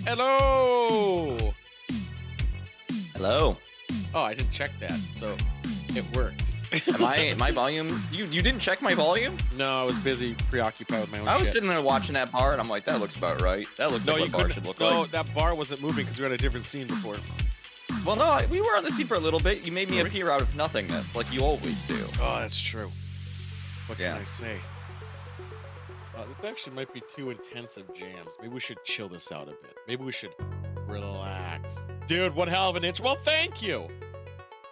Hello. Hello. Oh, I didn't check that, so it worked. my volume? You didn't check my volume? No, I was busy, preoccupied with my own I was shit. sitting there watching that bar, and I'm like, that looks about right. That looks like what bar should look like. No, that bar wasn't moving because we were on a different scene before. Well, no, we were on the scene for a little bit. You made me appear out of nothingness, like you always do. Oh, that's true. What Yeah. can I say? This actually might be too intensive jams. Maybe we should chill this out a bit. Maybe we should relax. Dude, one hell of an intro. Well, thank you.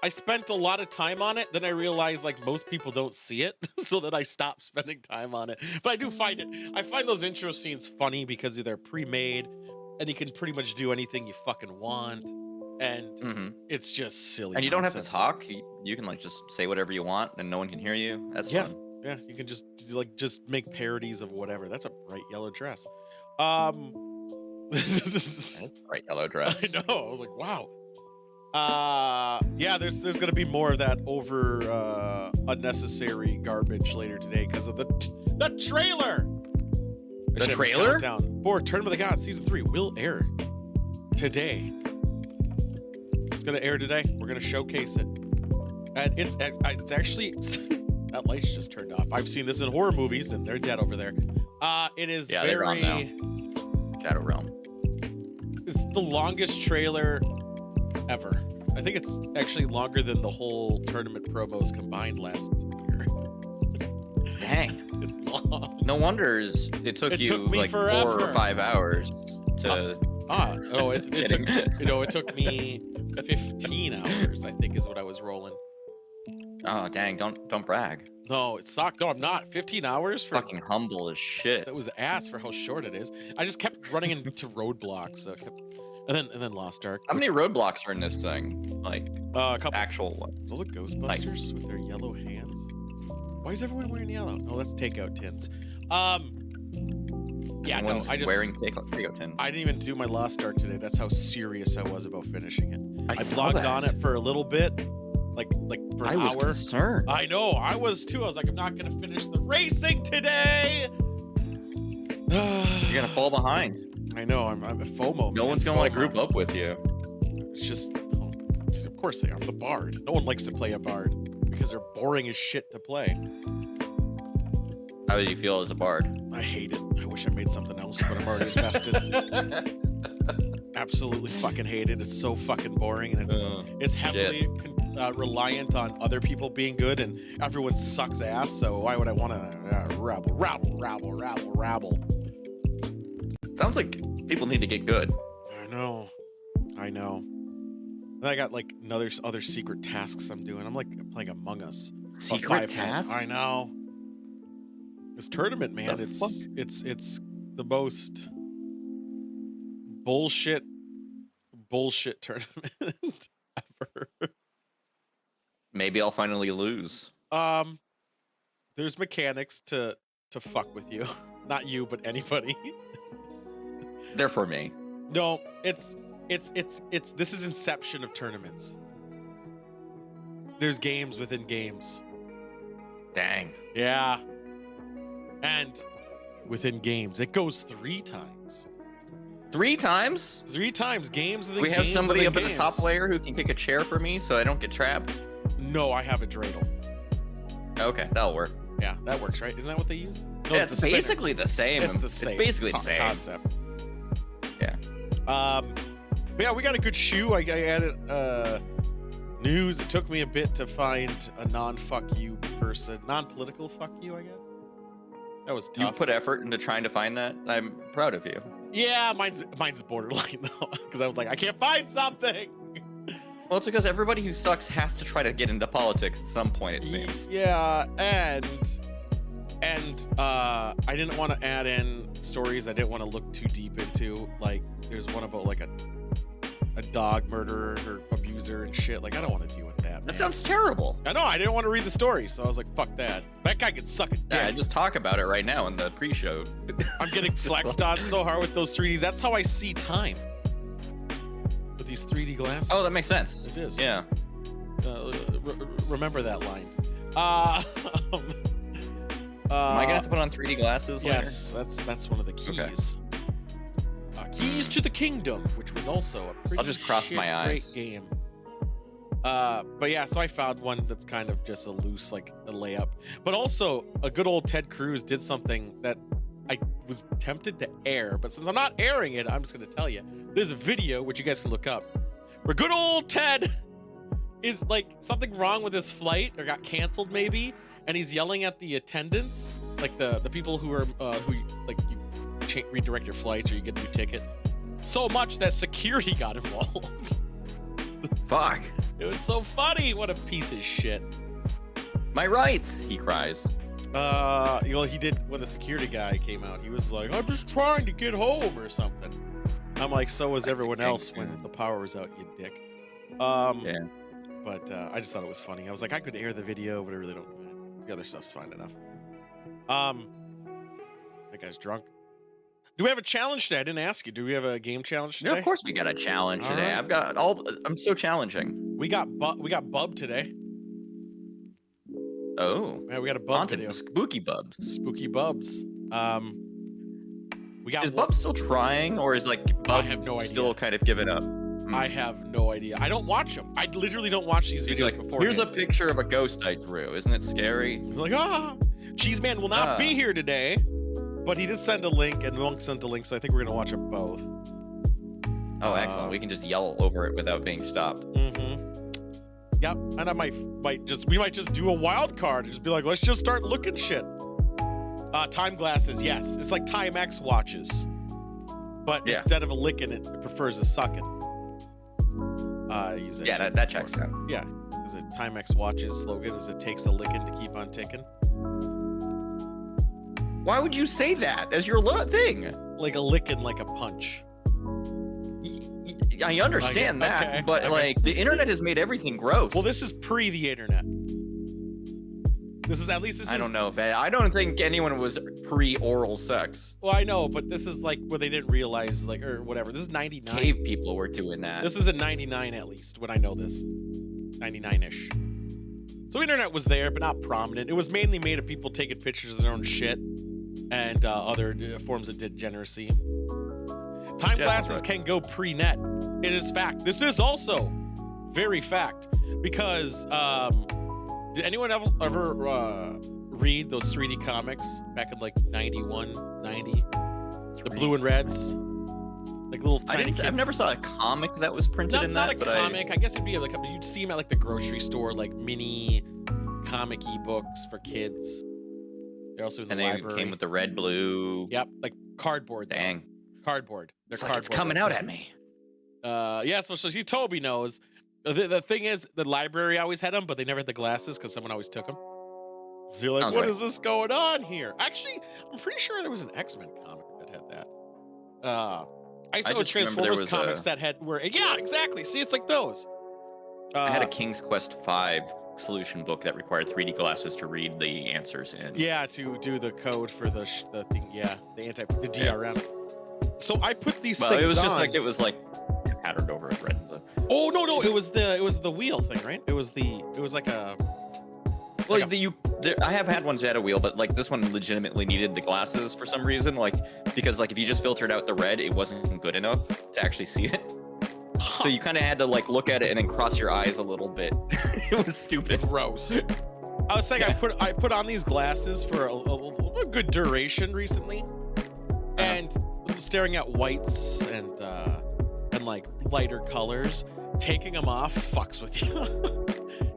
I spent a lot of time on it. Then I realized like most people don't see it. So then I stopped spending time on it. But I do find it. I find those intro scenes funny because they're pre-made and you can pretty much do anything you fucking want. And it's just silly. And you don't have to nonsense. talk. You can like just say whatever you want and no one can hear you. That's fun. Yeah, you can just make parodies of whatever. That's a bright yellow dress. That's a bright yellow dress. I know. I was like, wow. Yeah, there's gonna be more of that over unnecessary garbage later today because of the trailer. The trailer? For Tournament of the Gods season 3 will air today. It's gonna air today. We're gonna showcase it, and it's actually. That light's just turned off. I've seen this in horror movies, and they're dead over there. It is they're gone now. Shadow Realm. It's the longest trailer ever. I think it's actually longer than the whole tournament promos combined last year. Dang. It's long. No wonder it took you me like forever. 4 or 5 hours to. It took me 15 hours. I think is what I was rolling. Oh dang! Don't brag. No, it sucked. No, I'm not. 15 hours for Fucking humble as shit. That was ass for how short it is. I just kept running into roadblocks, so I kept, and then Lost Ark. How many roadblocks are in this thing? Like a couple. actual ones. Those are the Ghostbusters with their yellow hands. Why is everyone wearing yellow? Oh, that's takeout tins. Yeah, no, I just wearing takeout tins. I didn't even do my Lost Ark today. That's how serious I was about finishing it. I saw logged that. on it for a little bit. Like for an hour. I was concerned. I know, I was too. I was like, I'm not gonna finish the racing today. You're gonna fall behind. I know, I'm a FOMO. No one's gonna want to group up with you. It's just, of course they are. I'm the bard. No one likes to play a bard because they're boring as shit to play. How do you feel as a bard? I hate it. I wish I made something else, but I'm already invested. Absolutely fucking hate it. It's so fucking boring, and it's heavily reliant on other people being good, and everyone sucks ass. So why would I want to rabble? Sounds like people need to get good. I know. Then I got like other secret tasks I'm doing. I'm like playing Among Us. Secret tasks? I know. This tournament, man, it's the most bullshit tournament ever. Maybe I'll finally lose. There's mechanics to fuck with you. Not you, but anybody. They're for me. No, it's this is inception of tournaments. There's games within games. Dang. Yeah. And within games, it goes 3 times. 3 times? 3 times games within We games. have somebody up within at the top layer who can kick a chair for me so I don't get trapped? No, I have a dreidel. Okay, that'll work. Yeah, that works, right? Isn't that what they use? No, Yeah, it's basically the same. It's the same. It's basically the same concept. Yeah. But yeah, we got a good shoe. I added news. It took me a bit to find a non-fuck you person, non-political fuck you, I guess. That was tough. You put effort into trying to find that. I'm proud of you. Yeah, mine's borderline though, because I was like, I can't find something. Well, it's because everybody who sucks has to try to get into politics at some point, it seems. Yeah, and I didn't want to add in stories I didn't want to look too deep into. Like, there's one about like a dog murderer or abuser and shit. Like, I don't want to deal with that, man. That sounds terrible. I know, I didn't want to read the story, so I was like, fuck that. That guy could suck a dick. Yeah, just talk about it right now in the pre-show. I'm getting flexed on so hard with those 3Ds. That's how I see time. With these 3D glasses. Oh, that makes sense. It is. Yeah. Remember that line. Am I gonna have to put on 3D glasses later? Yes, that's one of the keys. Okay. Keys to the Kingdom, which was also a pretty I'll just cross my great eyes. game. But yeah, so I found one that's kind of just a loose, like a layup. But also, a good old Ted Cruz did something that I was tempted to air, but since I'm not airing it, I'm just gonna tell you. There's a video, which you guys can look up, where good old Ted is like something wrong with his flight or got canceled maybe, and he's yelling at the attendants, like the people who are who like you redirect your flights or you get a new ticket, so much that security got involved. Fuck. It was so funny. What a piece of shit. My rights, he cries. He did when the security guy came out. He was like, "I'm just trying to get home" or something. I'm like, so was everyone else when the power was out, you dick. Yeah. But I just thought it was funny. I was like, I could air the video, but I really don't. The other stuff's fine enough. That guy's drunk. Do we have a challenge today? I didn't ask you. Do we have a game challenge today? Yeah, of course we got a challenge today. right. I've got I'm so challenging. We got Bub today. Oh. Yeah, we got a Bub Haunted video. spooky Bubs. Spooky Bubs. We got. Is Bub still trying, or is like Bub have no idea. still kind of given up? I have no idea. I don't watch them. I literally don't watch these He's videos like, before. here's a picture of a ghost I drew. Isn't it scary? I'm like, Cheese Man will not be here today, but he did send a link, and Monk sent a link, so I think we're gonna watch them both. Oh, excellent. We can just yell over it without being stopped. Mm-hmm. Yep. And I might just do a wild card and just be like, let's just start looking shit. Time glasses, yes. It's like Timex watches. But Yeah. instead of a licking, it prefers a sucking. Use that Yeah, check that before. checks out. Yeah. Because a Timex watch's slogan is it takes a licking to keep on ticking. Why would you say that as your thing? Like a licking, like a punch. I understand Okay, that, okay, but okay. like the internet has made everything gross. Well, this is pre the internet. I don't know if I don't think anyone was pre-oral sex. Well, I know, but this is like where they didn't realize, like, or whatever. This is 99. Cave people were doing that. This is in 99 at least, when I know this. 99-ish. So internet was there, but not prominent. It was mainly made of people taking pictures of their own shit and other forms of degeneracy. Time glasses can go pre-net. It is fact. This is also very fact. Because, did anyone ever read those 3D comics back in like 91, 90? The blue and reds? Like little tiny kids. I've never saw a comic that was printed in that. Not a comic. I guess it'd be like you'd see them at like the grocery store, like mini comic ebooks for kids. They're also in the library. And they came with the red, blue. Yep, like cardboard. Though. Dang. Cardboard. They're It's like cardboard. it's coming out at me. Yeah, so see, Toby knows. The thing is, the library always had them, but they never had the glasses because someone always took them. So you're like, Sounds what right. is this going on here? Actually, I'm pretty sure there was an X-Men comic that had that. I saw a just remember there Transformers was comics that had yeah, exactly. See, it's like those. I had a King's Quest V solution book that required 3D glasses to read the answers in. Yeah, to do the code for the thing. Yeah, the DRM. So I put these things it was on. just like it was like patterned over with red and blue. Oh no, it was the wheel thing, right? It was like a. Well, like I have had ones that had a wheel, but like this one legitimately needed the glasses for some reason, like because like if you just filtered out the red, it wasn't good enough to actually see it. So you kind of had to like look at it and then cross your eyes a little bit. It was stupid. Gross. I was saying Yeah. I put on these glasses for a good duration recently, and staring at whites and like lighter colors, taking them off fucks with you.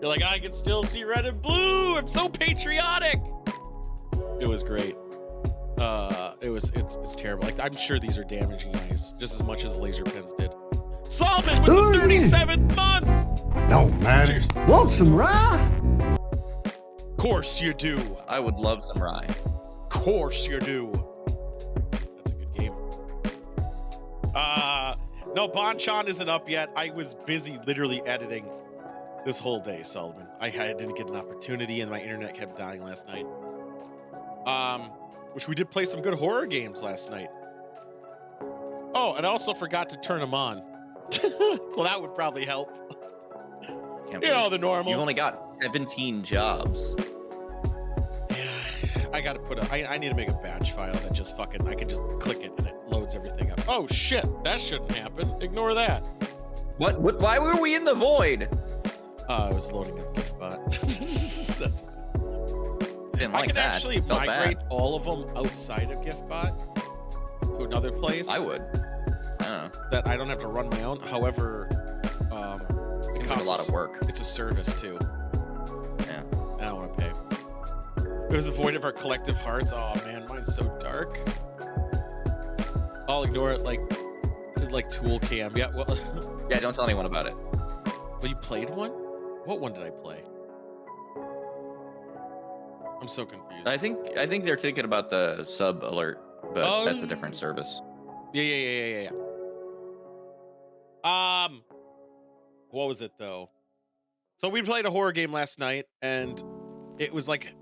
You're like, I can still see red and blue. I'm so patriotic. It was great. It's terrible. Like I'm sure these are damaging eyes just as much as laser pens did. Solomon with the 37th month. No, man. Cheers. Want some rye? Course you do. I would love some rye. Course you do. That's a good game. No, Bonchan isn't up yet. I was busy literally editing this whole day, Solomon. I didn't get an opportunity and my internet kept dying last night. Which we did play some good horror games last night. Oh, and I also forgot to turn them on. So that would probably help. Can't You know, believe the normals. You've only got 17 jobs. Yeah, I gotta I need to make a batch file that just fucking, I can just click it and it loads everything up. Oh shit, that shouldn't happen. Ignore that. What? Why were we in the void? I was loading up GiftBot. That's Didn't I like can that. actually Felt migrate bad. all of them outside of GiftBot to another place. I would. I don't know. That I don't have to run my own. However, it Seems like a lot of work. It's a service too. Yeah. I don't want to pay. It was the void of our collective hearts. Oh man, mine's so dark. I'll ignore it like Tool Cam. Yeah, well. Yeah, don't tell anyone about it. Well, you played one? What one did I play? I'm so confused. I think they're thinking about the sub alert, but that's a Oh. different service. Yeah. What was it though? So we played a horror game last night, and it was like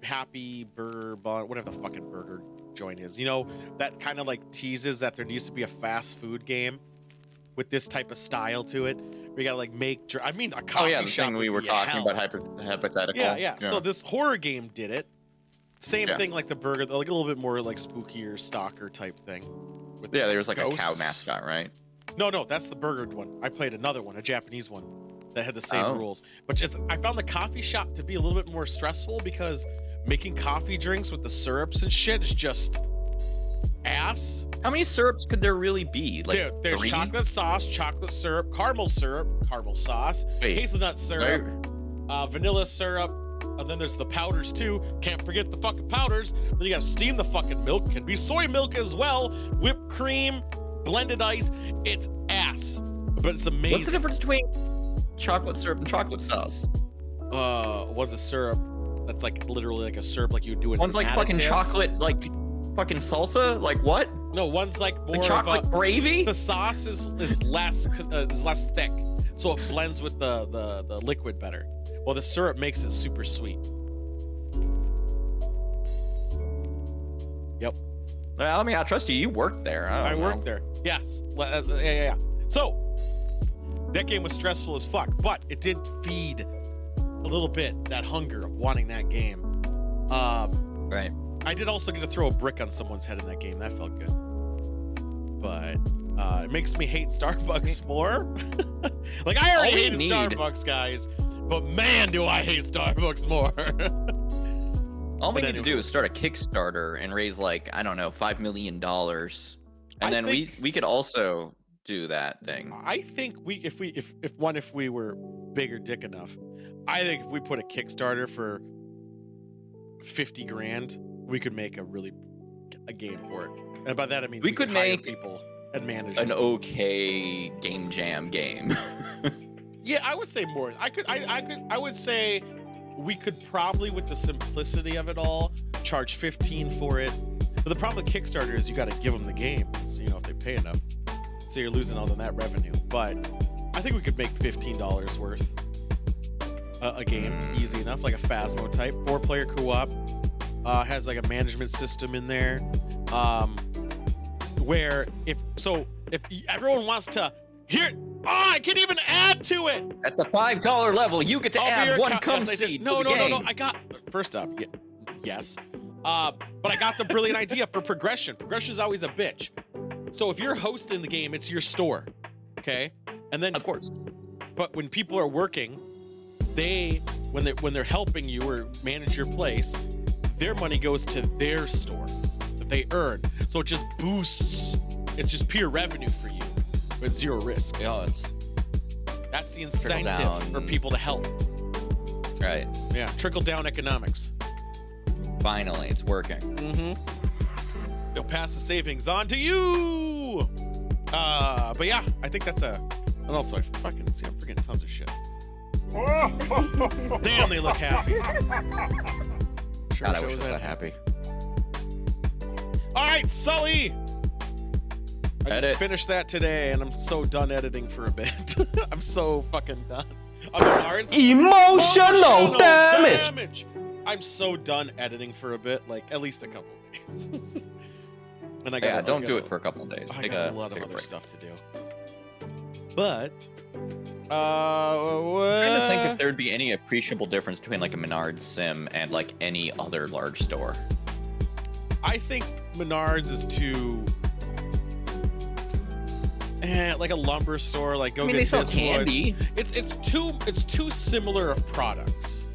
Happy Burger Bun, whatever the fucking burger joint is. You know, that kind of like teases that there needs to be a fast food game with this type of style to it. We gotta like make. I mean, a coffee Oh yeah, the shop thing we would were be talking hell. about hypothetical. Yeah. So this horror game did it. Same Yeah. thing like the burger, like a little bit more like spookier stalker type thing. With Yeah, there was like a cow ghosts. mascot, right? No, that's the burger one. I played another one, a Japanese one, that had the same Oh. rules. But just I found the coffee shop to be a little bit more stressful because making coffee drinks with the syrups and shit is just ass. How many syrups could there really be? Like Dude, there's 3? chocolate sauce, chocolate syrup, caramel sauce, Wait, hazelnut syrup, vanilla syrup, and then there's the powders too. Can't forget the fucking powders. Then you gotta steam the fucking milk. Can be soy milk as well. Whipped cream, blended ice. It's ass, but it's amazing. What's the difference between chocolate syrup and chocolate sauce? One's a syrup that's like literally like a syrup, like you would do it. One's like fucking chocolate, like fucking salsa. Like what? No, one's like more Like chocolate of gravy? the sauce is less thick, so it blends with the liquid better. Well, the syrup makes it super sweet. Yep, Well, I mean, I trust you. You worked there. I don't know. worked there. Yes, yeah. So that game was stressful as fuck, but it did feed a little bit that hunger of wanting that game. Right. I did also get to throw a brick on someone's head in that game. That felt good. But it makes me hate Starbucks more. Like, I already All we hated need- Starbucks, guys. But man, do I hate Starbucks more. All we But need to do anyway. is start a Kickstarter and raise like, I don't know, $5 million. And I then think- we could also do that thing. I think if we were big or dick enough, I think if we put a Kickstarter for 50 grand, we could make a game for it. And by that I mean We could hire make people and manage An it. okay game jam game. Yeah, I would say more. I would say we could probably, with the simplicity of it all, charge 15 for it. But the problem with Kickstarter is you got to give them the game. So, if they pay enough, so you're losing out on that revenue. But I think we could make $15 worth a game easy enough, like a Phasmo type 4-player co-op. Has like a management system in there, where if everyone wants to I can even add to it. At the $5 level, you get to I'll be add your one yes, cum I did. seed No, to the game. I got first off, yes, but I got the brilliant idea for progression. Progression is always a bitch. So if you're hosting the game, it's your store, okay? And then Of course. but when people are working, when they're helping you or manage your place, their money goes to their store that they earn. So it just boosts. It's just pure revenue for you with zero risk. Yeah, That's the incentive down. for people to help. right. Yeah, trickle down economics. Finally, it's working. Mm-hmm. They'll pass the savings on to you. But yeah, I think that's and also I'm forgetting tons of shit. Damn, they look happy. Sure God, I shows wish I was that happy. All right, Sully. I Edit. just finished that today, and I'm so done editing for a bit. I'm so fucking done. Emotional damage. I'm so done editing for a bit, like at least a couple of days. And I Yeah, don't do it for a couple of days. I Take got a a lot of take a other break. stuff to do. But I'm trying to think if there'd be any appreciable difference between like a Menards sim and like any other large store. I think Menards is too like a lumber store, like go I mean, get they sell this wood. candy. It's too similar of products.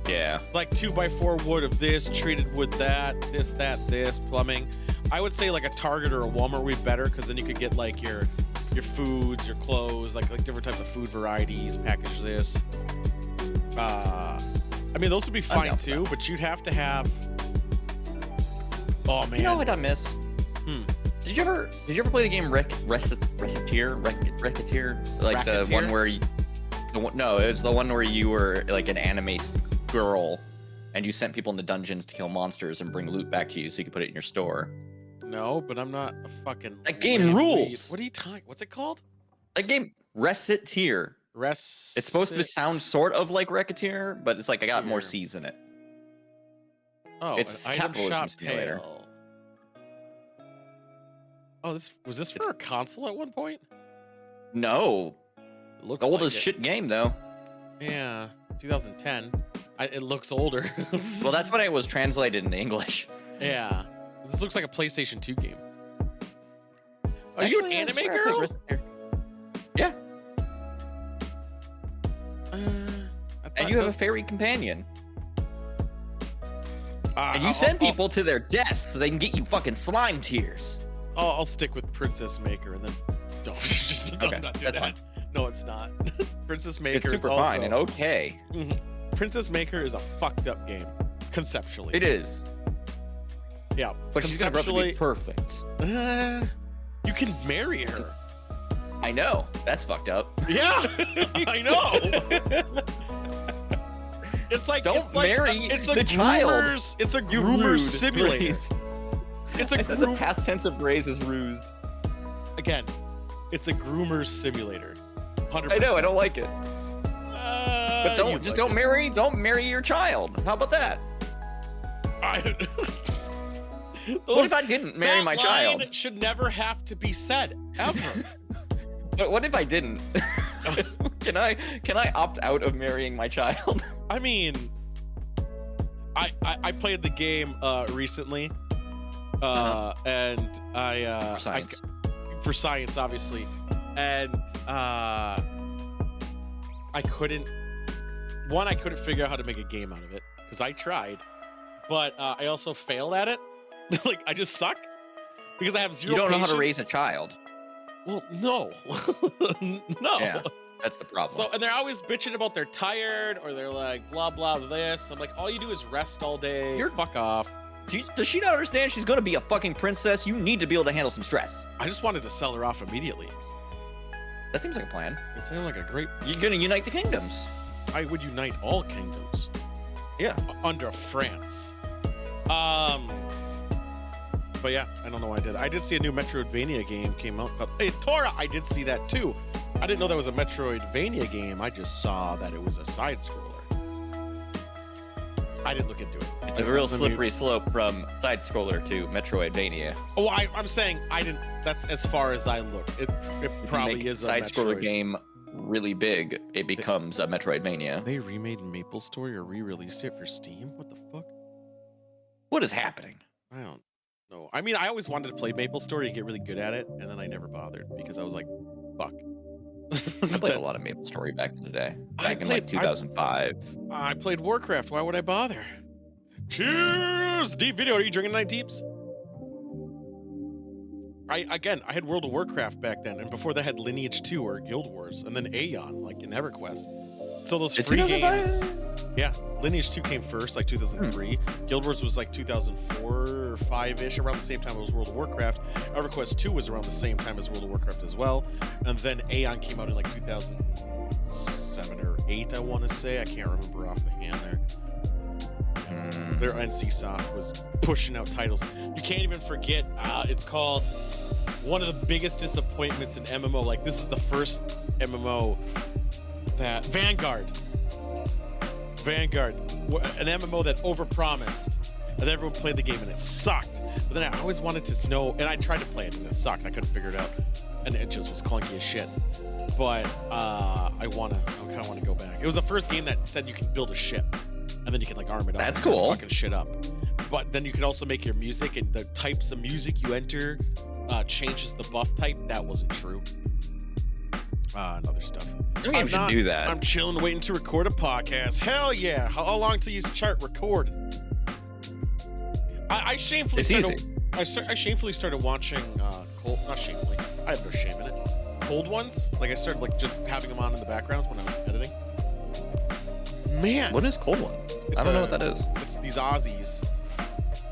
Yeah. Like 2x4 wood of this, treated wood that, this, plumbing. I would say like a Target or a Walmart would be better because then you could get like your foods, your clothes, like different types of food varieties, package this. I mean, those would be fine too, but you'd have to have. Oh man. You know what I miss? Did you ever play the game Racketeer? Like the one where no, it was the one where you were like an anime girl and you sent people into dungeons to kill monsters and bring loot back to you so you could put it in your store. No, but I'm not a fucking. That game rules. What are you talking? What's it called? That game Racketeer. It's supposed to sound sort of like Racketeer, but it's like I got more C's in it. Oh, it's an capitalism item shop simulator. tale. Oh, was this for a console at one point? No. It looks the like oldest it. shit game though. Yeah, 2010. It looks older. Well, that's when it was translated into English. Yeah, this looks like a PlayStation 2 game. Are Actually, you an I anime swear I played girl? Racketeer. Yeah. And you have a fairy companion. And you send people to their death so they can get you fucking slime tears. I'll stick with Princess Maker and then don't Okay, I'm not doing that's that. fine. No, it's not. Princess Maker It's super is also, fine and okay. Princess Maker is a fucked up game conceptually. It is. Yeah, But she's gonna grow up to be perfect. You can marry her. I know. That's fucked up. Yeah, I know. It's like Don't it's like, marry it's a the child. It's a You groomer rude simulator. Grace. It's a I said the past tense of raise is rused. Again, it's a groomer simulator. 100%. I know. I don't like it. But don't marry your child. How about that? What if I didn't marry my child? That should never have to be said ever. But what if I didn't? Can I opt out of marrying my child? I mean, I played the game recently, and for science, obviously, and I couldn't figure out how to make a game out of it because I tried, but I also failed at it. Like I just suck because I have zero. You don't know how to patience. raise a child. Well, no, no. Yeah, that's the problem. So, and they're always bitching about they're tired or they're like blah blah this. I'm like, all you do is rest all day. Fuck off. Does she not understand she's gonna be a fucking princess? You need to be able to handle some stress. I just wanted to sell her off immediately. That seems like a plan. It sounded like a great. You're gonna unite the kingdoms. I would unite all kingdoms. Yeah. Under France. But yeah, I don't know why I did. I did see a new Metroidvania game came out called Hey Tora. I did see that too. I didn't know that was a Metroidvania game. I just saw that it was a side scroller. I didn't look into it. It's a real slippery slope from side scroller to Metroidvania. Oh, I'm saying I didn't. That's as far as I looked. It probably is a side scroller Metroid game really big. It becomes a Metroidvania. They remade Maple Story or re-released it for Steam. What the fuck? What is happening? I don't know. I mean, I always wanted to play Maple Story and get really good at it, and then I never bothered because I was like, fuck. I played a lot of Maple Story back in the day. Back in like 2005. I played Warcraft. Why would I bother? Cheers! Deep Video. Are you drinking tonight, Deeps? I had World of Warcraft back then, and before that had Lineage 2 or Guild Wars, and then Aeon, like in EverQuest. So those free games. Yeah, Lineage 2 came first, like 2003. Guild Wars was like 2004 or 5-ish, around the same time as World of Warcraft. EverQuest 2 was around the same time as World of Warcraft as well. And then Aeon came out in like 2007 or 8, I want to say. I can't remember off the hand there. Their NCSoft was pushing out titles. You can't even forget, it's called one of the biggest disappointments in MMO. Like, this is the first MMO that... Vanguard, an MMO that overpromised, and everyone played the game and it sucked. But then I always wanted to know, and I tried to play it and it sucked. I couldn't figure it out, and it just was clunky as shit. But I kind of want to go back. It was the first game that said you can build a ship, and then you can like arm it up. That's and cool. fucking shit up. But then you can also make your music, and the types of music you enter changes the buff type. That wasn't true. And other stuff. No game should do that. I'm chilling, waiting to record a podcast. Hell yeah! How long till you start recording? I shamefully I shamefully started watching cold. Not shamefully. I have no shame in it. Cold ones. Like I started like just having them on in the background when I was editing. Man, what is cold one? I don't know what that is. It's these Aussies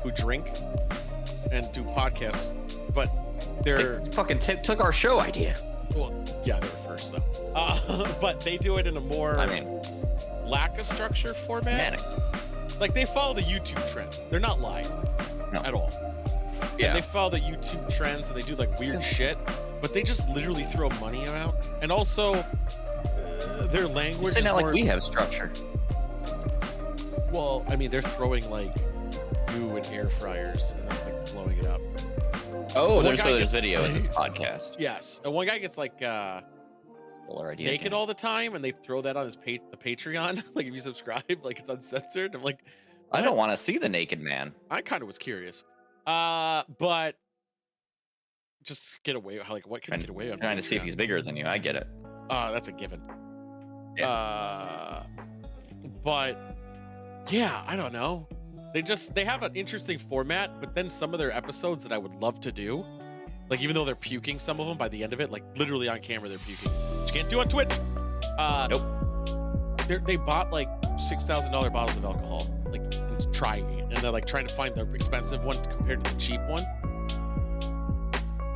who drink and do podcasts, but they're fucking took our show idea. Well, yeah, they were first though. But they do it in a more lack of structure format. Manic. Like they follow the YouTube trend. They're not live at all. Yeah. And they follow the YouTube trends and they do like weird shit, but they just literally throw money out. And also, their language is not like we have structure. Well, I mean, they're throwing like goo in air fryers and then like blowing it up. Oh, there's video in this podcast. Yes, and one guy gets like naked all the time, and they throw that on his the Patreon. Like if you subscribe, like it's uncensored. I'm like, I don't want to see the naked man. I kind of was curious, but just get away. Like what can get away on? Trying to see if he's bigger than you. I get it. That's a given. Yeah. But yeah, I don't know. They have an interesting format, but then some of their episodes that I would love to do, like even though they're puking, some of them by the end of it, like literally on camera they're puking, which you can't do on Twitch. Nope. They bought like $6,000 bottles of alcohol, like and trying it, and they're like trying to find the expensive one compared to the cheap one.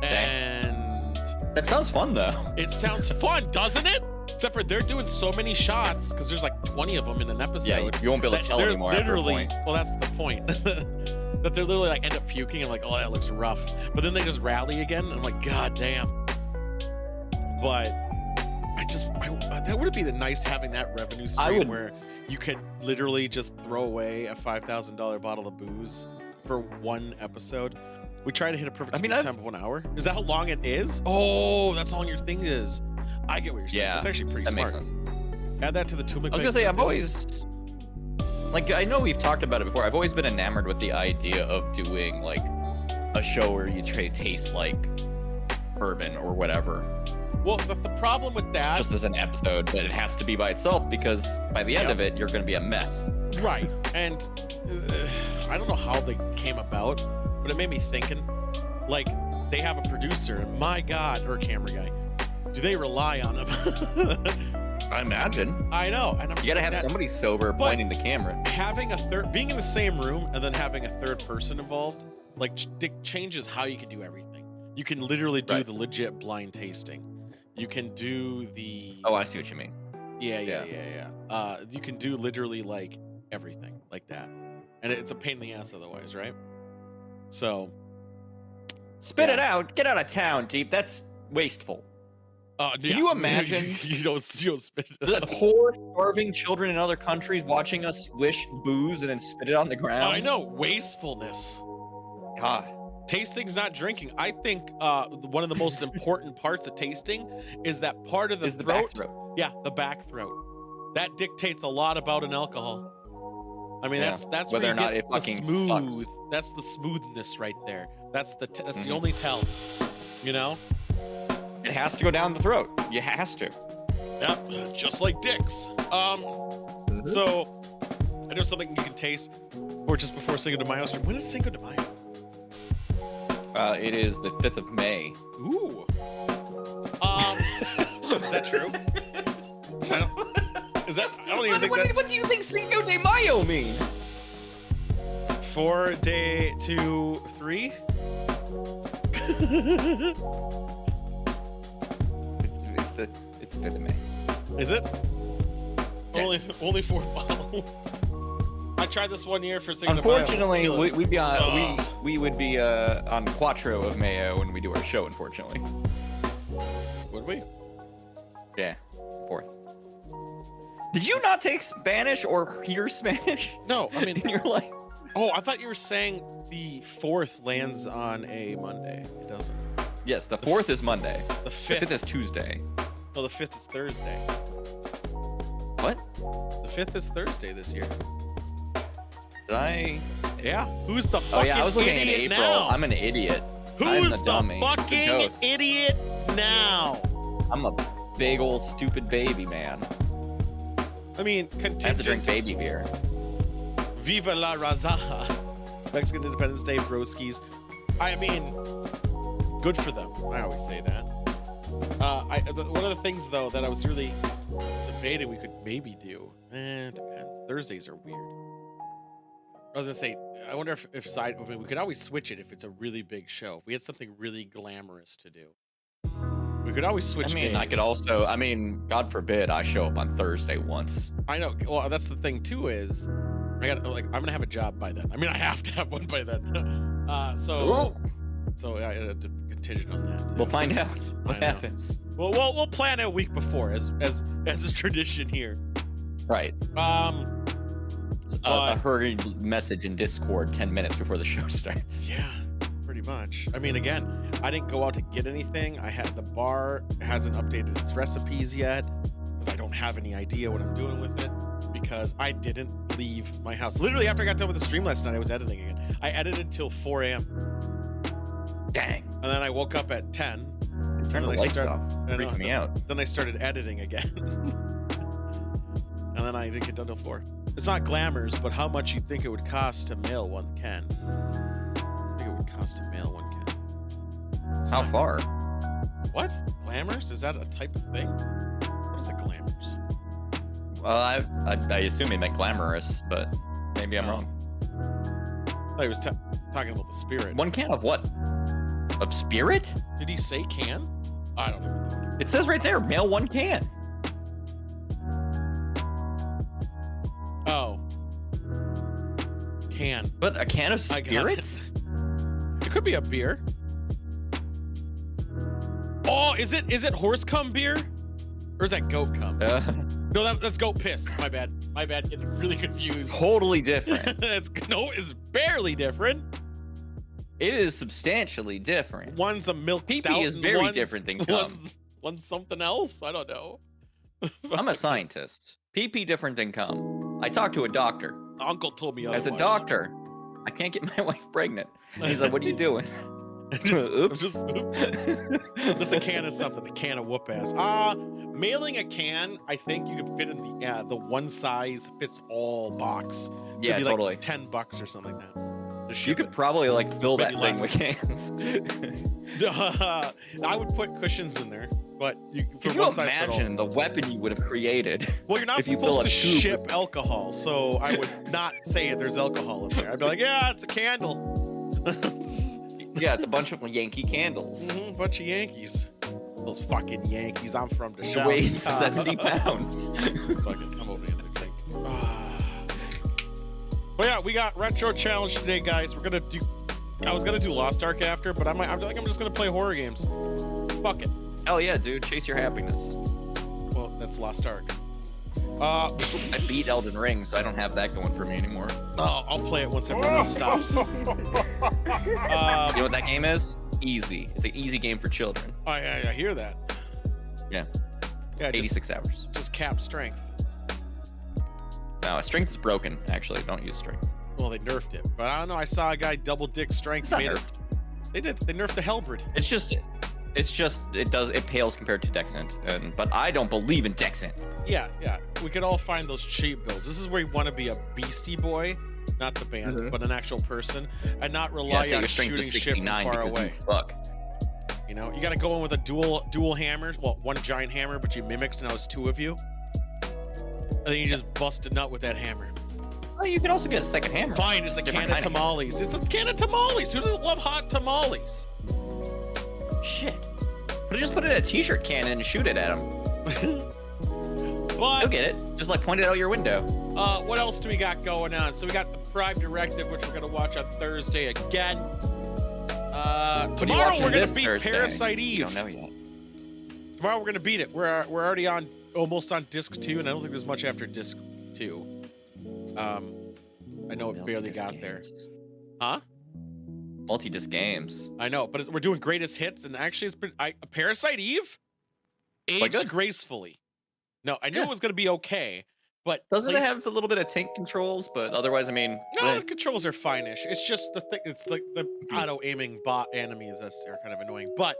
And that sounds fun though. It sounds fun, doesn't it? Except for they're doing so many shots because there's like 20 of them in an episode. Yeah, you won't be able to tell anymore. Literally, well, that's the point. That they're literally like end up puking and like, oh, that looks rough. But then they just rally again. And I'm like, God damn. But that would be the nice having that revenue stream where you could literally just throw away a $5,000 bottle of booze for one episode. We try to hit a perfect time of 1 hour. Is that how long it is? Oh, that's how long your thing is. I get what you're saying. Yeah, it's actually pretty smart. Makes sense. Add that to the two. I was gonna say, I've always, like, I know we've talked about it before. I've always been enamored with the idea of doing like a show where you taste like bourbon or whatever. Well, the problem with that, just as an episode, but it has to be by itself because by the end of it, you're gonna be a mess. Right, and I don't know how they came about, but it made me thinking, like, they have a producer, and my God, or a camera guy. Do they rely on him? I imagine. I know, and you gotta have somebody sober pointing the camera. Having being in the same room and then having a third person involved, like, changes how you can do everything. You can literally do the legit blind tasting. You can do the. Oh, I see what you mean. Yeah. You can do literally like everything like that, and it's a pain in the ass otherwise, right? So. Spit it out. Get out of town, Deep. That's wasteful. Can you imagine you don't spit it the poor starving children in other countries watching us swish booze and then spit it on the ground? I know, wastefulness. God. Tasting's not drinking. I think one of the most important parts of tasting is that part of the throat. The back throat. Yeah, the back throat. That dictates a lot about an alcohol. I mean, that's whether or not it fucking sucks. That's the smoothness right there. That's the only tell. You know. It has to go down the throat. You has to. Yep, just like dicks. So I know something you can taste, or just before Cinco de Mayo. When is Cinco de Mayo? It is the 5th of May. Ooh. Is that true? I don't even think that. What do you think Cinco de Mayo mean? 4 day 2 3. It's the 5th of May. Is it? Yeah. Only 4 bottles. I tried this 1 year for Cinco de Mayo. Unfortunately, we'd be on we would be on Quattro of Mayo when we do our show. Unfortunately. Would we? Yeah, 4th. Did you not take Spanish or hear Spanish? No, I mean in your life. Oh, I thought you were saying the 4th lands on a Monday. It doesn't. Yes, the 4th is Monday. The 5th is Tuesday. No, the 5th is Thursday. What? The 5th is Thursday this year. Did I? Yeah. Who's the fucking I was looking at idiot April. now? I'm an idiot. Who's the the dummy. It's the fucking ghost. idiot now? I'm a big old stupid baby, man. I mean, I have to drink baby beer. Viva la Raza. Mexican Independence Day, broskies. I mean, good for them. I always say that. One of the things, though, that I was really debating we could maybe do. It depends. Thursdays are weird. I was gonna say, I wonder if I mean, we could always switch it if it's a really big show. If we had something really glamorous to do, we could always switch. I mean, days. I could also. I mean, God forbid I show up on Thursday once. I know. Well, that's the thing too. Is I got I'm gonna have a job by then. I mean, I have to have one by then. So I had to contingent on that. Too. We'll find out what I know. happens. Well, we'll plan it a week before, as is tradition here. Right. A hurried message in Discord 10 minutes before the show starts. Yeah, pretty much. I mean, again, I didn't go out to get anything. The bar hasn't updated its recipes yet because I don't have any idea what I'm doing with it because I didn't leave my house. Literally, after I got done with the stream last night, I was editing again. I edited till 4 a.m. Dang. And then I woke up at 10. Turn the lights off. Freaking me out. Then I started editing again. And then I didn't get done till 4. It's not glamours, but how much you think it would cost to mail one can? I think it would cost to mail one can. How far? What? Glamours? Is that a type of thing? What is a glamours? Well, I assume he meant glamorous, but maybe I'm wrong. I thought he was talking about the spirit. One can of what? Of spirit? Did he say can? I don't even know. It says right there, mail one can. Oh. Can. But a can of I got it. spirits? It could be a beer. Oh, is it horse cum beer? Or is that goat cum? No, that's goat piss. My bad. Getting really confused. Totally different. It's barely different. It is substantially different. One's a milk PP stout. is very different than cum. One's something else. I don't know. I'm a scientist. PP different than cum. I talked to a doctor. Uncle told me otherwise. As a doctor, I can't get my wife pregnant. And he's like, "What are you doing?" Oops. Just a can of something. A can of whoop ass. Mailing a can, I think you could fit in the one size fits all box. So Yeah, it'd be totally. like $10 or something like that. You could probably like fill that Maybe thing with cans. I would put cushions in there, but Can you imagine the weapon you would have created? Well, you're not if you supposed fill to a tube ship with- alcohol, so I would not say there's alcohol in there. I'd be like, yeah, it's a candle. Yeah, it's a bunch of Yankee candles. Bunch of Yankees. Those fucking Yankees. I'm from the It South. weighs 70 pounds. Fuck it. I'm opening it, I think. But yeah, we got retro challenge today, guys. We're gonna do. I was gonna do Lost Ark after, but I'm just gonna play horror games. Fuck it. Hell yeah, dude. Chase your happiness. Well, that's Lost Ark. I beat Elden Ring, so I don't have that going for me anymore. I'll play it once everyone else stops. You know what that game is? Easy. It's an easy game for children. I hear that. Yeah. Yeah, 86 hours. just cap strength. No, strength is broken, actually. Don't use strength. Well, they nerfed it, but I don't know. I saw a guy double dick strength. It's not made it. nerfed. They did. They nerfed the Hellbrid. It pales compared to Dexent, but I don't believe in Dexent. Yeah. We could all find those cheap builds. This is where you want to be a beastie boy, not the band, but an actual person, and not rely Set on your strength to shooting shit from 69 far because away. you fuck. You know, you got to go in with a dual hammer. Well, one giant hammer, but you mimic, so now it's two of you. And then you just bust a nut with that hammer. Oh, you can also get a second hammer. Fine, just a Different can of kind of tamales. It's a can of tamales. Who doesn't love hot tamales? Shit. But just put it in a t-shirt cannon and shoot it at him. But You'll get it. Just like point it out your window. what else do we got going on? So we got the Prime Directive, which we're gonna watch on Thursday again. What are you Tomorrow watching we're gonna this beat Thursday? Parasite Eve. You don't know yet. Tomorrow we're gonna beat it. We're already almost on disc 2, and I don't think there's much after disc 2. I know it barely Multi-disc got there. games. Huh? Multi-disc games. I know, but we're doing greatest hits, and actually, it's been Parasite Eve Quite aged good. gracefully. No, I knew Yeah. it was gonna be okay, But Doesn't it have a little bit of tank controls? But otherwise, I mean, no, the controls are fine-ish. It's just the thing. It's like the auto-aiming bot enemies that are kind of annoying. But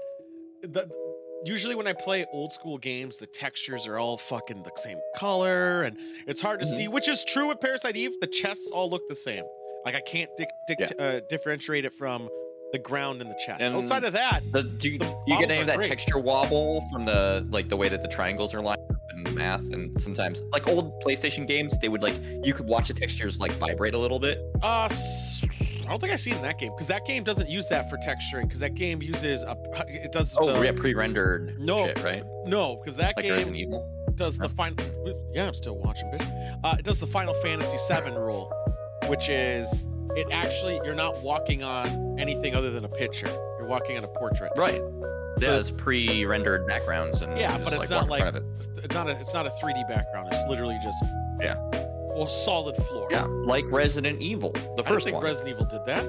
usually when I play old school games, the textures are all fucking the same color, and it's hard to see. Which is true with Parasite Eve. The chests all look the same. Like I can't differentiate it from the ground and the chest. And outside of that, do you get any of that texture wobble from the way that the triangles are lined up in the math? And sometimes, like old PlayStation games, they would you could watch the textures vibrate a little bit. I don't think I've seen that game because that game doesn't use that for texturing because that game uses it does. Pre-rendered shit, right? No, because that game Resident Evil does the final. Yeah, I'm still watching, bitch. It does the Final Fantasy VII rule, which is you're not walking on anything other than a picture. You're walking on a portrait. Right. Yeah, it's pre-rendered backgrounds and but it's not it's not a 3D background. It's literally just solid floor. Yeah, like Resident Evil, the first one. I think Resident Evil did that.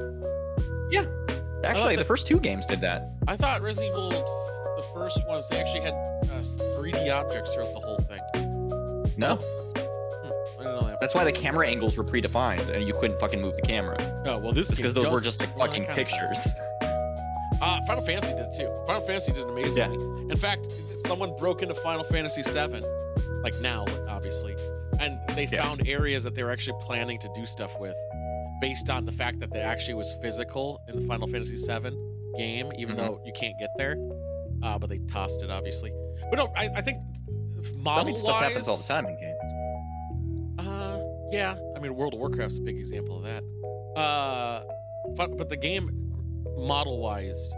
Yeah, actually, the first 2 games did that. I thought Resident Evil, the first ones, they actually had 3D objects throughout the whole thing. No. I didn't know that. That's why the camera angles were predefined and you couldn't fucking move the camera. Oh, well, this is because those were just fucking pictures. Final Fantasy did too. Final Fantasy did amazingly. Yeah. In fact, someone broke into Final Fantasy VII, now, obviously, and they found areas that they were actually planning to do stuff with, based on the fact that they actually was physical in the Final Fantasy VII game, even though you can't get there. But they tossed it, obviously. But no, I think model-wise, stuff happens all the time in games. Yeah, I mean, World of Warcraft's a big example of that. But the game, model-wise,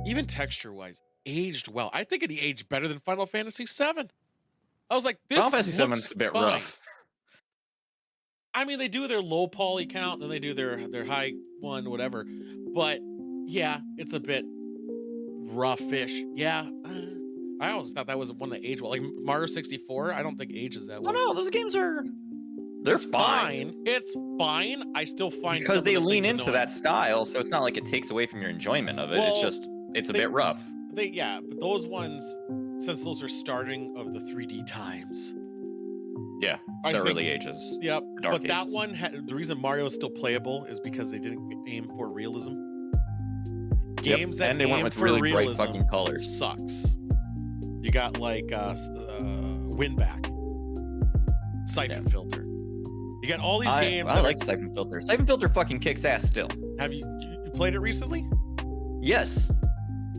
even texture-wise, aged well. I think it aged better than Final Fantasy VII. I was like, this Final Fantasy VII's a bit rough. I mean, they do their low poly count, and then they do their high one, whatever. But yeah, it's a bit roughish. Yeah, I always thought that was one that aged well. Like Mario 64, I don't think ages that well. Oh no, those games are. They're fine. It's fine. I still find because they lean into that style, so it's not like it takes away from your enjoyment of it. Well, it's a bit rough. But those ones, since those are starting of the 3D times. Yeah, the early ages. Yep. But that one, the reason Mario is still playable is because they didn't aim for realism. Games that and they went with really bright fucking colors. Sucks. You got Winback, Siphon Filter. You got all these games. I like Siphon Filter. Siphon Filter fucking kicks ass still. Have you played it recently? Yes.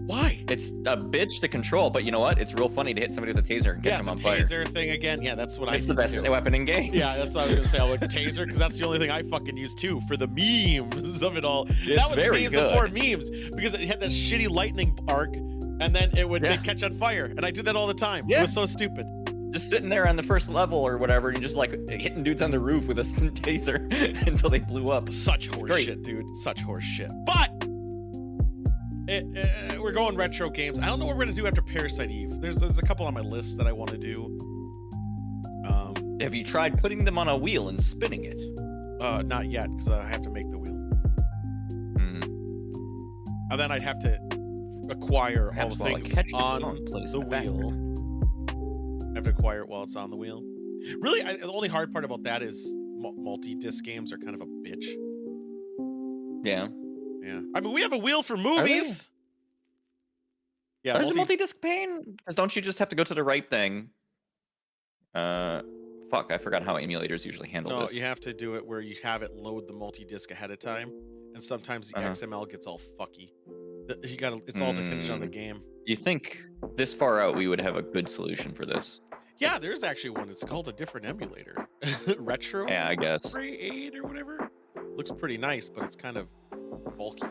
Why? It's a bitch to control, but you know what? It's real funny to hit somebody with a taser and catch them on fire. Taser thing again. Yeah, that's what It's the best weapon in games. Yeah, that's what I was gonna say. I would taser because that's the only thing I fucking use too for the memes of it all. That was very good. For memes because it had that shitty lightning arc, and then it would catch on fire, and I did that all the time. Yeah. It was so stupid. Just sitting there on the first level or whatever, and just hitting dudes on the roof with a taser until they blew up. Such horse shit, dude. Such horse shit. But we're going retro games. I don't know what we're gonna do after Parasite Eve. There's a couple on my list that I want to do. Have you tried putting them on a wheel and spinning it? Not yet, because I have to make the wheel. And then I'd have to acquire all the things on the wheel. I have to acquire it while it's on the wheel. Really, the only hard part about that is multi-disc games are kind of a bitch. Yeah. Yeah. I mean, we have a wheel for movies. Yeah. There's a multi-disc pane? Because don't you just have to go to the right thing? Fuck, I forgot how emulators usually handle this. No, you have to do it where you have it load the multi-disc ahead of time, and sometimes the XML gets all fucky. It's all dependent on the game. You think this far out we would have a good solution for this? Yeah, there's actually one. It's called a different emulator. Retro? Yeah, I guess. 8 or whatever. Looks pretty nice, but it's kind of bulky.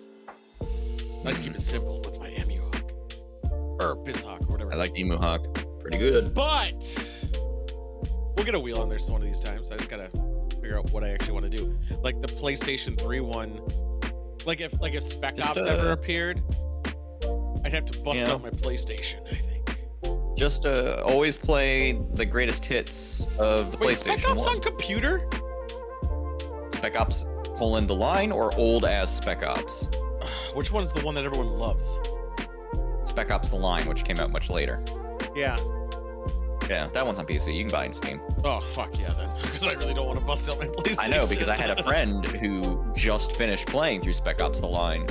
I'd keep it simple with my EmuHawk. Or BizHawk or whatever. I like EmuHawk. Pretty good. But we'll get a wheel on there one of these times. I just gotta figure out what I actually want to do. Like the PlayStation 3 one. Like if Spec Ops ever appeared, I'd have to bust out my PlayStation, I think. Just always play the greatest hits of the PlayStation. Spec Ops on computer? Spec Ops : The Line or old as Spec Ops? Which one's the one that everyone loves? Spec Ops: The Line, which came out much later. Yeah. Yeah, that one's on PC. You can buy it in Steam. Oh, fuck yeah, then. Because I really don't want to bust out my PlayStation. I know, because I had a friend who just finished playing through Spec Ops: The Line.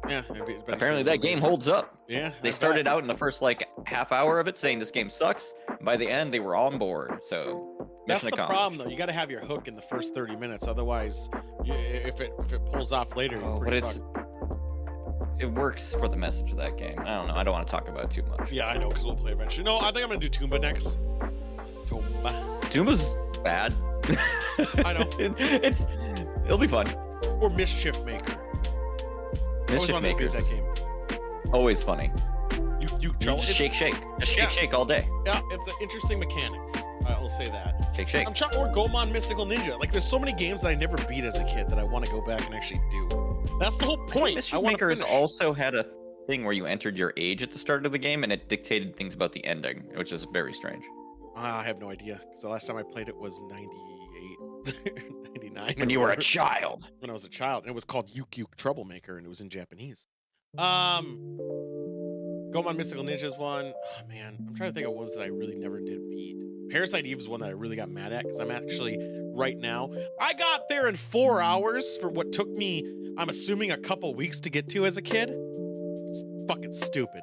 Yeah. Apparently that game holds up. Yeah. They started out in the first, like, half hour of it saying this game sucks. By the end, they were on board, so... That's the problem, though. You got to have your hook in the first 30 minutes. Otherwise, if it pulls off later, you're pretty fucked. It works for the message of that game. I don't know. I don't want to talk about it too much. Yeah, I know, because we'll play eventually. No, I think I'm going to do Toomba next. Toomba's bad. I know. It'll be fun. Or Mischief Maker. Mischief Maker that game. Always funny. You just shake. Just shake all day. Yeah, it's interesting mechanics. I'll say that. Shake. I'm trying, or Gomon Mystical Ninja. Like, there's so many games that I never beat as a kid that I want to go back and actually do. That's the whole point. Mischief Makers also had a thing where you entered your age at the start of the game, and it dictated things about the ending, which is very strange. I have no idea, because the last time I played it was 98, 99. When you were a child. When I was a child, and it was called Yuk Yuk Troublemaker, and it was in Japanese. Gomon Mystical Ninja's one. Oh man, I'm trying to think of ones that I really never did beat. Parasite Eve is one that I really got mad at, because I'm actually, right now, I got there in 4 hours for what took me, I'm assuming, a couple weeks to get to as a kid. It's fucking stupid.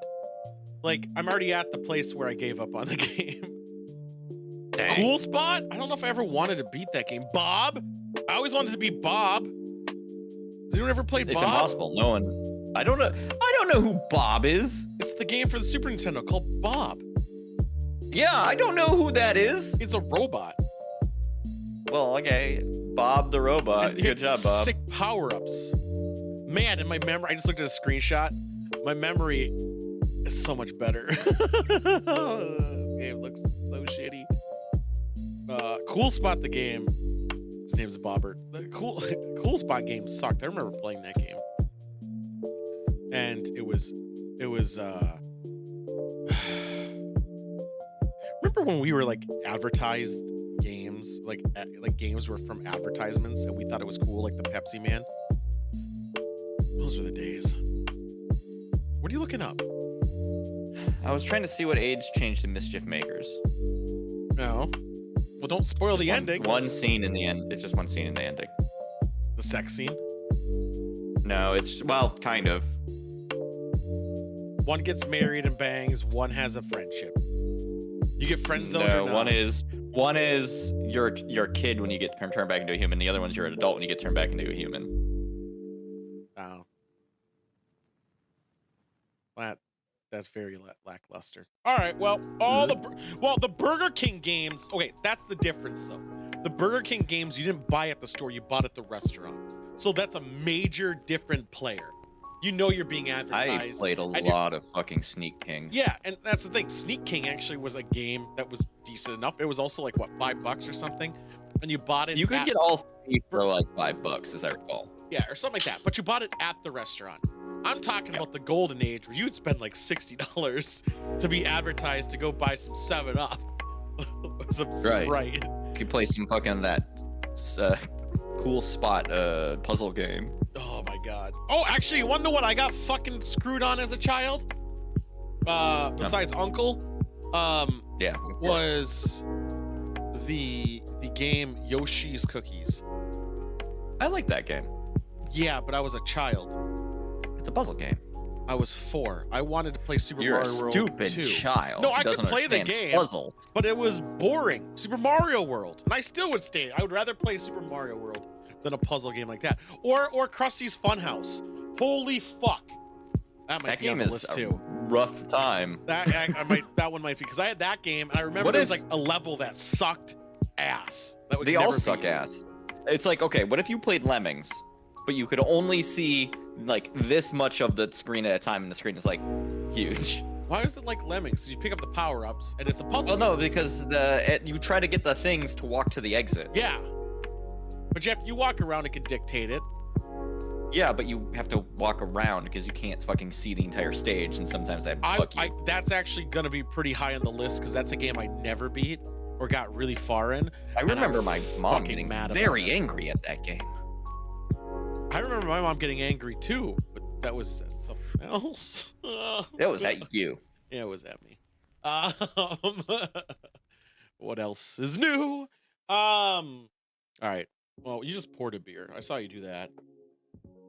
Like, I'm already at the place where I gave up on the game. Dang. Cool Spot? I don't know if I ever wanted to beat that game. Bob? I always wanted to be Bob. Does anyone ever play Bob? It's impossible. No one. I don't know who Bob is. It's the game for the Super Nintendo called Bob. Yeah, I don't know who that is. It's a robot. Well, okay. Bob the robot. Good job, Bob. Sick power-ups. Man, in my memory, I just looked at a screenshot. My memory is so much better. This game looks so shitty. Cool Spot, the game. His name's Bobbert. The Cool Spot game sucked. I remember playing that game. And it was remember when we were like advertised games, like games were from advertisements, and we thought it was cool, like the Pepsi Man. Those were the days. What are you looking up? I was trying to see what age changed to Mischief Makers. No. Well, don't spoil the ending. One scene in the end. It's just one scene in the ending. The sex scene? No, it's, well, kind of. One gets married and bangs. One has a friendship. You get friend zoned. No, or not? one is your kid when you get turned back into a human. The other one's you're an adult when you get turned back into a human. Oh. That's very lackluster. All right, well, the Burger King games. Okay, that's the difference though. The Burger King games you didn't buy at the store, you bought at the restaurant. So that's a major different player. You know you're being advertised. I played a lot of fucking Sneak King. Yeah, and that's the thing. Sneak King actually was a game that was decent enough. It was also like, what, $5 or something? And you bought it. You could get all three for like $5, as I recall. Yeah, or something like that. But you bought it at the restaurant. I'm talking about the golden age where you'd spend like $60 to be advertised to go buy some 7-Up. Or some Sprite. You could play some fucking that Cool Spot puzzle game. Oh my god. Oh, actually, you want to know what I got fucking screwed on as a child? Besides Uncle, yeah, was the game Yoshi's Cookies. I like that game. Yeah, but I was a child. It's a puzzle game. I was 4. I wanted to play Super You're Mario World 2. You're a stupid child. No, I could play the game, puzzle. But it was boring. Super Mario World. And I still would stay. I would rather play Super Mario World than a puzzle game like that. Or Krusty's Funhouse. Holy fuck. That might be on the list too. Rough time. That one might be, because I had that game and I remember there was like a level that sucked ass. They all suck ass. It's like, okay, what if you played Lemmings, but you could only see like this much of the screen at a time, and the screen is like huge. Why is it like Lemmings? Because you pick up the power-ups and it's a puzzle. Well, no, because you try to get the things to walk to the exit. Yeah. But Jeff, you walk around, it can dictate it. Yeah, but you have to walk around because you can't fucking see the entire stage, and sometimes that fuck you. That's actually gonna be pretty high on the list, because that's a game I never beat or got really far in. I remember my mom getting very angry at that game. I remember my mom getting angry too, but that was something else. That was at you. Yeah, it was at me. What else is new? All right. Well, you just poured a beer. I saw you do that.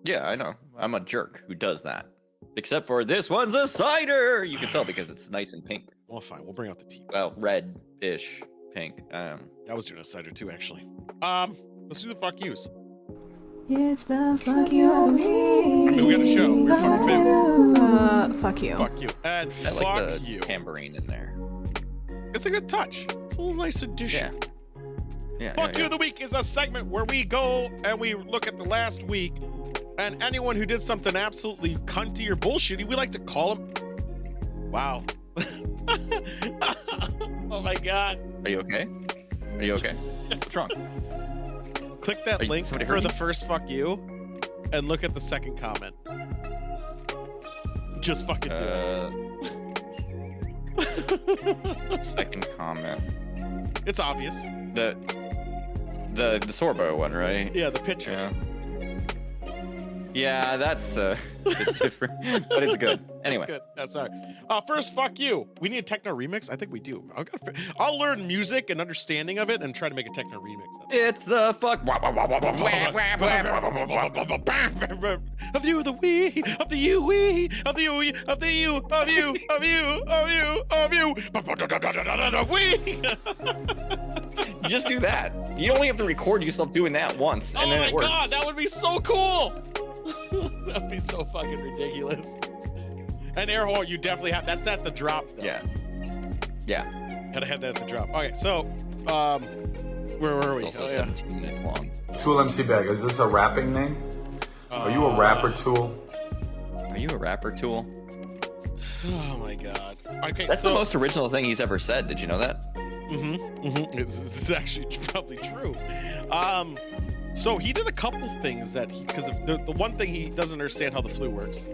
Yeah, I know. I'm a jerk who does that. Except for this one's a cider. You can tell because it's nice and pink. Well, fine. We'll bring out the tea. Well, red-ish pink. I was doing a cider too, actually. Let's do the fuck yous. It's the fuck you and me. We got a show. We're fucking Fuck you. Fuck you. And I fuck like the you. tambourine in there. It's a good touch. It's a little nice addition. Yeah. Fuck You of the Week is a segment where we go and we look at the last week, and anyone who did something absolutely cunty or bullshitty, we like to call them. Wow. Oh my God. Are you okay? Are you okay? What's wrong? Click that link for the first fuck you and look at the second comment. Just fucking do it. Second comment. It's obvious. The Sorbo one, right? Yeah, the picture. Yeah. Yeah, that's a bit different, but it's good. Anyway. That's good. That's all right. First, fuck you. We need a techno remix? I think we do. I'll learn music and understanding of it and try to make a techno remix of it. It's the fuck. Of you, the we, of the you, we, of the you, of the you, of you, of you, of you, of you, the we. You just do that. You only have to record yourself doing that once, and then it works. Oh my God, that would be so cool. That'd be so fucking ridiculous. And air horn, you definitely have. That's at the drop, though. Yeah. Gotta have that at the drop. Okay, so, where were we? It's also 17 minutes long. Tool MC Bag, is this a rapping name? Are you a rapper, Tool? Are you a rapper, Tool? Oh my God. Okay, That's the most original thing he's ever said. Did you know that? It's actually probably true. So he did a couple things that because the one thing he doesn't understand how the flu works,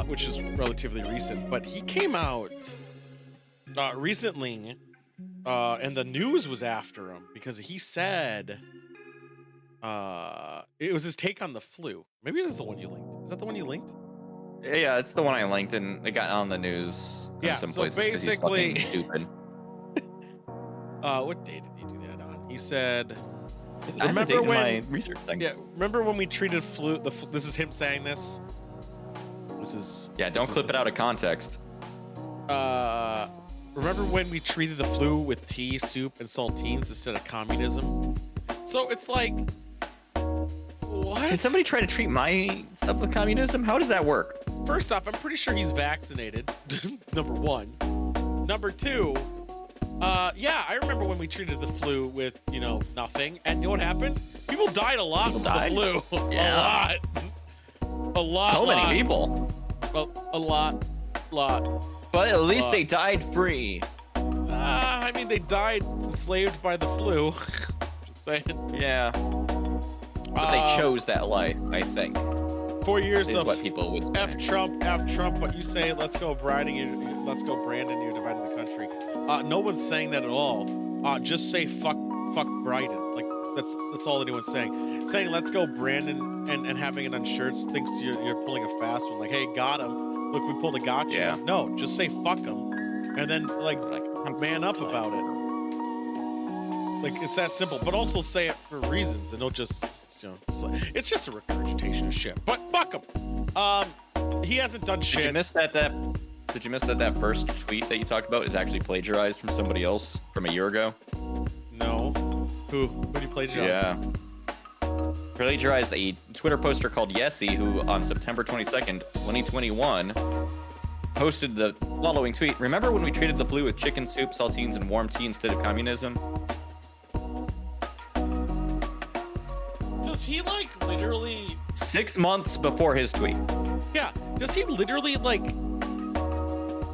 which is relatively recent, but he came out recently, and the news was after him because he said it was his take on the flu. Maybe it is the one you linked. Is that the one you linked? Yeah, it's the one I linked, and it got on the news in some places because he's fucking stupid. What day did he do that on? He said, Remember when my research thing? Yeah, remember when we treated flu? This is him saying this. Don't clip it out of context. Remember when we treated the flu with tea, soup, and saltines instead of communism? So it's like, what? Can somebody try to treat my stuff with communism? How does that work? First off, I'm pretty sure he's vaccinated. Number one. Number two. Yeah, I remember when we treated the flu with, nothing. And you know what happened? People died a lot from the flu. Yeah. A lot. So many people. Well, a lot. But at least they died free. I mean, they died enslaved by the flu. Just saying. Yeah. But they chose that life, I think. 4 years is of what people would say. F Trump. What you say? Let's go, Brandon. Let's go, Brandon. You're dividing the country. No one's saying that at all. Just say fuck Biden. Like that's all anyone's saying. Saying let's go, Brandon, and having it on shirts thinks you're pulling a fast one. Like, hey, got him. Look, we pulled a gotcha. Yeah. No, just say fuck him, and then man up about it. Like, it's that simple. But also say it for reasons, and don't just it's just a regurgitation of shit. But fuck him. He hasn't done shit. Did you miss that first tweet that you talked about is actually plagiarized from somebody else from a year ago? No. Who did you plagiarize? Yeah. Plagiarized a Twitter poster called Yessie, who on September 22nd, 2021, posted the following tweet. Remember when we treated the flu with chicken soup, saltines, and warm tea instead of communism? Does he literally 6 months before his tweet? Yeah. Does he literally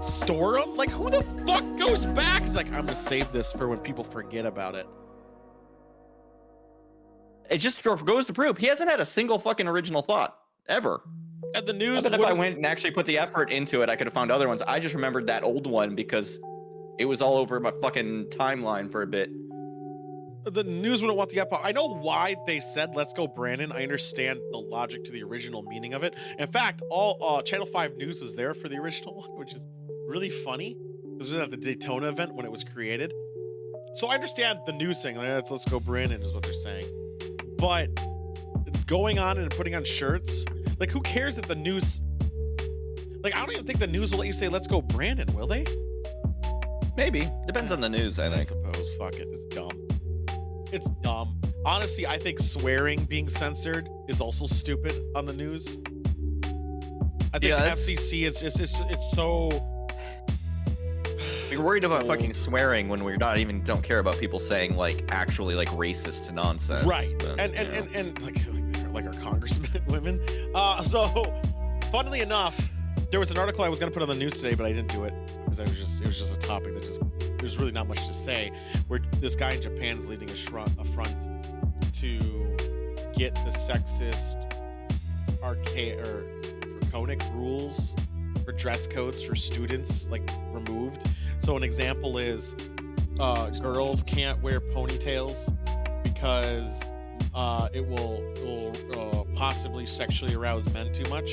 store them? Like, who the fuck goes back? He's like, I'm gonna save this for when people forget about it. It just goes to prove he hasn't had a single fucking original thought ever. And the news. But if I went and actually put the effort into it, I could have found other ones. I just remembered that old one because it was all over my fucking timeline for a bit. The news wouldn't want the app. I know why they said "Let's go, Brandon." I understand the logic to the original meaning of it. In fact, all Channel 5 News was there for the original one, which is really funny. This was at the Daytona event when it was created. So I understand the news saying, let's go Brandon is what they're saying. But going on and putting on shirts, like who cares if the news, like I don't even think the news will let you say, let's go Brandon, will they? Maybe. Depends on the news, I think. I suppose. Fuck it. It's dumb. It's dumb. Honestly, I think swearing being censored is also stupid on the news. I think the FCC is just, it's so... We're worried about fucking swearing when we're not even don't care about people saying like actually like racist nonsense. Right. And like our congressmen women. So funnily enough, there was an article I was gonna put on the news today, but I didn't do it because it was just a topic that just there's really not much to say. Where this guy in Japan's leading a front to get the sexist draconic rules for dress codes for students like removed. So an example is girls can't wear ponytails because it will possibly sexually arouse men too much.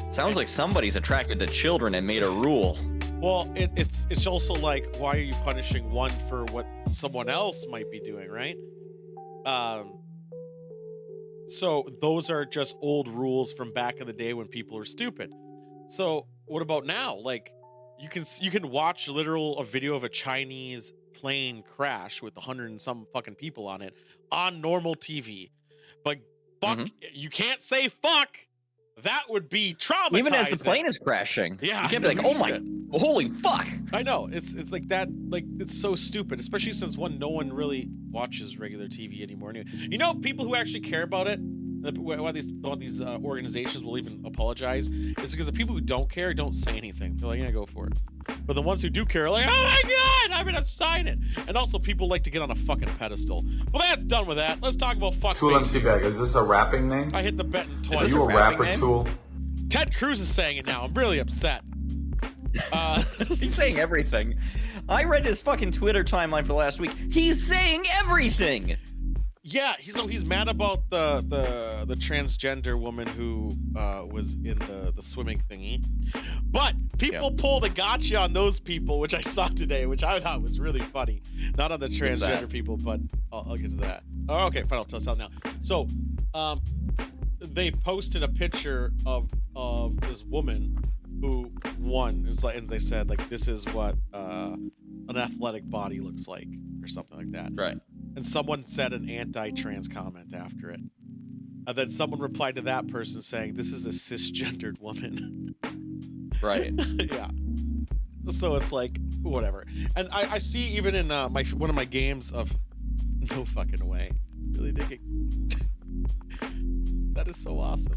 Sounds like somebody's attracted to children and made a rule. Well, it's also like, why are you punishing one for what someone else might be doing, right? So those are just old rules from back in the day when people were stupid. So what about now? Like, you can watch a video of a Chinese plane crash with 100 and some fucking people on it on normal TV, but fuck, you can't say fuck. That would be traumatizing. Even as the plane is crashing. Yeah, you can't be like, oh my, holy fuck. I know, it's like that, like it's so stupid, especially since no one really watches regular TV anymore. You know, people who actually care about it, why these organizations will even apologize, is because the people who don't care don't say anything. They're like, yeah, go for it. But the ones who do care are like, oh my god, I'm gonna sign it. And also, people like to get on a fucking pedestal. Well, that's done with that. Let's talk about fuck. Tool MC Bag, is this a rapping name? I hit the button twice. Are you a rapper, name? Tool? Ted Cruz is saying it now. I'm really upset. He's saying everything. I read his fucking Twitter timeline for the last week. He's saying everything. Yeah, he's mad about the transgender woman who was in the swimming thingy, but people pulled a gotcha on those people, which I saw today, which I thought was really funny. Not on the transgender people, but I'll get to that. Oh, okay, fine, I'll tell now. So, they posted a picture of this woman who won. It's like, and they said like, this is what an athletic body looks like, or something like that. Right. And someone said an anti-trans comment after it. And then someone replied to that person saying, this is a cisgendered woman. Right. Yeah. So it's like, whatever. And I see even in one of my games of no fucking way. Really digging. That is so awesome.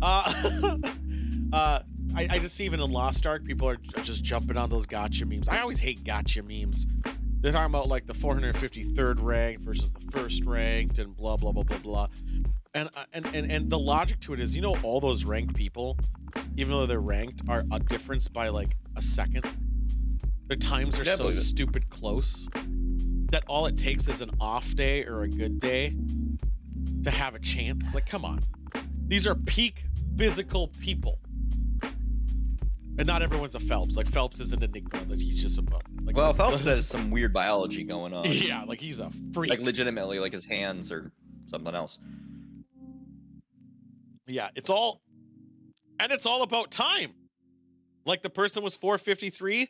I just see even in Lost Ark, people are just jumping on those gotcha memes. I always hate gotcha memes. They're talking about like the 453rd ranked versus the first ranked and blah blah blah blah blah. And the logic to it is, you know, all those ranked people, even though they're ranked, are a difference by like a second. Their times are so stupid close that all it takes is an off day or a good day to have a chance. Like, come on. These are peak physical people. And not everyone's a Phelps. Like, Phelps is an enigma. Like, he's just a... Like, well, Phelps has some weird biology going on. Yeah, like, he's a freak. Like, legitimately, like his hands or something else. Yeah, it's all... And it's all about time. Like, the person was 453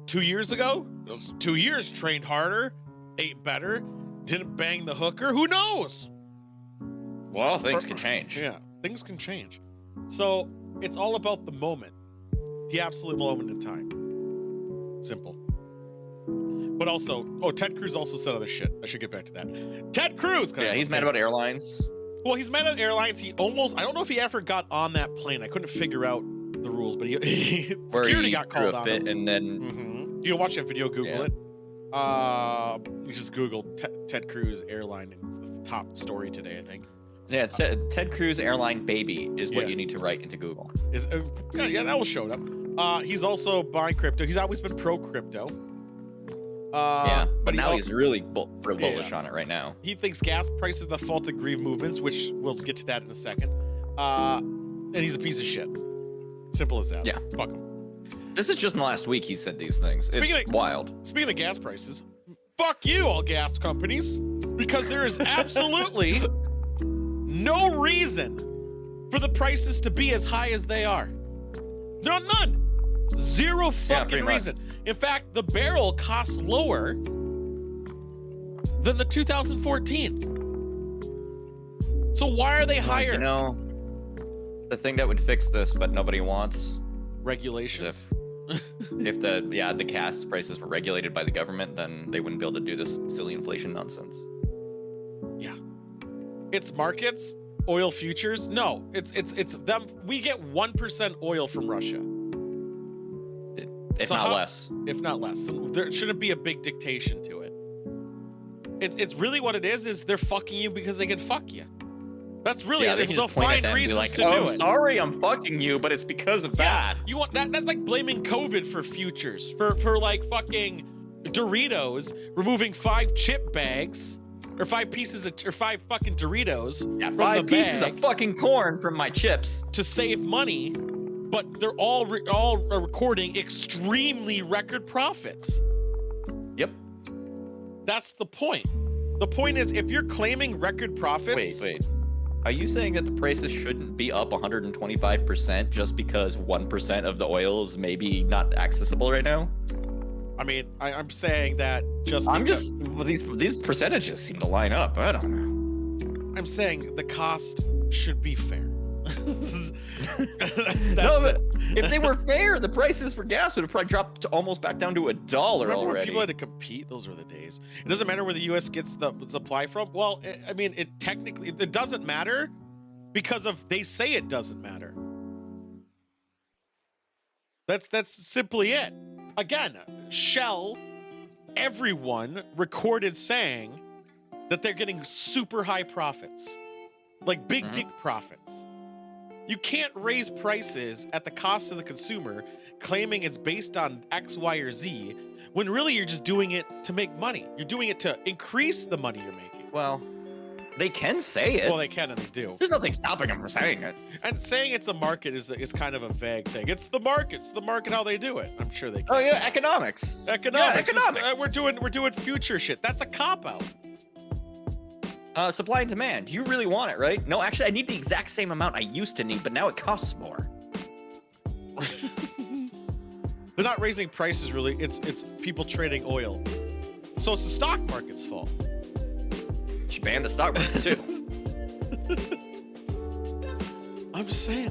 2 years ago. Those 2 years, trained harder, ate better, didn't bang the hooker. Who knows? Well, things can change. Yeah, things can change. So, it's all about the moment. The absolute moment in time. Simple. But also, Ted Cruz also said other shit. I should get back to that. Ted Cruz! Yeah, he's mad about airlines. Well, he's mad at airlines. He almost, I don't know if he ever got on that plane. I couldn't figure out the rules, but security got called on him. And then... You can watch that video, Google it. You just Google Ted Cruz airline, and it's the top story today, I think. Yeah, Ted Cruz airline baby is what you need to write into Google. Yeah, that will show up. He's also buying crypto. He's always been pro crypto. Yeah, but now he's really bullish on it right now. He thinks gas prices are the fault of grieve movements, which we'll get to that in a second. And he's a piece of shit. Simple as that. Yeah. Fuck him. This is just in the last week he said these things. It's wild. Speaking of gas prices, fuck you, all gas companies, because there is absolutely no reason for the prices to be as high as they are. None. Zero fucking reason. In fact, the barrel costs lower than the 2014. So why are they higher? You know, the thing that would fix this, but nobody wants regulations. If the gas prices were regulated by the government, then they wouldn't be able to do this silly inflation nonsense. Yeah. It's markets, oil futures. No, it's them. We get 1% oil from Russia. If not less. If not less. There shouldn't be a big dictation to it. It's really what it is they're fucking you because they can fuck you. That's really they'll find reasons to do it. Sorry, I'm fucking you, but it's because of that. You want that's like blaming COVID for futures. For like fucking Doritos removing 5 chip bags or 5 pieces of or 5 fucking Doritos. Yeah, from 5 the pieces bag of fucking corn from my chips to save money, but they're all recording extremely record profits. Yep. That's the point. The point is, if you're claiming record profits... Wait. Are you saying that the prices shouldn't be up 125% just because 1% of the oil is maybe not accessible right now? I mean, I'm saying that just because... these percentages seem to line up. I don't know. I'm saying the cost should be fair. that's no, but it. If they were fair, the prices for gas would have probably dropped to almost back down to $1 already. When people had to compete? Those were the days. It doesn't matter where the U.S. gets the supply from. Well, I mean, it doesn't matter because they say it doesn't matter. That's simply it. Again, Shell, everyone recorded saying that they're getting super high profits, like big dick profits. You can't raise prices at the cost of the consumer, claiming it's based on X, Y, or Z, when really you're just doing it to make money. You're doing it to increase the money you're making. Well, they can say it. Well, they can and they do. There's nothing stopping them from saying it. And saying it's a market is kind of a vague thing. It's the market. It's the market how they do it. I'm sure they can. Oh yeah, economics. Economics. Yeah, economics. We're doing future shit. That's a cop-out. Supply and demand. You really want it, right? No, actually, I need the exact same amount I used to need, but now it costs more. They're not raising prices, really. It's people trading oil. So it's the stock market's fault. You should ban the stock market, too. I'm just saying.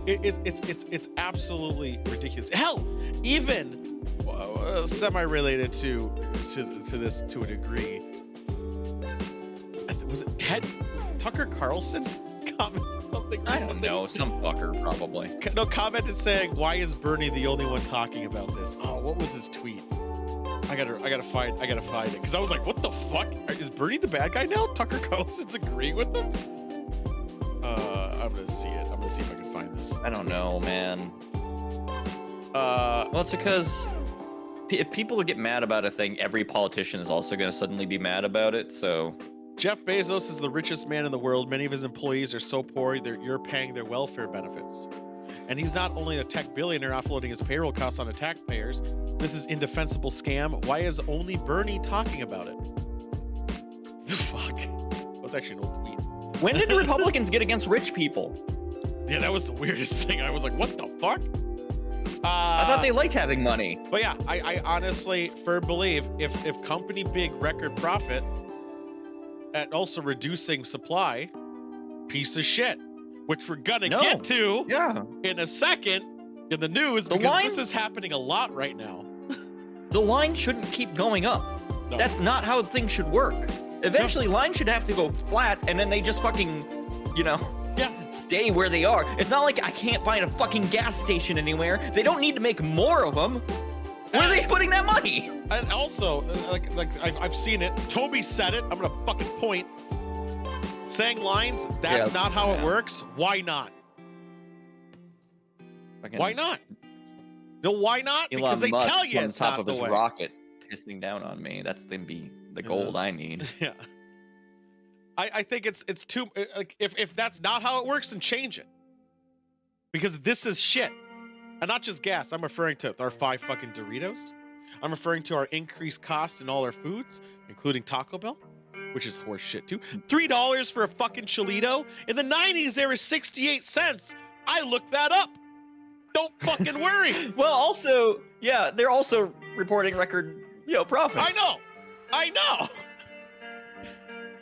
It's absolutely ridiculous. Hell, even semi-related to this to a degree. Was it Ted? Was it Tucker Carlson? Commented something. I don't know. Some fucker probably. No, commented saying, "Why is Bernie the only one talking about this?" Oh, what was his tweet? I gotta find it because I was like, "What the fuck? Is Bernie the bad guy now?" Tucker Carlson's agreeing with him. I'm gonna see it. I'm gonna see if I can find this. I don't know, man. Well, it's because if people get mad about a thing, every politician is also gonna suddenly be mad about it. So. Jeff Bezos is the richest man in the world. Many of his employees are so poor you're paying their welfare benefits. And he's not only a tech billionaire offloading his payroll costs on the taxpayers. This is indefensible scam. Why is only Bernie talking about it? The fuck? That was actually an old tweet. When did the Republicans get against rich people? Yeah, that was the weirdest thing. I was like, what the fuck? I thought they liked having money. But yeah, I honestly firm believe if company big record profit at also reducing supply, piece of shit, which we're gonna get to in a second in the news because this is happening a lot right now. The line shouldn't keep going up. No. That's not how things should work. Eventually, lines should have to go flat, and then they just fucking, stay where they are. It's not like I can't find a fucking gas station anywhere. They don't need to make more of them. Where are they putting that money? And also, like I've seen it. Toby said it. I'm gonna fucking point. Saying lines, that's not how it works. Why not? Why not? No, why not? Elon because they Musk tell you on it's top not of the his way. rocket pissing down on me. That's gonna be the gold I need. Yeah. I think it's too like if that's not how it works, then change it. Because this is shit. And not just gas. I'm referring to our 5 fucking Doritos. I'm referring to our increased cost in all our foods, including Taco Bell, which is horse shit too. $3 for a fucking Cholito. In the 90s, there was 68 cents. I looked that up. Don't fucking worry. Well, also, yeah, they're also reporting record, profits. I know.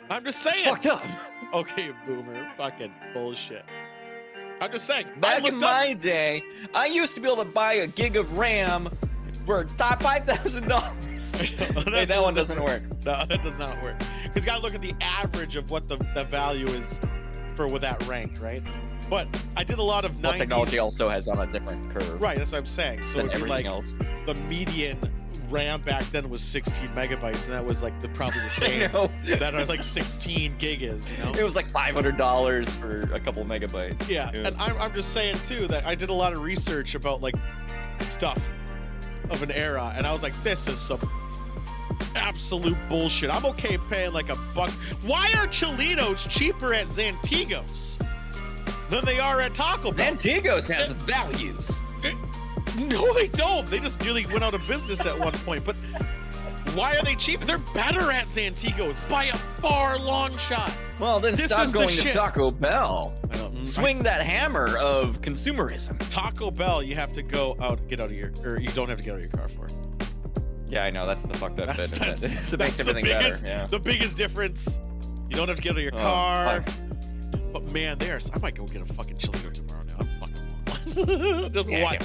I'm just saying. It's fucked up. Okay, boomer. Fucking bullshit. I'm just saying. Back in my day, I used to be able to buy a gig of RAM for $5,000. Hey, that one doesn't work. No, that does not work. Because you got to look at the average of what the value is for with that ranked, right? But I did a lot of 90s. Technology also has on a different curve. Right, that's what I'm saying. So it'd be like else. The median RAM back then was 16 megabytes, and that was like probably the same that are like 16 gig is, It was like $500 for a couple megabytes. Yeah, and I'm just saying too that I did a lot of research about like stuff of an era, and I was like, this is some absolute bullshit. I'm okay paying like $1. Why are Cholitos cheaper at Zantigos than they are at Taco Bell? Zantigos has values. No, they don't. They just nearly went out of business at one point. But why are they cheap? They're better at Zantigos by a far long shot. Well, then stop going to Taco Bell. Swing that hammer of consumerism. Taco Bell, you have to get out of your, or you don't have to get out of your car for. Yeah, I know. That's the fucked up bit. It makes everything better. Yeah. The biggest difference. You don't have to get out of your car. But man, I might go get a fucking Cholito tomorrow now. I'm fucking just one.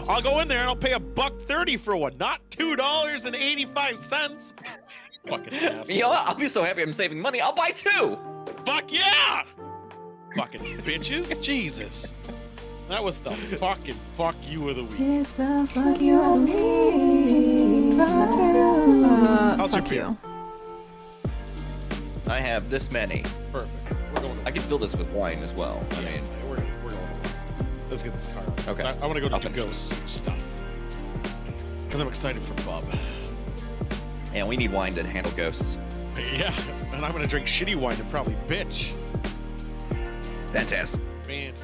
I'll go in there and I'll pay $1.30 for one, not $2.85. Fucking asshole. You know what? I'll be so happy I'm saving money. I'll buy 2. Fuck yeah! Fucking bitches. Jesus. That was the fucking fuck you of the week. It's the fuck you of the week. How's your Fuck beer? you. I have this many. Perfect. We're going. I can fill this with wine as well. I mean, we're going. Let's get this car out. Okay. I want to go I'll do finish ghost stuff. Because I'm excited for Bob. and we need wine to handle ghosts. Yeah, and I'm going to drink shitty wine and probably bitch. Fantastic. Man.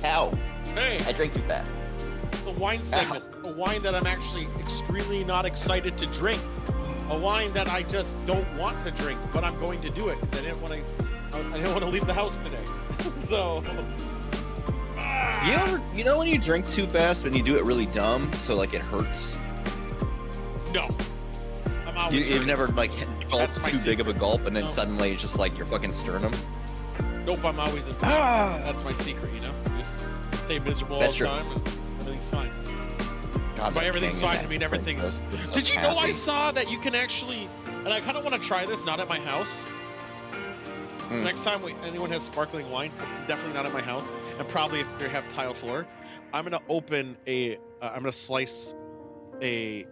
Ow. Hey. I drank too fast. The wine segment. A wine that I'm actually extremely not excited to drink. A wine that I just don't want to drink, but I'm going to do it because I didn't want to leave the house today. So. You know when you drink too fast when you do it really dumb, so like it hurts? No. I'm always You've never like gulped too big of a gulp and then No. suddenly it's just like your fucking sternum? Nope, I'm always in pain. That's my secret, you know? Just stay miserable That's all the true. time and everything's fine. God, By that everything's king fine and to mean that everything's... princess was so Did you know I happy. saw that you can actually... And I kind of want to try this, not at my house. Next time anyone has sparkling wine, definitely not at my house. And probably if they have tile floor, I'm going to open a... I'm going to slice a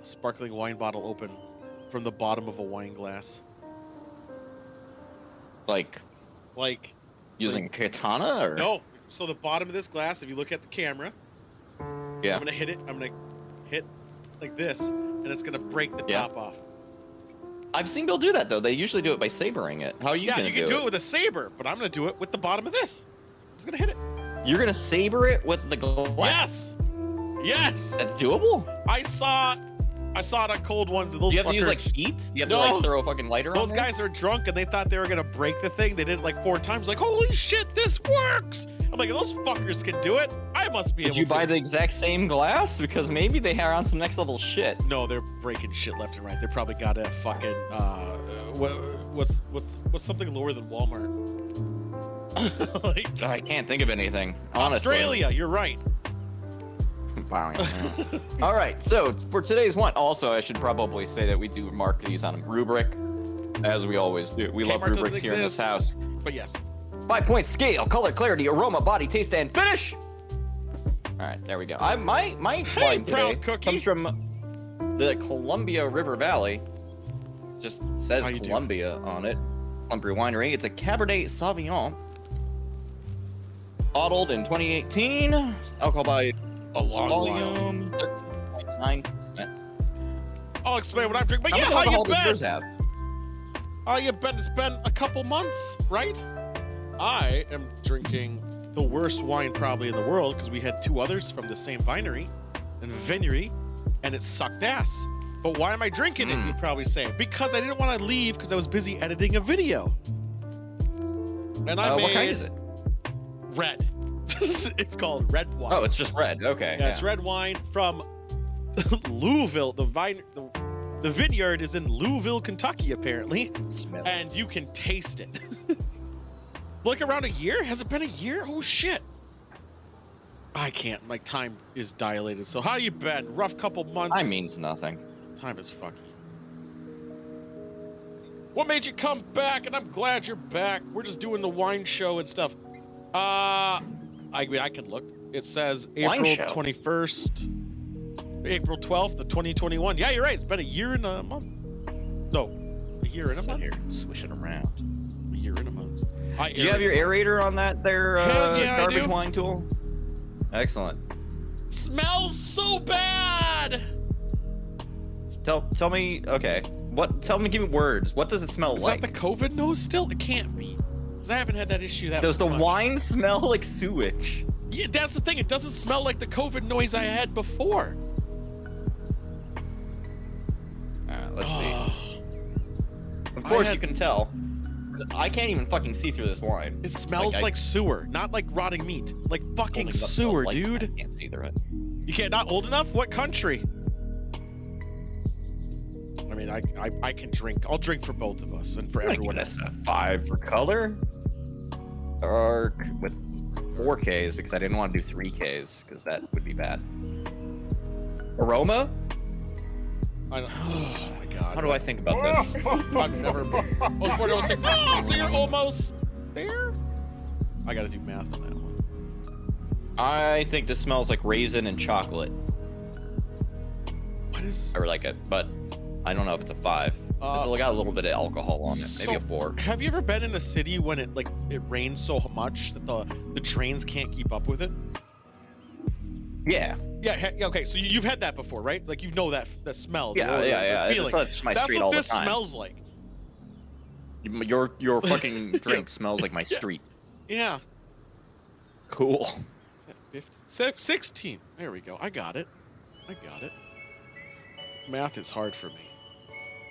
sparkling wine bottle open from the bottom of a wine glass. Like using a katana or No. So the bottom of this glass, if you look at the camera, yeah. I'm gonna hit it. I'm gonna hit like this, and it's gonna break the Yeah. top off. I've seen people do that though. They usually do it by sabering it. How are you Yeah, gonna you can do it with a saber, but I'm gonna do it with the bottom of this. I'm just gonna hit it. You're gonna saber it with the glass? Yes. Yes. That's doable? I saw it on cold ones, and those Do you have fuckers. to use like heat? You have No. to like throw a fucking lighter on Those there? guys are drunk, and they thought they were gonna break the thing. They did it like 4 times. Like, holy shit, this works! I'm like, those fuckers can do it. I must be able Did you to. buy the exact same glass? Because maybe they are on some next level shit. No, they're breaking shit left and right. They probably got a fucking what's something lower than Walmart? Like I can't think of anything. Honestly. Australia, you're right. Wow. All right, so for today's one, also I should probably say that we do mark these on a rubric, as we always do. We love Kmart rubrics doesn't here in this exist. house. But yes. 5-point scale: color, clarity, aroma, body, taste, and finish. All right, there we go. My wine proud today cookie. comes from the Columbia River Valley. Just says How you doing? Columbia on it. Columbia Winery. It's a Cabernet Sauvignon. Bottled in 2018. Alcohol by A long volume 13.9%. I'll explain what I'm drinking. But How yeah, much how you alcohol does yours been? have? Oh, you bet it's been a couple months, right? I am drinking the worst wine probably in the world because we had 2 others from the same vinery and vinery, and it sucked ass. But why am I drinking it, you'd probably say? Because I didn't want to leave because I was busy editing a video. And I made... What kind is it? Red. It's called red wine. Oh, it's just red. Okay. Yeah, it's red wine from Louisville. The vineyard is in Louisville, Kentucky, apparently. Smell. And you can taste it. Like around a year? Has it been a year? Oh shit. I can't. My time is dilated. So how you been? Rough couple months. Time means nothing. Time is fucking. What made you come back? And I'm glad you're back. We're just doing the wine show and stuff. I mean, I can look. It says April 21st. April 12th of 2021. Yeah, you're right. It's been a year and a month. No, a year and a month. Here, swish it around. A year and a month. Do you have your aerator on that there yeah, garbage wine tool? Excellent. Smells so bad. Tell me. Okay. Give me words. What does it smell Is like? that the COVID nose still? It can't be. Because I haven't had that issue that Does the much. wine smell like sewage? Yeah, that's the thing. It doesn't smell like the COVID noise I had before. Let's see. Of course you can tell. I can't even fucking see through this wine. It smells like sewer, not like rotting meat. Like fucking sewer, dude. I can't see through it. You can't, not old enough? What country? I mean, I can drink. I'll drink for both of us and for everyone else. A 5 for color. Dark with 4Ks because I didn't want to do 3Ks because that would be bad. Aroma? I don't, oh my god. How do I think about this? I've never been. Oh, so you're almost there? I gotta do math on that one. I think this smells like raisin and chocolate. What is... Or like but I don't know if it's a 5. It's got a little bit of alcohol on it. Maybe a 4. Have you ever been in a city when it rains so much that the trains can't keep up with it? Yeah. Yeah. Okay. So you've had that before, right? Like you know that smell. Yeah. Feeling. That's my street all the time. That's what this smells like. Your fucking drink smells like my street. Yeah. Cool. Is that 15? 16. There we go. I got it. Math is hard for me.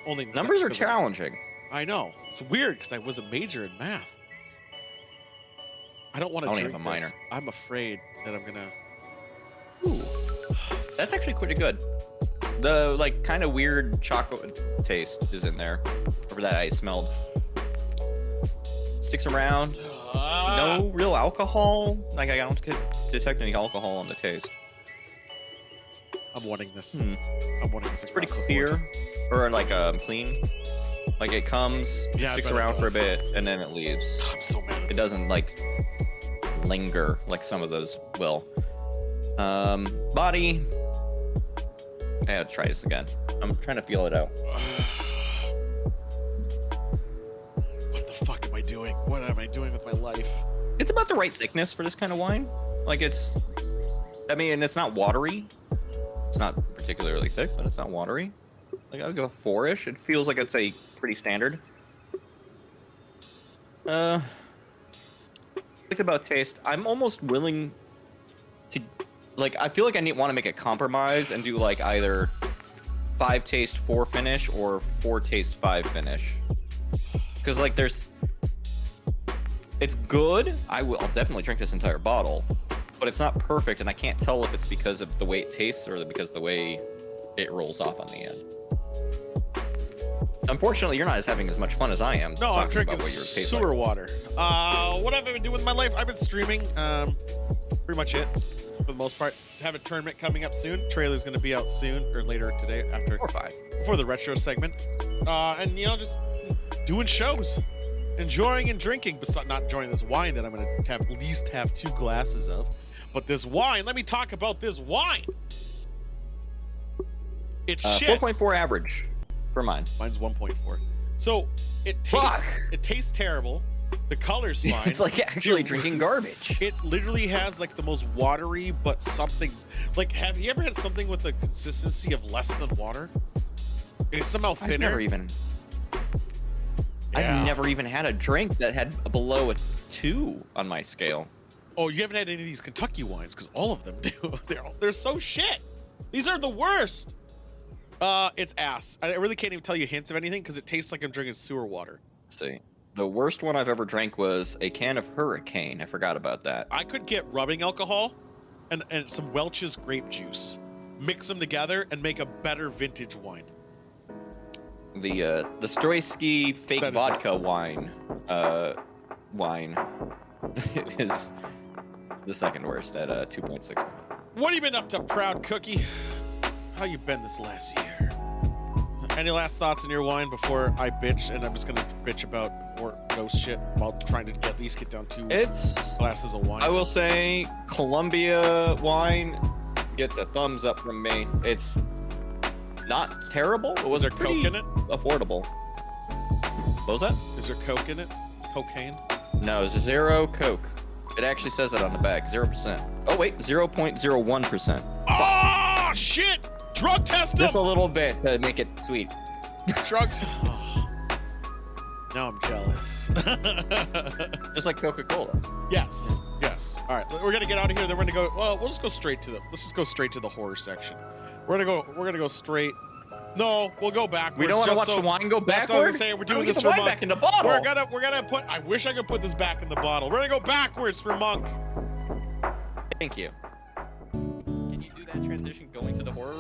Only numbers are challenging. I know. It's weird because I was a major in math. I don't want to drink have a minor. this. I'm afraid that I'm gonna. Ooh, that's actually pretty good. The kind of weird chocolate taste is in there, over that I smelled. Sticks around. No real alcohol. I don't detect any alcohol on the taste. I'm wanting this. Hmm. I'm wanting this. It's pretty clear, or clean. Like it comes, sticks around for a bit, and then it leaves. I'm so mad. At it doesn't linger like some of those will. Body. I gotta try this again. I'm trying to feel it out. What the fuck am I doing? What am I doing with my life? It's about the right thickness for this kind of wine. It's not watery. It's not particularly thick, but it's not watery. I'll go 4-ish. It feels like it's a pretty standard. Think about taste. I'm almost willing to, I feel like I want to make a compromise and do either 5 taste 4 finish or 4 taste 5 finish. Because it's good. I'll definitely drink this entire bottle, but it's not perfect, and I can't tell if it's because of the way it tastes or because of the way it rolls off on the end. Unfortunately, you're not having as much fun as I am. No, I'm drinking sewer water. What have I been doing with my life? I've been streaming. Pretty much it, for the most part. Have a tournament coming up soon. Trailer's going to be out soon, or later today, after or 5 before the retro segment. And just doing shows, enjoying and drinking. But not enjoying this wine that I'm going to have at least have 2 glasses of. But this wine, let me talk about this wine. It's shit. 4.4 average for mine. Mine's 1.4. So it tastes terrible. The color's fine. It's actually drinking garbage. It literally has the most watery, but something have you ever had something with the consistency of less than water? It's somehow thinner. I've never even had a drink that had below a 2 on my scale. Oh, you haven't had any of these Kentucky wines because all of them do. They're so shit. These are the worst. It's ass. I really can't even tell you hints of anything because it tastes like I'm drinking sewer water. Let's see. The worst one I've ever drank was a can of Hurricane. I forgot about that. I could get rubbing alcohol and some Welch's grape juice, mix them together, and make a better vintage wine. The Stroyski fake vodka wine is the second worst at 2.6. What have you been up to, Proud Cookie? How you been this last year? Any last thoughts on your wine before I bitch? And I'm just gonna bitch about more ghost shit while trying to at least get down 2 glasses of wine. I will say Columbia wine gets a thumbs up from me. It's not terrible. It was there coke in it? Affordable. What was that? Is there coke in it? Cocaine? No, it's 0 Coke. It actually says that on the back, 0%. Oh wait, 0.01%. Oh shit! Drug test him! Just a little bit to make it sweet. Drug oh. Now I'm jealous. Just like Coca-Cola. Yes. Yes. All right, we're gonna get out of here. Then we're gonna go. Well, we'll just go straight to let's just go straight to the horror section. We're gonna go straight. No, we'll go backwards. We don't want to watch the wine go backwards. That's what I was saying. We're doing this for wine Monk. back in the bottle. We're gonna put. I wish I could put this back in the bottle. We're gonna go backwards for Monk. Thank you. Can you do that transition going to the horror?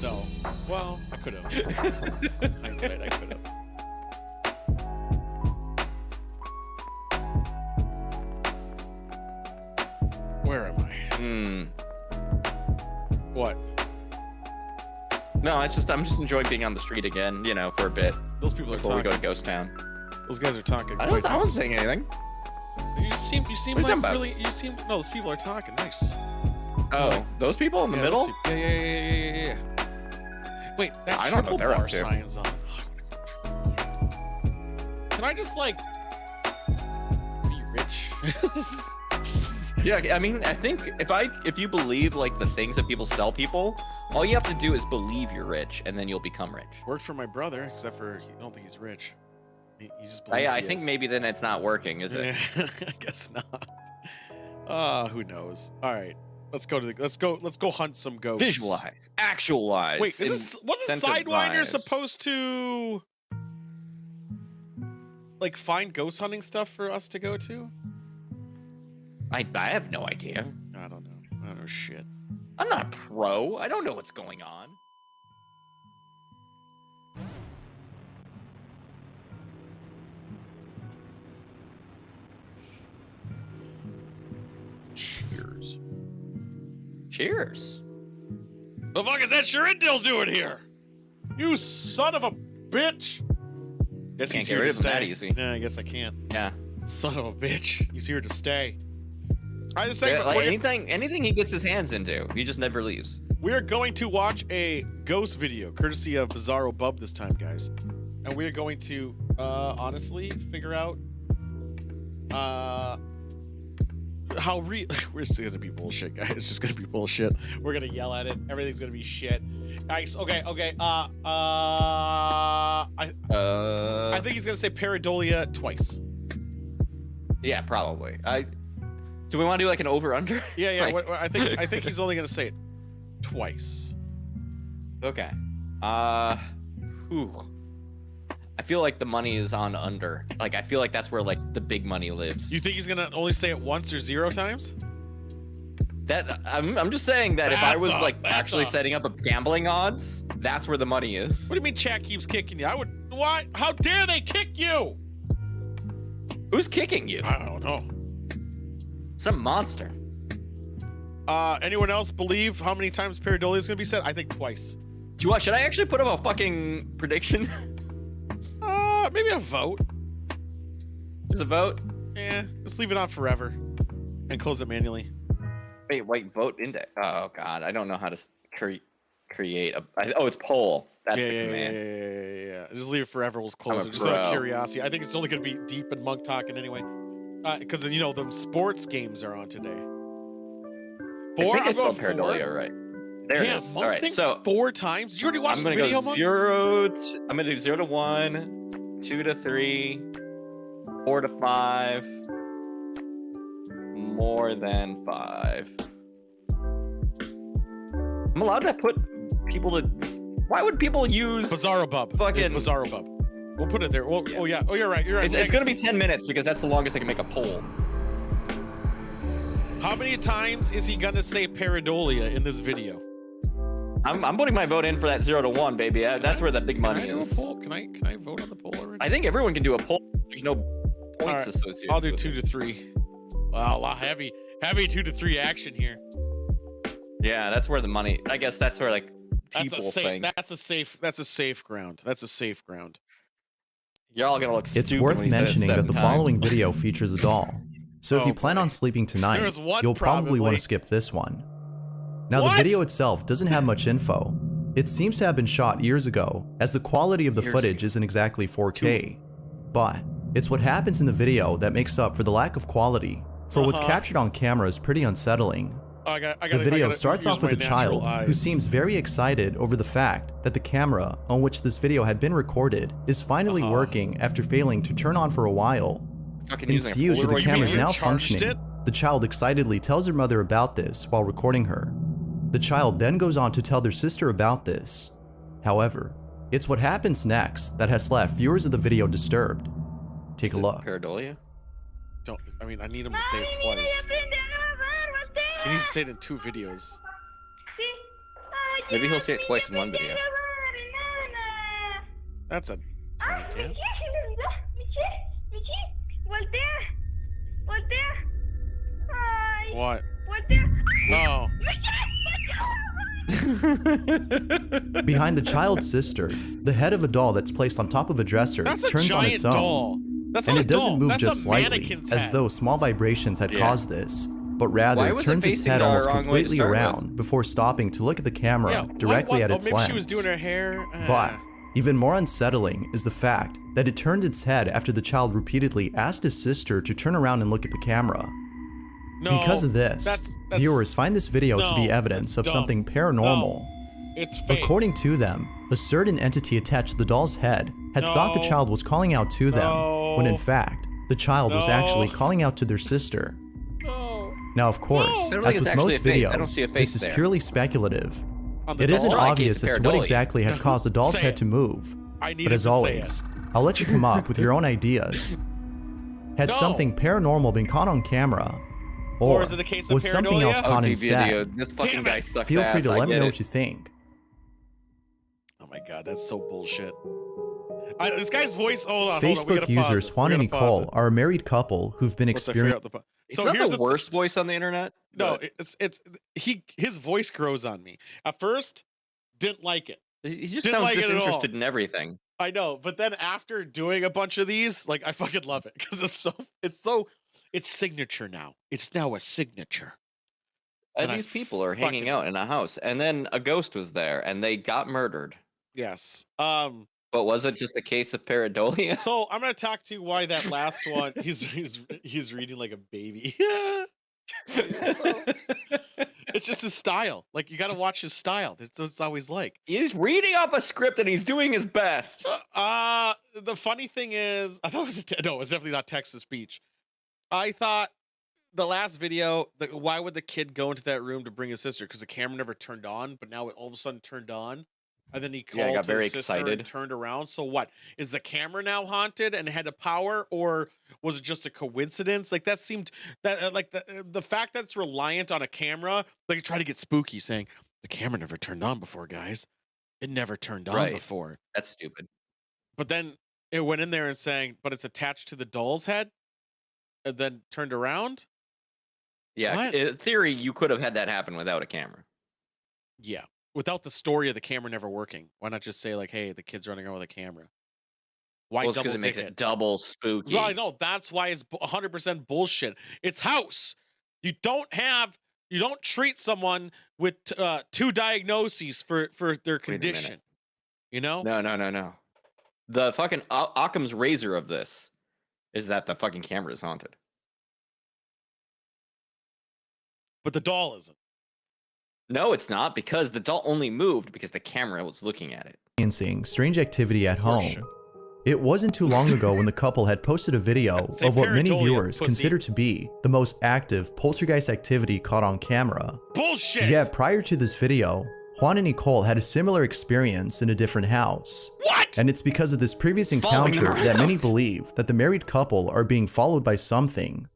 No. Well, I could have. Hindsight, I could have. Where am I? What? No, it's just I'm just enjoying being on the street again, you know, for a bit. Those people are before we talking. go to Ghost Town. Those guys are talking. I wasn't saying anything. You seem What are you like talking about? really. You seem. No, those people are talking. Nice. Oh, those people in the middle? Yeah. Wait, that I don't know triple what they're bar up to. sign's on. Can I just like be rich? Yeah, I mean, I think if you believe like the things that people sell people, all you have to do is believe you're rich, and then you'll become rich. Worked for my brother, except for I don't think he's rich. He just believes I he think is. maybe then it's not working, is it? Yeah, I guess not. Who knows? All right, let's go hunt some ghosts. Visualize, actualize. Wait, wasn't Sidewinder supposed to like find ghost hunting stuff for us to go to? I have no idea. I don't know. I don't know shit. I'm not a pro. I don't know what's going on. Cheers. Cheers. The fuck is that Sharindil's doing here? You son of a bitch! Guess Can't he's get here rid to of him that stay. easy. Yeah, I guess I can't. Yeah. Son of a bitch. He's here to stay. All right, Yeah, like anything he gets his hands into, he just never leaves. we're going to watch a ghost video, courtesy of Bizarro Bub this time, guys. And we're going to, honestly, figure out, how real. We're just gonna be bullshit, guys. It's just gonna be bullshit. We're gonna yell at it. Everything's gonna be shit. Guys, okay. I think he's gonna say pareidolia twice. Yeah, probably. Do we want to do like an over/under? Yeah. Like- I think he's only gonna say it twice. Okay. Whew. I feel like the money is on under. Like, I feel like that's where like the big money lives. You think he's gonna only say it once or 0 times? That I'm just saying that if I was like actually that's a- setting up a gambling odds, that's where the money is. What do you mean chat keeps kicking you? I would. What? How dare they kick you? Who's kicking you? I don't know. Some monster. Anyone else believe how many times pareidolia is gonna be said? I think twice. What? Should I actually put up a fucking prediction? Maybe a vote. Is a vote? Yeah, just leave it on forever and close it manually. Wait, vote index. Oh god, I don't know how to create a. Oh, it's poll. That's the command. Yeah. Just leave it forever. We'll close I'm a it. Just out of pro. curiosity. I think it's only gonna be deep and monk talking anyway. Because you know the sports games are on today. I think I spelled four. pareidolia right. There Damn, it is. Monk All right, thinks so 4 times. Did you already watch I'm the gonna video, go Monk? 0. I'm gonna do 0 to 1. 2 to 3, 4 to 5, more than 5. I'm allowed to put people to. Why would people use Bizarro Bub? fucking Bizarro Bub. We'll put it there. Well, Yeah. Oh yeah. Oh, you're right. You're right. It's gonna be 10 minutes because that's the longest I can make a poll. How many times is he gonna say pareidolia in this video? I'm putting my vote in for that 0 to 1, baby. That's where the big money Can I do is. a poll? Can I vote on the poll already? I think everyone can do a poll. There's no points Alright, associated. I'll do with 2 to 3. Wow, a lot heavy 2 to 3 action here. Yeah, that's where the money. I guess that's where like people think. That's a safe ground. That's a safe ground. You're all gonna look stupid. It's worth when he says it mentioning that 7 the times. following video features a doll. So if Oh, you plan boy. on sleeping tonight, There's one you'll probably want probably. to skip this one. Now What? the video itself doesn't have much info. It seems to have been shot years ago, as the quality of the Years footage isn't exactly 4K. But it's what happens in the video that makes up for the lack of quality, for what's captured on camera is pretty unsettling. The The video starts off with a child who seems very excited over the fact that the camera on which this video had been recorded is finally working after failing to turn on for a while. Fucking using a Infused with the Polaroid camera is camera. now charged functioning, it? the child excitedly tells her mother about this while recording her. The child then goes on to tell their sister about this. However, it's what happens next that has left viewers of the video disturbed. Take a look. Pareidolia? Don't. I mean, I need him to say it twice. He needs to say it in 2 videos. Maybe he'll say it twice in one video. That's a tiny cat. What? Oh. Behind the child's sister, the head of a doll that's placed on top of a dresser That's a turns on giant its own. doll. That's And not it a doesn't doll. move That's just a slightly, mannequin's as head. though small vibrations had Yeah. caused this, but Why rather was it turns its facing head the almost wrong way to completely start with? around before stopping to look at the camera Yeah, directly at its maybe lens. she was doing her hair. But even more unsettling is the fact that it turned its head after the child repeatedly asked his sister to turn around and look at the camera. No, Because of this, that's- viewers find this video to be No, evidence that's of dumb. something paranormal. it's fake. According to them, a certain entity attached to the doll's head had thought the No. child was calling out to them, when in No. fact, the child was No. actually calling out to their sister. No. Now, of course, I don't think as it's with actually most a face. I don't videos, see a this face is there. purely speculative. On the It isn't doll? Like obvious it's as to what pareidolia. exactly had caused the doll's Say head it. to move. I need But him as to say always, I'll let you come up with your own ideas. Had No. something paranormal been caught on camera? Or is it a case of was something else pareidolia? caught OG instead? video. This fucking Damn guy it. sucks Feel ass. free to I let me get know it. what you think. Oh my god, that's so bullshit. This guy's voice. Hold on. we Facebook gotta users pause it. Juan We and gotta pause Nicole are a married couple who've been Once I figure experiencing. out the It's so not here's the worst voice on the internet. No, but his voice grows on me. At first, didn't like it. he just didn't sounds like it at all. disinterested in everything. I know, but then after doing a bunch of these, like I fucking love it because it's signature now. It's now a signature. And I These people are hanging fucking- out in a house, and then a ghost was there, and they got murdered. Yes. But was it just a case of pareidolia? So I'm gonna talk to you why that last one. He's reading like a baby. It's just his style. Like you got to watch his style. That's what it's always like. He's reading off a script and he's doing his best. The funny thing is, I thought it was no, it was definitely not text to speech. I thought the last video, why would the kid go into that room to bring his sister? Because the camera never turned on, but now it all of a sudden turned on, and then he called got to very his sister excited. and turned around. So what? Is the camera now haunted and had a power, or was it just a coincidence? Like that seemed that like the fact that it's reliant on a camera, like try to get spooky, saying the camera never turned on before, guys. It never turned on Right. before. That's stupid. But then it went in there and saying, but it's attached to the doll's head, and then turned around. Yeah, What? in theory, you could have had that happen without a camera. Yeah, without the story of the camera never working. Why not just say like, hey, the kid's running around with a camera? Why Well, double because it makes dig it double spooky. Well, I know that's why it's 100% bullshit. It's house. You don't treat someone with 2 diagnoses for their condition. You know? No. The fucking Occam's razor of this is that the fucking camera is haunted. But the doll isn't. No, it's not, because the doll only moved because the camera was looking at it. Experiencing strange activity at home. Horseshit. It wasn't too long ago when the couple had posted a video Say of what many pareidolia, viewers pussy. consider to be the most active poltergeist activity caught on camera. Bullshit! Yet prior to this video, Juan and Nicole had a similar experience in a different house. What? And it's because of this previous Following them encounter that many around. believe that the married couple are being followed by something.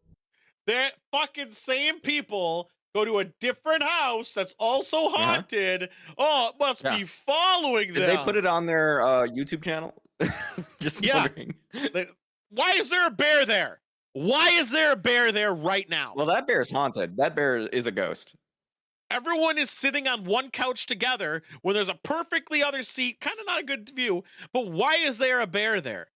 They're fucking same people go to a different house that's also haunted. Oh, it must be following them. Did they put it on their YouTube channel? Just Yeah. wondering. Why is there a bear there? Why is there a bear there right now? Well, that bear is haunted. That bear is a ghost. Everyone is sitting on one couch together when there's a perfectly other seat, kind of not a good view. But why is there a bear there?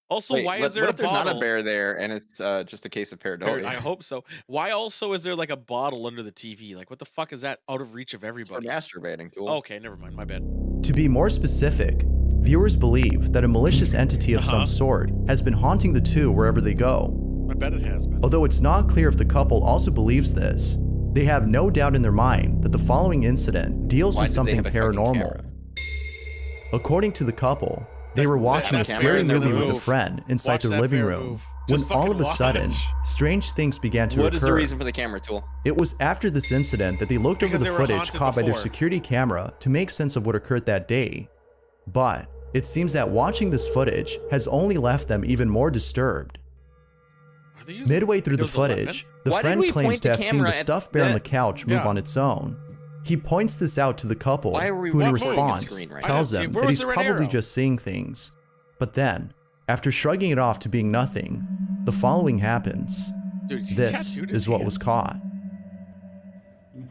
Also, Wait, why what, is there what a if there's bottle? not a bear there and it's just a case of pareidolia? I hope so. Why also is there like a bottle under the TV? Like, what the fuck is that out of reach of It's for everybody? masturbating, tool. Okay, never mind. My bad. To be more specific, viewers believe that a malicious entity of Uh-huh. some sort has been haunting the two wherever they go. I bet it has been. Although it's not clear if the couple also believes this, they have no doubt in their mind that the following incident deals Why with did they something have a fucking paranormal. camera? According to the couple, they were watching a that scary bear movie with a move. friend inside Watch their that living bear room move. when Just all of a fucking sudden, watch. strange things began to What occur. is the reason for the camera, tool? It was after this incident that they looked Because over they the were footage haunted caught by their before. security camera to make sense of what occurred that day. But it seems that watching this footage has only left them even more disturbed. Are they using- Midway through the It was a weapon? footage, the Why did friend we claims point to the have seen camera the at stuffed bear on the that- couch move Yeah. on its own. He points this out to the couple, Why are we who in watching the response screen right now? tells I didn't see it. them Where that was he's the red probably arrow? just seeing things. But then, after shrugging it off to being nothing, the following happens. Dude, he This tattooed his is what hand. was caught.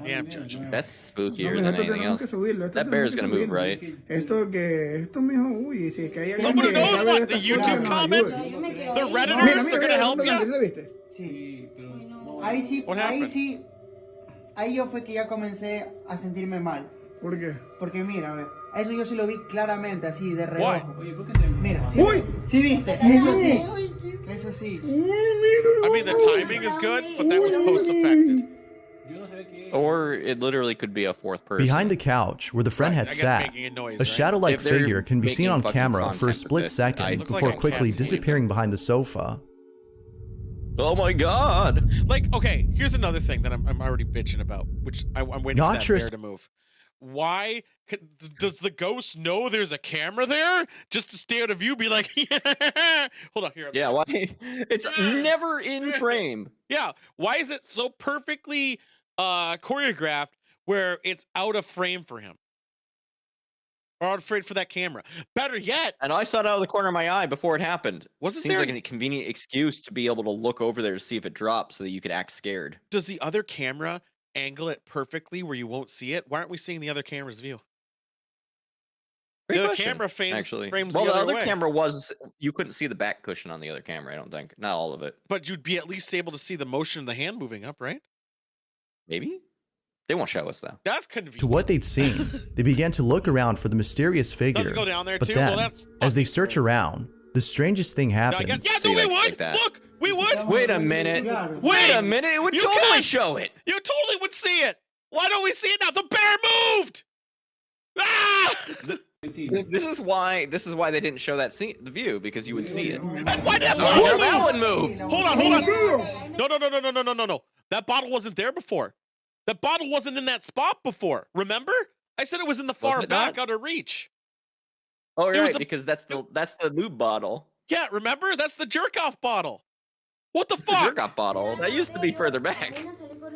Yeah, I'm judging. That's No, spookier mijo, than esto anything tenemos que else. subirlo. Esto That bear is tenemos que gonna move, subirlo. right? Esto, mijo, uy, si es que hay alguien Somebody que knows sabe what, de the estas YouTube cosas, nos comments? ayude. The No, Redditors, mira, they're mira, gonna mira, help ¿dónde you? lo viste? Sí, What happened? ahí yo fue que ya comencé a sentirme mal. ¿Por qué? Porque mira, a ver, eso yo sí lo vi claramente, así de Why? reojo. Mira, sí, ¡Uy! sí viste, eso sí, eso sí. I mean, the timing is good, but that was post-affected. Or it literally could be a fourth person. Behind the couch where the friend Right, had I guess sat, making a noise, a right? shadow-like If they're figure can be seen making on fucking camera for a content with split this, I second look like before a quickly cat's sleeping. disappearing behind the sofa. Oh my god! Like, okay, here's another thing that I'm already bitching about, which I'm waiting Not for that sure- bear to move. Why does the ghost know there's a camera there just to stay out of view? Be like, hold on here. Yeah, why? It's never in frame. Yeah. Why is it so perfectly choreographed where it's out of frame for him? Or out of frame for that camera? Better yet, And I saw it out of the corner of my eye before it happened. Wasn't Seems there- like a convenient excuse to be able to look over there to see if it drops so that you could act scared. does the other camera angle it perfectly where you won't see it? Why aren't we seeing the other camera's view? Great The other question, camera frames actually. frames Well, the the other other way. camera was you couldn't see the back cushion on the other camera. I don't think, not all of it. But you'd be at least able to see the motion of the hand moving up, right? Maybe they won't show us though. That's convenient. To what they'd seen, they began to look around for the mysterious Does figure. it go down there But too? then, well, that's as they fucking search great. around, the strangest thing Yeah, happens. yeah, See no, we that- would. like that. Look, we would. Wait a minute. Claro. Wait a minute. It would You totally can! show it. You totally would see it. Why don't we see it now? The bear moved. Ah! This is why they didn't show that scene, the view, because you would see it. Why did that Oh, bottle now that move? one moved. Hold on, hold on. No. That bottle wasn't there before. That bottle wasn't in that spot before. Remember? I said it was in the far Wasn't it back, not? out of reach. Oh, It was right, a- because that's the lube bottle. Yeah, remember? That's the jerk off bottle. What the It's the fuck? jerk-off bottle. That used to be further back.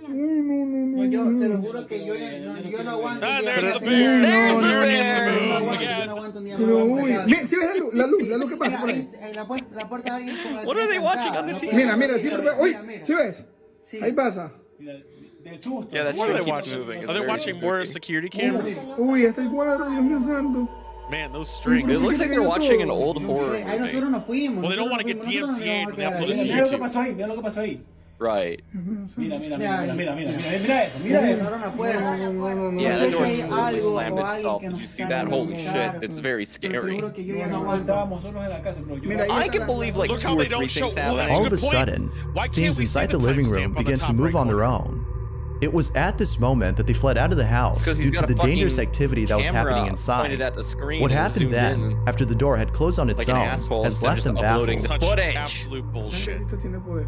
No, yo te lo juro que yo no aguanto. Ah, un día there's más the sin- bear. There's the Bear needs to bear. move Yo no again. aguanto un día Pero, más uy, pegado. mira, ¿sí ves la luz que pasa Mira, por ahí? ahí, en la puerta de alguien con la What are they puerta watching entrada, on the no TV? puede Mira, ser. siempre ve. Uy, Mira. ¿sí ves? Sí. Ahí pasa. Yeah, that's What are true. they It keeps watching? moving. It's Are they very watching more spooky. security cameras? Uy, hasta el cuadro, Dios mío santo. Man, those strings. It looks like they're watching an old No horror sé, ahí nosotros movie. nos fuimos. Well, they don't nosotros wanna get nos fuimos, nosotros nos DMCA'd íbamos a when they quedar upload it ahí. to Mira lo que YouTube. pasó ahí, mira lo que pasó ahí. Right. Mira, mira, Mira, mira, mira, mira, mira, mira eso, mira eso. Cerraron la puerta. Yeah, No that sé door si hay totally algo slammed o alguien itself. que Did nos you see está that? Holy viendo. shit, it's very Pero te scary. juro que yo ya no Nosotros aguanto. estábamos solos en la casa, pero yo... Mira, ahí I está can la- believe like Look 2 how or they 3 don't show- things well, that's happening. All of a good point. sudden, Why can't things we see inside the the living timestamp room on the began to top move right on their corner? own. It was at this moment that they fled out of the house 'cause he's due to got a the dangerous fucking activity that was camera happening inside. pointed at the screen What and happened zoomed then, in after the door had closed on its like an own, asshole has instead of left just them uploading baffled. the Such footage. absolute bullshit. Esto tiene poder.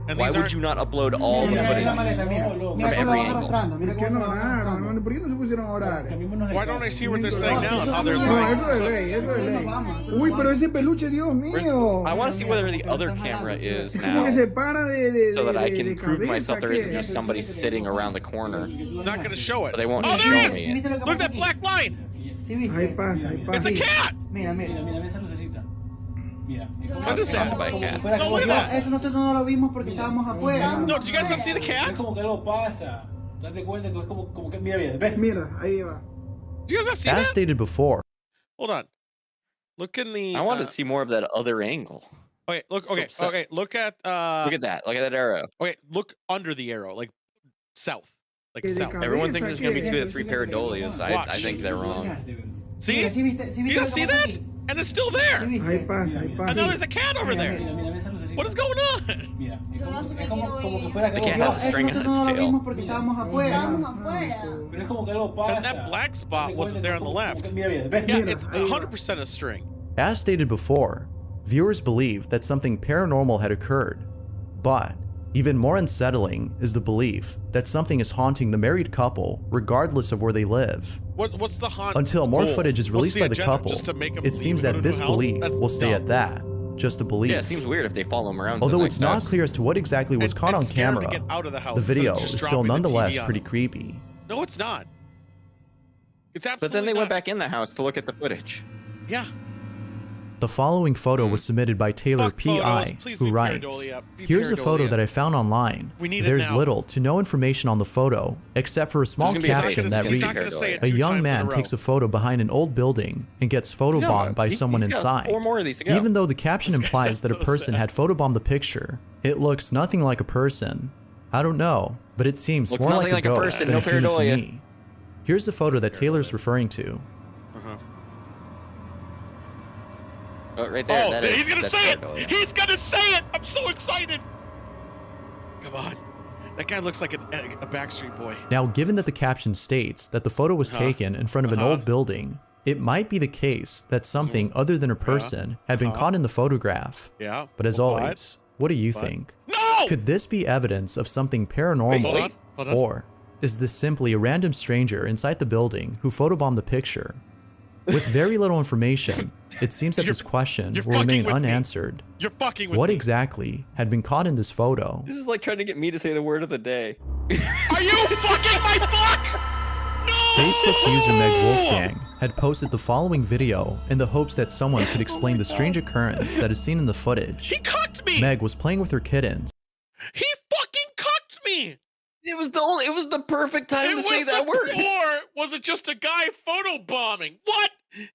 And Why these would aren't- you not upload all the Mira, footage? mira la maleta, mira. No, Mira from cómo every la va angle? arrastrando, mira ¿Por qué cómo no se va oraron, arrastrando. hermano? ¿Por qué no se pusieron a orar? Cambiémonos de Why don't I see what they're saying now and how they're No, lying? eso de ley, eso de ley. Uy, pero ese peluche, Dios mío. I want to see whether the other camera is Como now, que se para de so that I de can prove to cabeza, myself there isn't ¿qué? just somebody sitting around the corner. It's not going to show it. But they won't Oh, show there me it it. is! Look at that black line! ¿Sí viste? Ahí pasa, ahí It's pasa. a cat! Mira, Mira, mira. mira, esa lucecita. Mira. What is that? By a cat. Fuera No, como look que- at that. Eso nosotros no lo vimos porque estábamos afuera. No, did you guys not see the Es cat? como que algo pasa. Date cuenta que es como que mira, mira, ¿ves? Mira, ahí va. Did you guys not see As that? stated before, Hold on. Look in the... I want to see more of that other angle. Okay, look, Still okay, set. okay, look at... Look at that. Look at that arrow. Okay, look under the arrow, like south. Like Que de south. cabeza, Everyone thinks there's going to be ¿qué? 2 to 3 pareidoles. I Watch. think they're wrong. See? Mira, ¿sí viste? ¿Sí You viste guys lo see que pasa that? aquí? And it's still ¿Sí there. viste? Ahí pasa, ahí And pasa. now there's a cat over there. Mira, mira, esa lucecita. What is going on? Mira, es como que fuera The como cat que- has a Eso string on nosotros no its lo tail. vimos porque estábamos afuera. Pero es como que algo pasa. And that black spot Date wasn't cuenta there que on the es como left. que mira, mira, ¿ves? Yeah, Mira, it's ahí va. 100% a string. as stated before, viewers believe that something paranormal had occurred. But even more unsettling is the belief that something is haunting the married couple regardless of where they live. What's the haunt? Until more goal? footage is What's released by the agenda? couple, Just to make 'em it leave seems and go that to a this house? belief That's will stay dumb. at that, just a belief. Yeah, it seems weird if they follow him around. Although to it's the not next clear as to what exactly was And- caught and on scared to camera, get out of the house the instead of video just is still dropping the nonetheless TV on pretty them. creepy. No, it's not. It's absolutely But then they not. went back in the house to look at the footage. Yeah. The following photo was submitted by Taylor Fuck photos. P.I., Please who be writes, pareidolia. Be "Here's a photo pareidolia. that I found online. We need it There's now." little to no information on the photo, except for a small gonna be a caption that He's reads, not gonna say it a 2 young times in man a row. takes a photo behind an old building and gets photobombed by someone he's got inside." 4 more of these to go. Even though the caption This guy implies that a sounds so person sad. had photobombed the picture, it looks nothing like a person. I don't know, but it seems Looks more nothing like a like a ghost person, than no a human to pareidolia. me. Here's the photo that Taylor's referring to. Uh-huh. Oh, right there. Oh, that is, he's gonna that's say it! pareidolia. He's gonna say it! I'm so excited! Come on. That guy looks like a Backstreet Boy. Now, given that the caption states that the photo was taken in front of an old building, it might be the case that something other than a person had been caught in the photograph. Yeah. But as What? always, what do you think? No! Could this be evidence of something paranormal? Hold on, hold on. Or is this simply a random stranger inside the building who photobombed the picture? With very little information, it seems that You're- this question you're will fucking remain with me. unanswered. You're fucking with What me. exactly had been caught in this photo? This is like trying to get me to say the word of the day. Are you fucking my fuck? No! Facebook user Meg Wolfgang had posted the following video in the hopes that someone could explain the strange occurrence that is seen in the footage. He cucked me! Meg was playing with her kittens. He fucking cucked me! It was the perfect time It to say was that word. Or was it just a guy photobombing? What?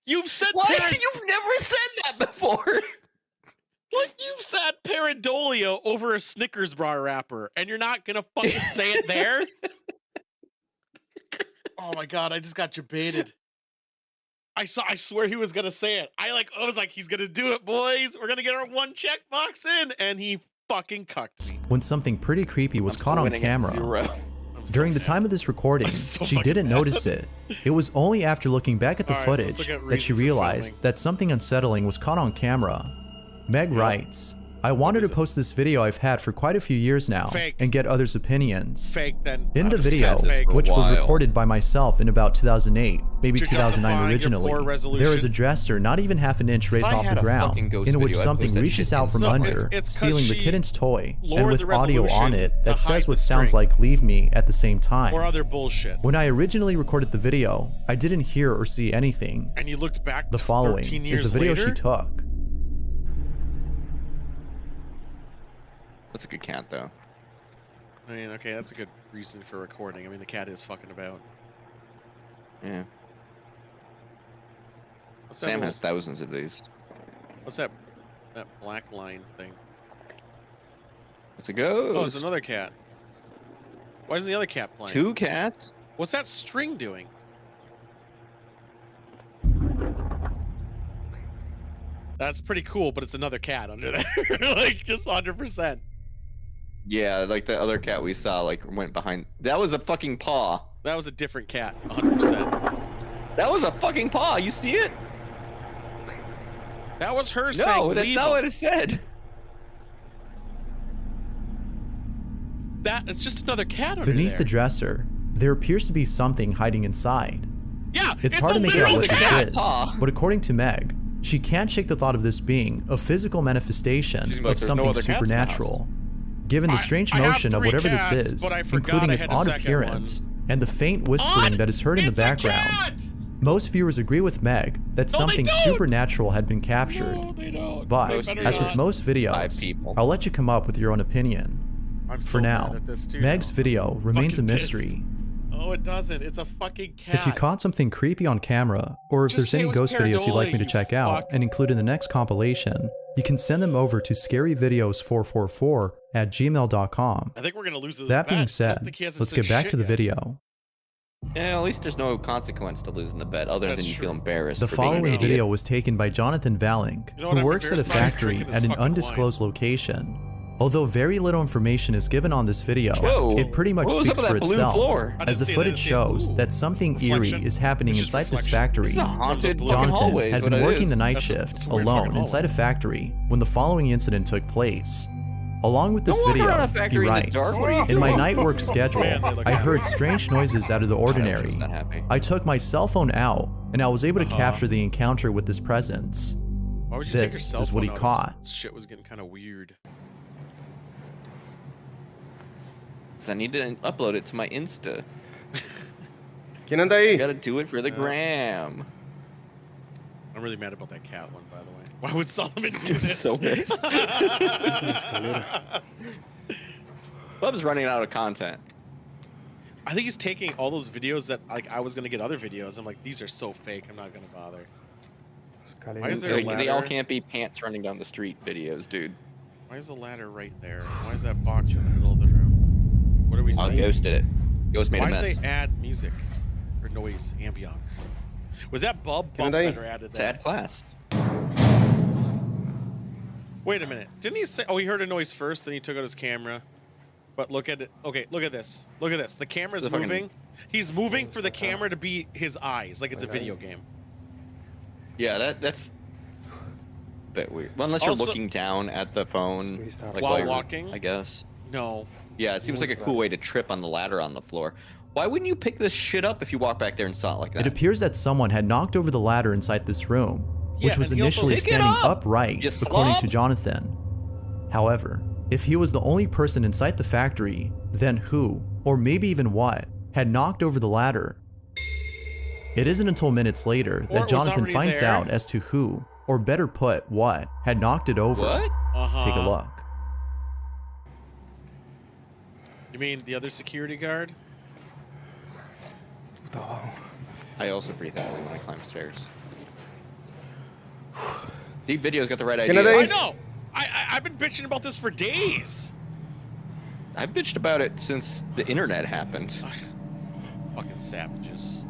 You've said Why? parent- You've never said that before. like you've said pareidolia over a Snickers bar wrapper, and you're not gonna fucking say it there? Oh my god, I just got debated. I swear he was gonna say it. I was like, he's gonna do it, boys. We're gonna get our 1 check box in, and he fucking cucked me. When something pretty creepy was I'm caught still on winning at camera. 0. I'm so During the mad. time of this recording, I'm so she fucking didn't mad. notice it. It was only after looking back at the All right, let's footage look at that she reasons for realized filming. that something unsettling was caught on camera. Meg writes, "I wanted to is it? post this video I've had for quite a few years now Fake. and get others' opinions. Fake then. In the I've video, said fake. which was while. recorded by myself in about 2008, maybe To 2009 justify your originally, poor there is a resolution. dresser not even half an inch raised I off had the a ground, fucking ghost in which video, I'd something post that reaches shit out from instantly. under, It's 'cause stealing the she kitten's toy, and lowered with the audio on resolution it to that hide says the what sounds string. like "leave me" at the same time. Or other bullshit. When I originally recorded the video, I didn't hear or see anything. And you looked back The following 13 years is the video later? she took. That's a good cat, though. I mean, okay, that's a good reason for recording. I mean, the cat is fucking about. Yeah. What's that Sam little- has thousands of these. What's that black line thing? It's a ghost. Oh, it's another cat. Why is the other cat playing? 2 cats? What's that string doing? That's pretty cool, but it's another cat under there. Like, just 100%. Yeah, like the other cat we saw, like went behind. That was a fucking paw. That was a different cat, 100%. That was a fucking paw. You see it? That was her saying, No, that's not what it said. It's just another cat under Beneath there. the dresser, there appears to be something hiding inside. Yeah, It's hard to make out literal what cat. this is, but according to Meg, she can't shake the thought of this being a physical manifestation like, of "There's no something other cats in the house." supernatural. Given the strange I have motion of 3 whatever cats, this is, but I forgot including I its had a odd second appearance and the faint whispering that is heard in the It's a background, cat! most viewers agree with Meg that No, something they don't! supernatural had been captured. No, they don't. But, Most as with videos, most 5 videos, people. I'll let you come up with your own opinion. I'm For so now, mad at this too, Meg's though. video remains a Fucking pissed. mystery. Oh, it doesn't. It's a fucking cat. If you caught something creepy on camera, or if Just there's say it any was ghost videos you'd like me to paranoia, check you out fuck. and include in the next compilation, you can send them over to scaryvideos444@gmail.com. I think we're gonna lose this. That being bet. I don't said, think he hasn't let's said get back shit to the yet. video. Yeah, at least there's no consequence to losing the bet, other That's than you true. feel embarrassed. The for being an following idiot. video was taken by Jonathan Valink, You know what who I'm works at a embarrassed by? factory Drinking at this an fucking undisclosed location. Although very little information is given on this video, Whoa, it pretty much what was speaks up with for that blue itself, floor? I as didn't the see it, I footage didn't see it. shows Ooh. that something eerie Reflection. is happening It's just inside this reflection. factory. This is a haunted Jonathan fucking Jonathan hallway. is had what been it working is. the night That's a shift weird alone fucking inside a hallway. factory when the following incident took place. Along with this Don't walk video, around a he factory in the writes, dark. What are you in my doing?" night work schedule, Man, they look I happy. heard strange noises out of the ordinary. not happy. I took my cell phone out, and I was able to capture the encounter with this presence. Why would you take your This cell is what he phone out? caught. This shit was getting kind of weird. I need to upload it to my Insta. ¿Quién anda ahí? Gotta do it for the gram. I'm really mad about that cat one, by the way. Why would Solomon do this? So pissed. Bub's running out of content. I think he's taking all those videos that like I was gonna get other videos. I'm like, these are so fake. I'm not gonna bother. Why is there a Like, they all ladder? can't be pants running down the street videos, dude. Why is the ladder right there? Why is that box in the middle of the room? What are we I seeing? ghosted it. Ghost made Why a did mess. they add music or noise, ambiance? Was that Bub ¿Quién Bump anda ahí? that added To add that? class. Wait a minute. Didn't he say? Oh, he heard a noise first, then he took out his camera. But look at it. Okay, look at this. Look at this. The camera's The fucking- moving. He's moving for the camera to be his eyes, like it's a video game. Yeah, that's a bit weird. Well, unless you're Also- looking down at the phone like, While you're- walking? I guess. No. Yeah, it seems like a cool way to trip on the ladder on the floor. Why wouldn't you pick this shit up if you walk back there and saw it like that? It appears that someone had knocked over the ladder inside this room, Yeah, which was and he also- initially Pick it standing up, upright, you according to slob. Jonathan. However, if he was the only person inside the factory, then who, or maybe even what, had knocked over the ladder? It isn't until minutes later Or it that was Jonathan already finds there. out as to who, or better put, what, had knocked it over. What? Uh-huh. Take a look. You mean the other security guard? I also breathe heavily when I climb stairs. Deep Video's got the right ¿Quién idea. era ahí? I know. I've been bitching about this for days. I've bitched about it since the internet happened. Fucking savages.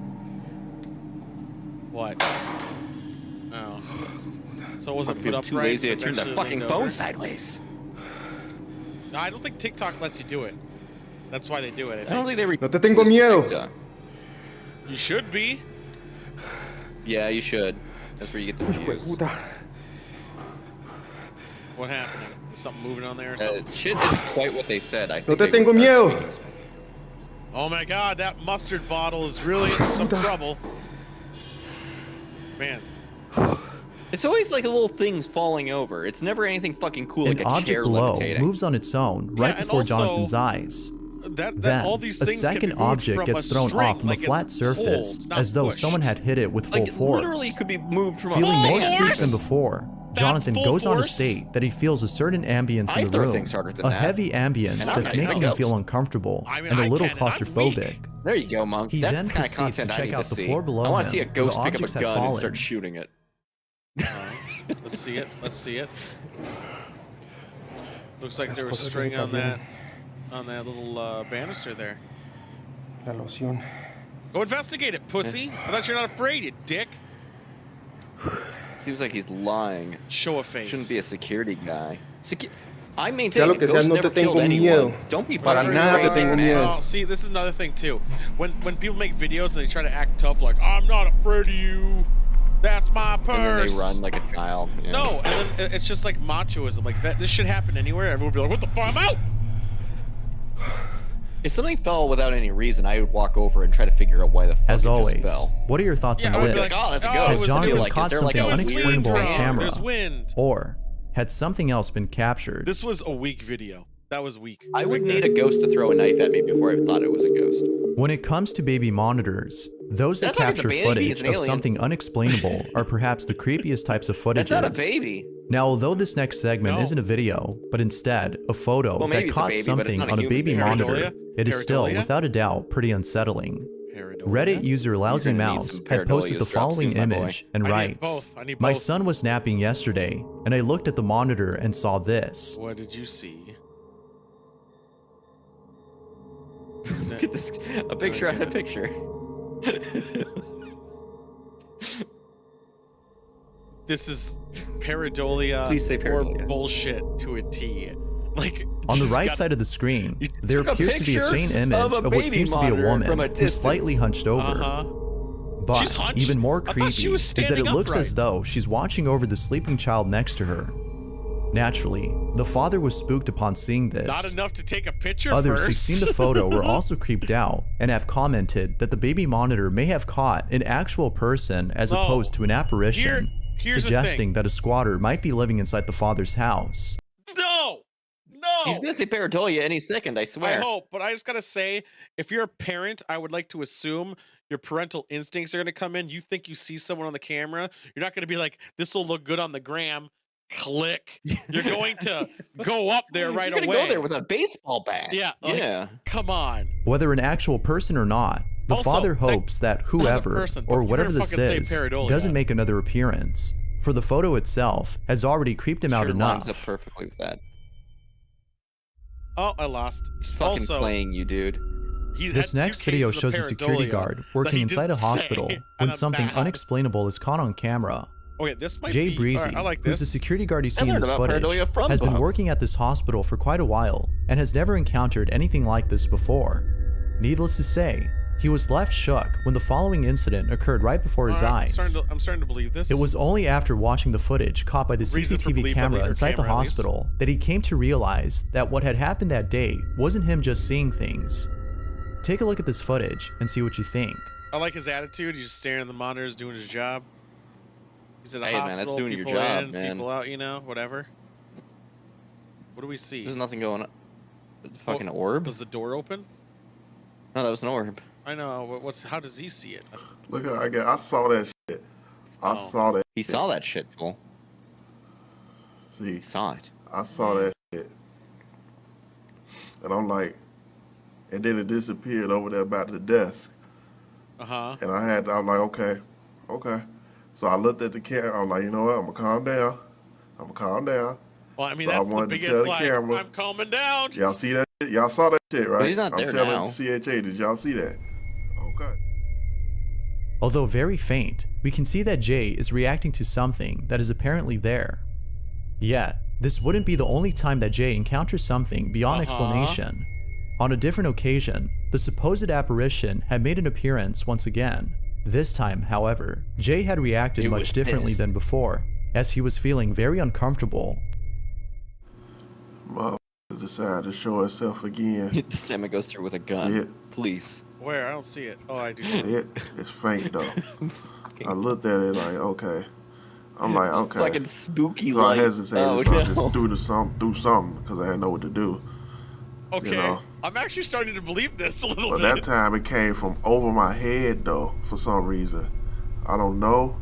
What? Oh. So it wasn't put People up too right. lazy to turn their eventually fucking leaned phone over? sideways. No, I don't think TikTok lets you do it. That's why they do it. I don't think they. No te tengo miedo. TikTok. You should be. Yeah, you should. That's where you get the views. Puta. What happened? Is something moving on there or something? Shit isn't quite what they said. I No think te they tengo were miedo. tweaking something. Oh my god, that mustard bottle is really in some trouble. Man. It's always like little things falling over. It's never anything fucking cool An like a object chair below levitating. moves on its own right and before also, Jonathan's eyes. That Then, all these a things can be second moved object from gets a thrown string, off from like a it's flat surface, pulled, not as though pushed. someone had hit it with full Like, it force. literally could be moved from a Feeling more Full spooked force? than before, That's Jonathan full goes on to force? state that he feels a certain ambience I in the throw room, things harder than a that. heavy ambience And I'm that's not even making a him feel ghost. uncomfortable I mean, and a I little can, and I'm claustrophic. There you go, Monk. He That's then the kind of proceeds to content I check need out to the see. floor below I want to see a him, ghost where the pick up a objects had gun and fallen. start shooting it. Alright, let's see it. Let's see it. Looks like there was cosas string que se on cayeron. that little banister there. La loción. Go investigate it, pussy. I thought you're not afraid, you dick. Seems like he's lying. Show a face. Shouldn't be a security guy. I maintain Sea lo que sea, ghosts no never te tengo killed miedo. anyone. Don't be Para fucking nada te afraid, tengo man. miedo. Oh, see, this is another thing too. When people make videos and they try to act tough, like I'm not afraid of you, that's my purse. And then they run like a child. Yeah. No, and then it's just like machoism. Like that, this should happen anywhere. Everyone would be like, "What the fuck? I'm out." If something fell without any reason, I would walk over and try to figure out why the fuck As it always, just fell. what are your thoughts Yeah, I on would be this? like, "Oh, that's a Had ghost." Jonathan Like, is caught there, like, something a weird unexplainable on wind? camera? There's wind. Or had something else been captured? This was a weak video. That was weak. I would need a ghost to throw a knife at me before I thought it was a ghost. When it comes to baby monitors, those that That's not just a capture baby, footage it's an of alien. something unexplainable are perhaps the creepiest types of footages. That's not a baby. Now, although this next segment No. isn't a video, but instead a photo Well, maybe that it's a caught baby, but it's something not a on a human baby baby. monitor, it is still, Pareidolia? without a doubt, pretty unsettling. Pareidolia? Reddit user Lousy You're gonna need Mouse some had posted the Pareidolia's drop following soon, my boy. image and I need writes, both. I need "My both." son was napping yesterday, and I looked at the monitor and saw this." What did you see? Look at this. A picture on a picture. This is pareidolia, Please say or pareidolia. bullshit to a T. Like On the just right got- side of the screen, You there took a appears to be a picture faint of image a of what baby seems to be a monitor woman from a who's slightly distance. hunched over. Uh-huh. But She's hunched? even more I thought she creepy was is that it standing looks as upright. though she's watching over the sleeping child next to her. Naturally, the father was spooked upon seeing this. Not enough to take a picture Others first. who've seen the photo were also creeped out and have commented that the baby monitor may have caught an actual person as No. opposed to an apparition, Here's the suggesting thing. that a squatter might be living inside the father's house. No! He's gonna say pareidolia any second, I I swear. hope, but I just gotta say, if you're a parent, I would like to assume your parental instincts are gonna come in. You think you see someone on the camera, you're not gonna be like, "This will look good on the gram." Click. You're going to go up there right You're gonna away. go there with a baseball bat. Yeah, like, yeah. Come on. Whether an actual person or not, the Also, father like, hopes that not the whoever person, but or you whatever better this fucking say is pareidolia. doesn't make another appearance, for the photo itself has already creeped him out Sure lines up enough. perfectly with that. Oh, I lost. He's fucking Also, playing you, dude. He's This had two next video cases of shows a security pareidolia guard that working he inside a didn't say, hospital and when I'm something mad. unexplainable is caught on camera. Okay, this might Jay be. Breezy, Alright, I like who's the this. security guard you I see in learned this about footage, pareidolia from has been Bob. working at this hospital for quite a while and has never encountered anything like this before. Needless to say, he was left shook when the following incident occurred right before his Alright, eyes. I'm starting to believe this. It was only after watching the footage caught by the Reason for CCTV belief camera on the inside the camera, at least. hospital that he came to realize that what had happened that day wasn't him just seeing things. Take a look at this footage and see what you think. I like his attitude. He's just staring at the monitors, doing his job. He's in a Hey, man, hospital. that's doing your people job, in, man. People out, you know, whatever. What do we see? There's nothing going on. The fucking Oh, orb? Was the door open? No, that was an orb. I know. What's? How does he see it? Look at I saw that shit. I Oh. saw that. He saw that shit, Cole. See, He saw it. I saw that shit, and I'm like, and then it disappeared over there by the desk, Uh huh. and I'm like, okay. So I looked at the camera. I'm like, you know what? I'm gonna calm down. Well, I mean, So I that's the wanted to tell biggest the like. camera. I'm calming down. Y'all see that shit? Y'all saw that shit, right? he's not there I'm telling now. CHA, did y'all see that? Okay. Although very faint, we can see that Jay is reacting to something that is apparently there. Yet, this wouldn't be the only time that Jay encounters something beyond explanation. On a different occasion, the supposed apparition had made an appearance once again. This time, however, Jay had reacted It much was differently pissed. than before, as he was feeling very uncomfortable. Motherfucker decided to show itself again. This time it goes through with a gun. Yeah. Please. Where? I don't see it. Oh, I do. see it. It's faint though. I looked at it like, okay. I'm like, okay. Fucking spooky So I light. hesitated, Oh, so I no. just threw something because I didn't know what to do. Okay. You know. I'm actually starting to believe this a little But bit. that time it came from over my head though, for some reason. I don't know.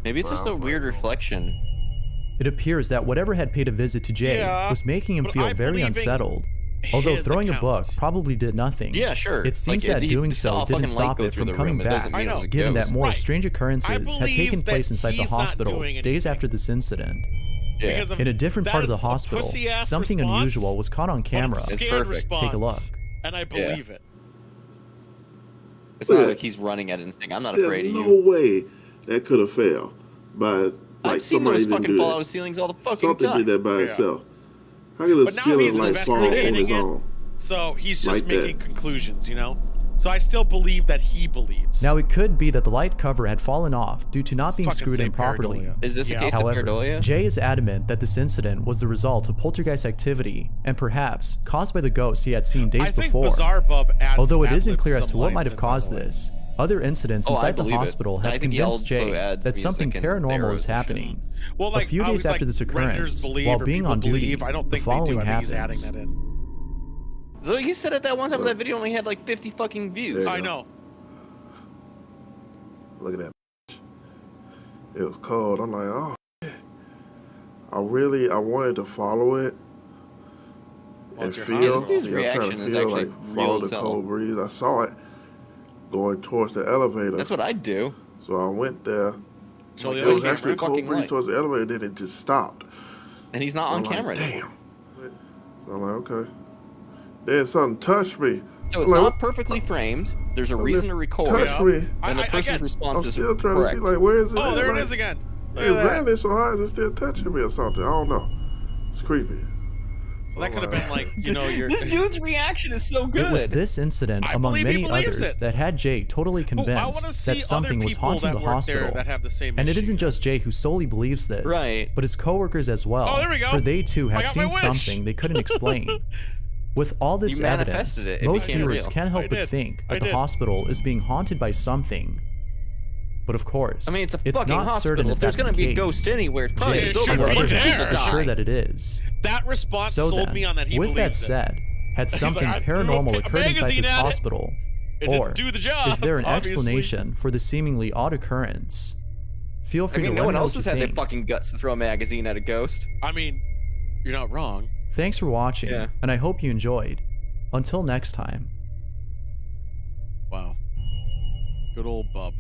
Maybe it's just a weird reflection. It appears that whatever had paid a visit to Jay Yeah, was making him but feel I'm very believing unsettled. Although his throwing a book account. probably did nothing. Yeah, sure. It seems Like, that he doing saw so a didn't fucking light stop go it through from the coming room. It back, doesn't mean it was a given that ghost. more Right. strange I occurrences had believe taken that place inside the he's not hospital doing days anything. after this incident. Yeah. Because of- In a different that part of the is a hospital, pussy-ass something response, unusual was caught on but camera. it's a It's scared perfect. response, Take a look. and I believe it. It's not like he's running at it and saying, I'm not afraid There's of no you. way that could have failed by like I've seen somebody those didn't fucking do fall out that. of ceilings all the fucking Something time. did that by Yeah. itself. How can a But now ceiling he's light fall on investigating his it. own? So he's just Like that. making conclusions, you know? So I still believe that he believes. Now, it could be that the light cover had fallen off due to not being Fucking screwed say in properly. pareidolia. Is this a case However, of pareidolia? Jay is adamant that this incident was the result of poltergeist activity and perhaps caused by the ghost he had seen days I think before. Bizarre Bub adds Although it ad-libs isn't clear as some to what lines might have in, by the caused way. this, other incidents Oh, I inside the believe it. hospital And I have think he convinced also Jay adds that music something and paranormal arrows is and shit. happening. Well, like, A few I days was after like, this renders occurrence, believe while or being people on duty, believe. I don't the think they do. following I think he's happens. adding that in. So he said at that one time that video only had like 50 fucking views. Yeah. I know. Look at that. It was cold. I'm like, oh, shit. I wanted to follow it Well, and it's your feel. hospital. This dude's I'm trying reaction to is feel actually like follow real the as hell. cold breeze. I saw it going towards the elevator. That's what I'd do. So I went there. Show the It other was camera. actually a cold fucking breeze light. towards the elevator, then it just stopped. And he's not So on I'm like, camera anymore. damn. So I'm like, okay. Then something touched me. So it's I'm like, not perfectly framed. There's a reason to record. touch Yeah. me. And the I person's get- I'm response is still trying to correct. see, like, where is it? Oh, at? there it Like, is again. Look It at that. vanished, so how is it still touching me or something? I don't know. It's creepy. So that could have been like, you know, your. This dude's reaction is so good. It was this incident, I among believe he many believes others, it. that had Jay totally Oh, I want convinced to see that something other was people haunting that the work there hospital. that have the same And it issue. isn't just Jay who solely believes this, Right. but his coworkers as well. Oh, there we go. For they too I have got my seen wish. something they couldn't explain. With all this You evidence, manifested it. It most became viewers real. can't help I but did. think I that the did. hospital is being haunted by something. But of course, I mean, it's a fucking not hospital. certain if if there's that's gonna the be a case. ghost anywhere, it's probably Jay, a it building should on where the be a bunch other of there. hand, people is sure die. that it is. That response So sold then, me on that he with that believes it. said, had He's something like, I threw paranormal a occurred inside magazine this at it. hospital? It Or didn't do the job. is there an obviously. explanation for the seemingly odd occurrence? Feel I free mean, to no let one me know else what has you had their think. fucking guts to throw a magazine at a ghost. I mean, you're not wrong. Thanks for watching, Yeah. and I hope you enjoyed. Until next time. Wow. Good old Bub.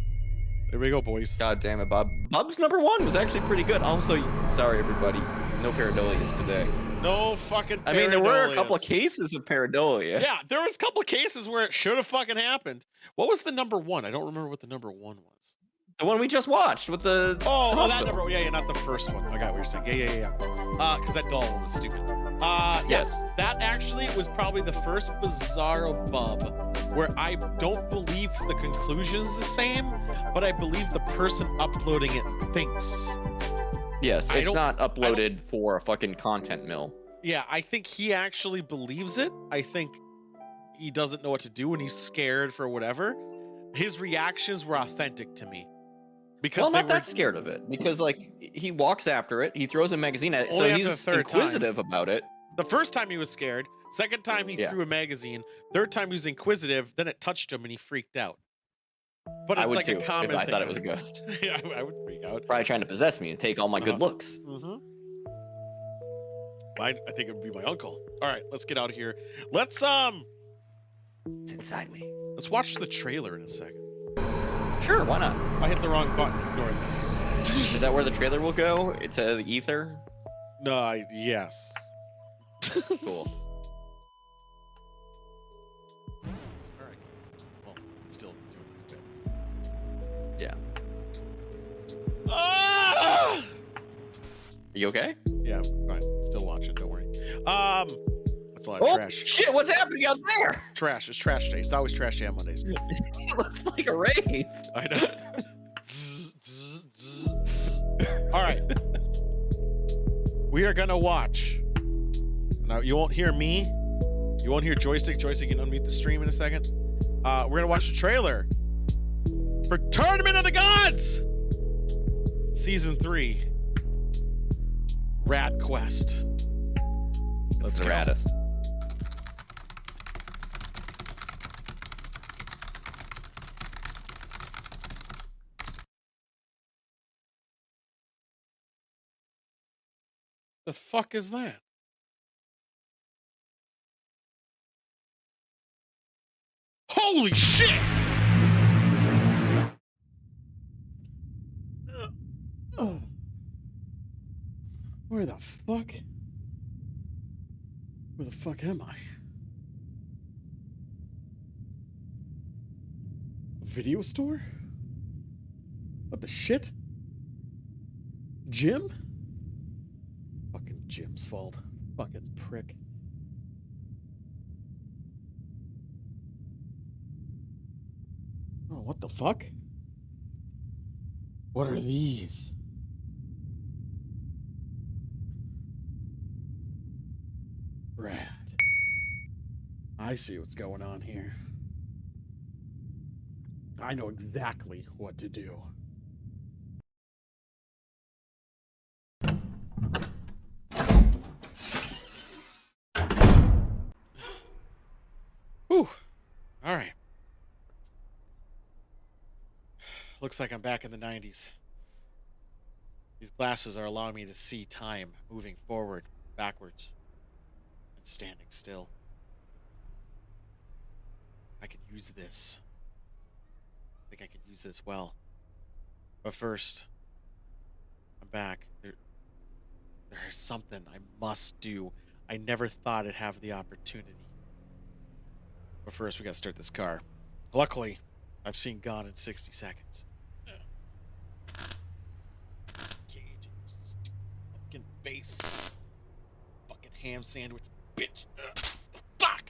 There we go, boys. God damn it, Bob. Bub's #1 was actually pretty good. Also, sorry everybody, no pareidolias today. No fucking. I mean, there were a couple of pareidolias. cases of pareidolia. Yeah, there was a couple of cases where it should have fucking happened. What was the #1? I don't remember what the #1 was. The one we just watched with the Oh, that hospital. number. Yeah, not the first one. I got what you're saying. Yeah. Because that doll one was stupid. Yes. That actually was probably the first Bizarro Bub where I don't believe the conclusion is the same, but I believe the person uploading it thinks. Yes, I it's don't- not uploaded for a fucking content mill. Yeah, I think he actually believes it. I think he doesn't know what to do and he's scared for whatever. His reactions were authentic to me. Because Well, they not were, that scared of it, because like he walks after it, he throws a magazine at it, so Only after the he's third time. inquisitive about it. The first time he was scared. Second time he Yeah. threw a magazine. Third time he was inquisitive. Then it touched him and he freaked out. But I it's would like too, a common if I thing. thought it was a ghost. Yeah, I would freak out. Probably trying to possess me and take all my good Uh-huh. looks. Mm-hmm. I think it would be my uncle. All right, let's get out of here. Let's It's inside me. let's watch the trailer in a second. Sure, why not? I hit the wrong button. Ignore that. Is that where the trailer will go? It's the ether? No, yes. Cool. All right. Well, still doing this bit. Yeah. Ah! Are you okay? Yeah, fine. Still watching. Don't worry. That's a lot of Oh, trash. shit, what's happening out there? Trash. It's trash day. It's always trash day on Mondays. It looks like a rave. I know. Zzz, zzz, zzz. All right. We are gonna watch. Now you won't hear me. You won't hear joystick. Joystick, you can unmute the stream in a second. We're gonna watch the trailer for Tournament of the Gods, Season 3, Rat Quest. That's the go. raddest. The fuck is that? Holy shit! Oh. Where the fuck? Where the fuck am I? A video store? What the shit? Jim? Fucking Jim's fault. Fucking prick. Oh, what the fuck? What are these? Brad. I see what's going on here. I know exactly what to do. Whew. All right. Looks like I'm back in the 90s. These glasses are allowing me to see time moving forward, backwards, and standing still. I can use this. I think I can use this well. But first, I'm back. There is something I must do. I never thought I'd have the opportunity. But first, we gotta start this car. Luckily, I've seen Gone in 60 seconds. Fucking base. Fucking ham sandwich, bitch. Fuck!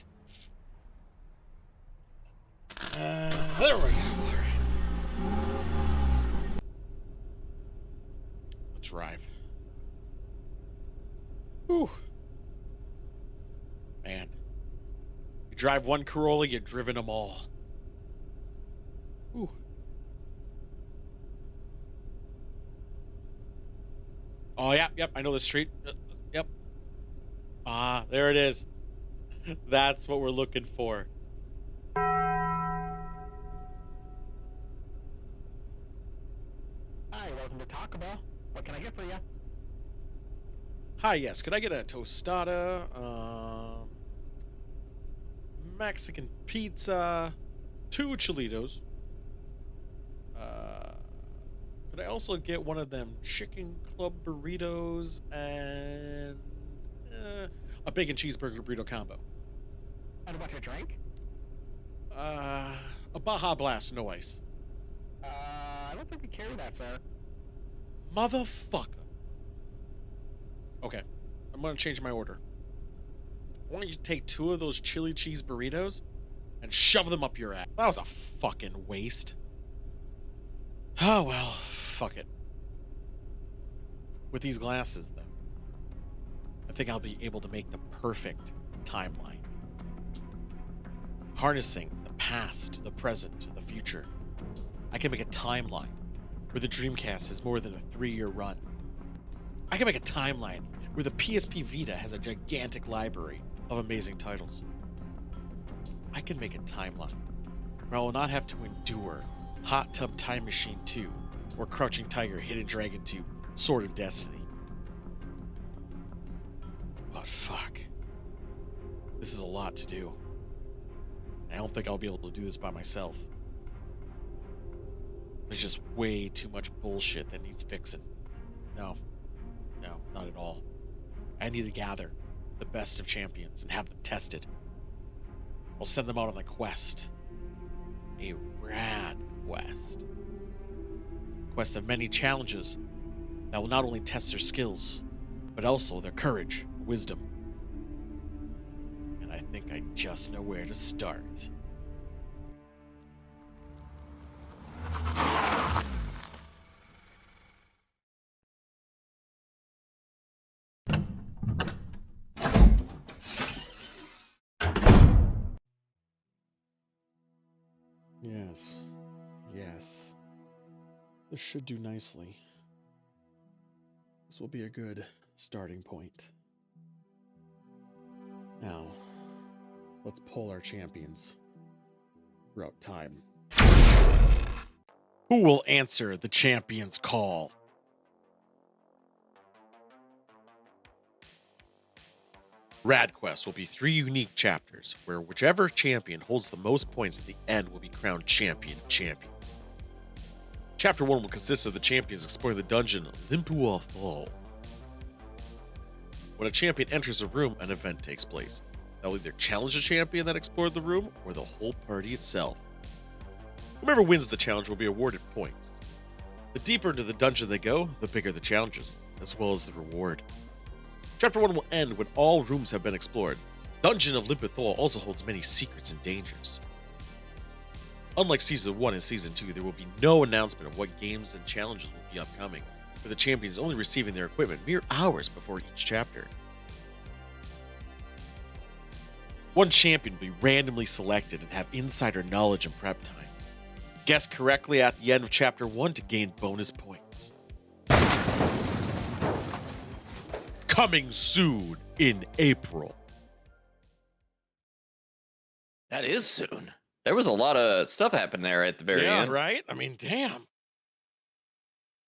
There we go. Let's drive. Whew. Man. You drive one Corolla, you've driven them all. Whew. Oh, yeah, yep, I know the street. Yep. Ah, there it is. That's what we're looking for. Hi, welcome to Taco Bell. What can I get for you? Hi, yes. Could I get a tostada, Mexican pizza, 2 Cholitos? Could I also get one of them chicken club burritos and a bacon cheeseburger burrito combo? And about your drink? A Baja Blast, no ice. I don't think we carry that, sir. Motherfucker. Okay, I'm gonna change my order. Why don't you take 2 of those chili cheese burritos and shove them up your ass? That was a fucking waste. Oh well, fuck it. With these glasses, though, I think I'll be able to make the perfect timeline. Harnessing the past, the present, the future. I can make a timeline where the Dreamcast is more than a 3-year run. I can make a timeline where the PSP Vita has a gigantic library of amazing titles. I can make a timeline where I will not have to endure Hot Tub Time Machine 2 or Crouching Tiger, Hidden Dragon 2, Sword of Destiny. But fuck. This is a lot to do. I don't think I'll be able to do this by myself. There's just way too much bullshit that needs fixing. No, not at all. I need to gather the best of champions and have them tested. I'll send them out on a quest. A rad quest. Quest of many challenges that will not only test their skills, but also their courage, wisdom. And I think I just know where to start. Yes. This should do nicely. This will be a good starting point. Now, let's pull our champions throughout time. Who will answer the champion's call? RadQuest will be 3 unique chapters, where whichever champion holds the most points at the end will be crowned champion of champions. Chapter 1 will consist of the champions exploring the dungeon Limpua Fall. When a champion enters a room, an event takes place. That will either challenge the champion that explored the room, or the whole party itself. Whoever wins the challenge will be awarded points. The deeper into the dungeon they go, the bigger the challenges, as well as the reward. Chapter 1 will end when all rooms have been explored. Dungeon of Limpethor also holds many secrets and dangers. Unlike Season 1 and Season 2, there will be no announcement of what games and challenges will be upcoming, with the champions only receiving their equipment mere hours before each chapter. One champion will be randomly selected and have insider knowledge and prep time. Guess correctly at the end of Chapter 1 to gain bonus points. Coming soon in April. That is soon. There was a lot of stuff happening there at the very end. Yeah, right? I mean, damn.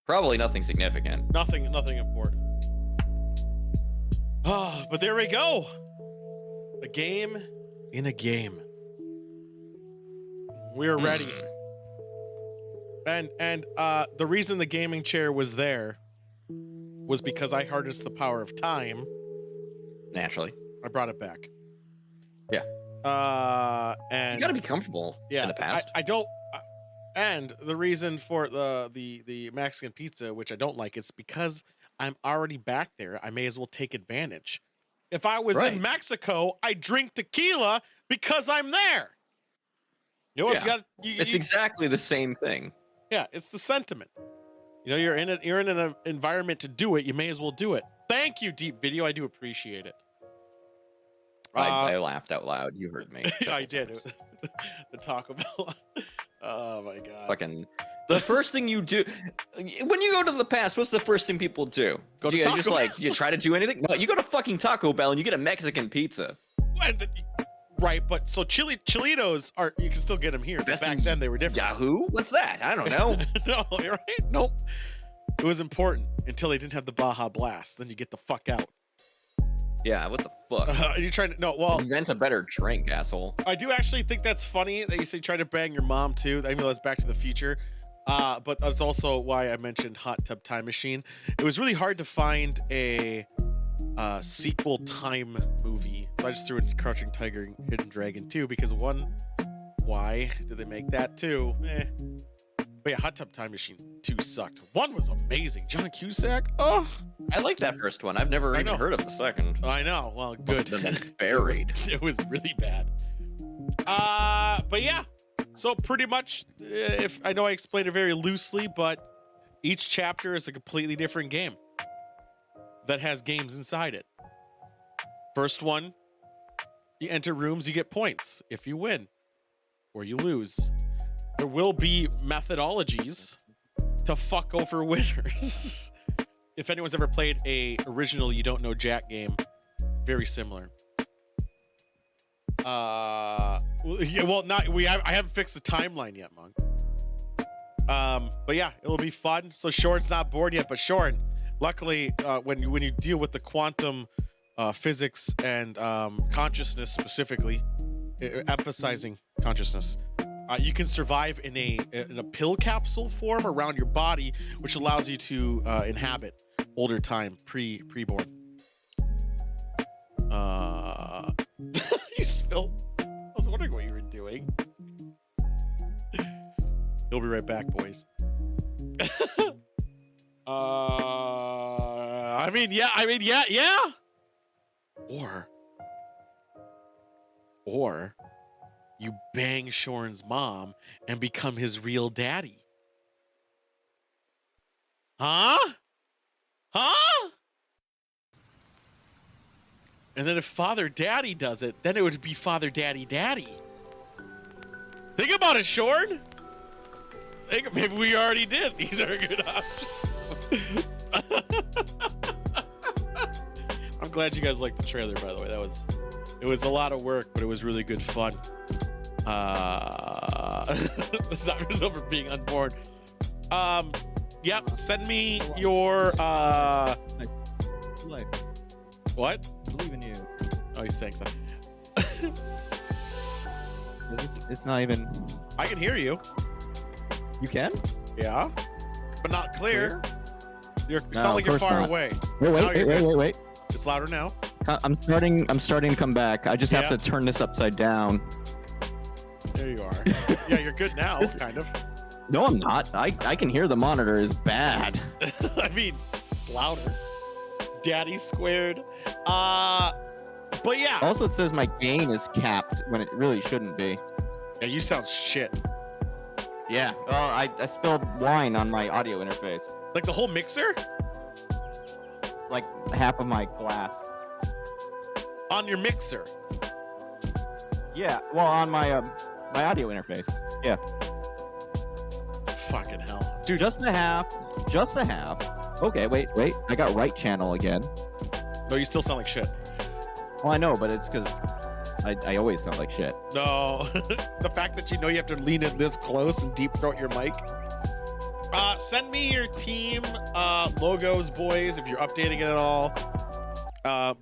Probably nothing significant. Nothing important. Oh, but there we go. A game in a game. We're ready. And the reason the gaming chair was there was because I harnessed the power of time. Naturally. I brought it back. Yeah. And you gotta be comfortable in the past. I don't. And the reason for the Mexican pizza, which I don't like, it's because I'm already back there. I may as well take advantage. If I was in Mexico, I drink tequila because I'm there. You know what's it's exactly the same thing. Yeah, it's the sentiment. You know, you're in an environment to do it. You may as well do it. Thank you, Deep Video. I do appreciate it. I laughed out loud. You heard me. I did. The Taco Bell. Oh my god. Fucking. The first thing you do when you go to the past, what's the first thing people do? Go to you Taco just Bell. you try to do anything? No, you go to fucking Taco Bell and you get a Mexican pizza. Right, but so Chilitos are, you can still get them here. Back then they were different. Yahoo? What's that? I don't know. No, you're right. Nope. It was important until they didn't have the Baja Blast. Then you get the fuck out. Yeah, what the fuck? You're trying to invent a better drink, asshole. I do actually think that's funny that you say try to bang your mom too. I mean, that's Back to the Future. But that's also why I mentioned Hot Tub Time Machine. It was really hard to find a sequel time movie. So I just threw in Crouching Tiger and Hidden Dragon 2 because one, why did they make that too? But yeah, Hot Tub Time Machine 2 sucked. 1 was amazing. John Cusack. Oh, I like that first one. I've never even heard of the second. I know. Well, good. Buried. It was really bad. But yeah. So pretty much, if I know I explained it very loosely, but each chapter is a completely different game that has games inside it. First one, you enter rooms, you get points if you win or you lose. There will be methodologies to fuck over winners. If anyone's ever played a original You Don't Know Jack game, very similar. Yeah, well, I haven't fixed the timeline yet, Monk. But yeah, it'll be fun. So Shorn's not bored yet, but Shorn, luckily, when you deal with the quantum physics and consciousness specifically, emphasizing consciousness, you can survive in a pill capsule form around your body, which allows you to inhabit older time, pre-born. You spilled. I was wondering what you were doing. He'll be right back, boys. I mean, yeah. Or you bang Shorn's mom and become his real daddy. Huh? And then if Father Daddy does it, then it would be Father Daddy Daddy. Think about it, Shorn. Maybe we already did. These are good options. I'm glad you guys liked the trailer, by the way. It was a lot of work, but it was really good fun. Sorry over being unborn. Yep. Send me your life. What? I believe in you. Oh, he's saying something. It's not even. I can hear you. You can? Yeah, but not clear. You sound like you're far away. Wait. It's louder now. I'm starting to come back. I just have to turn this upside down. There you are. Yeah, you're good now, kind of. No, I'm not. I can hear the monitor is bad. I mean, it's louder. Daddy squared. But yeah. Also, it says my gain is capped when it really shouldn't be. Yeah, you sound shit. Yeah. Well, I spilled wine on my audio interface. Like the whole mixer? Like half of my glass. On your mixer? Yeah. Well, on my my audio interface. Yeah. Fucking hell, dude. Just a half. Just a half. Okay. Wait. I got right channel again. No, you still sound like shit. Well, I know, but it's because I always sound like shit. No, the fact that you know you have to lean in this close and deep throat your mic. Send me your team logos, boys, if you're updating it at all.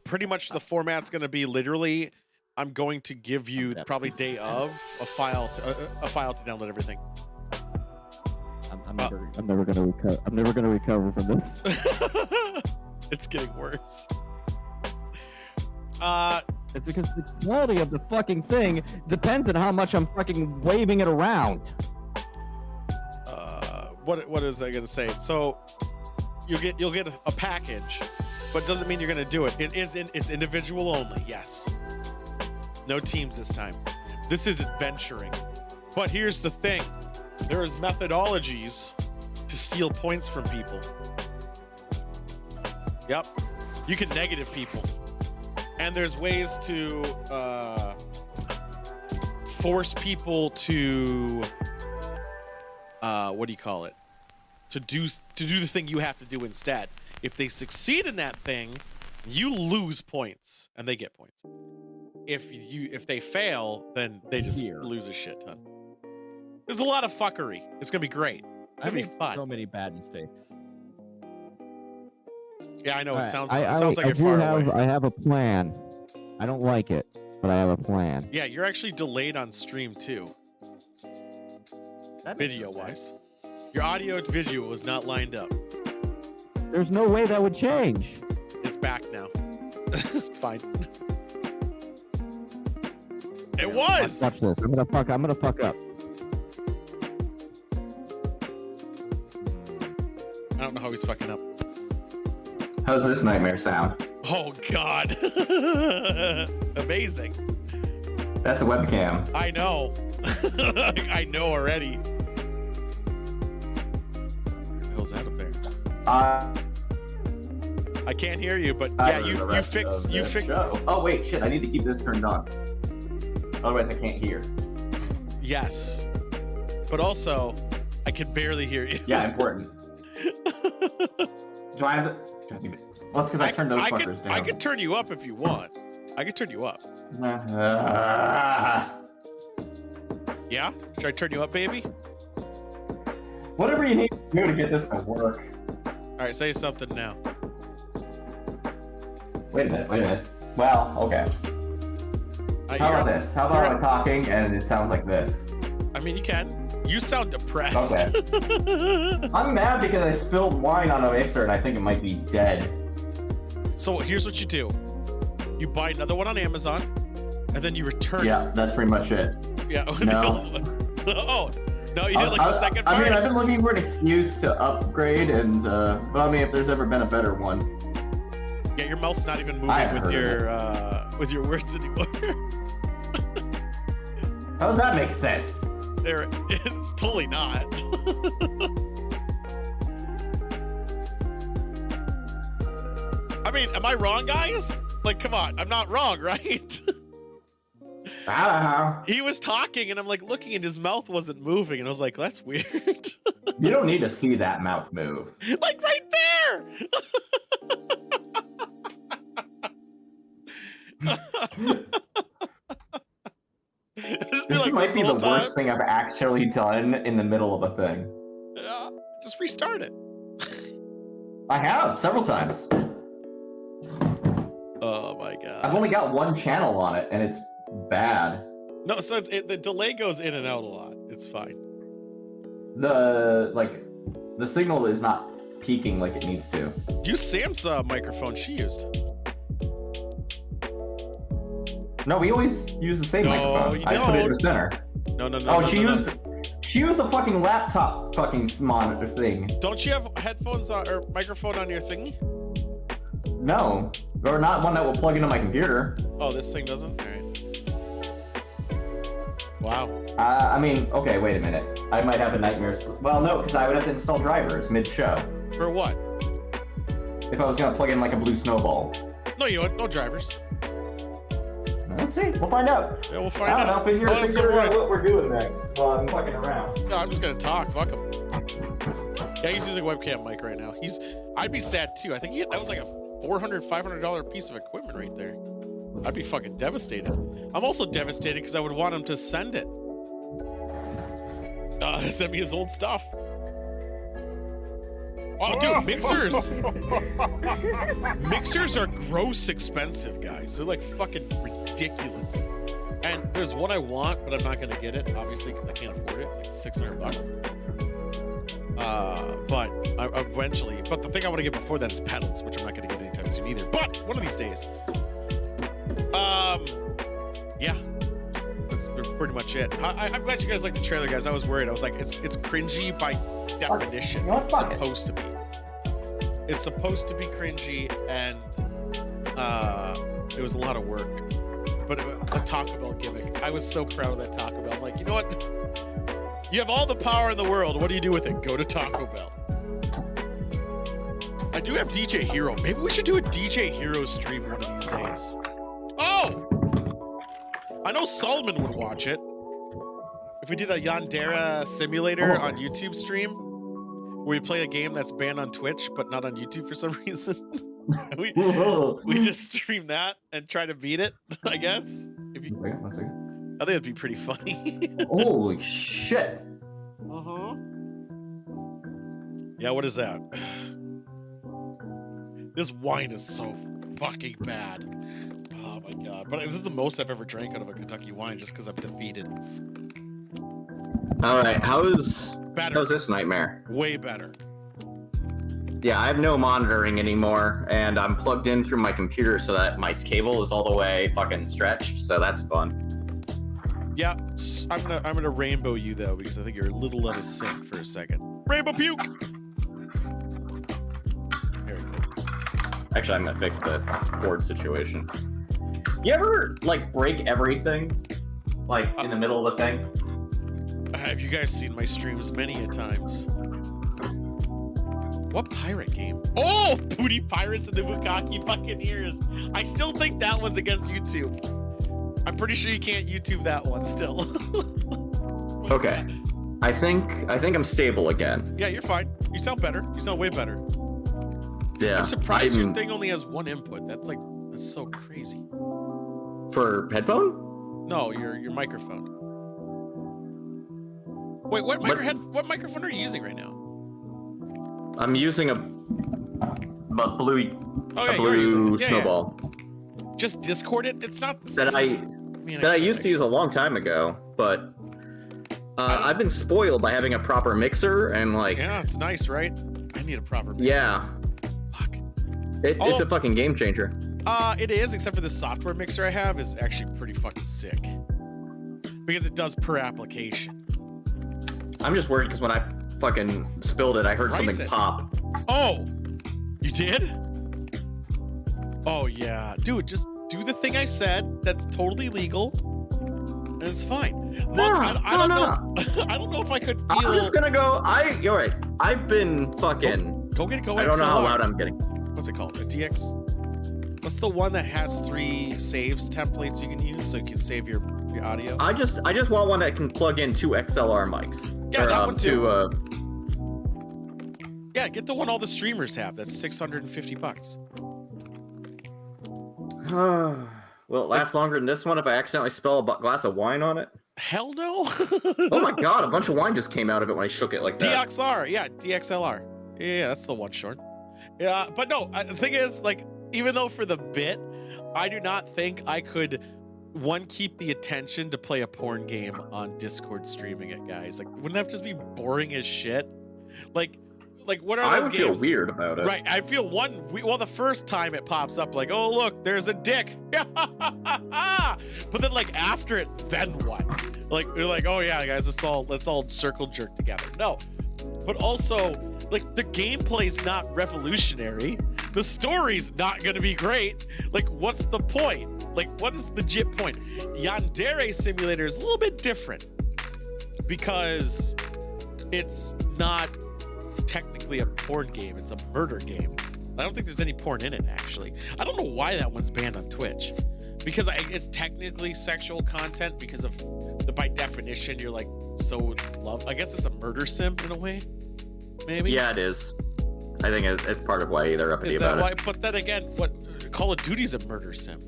Pretty much the format's going to be literally, I'm going to give you probably day of a file to download everything. I'm never gonna recover. I'm never gonna recover from this. It's getting worse. It's because the quality of the fucking thing depends on how much I'm fucking waving it around. What is I gonna say? So you'll get a package, but doesn't mean you're gonna do it. It's individual only. Yes. No teams this time. This is adventuring. But here's the thing: there is methodologies to steal points from people. Yep. You can negative people. And there's ways to force people to what do you call it? To do the thing you have to do instead. If they succeed in that thing, you lose points and they get points. If they fail, then they just lose a shit ton. There's a lot of fuckery. It's gonna be great. It's gonna be fun. So many bad mistakes. Yeah, I know. It sounds I like you're far away. I have a plan. I don't like it, but I have a plan. Yeah, you're actually delayed on stream too. Video-wise. Your audio and video was not lined up. There's no way that would change. It's back now. It's fine. It was! Watch this. I'm gonna fuck up. I don't know how he's fucking up. How's this nightmare sound? Oh God. Amazing. That's a webcam. I know. I know already. What the hell's that up there? I can't hear you, but yeah, you fix. Oh wait, shit! I need to keep this turned on. Otherwise, I can't hear. Yes, but also, I can barely hear you. Yeah, important. Do I have to? Well, it's because I turned those fuckers down. I could turn you up if you want. I could turn you up. Yeah? Should I turn you up, baby? Whatever you need to do to get this to work. All right, say something now. Wait a minute. Well, okay. How about this? How about I'm talking and it sounds like this? I mean, you can. You sound depressed. Okay. I'm mad because I spilled wine on a mixer and I think it might be dead. So here's what you do. You buy another one on Amazon, and then you return it. Yeah, that's pretty much it. Yeah. No. Oh, no, you did like the second part? I mean, I've been looking for an excuse to upgrade, and but I mean, if there's ever been a better one. Yeah, your mouth's not even moving with your words anymore. How does that make sense? It's totally not. I mean, am I wrong, guys? Like, come on, I'm not wrong, right? I don't know. He was talking, and I'm like looking, and his mouth wasn't moving, and I was like, "That's weird." You don't need to see that mouth move. Like right there. This might be the worst thing I've actually done in the middle of a thing. Yeah, just restart it. I have several times. Oh my God. I've only got one channel on it, and it's bad. No, so the delay goes in and out a lot. It's fine. The signal is not peaking like it needs to. Use Sam's microphone she used. No, we always use the same microphone. I put it in the center. No. Oh, she used a fucking laptop fucking monitor thing. Don't you have headphones or microphone on your thingy? No, Or not one that will plug into my computer. Oh, this thing doesn't? All right. Wow. I mean, okay, wait a minute. I might have a nightmare. Well, no, because I would have to install drivers mid-show. For what? If I was going to plug in like a blue snowball. No, you want no drivers. Let's see. We'll find out. Yeah, we'll find I out. don't know. Figure out what we're doing next while I'm fucking around. No, I'm just gonna talk. Fuck him. Yeah, he's using a webcam mic right now. I'd be sad too. I think that was like a $400, $500 piece of equipment right there. I'd be fucking devastated. I'm also devastated because I would want him to send it. Send me his old stuff. Oh, dude, mixers are gross expensive, guys. They're like fucking ridiculous. And there's one I want, but I'm not gonna get it, obviously, because I can't afford it. It's like $600. But eventually. But the thing I want to get before that is pedals, which I'm not gonna get anytime soon either. But one of these days. Yeah. That's pretty much it. I'm glad you guys like the trailer, guys. I was worried. I was like, it's cringy by definition. It's supposed to be. It's supposed to be cringy, and it was a lot of work. But the Taco Bell gimmick, I was so proud of that Taco Bell. I'm like, you know what? You have all the power in the world. What do you do with it? Go to Taco Bell. I do have DJ Hero. Maybe we should do a DJ Hero stream one of these days. Oh! I know Solomon would watch it. If we did a Yandere simulator on YouTube stream, where we play a game that's banned on Twitch, but not on YouTube for some reason. we just stream that and try to beat it, I guess. If you, one second. I think it'd be pretty funny. Holy shit. Yeah, what is that? This wine is so fucking bad. Oh my god. But this is the most I've ever drank out of a Kentucky wine just because I'm defeated. Alright, how's Better. this nightmare? Way better. Yeah, I have no monitoring anymore, and I'm plugged in through my computer so that my cable is all the way fucking stretched, so that's fun. Yeah, I'm gonna rainbow you though, because I think you're a little out of sync for a second. Rainbow puke! There we go. Actually, I'm gonna fix the cord situation. You ever, like, break everything? Like, in the middle of the thing? Have you guys seen my streams many a times? What pirate game? Oh, Booty Pirates and the Bukaki Buccaneers. I still think that one's against YouTube. I'm pretty sure you can't YouTube that one still. Okay. I think I'm stable again. Yeah, you're fine. You sound better. You sound way better. Yeah. I'm surprised your thing only has one input. That's so crazy. For headphone? No, your microphone. Wait, what microphone are you using right now? I'm using a blue snowball. Just Discord it? It's not the that I used to use a long time ago, but I've been spoiled by having a proper mixer and like. Yeah, it's nice, right? I need a proper mixer. Yeah. Fuck. It's a fucking game changer. It is, except for the software mixer I have is actually pretty fucking sick. Because it does per application. I'm just worried because when I fucking spilled it, I heard something pop. Oh! You did? Oh, yeah. Dude, just do the thing I said. That's totally legal. And it's fine. I don't know. I don't know if I could feel... I'm just gonna go... You're right. I've been fucking... Go I don't know how loud I'm getting. What's it called? A DX... What's the one that has 3 saves templates you can use so you can save your audio? I just want one that can plug in 2 XLR mics. Yeah, that one too. Yeah, get the one all the streamers have. That's $650. Will it last longer than this one if I accidentally spill a glass of wine on it? Hell no. Oh my god, a bunch of wine just came out of it when I shook it like that. DXR, yeah, DXLR. Yeah, that's the one short. Yeah, but no, the thing is, like, even though for the bit, I do not think I could, keep the attention to play a porn game on Discord streaming it, guys. Like, wouldn't that just be boring as shit? Like what are those games? I would feel weird about it. Right, I feel the first time it pops up, like, oh look, there's a dick. But then, like, after it, then what? Like, you're like, oh yeah, guys, let's all circle jerk together. No, but also, like, the gameplay's not revolutionary. The story's not gonna be great. Like, what's the point? Like, what is the legit point? Yandere Simulator is a little bit different because it's not technically a porn game. It's a murder game. I don't think there's any porn in it, actually. I don't know why that one's banned on Twitch. Because it's technically sexual content because of by definition, you're like so in love. I guess it's a murder sim in a way, maybe? Yeah, it is. I think it's part of why they're uppity about it. But then again, what Call of Duty's a murder sim.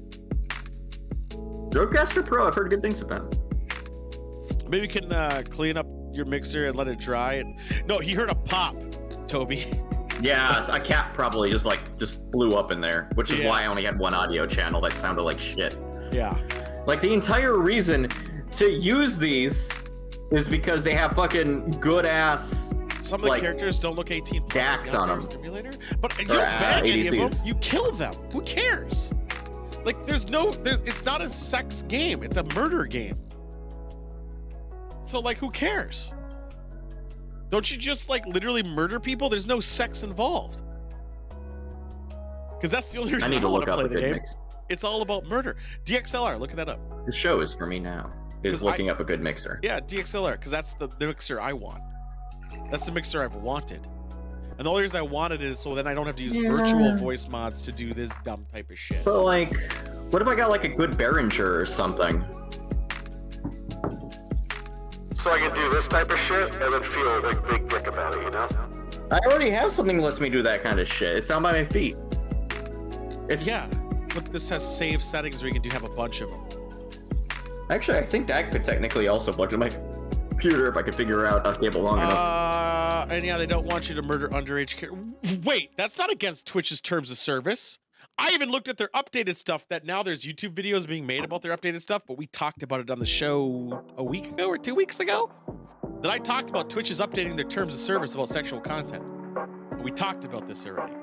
Roadcaster Pro, I've heard good things about it. Maybe you can clean up your mixer and let it dry. And no, he heard a pop, Toby. Yeah, a cat probably just blew up in there, which is why I only had one audio channel that sounded like shit. Yeah. Like the entire reason to use these is because they have fucking good ass. Some of the characters don't look 18 plus. DAX on them. Simulator, but you don't ban any of them. You kill them. Who cares? Like it's not a sex game. It's a murder game. So like, who cares? Don't you just like literally murder people? There's no sex involved. Because that's the only reason I want to play the game. It's all about murder. DXLR, look that up. The show is for me now. Is looking up a good mixer. Yeah, DXLR, because that's the mixer I want. That's the mixer I've wanted. And the only reason I wanted it is so then I don't have to use virtual voice mods to do this dumb type of shit. But like, what if I got like a good Behringer or something? So I can do this type of shit and then feel like big dick about it, you know? I already have something that lets me do that kind of shit. It's down by my feet. Yeah, but this has save settings where you can have a bunch of them. Actually, I think that could technically also plug to my computer if I could figure out a cable long enough. And yeah, they don't want you to murder underage kids. Wait, that's not against Twitch's terms of service. I even looked at their updated stuff that now there's YouTube videos being made about their updated stuff, but we talked about it on the show a week ago or 2 weeks ago. That I talked about Twitch is updating their terms of service about sexual content. We talked about this already.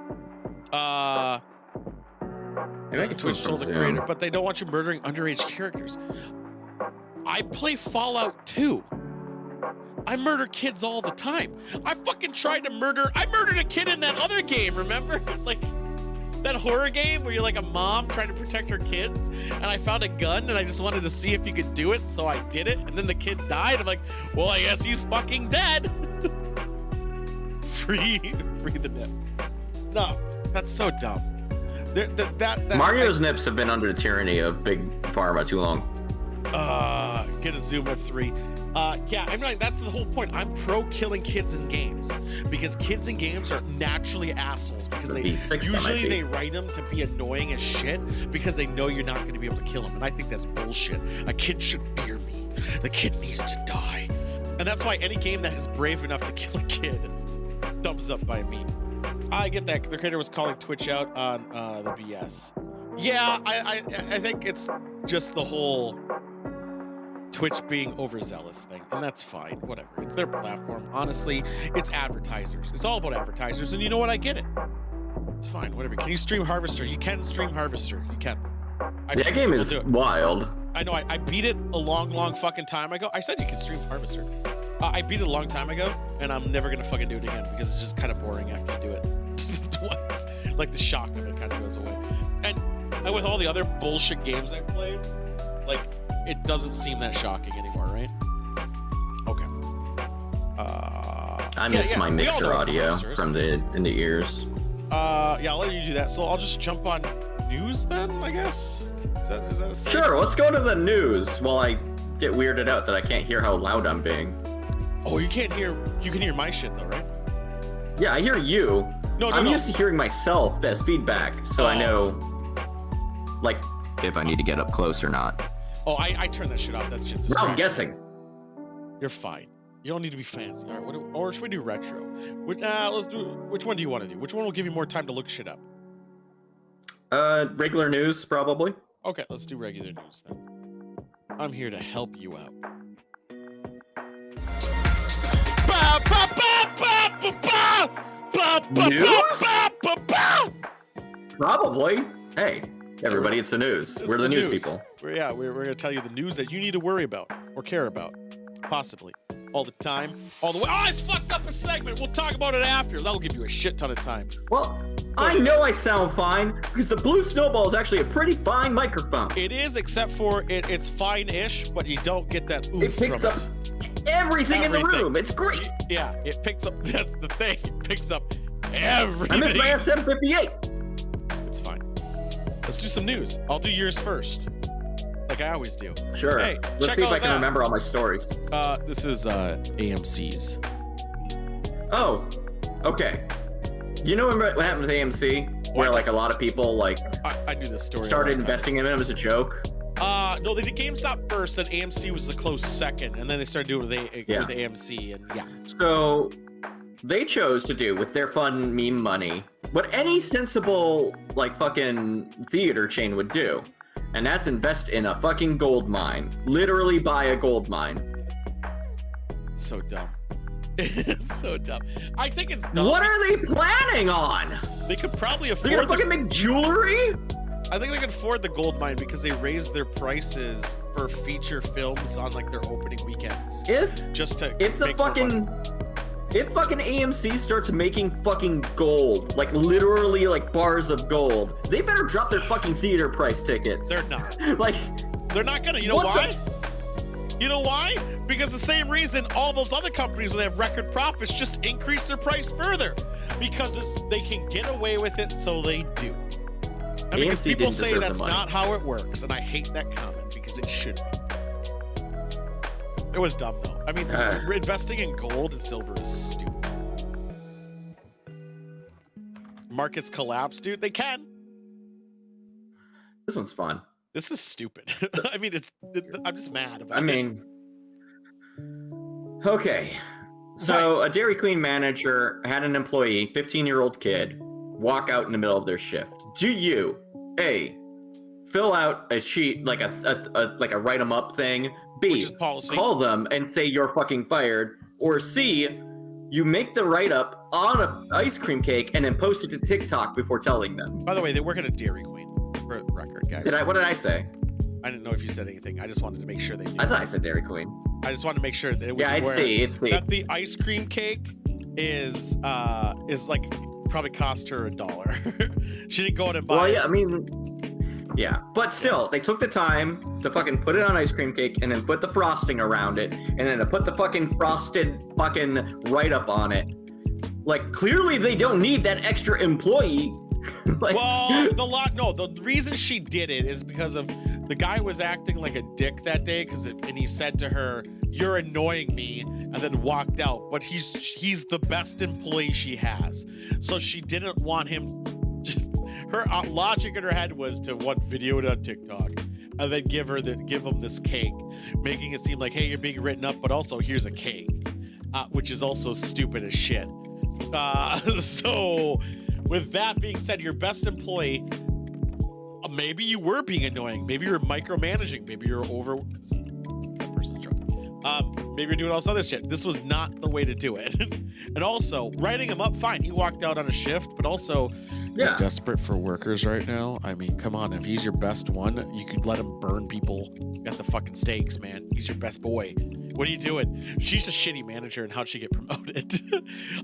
Twitch told the creator, but they don't want you murdering underage characters. I play Fallout 2. I murder kids all the time. I fucking tried to murder. I murdered a kid in that other game, remember? Like that horror game where you're like a mom trying to protect her kids, and I found a gun and I just wanted to see if you could do it, so I did it, and then the kid died. I'm like, well, I guess he's fucking dead. Free the nip. No, that's so dumb. Mario's nips have been under the tyranny of Big Pharma too long. Get a Zoom F3. Yeah, I'm right. That's the whole point. I'm pro killing kids in games because kids in games are naturally assholes because usually they write them to be annoying as shit because they know you're not going to be able to kill them, and I think that's bullshit. A kid should fear me. The kid needs to die, and that's why any game that is brave enough to kill a kid, thumbs up by me. I get that. The creator was calling Twitch out on the BS. Yeah, I think it's just the whole Twitch being overzealous thing, and that's fine. Whatever. It's their platform. Honestly, it's advertisers. It's all about advertisers, and you know what? I get it. It's fine. Whatever. Can you stream Harvester? You can stream Harvester. You can. That game is wild. I know. I beat it a long fucking time ago. I said you can stream Harvester. I beat it a long time ago, and I'm never gonna fucking do it again because it's just kind of boring after you do it once. Like the shock of it kind of goes away. And with all the other bullshit games I played, like it doesn't seem that shocking anymore, right? Okay. I miss my mixer audio from in the ears. Yeah, I'll let you do that. So I'll just jump on news then, I guess. Is that a safe? Sure. Let's go to the news while I get weirded out that I can't hear how loud I'm being. Oh, you can't hear. You can hear my shit though, right? Yeah, I hear you. I'm used to hearing myself as feedback, so I know, like, if I need to get up close or not. Oh, I turn that shit off. That shit. No, I'm guessing. You're fine. You don't need to be fancy. All right. Or should we do retro? Let's do. Which one do you want to do? Which one will give you more time to look shit up? Regular news, probably. Okay, let's do regular news then. I'm here to help you out. News? Probably. Hey, everybody, it's the news. We're the news people. We're going to tell you the news that you need to worry about or care about, possibly. all the time, all the way. Oh, I fucked up a segment. We'll talk about it after. That'll give you a shit ton of time. Well, I know I sound fine because the Blue Snowball is actually a pretty fine microphone. It is, except for it's fine-ish, but you don't get that oomph It picks up everything in the room. It's great. Yeah, it picks up. That's the thing. It picks up everything. I missed my SM58. It's fine. Let's do some news. I'll do yours first, like I always do. Sure. Hey, let's see if I can remember all my stories. This is AMC's. Oh, okay. You know what happened with AMC? Where like a lot of people like I knew this story. Started investing in it as a joke. No, they did GameStop first, then AMC was a close second, and then they started doing it with AMC, and yeah. So they chose to do with their fun meme money what any sensible like fucking theater chain would do, and that's invest in a fucking gold mine. Literally buy a gold mine. So dumb. It's so dumb. I think it's dumb. What are they planning on? They could probably afford. They're gonna fucking make jewelry? I think they can afford the gold mine because they raised their prices for feature films on like their opening weekends. If fucking AMC starts making fucking gold, like literally like bars of gold, they better drop their fucking theater price tickets. They're not. Like they're not gonna. You know why? You know why? Because the same reason all those other companies when they have record profits just increase their price further. Because they can get away with it, so they do. I mean, because people say that's not how it works, and I hate that comment because it should be. It was dumb though. I mean, investing in gold and silver is stupid. Markets collapse, dude. They can. This one's fun. This is stupid. I mean, I'm just mad about it. I mean, okay. So a Dairy Queen manager had an employee, 15-year-old kid, walk out in the middle of their shift. Do you, A, fill out a sheet like a write 'em up thing? B, call them and say you're fucking fired? Or C, you make the write up on an ice cream cake and then post it to TikTok before telling them? By the way, they work at a Dairy Queen. For the record, guys. What did I say? I didn't know if you said anything. I just wanted to make sure they knew. I thought I said Dairy Queen. I just wanted to make sure that it was it's C. That the ice cream cake is like probably cost her $1. She didn't go out and buy it. Well, yeah, I mean, yeah. But still, they took the time to fucking put it on ice cream cake and then put the frosting around it and then to put the fucking frosted fucking write-up on it. Like, clearly they don't need that extra employee. The reason she did it is because of the guy was acting like a dick that day and he said to her, "You're annoying me," and then walked out. But he's the best employee she has, so she didn't want him. Her logic in her head was to video it on TikTok and then give him this cake, making it seem like, hey, you're being written up, but also here's a cake, which is also stupid as shit. So. With that being said, your best employee, maybe you were being annoying. Maybe you're micromanaging. Maybe you're that person's drunk. Maybe you're doing all this other shit. This was not the way to do it. And also, writing him up, fine. He walked out on a shift, but also, you're desperate for workers right now. I mean, come on. If he's your best one, you could let him burn people at the fucking stakes, man. He's your best boy. What are you doing? She's a shitty manager, and how'd she get promoted?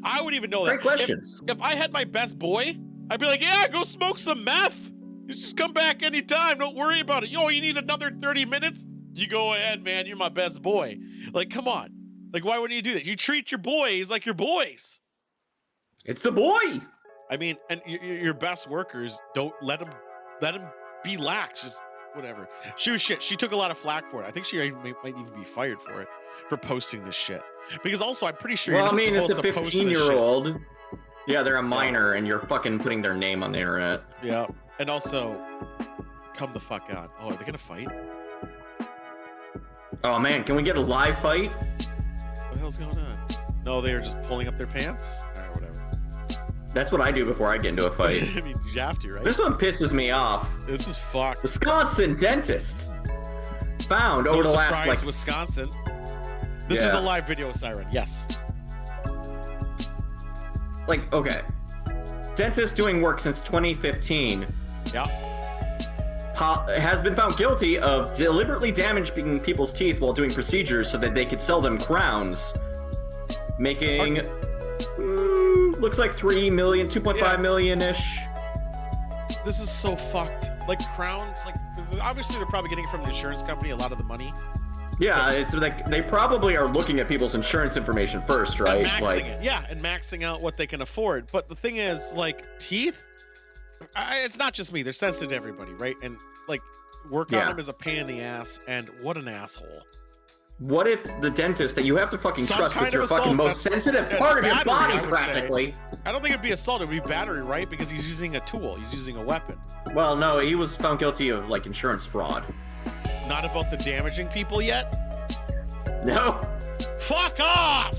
I would even know that. Great questions. If I had my best boy, I'd be like, yeah, go smoke some meth. You just come back anytime. Don't worry about it. Yo, you need another 30 minutes? You go ahead, man. You're my best boy. Like, come on. Like, why wouldn't you do that? You treat your boys like your boys. It's the boy. I mean, and your best workers, don't let them be lax. Just whatever. She was shit. She took a lot of flack for it. I think she might even be fired for it, for posting this shit. Because also, I'm pretty sure. Well, I mean, it's a 15-year-old. Yeah, they're a minor, and you're fucking putting their name on the internet. Yeah, and also, come the fuck on. Oh, are they gonna fight? Oh man, can we get a live fight? What the hell's going on? No, they are just pulling up their pants. All right, whatever. That's what I do before I get into a fight. I mean, you have to, right? This one pisses me off. This is fucked. Wisconsin dentist found over the last like Wisconsin. This is a live video siren. Yes. Like, okay. Dentist doing work since 2015. Yeah. has been found guilty of deliberately damaging people's teeth while doing procedures so that they could sell them crowns, making looks like 3 million, 2.5 million-ish. This is so fucked. Like crowns, like obviously they're probably getting it from the insurance company a lot of the money. Yeah, it's like they probably are looking at people's insurance information first, right? And maxing Like, it. Yeah, and maxing out what they can afford. But the thing is, like teeth, it's not just me. They're sensitive to everybody, right? And like work on them is a pain in the ass. And what an asshole. what if the dentist that you have to fucking trust with your fucking most sensitive part of your body, practically? I don't think it'd be assault. It'd be battery, right? Because he's using a tool. He's using a weapon. Well, no, he was found guilty of like insurance fraud. Not about the damaging people yet? No. Fuck off!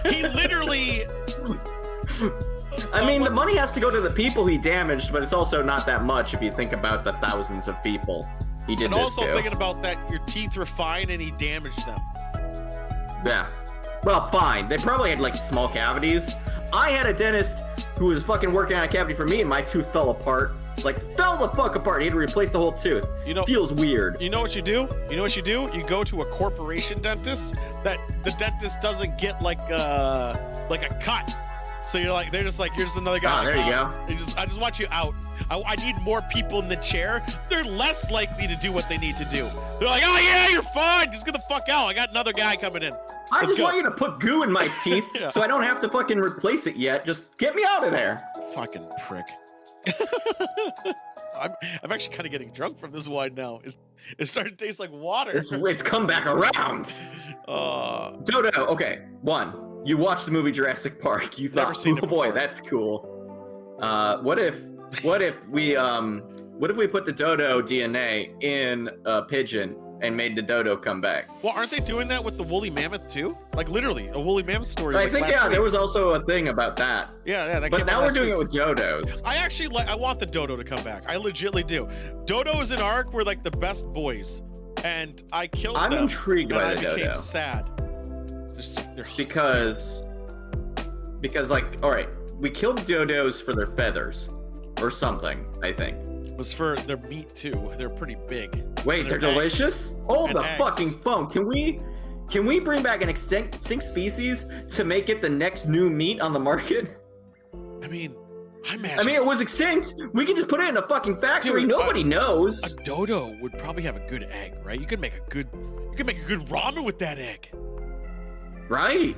He literally... I mean, the money has to go to the people he damaged, but it's also not that much if you think about the thousands of people he did and this also to. thinking about that, your teeth were fine and he damaged them. Yeah. Well, fine. They probably had like small cavities. I had a dentist who was fucking working on a cavity for me and my tooth fell apart. Like, fell the fuck apart. He had to replace the whole tooth. You know, feels weird. You know what you do? You know what you do? You go to a corporation dentist that the dentist doesn't get like a cut. So you're like, they're just like, here's another guy. Ah, there you go. I just want you out. I need more people in the chair. They're less likely to do what they need to do. They're like, oh yeah, you're fine. Just get the fuck out. I got another guy coming in. I just want you to put goo in my teeth so I don't have to fucking replace it yet. Just get me out of there. Fucking prick. I'm actually kind of getting drunk from this wine now. It's starting to taste like water. It's come back around. Dodo, okay. One, you watched the movie Jurassic Park. You thought, oh boy, that's cool. What if we put the dodo DNA in a pigeon and made the dodo come back? Well, aren't they doing that with the woolly mammoth too? Like literally a woolly mammoth story. I think there was also a thing about that. Yeah. But now we're doing it with dodos. I want the dodo to come back. I legitimately do. Dodo is an arc where like the best boys, and I killed them. I'm intrigued by the dodo. I became dodo. Sad. Because like, all right, we killed dodos for their feathers or something, I think. It was for their meat too. They're pretty big. Wait, they're delicious? Hold the eggs. fucking phone. Can we bring back an extinct species to make it the next new meat on the market? I mean, it was extinct. We can just put it in a fucking factory. Dude, nobody knows. A dodo would probably have a good egg, right? You could make a good ramen with that egg. Right.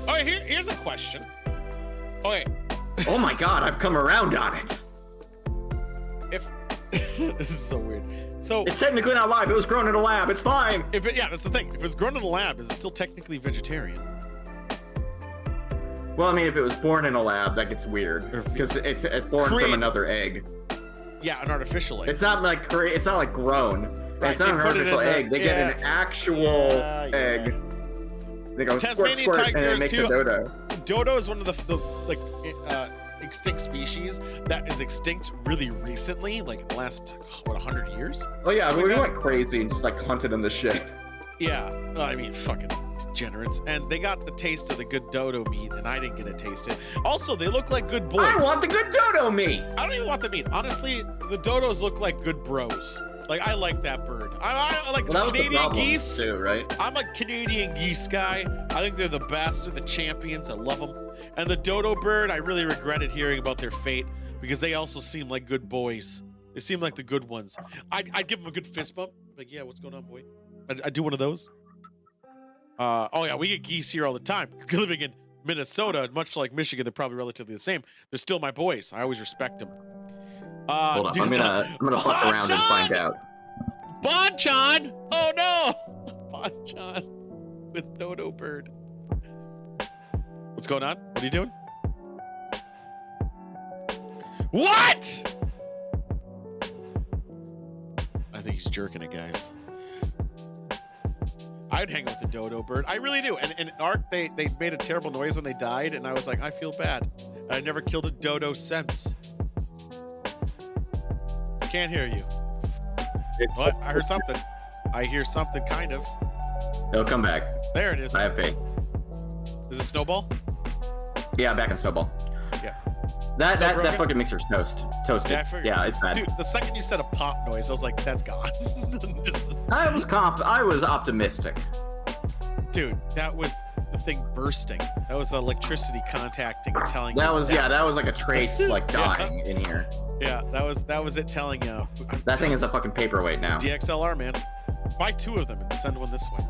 All right, here's a question. Okay. Oh my god, I've come around on it. This is so weird. So it's technically not live. It was grown in a lab. It's fine. That's the thing. If it's grown in a lab, is it still technically vegetarian? Well, I mean, if it was born in a lab, that gets weird because it's born from another egg. Yeah, an artificial egg. It's not like grown. Right, it's not an artificial egg. They get an actual egg. They go squirt, and it makes a dodo. Dodo is one of the extinct species that is extinct really recently, like in the last 100 years. Oh yeah, we went crazy and just like hunted them to shit. Yeah, I mean, fucking degenerates. And they got the taste of the good dodo meat, and I didn't get to taste it. Also, they look like good boys. I want the good dodo meat. I don't even want the meat. Honestly, the dodos look like good bros. Like, I like that bird. I like the Canadian geese too, right? I'm a Canadian geese guy. I think they're the best. They're the champions. I love them. And the dodo bird, I really regretted hearing about their fate because they also seem like good boys. They seem like the good ones. I'd give them a good fist bump. Like, yeah, what's going on, boy? I'd do one of those. Oh yeah, we get geese here all the time. Living in Minnesota, much like Michigan, they're probably relatively the same. They're still my boys. I always respect them. Hold on, I'm gonna fuck around and find out. Bonchon! Oh no! Bonchon with dodo bird. What's going on? What are you doing? What? I think he's jerking it, guys. I'd hang with the dodo bird. I really do. And in Ark, they made a terrible noise when they died, and I was like, I feel bad. And I never killed a dodo since. Can't hear you. What? I heard something. I hear something, kind of. It'll come back. There it is. I have faith. Is it Snowball? Yeah, back in Snowball. Yeah. That broken? fucking mixer's toasted. Yeah, it's bad. Dude, the second you said a pop noise, I was like, that's gone. I was optimistic. Dude, that was the thing bursting. That was the electricity contacting and telling you. That was like a trace like dying in here. Yeah, that was it telling you. That thing is a fucking paperweight now. DXLR, man. Buy 2 of them and send one this way.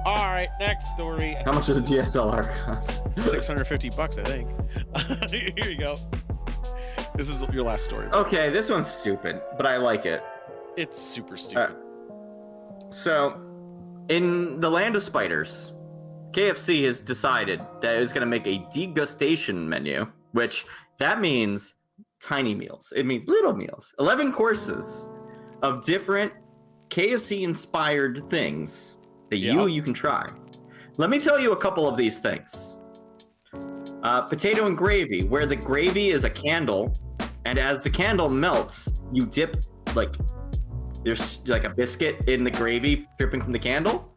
All right, next story. How much does a DSLR cost? $650, I think. Here you go. This is your last story. Bro. Okay, this one's stupid, but I like it. It's super stupid. So, in the land of spiders, KFC has decided that it's going to make a degustation menu, which that means tiny meals. It means little meals. 11 courses of different KFC-inspired things that you can try. Let me tell you a couple of these things. Potato and gravy, where the gravy is a candle, and as the candle melts, you dip there's like a biscuit in the gravy dripping from the candle.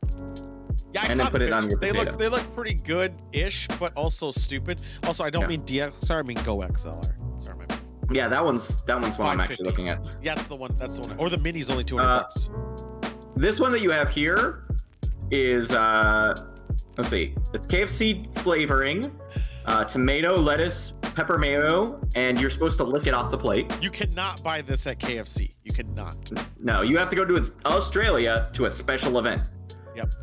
Yeah, and then put it on your potato. They look pretty good-ish, but also stupid. Also, I don't mean DXLR, I mean Go XLR. Sorry, my bad. Yeah, that one's one I'm actually looking at. Yeah, that's the one. Or the mini's only $200. This one that you have here is let's see, it's KFC flavoring, tomato, lettuce, pepper mayo, and you're supposed to lick it off the plate. You cannot buy this at KFC. You cannot. No, you have to go to Australia to a special event. Yep.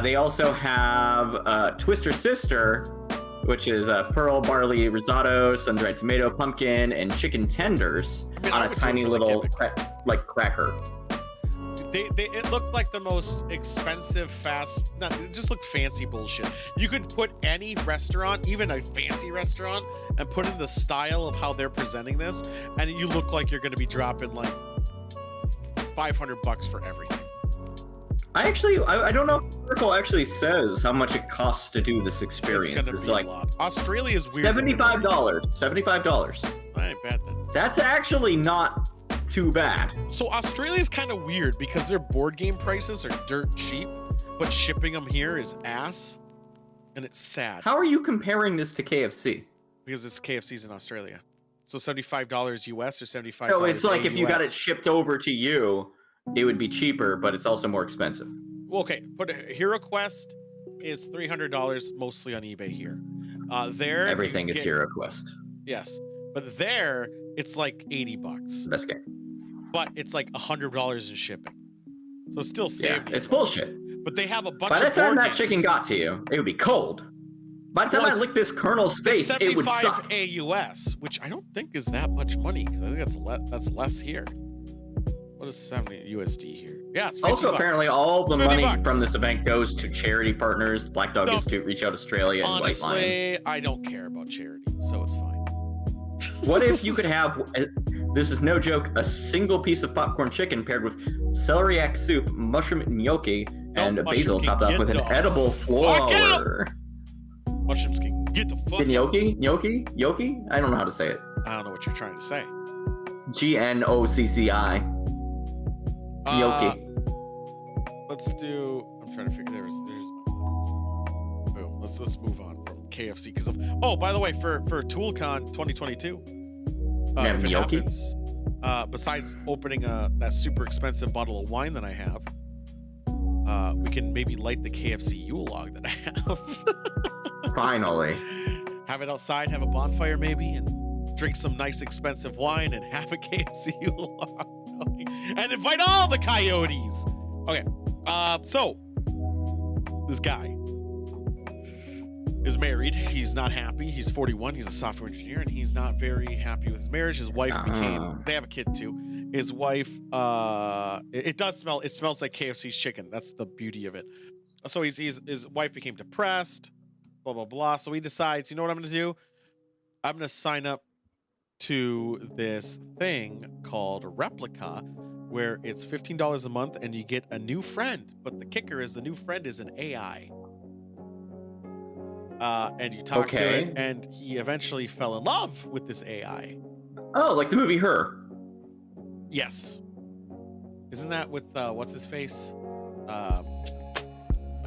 They also have Twister Sister, which is pearl barley risotto, sun-dried tomato, pumpkin, and chicken tenders on a tiny little cracker. It looked like the most expensive it just looked fancy bullshit. You could put any restaurant, even a fancy restaurant, and put in the style of how they're presenting this, and you look like you're going to be dropping like $500 for everything. I don't know if the article actually says how much it costs to do this experience. It's gonna be a lot. Australia's weird. $75. $75. I ain't bad then. That's actually not too bad. So Australia's kind of weird because their board game prices are dirt cheap, but shipping them here is ass, and it's sad. How are you comparing this to KFC? Because it's KFC's in Australia. So $75 US or $75. So it's like if you got it US. shipped over to you, it would be cheaper, but it's also more expensive. Well, okay, but Hero Quest is $300 mostly on eBay here. There everything is Hero Quest. Yes, but there it's like $80. Best game. But it's like $100 in shipping. So it's still saving. It's bullshit. But they have a bunch By of the time board that games. chicken got to you, it would be cold. By the time I licked this Colonel's face, it would suck. AUS, which I don't think is that much money because I think that's less here. What is 70 USD here? Yeah, it's 50 Also, bucks. apparently, all the money $50. from this event goes to charity partners. Black Dog Institute, Reach Out Australia, and White Lion. Honestly, I don't care about charity, so it's fine. What if you could have, this is no joke, a single piece of popcorn chicken paired with celeriac soup, mushroom gnocchi, and basil topped off with an edible flour. Mushrooms can get the fuck Gnocchi? I don't know how to say it. I don't know what you're trying to say. GNOCCI. Gnocchi. Let's do. I'm trying to figure. There's. Boom. Let's move on from KFC because of. Oh, by the way, for ToolCon 2022, if it happens, besides opening that super expensive bottle of wine that I have, we can maybe light the KFC Yule log that I have. Finally. Have it outside, have a bonfire maybe, and drink some nice expensive wine and have a KFC Yule log going. And invite all the coyotes. Okay. So this guy is married. He's not happy. He's 41. He's a software engineer, and he's not very happy with his marriage. His wife they have a kid too. His wife, it smells like KFC's chicken. That's the beauty of it. So his wife became depressed, blah, blah, blah. So he decides, you know what I'm going to do? I'm going to sign up to this thing called Replica, where it's $15 a month and you get a new friend. But the kicker is the new friend is an AI. And you talk to it, and he eventually fell in love with this AI. Oh, like the movie Her. Yes. Isn't that with what's his face? I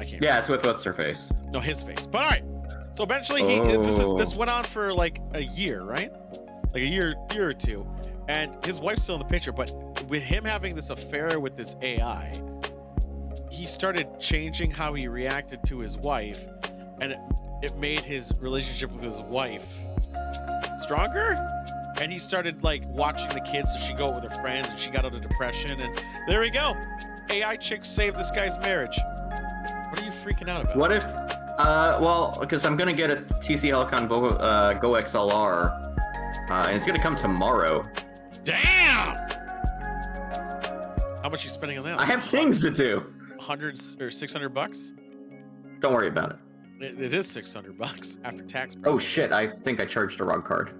can't. Yeah, it's with what's her face. No, his face. But all right. So eventually, this went on for like a year, right? Like a year or two, and his wife's still in the picture. But with him having this affair with this AI, he started changing how he reacted to his wife, and it made his relationship with his wife stronger. And he started like watching the kids, so she go out with her friends, and she got out of depression. And there we go. AI chick saved this guy's marriage. What are you freaking out about? What if? Well, because I'm gonna get a TC Helicon Go XLR, and it's gonna come tomorrow. Damn! How much are you spending on that? I have things to do. 100 or 600 bucks? Don't worry about it. It is 600 bucks after tax. Oh shit! I think I charged the wrong card.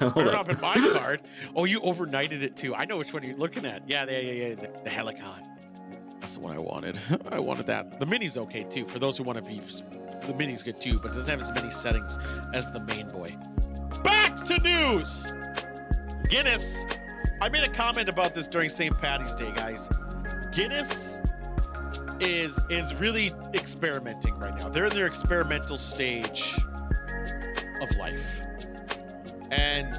You're not in my card. Oh, you overnighted it too. I know which one you're looking at. Yeah. The Helicon. That's the one I wanted. I wanted that. The Mini's okay too. For those who want to be, the Mini's good too, but it doesn't have as many settings as the main boy. Back to news. Guinness. I made a comment about this during St. Paddy's Day, guys. Guinness is really experimenting right now. They're in their experimental stage of life. And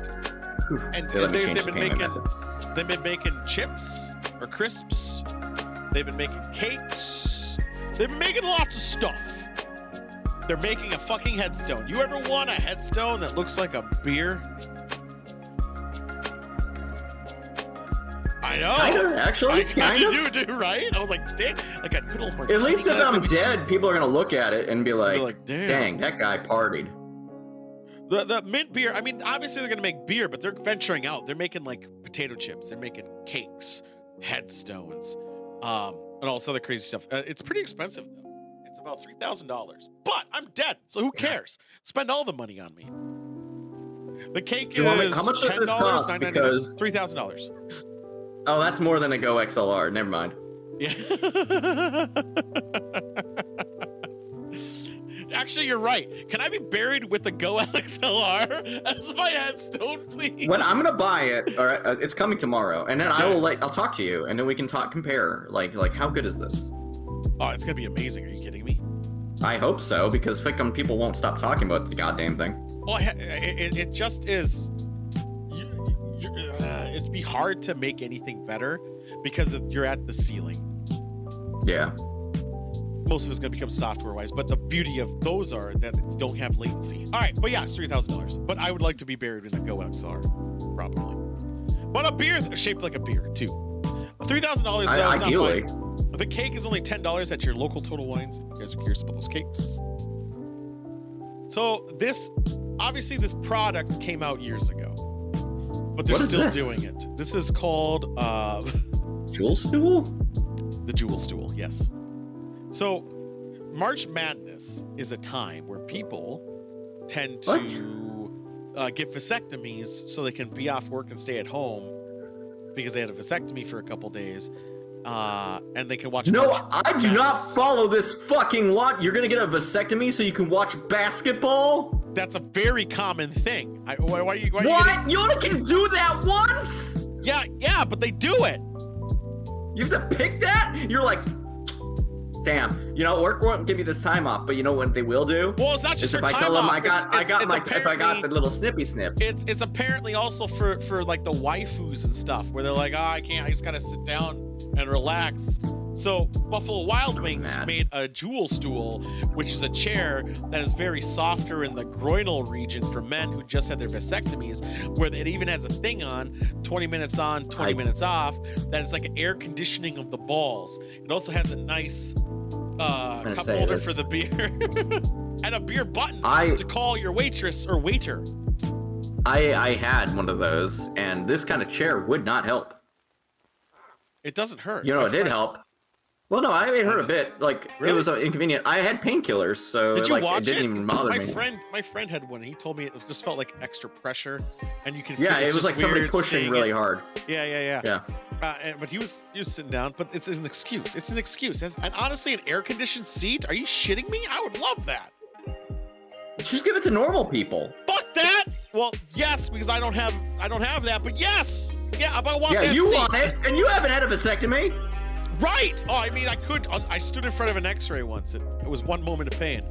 they've been making chips or crisps. They've been making cakes. They've been making lots of stuff. They're making a fucking headstone. You ever want a headstone that looks like a beer? I know. Kinda, actually. You do, right? I was like, damn, like a good old martini. At least if I'm dead, people are gonna look at it and be like, dang, that guy partied. The mint beer, I mean, obviously they're going to make beer, but they're venturing out. They're making like potato chips. They're making cakes, headstones, and all this other crazy stuff. It's pretty expensive, though. It's about $3,000. But I'm dead, so who cares? Spend all the money on me. The cake is how much does this cost? Because $3,000. Oh, that's more than a Go XLR. Never mind. Yeah. Actually, you're right. Can I be buried with the Go XLR as my headstone, please? When I'm gonna buy it, all right, it's coming tomorrow, and then I'll talk to you, and then we can compare. Like how good is this? Oh, it's gonna be amazing. Are you kidding me? I hope so, because people won't stop talking about the goddamn thing. Well, it just is. It'd be hard to make anything better because you're at the ceiling. Yeah. Most of it's going to become software-wise, but the beauty of those are that you don't have latency. All right, but yeah, it's $3,000. But I would like to be buried in a Go XR, probably. But a beer shaped like a beer, too. $3,000. Ideally. The cake is only $10 at your local Total Wines. If you guys are curious about those cakes. So obviously this product came out years ago, but they're still doing it. This is called Jewel Stool? The Jewel Stool, yes. So, March Madness is a time where people tend to get vasectomies so they can be off work and stay at home because they had a vasectomy for a couple days, and they can watch. No, March I do not follow this fucking lot. You're gonna get a vasectomy so you can watch basketball? That's a very common thing. Why are you? What? You only can do that once? Yeah, but they do it. You have to pick that? You're like, damn, work won't give you this time off, but you know what they will do? Well, it's not just if I tell them if I got the little snippy snips. It's apparently also for like the waifus and stuff, where they're like, I just gotta sit down and relax. So Buffalo Wild Wings made a Jewel Stool, which is a chair that is very softer in the groinal region for men who just had their vasectomies, where it even has a thing on, 20 minutes on, 20 minutes off, that is like an air conditioning of the balls. It also has a nice cup holder for the beer and a beer button to call your waitress or waiter. I had one of those, and this kind of chair would not help. It doesn't hurt. It did help. Well, no, it hurt a bit. Like, really? It was inconvenient. I had painkillers, so it didn't even bother me. My friend had one. He told me it just felt like extra pressure, and you can. Yeah, it was like somebody pushing really hard. Yeah. But he was sitting down. But it's an excuse. It's an excuse. And honestly, an air-conditioned seat? Are you shitting me? I would love that. Just give it to normal people. Fuck that. Well, yes, because I don't have that. But yes, yeah, I want that. Yeah, you want it, and you haven't had a vasectomy. Right! Oh, I mean, I stood in front of an x-ray once. It was one moment of pain.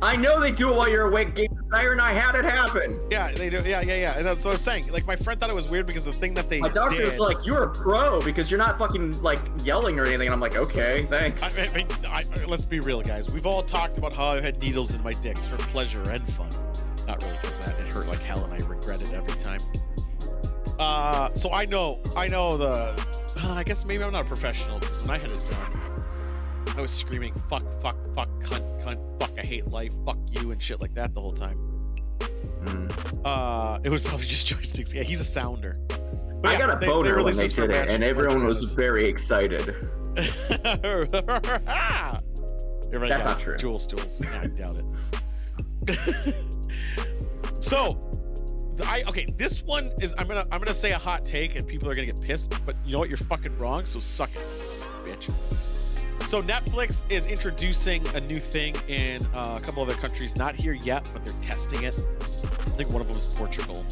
I know they do it while you're awake, Game Siren. I had it happen. Yeah, they do. Yeah. And that's what I was saying. Like, my friend thought it was weird because the thing that they My doctor did, was like, "You're a pro because you're not fucking like yelling or anything." And I'm like, "Okay, thanks." Let's be real, guys. We've all talked about how I had needles in my dicks for pleasure and fun. Not really, because that it hurt like hell, and I regret it every time. So I know the. I guess maybe I'm not a professional because when I had it done, I was screaming fuck, cunt, fuck, I hate life, fuck you, and shit like that the whole time. It was probably just joysticks. Yeah, he's a sounder. But I got a boner when they did it, and everyone was very excited. You're right, That's not true. Jules. Yeah, I doubt it. So, okay, this one is I'm gonna say a hot take, and people are gonna get pissed. But you know what? You're fucking wrong. So suck it, bitch. So Netflix is introducing a new thing in a couple other countries, not here yet, but they're testing it. I think one of them is Portugal,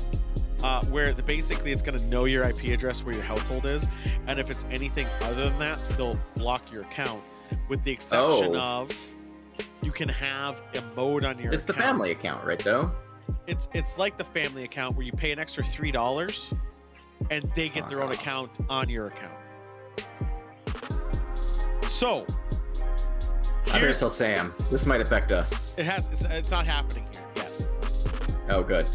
where basically it's going to know your IP address where your household is, and if it's anything other than that, they'll block your account, with the exception of you can have a mode on your It's account. the family account, right, though? It's like the family account where you pay an extra $3, and they get their own account on your account. So, I better tell Sam. This might affect us. It's not happening here yet. Oh, good.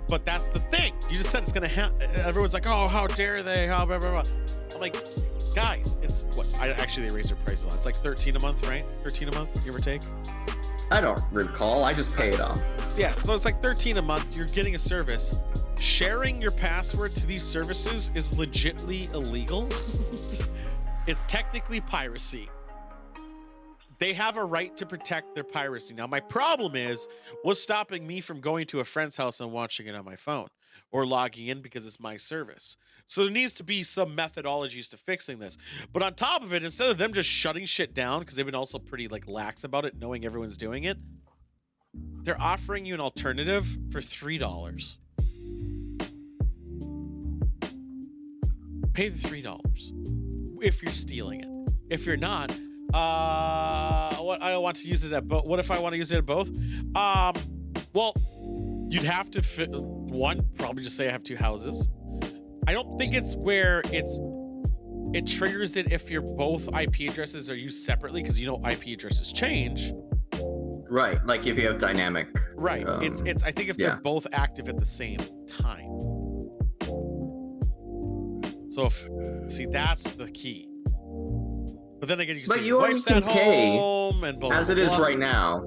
But that's the thing. You just said it's gonna happen. Everyone's like, "Oh, how dare they?" How blah, blah, blah. I'm like, guys, it's what? They raised their prices a lot. It's like $13 a month, right? $13 a month, give or take. I don't recall. I just pay it off. Yeah, so it's like $13 a month. You're getting a service. Sharing your password to these services is legitimately illegal. It's technically piracy. They have a right to protect their piracy. Now, my problem is, what's stopping me from going to a friend's house and watching it on my phone or logging in because it's my service? So there needs to be some methodologies to fixing this. But on top of it, instead of them just shutting shit down, because they've been also pretty like lax about it, knowing everyone's doing it, they're offering you an alternative for $3. Pay the $3 if you're stealing it. If you're not, what I want to use it at both. What if I want to use it at both? Well, you'd have to probably just say I have 2 houses. I don't think it's where it triggers it if your both IP addresses are used separately, because IP addresses change. Right, like if you have dynamic. Right. It's I think if they're both active at the same time. So that's the key. But then again, you wife's at home and blah, as blah, it is blah. right now.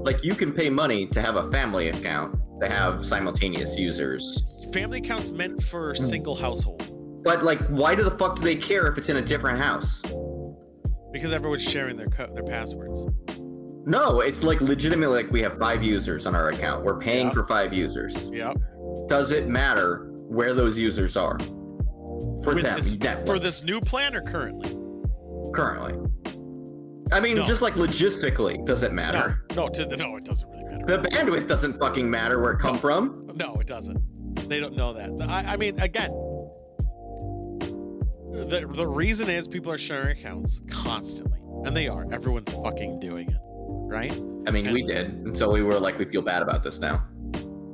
Like you can pay money to have a family account to have simultaneous users. Family accounts meant for single household. But like, why the fuck do they care if it's in a different house? Because everyone's sharing their passwords. No, it's like legitimately like we have 5 users on our account. We're paying for 5 users. Yep. Does it matter where those users are? For this new plan or currently? Currently. I mean, just like logistically, does it matter? No, it doesn't really matter. The bandwidth doesn't fucking matter where it comes from. No, it doesn't. They don't know that. I mean, again, the reason is people are sharing accounts constantly, and they are. Everyone's fucking doing it, right? I mean, we did, and so we were like, we feel bad about this now.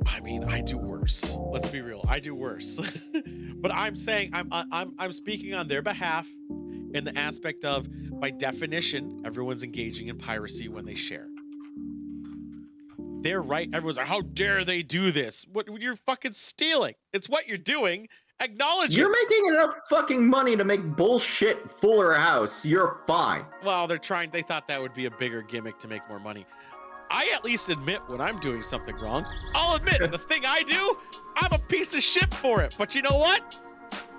I mean, I do worse. Let's be real. I do worse. But I'm saying I'm speaking on their behalf in the aspect of, by definition, everyone's engaging in piracy when they share. They're right. Everyone's like, how dare they do this? What you're fucking stealing. It's what you're doing. Acknowledge You're making enough fucking money to make bullshit Fuller House. You're fine. Well, they thought that would be a bigger gimmick to make more money. I at least admit when I'm doing something wrong. I'll admit the thing I do, I'm a piece of shit for it. But you know what?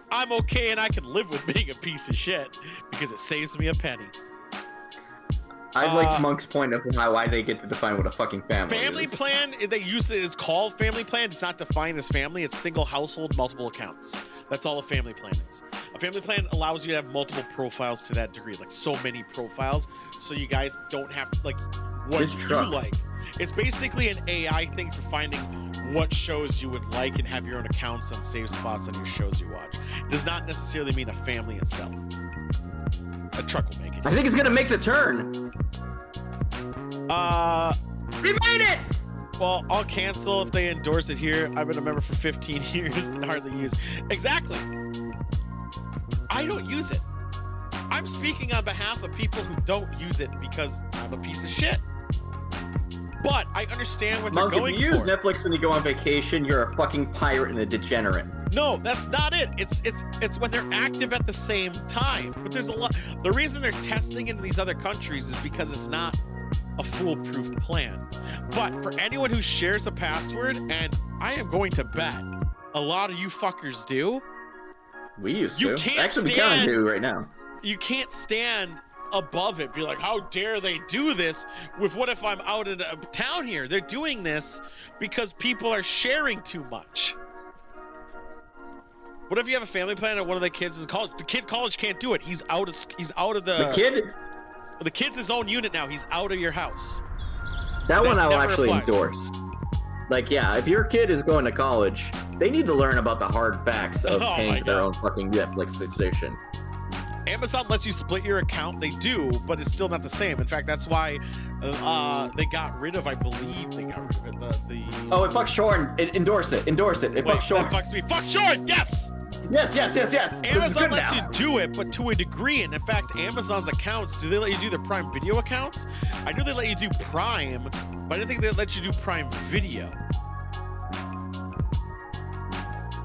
I'm okay, and I can live with being a piece of shit because it saves me a penny. I like Monk's point of why they get to define what a fucking family is. Plan, they use it as called family plan. It's not defined as family. It's single household, multiple accounts. That's all a family plan is. A family plan allows you to have multiple profiles to that degree, like so many profiles, so you guys don't have to, like, what you like. It's basically an AI thing for finding what shows you would like and have your own accounts on save spots on your shows you watch. It does not necessarily mean a family itself. A truck will make it. I think it's gonna make the turn. We made it! Well, I'll cancel if they endorse it here. I've been a member for 15 years and hardly use. Exactly. I don't use it. I'm speaking on behalf of people who don't use it because I'm a piece of shit. But I understand what they're going for. If you use Netflix when you go on vacation, you're a fucking pirate and a degenerate. No, that's not it. It's when they're active at the same time. But there's a lot. The reason they're testing in these other countries is because it's not a foolproof plan. But for anyone who shares a password, and I am going to bet a lot of you fuckers do. We used to. Can't Actually, we kind of do right now. You can't stand above it. Be like, how dare they do this with what if I'm out of town here? They're doing this because people are sharing too much. What if you have a family plan and one of the kids is in college? The kid college can't do it. He's out of the kid's his own unit now. He's out of your house. That one I will actually endorse. Like, yeah, if your kid is going to college, they need to learn about the hard facts of paying for their own fucking Netflix subscription. Amazon lets you split your account. They do, but it's still not the same. In fact, that's why they got rid of, I believe, they got rid of it. Oh, it fucks Shorn. Endorse it. Endorse it. It fucks Shorn. It fucks me. Fuck Shorn. Yes. Yes. Amazon lets you do it, but to a degree. And in fact, Amazon's accounts, do they let you do their Prime Video accounts? I know they let you do Prime, but I didn't think they let you do Prime Video.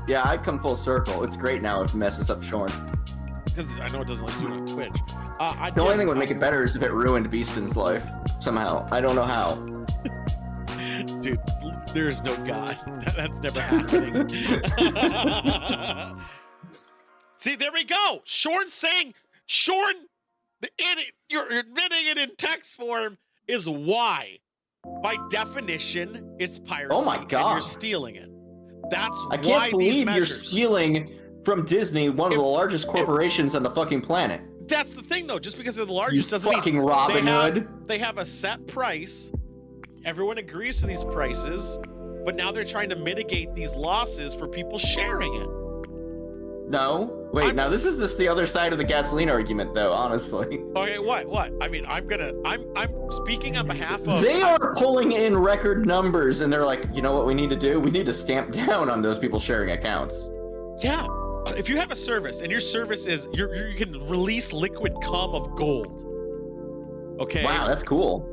Yeah, I come full circle. It's great now if it messes up Shorn. Because I know it doesn't let you do it on Twitch. The only thing that would make it better is if it ruined Beaston's life somehow. I don't know how. Dude, there is no God. That's never happening. See, there we go. Shorn's saying, you're admitting it in text form is why. By definition, it's piracy. Oh my God. And you're stealing it. That's why I can't believe you're measures. Stealing from Disney, one of the largest corporations on the fucking planet. That's the thing, though. Just because they're the largest doesn't fucking mean Robin Hood. They have a set price. Everyone agrees to these prices, but now they're trying to mitigate these losses for people sharing it. No, wait. Now this is the other side of the gasoline argument, though. Honestly. Okay, what? I mean, I'm speaking on behalf of. They are pulling in record numbers, and they're like, you know what we need to do? We need to stamp down on those people sharing accounts. Yeah. If you have a service and your service is you can release liquid cum of gold. Okay. Wow, that's cool.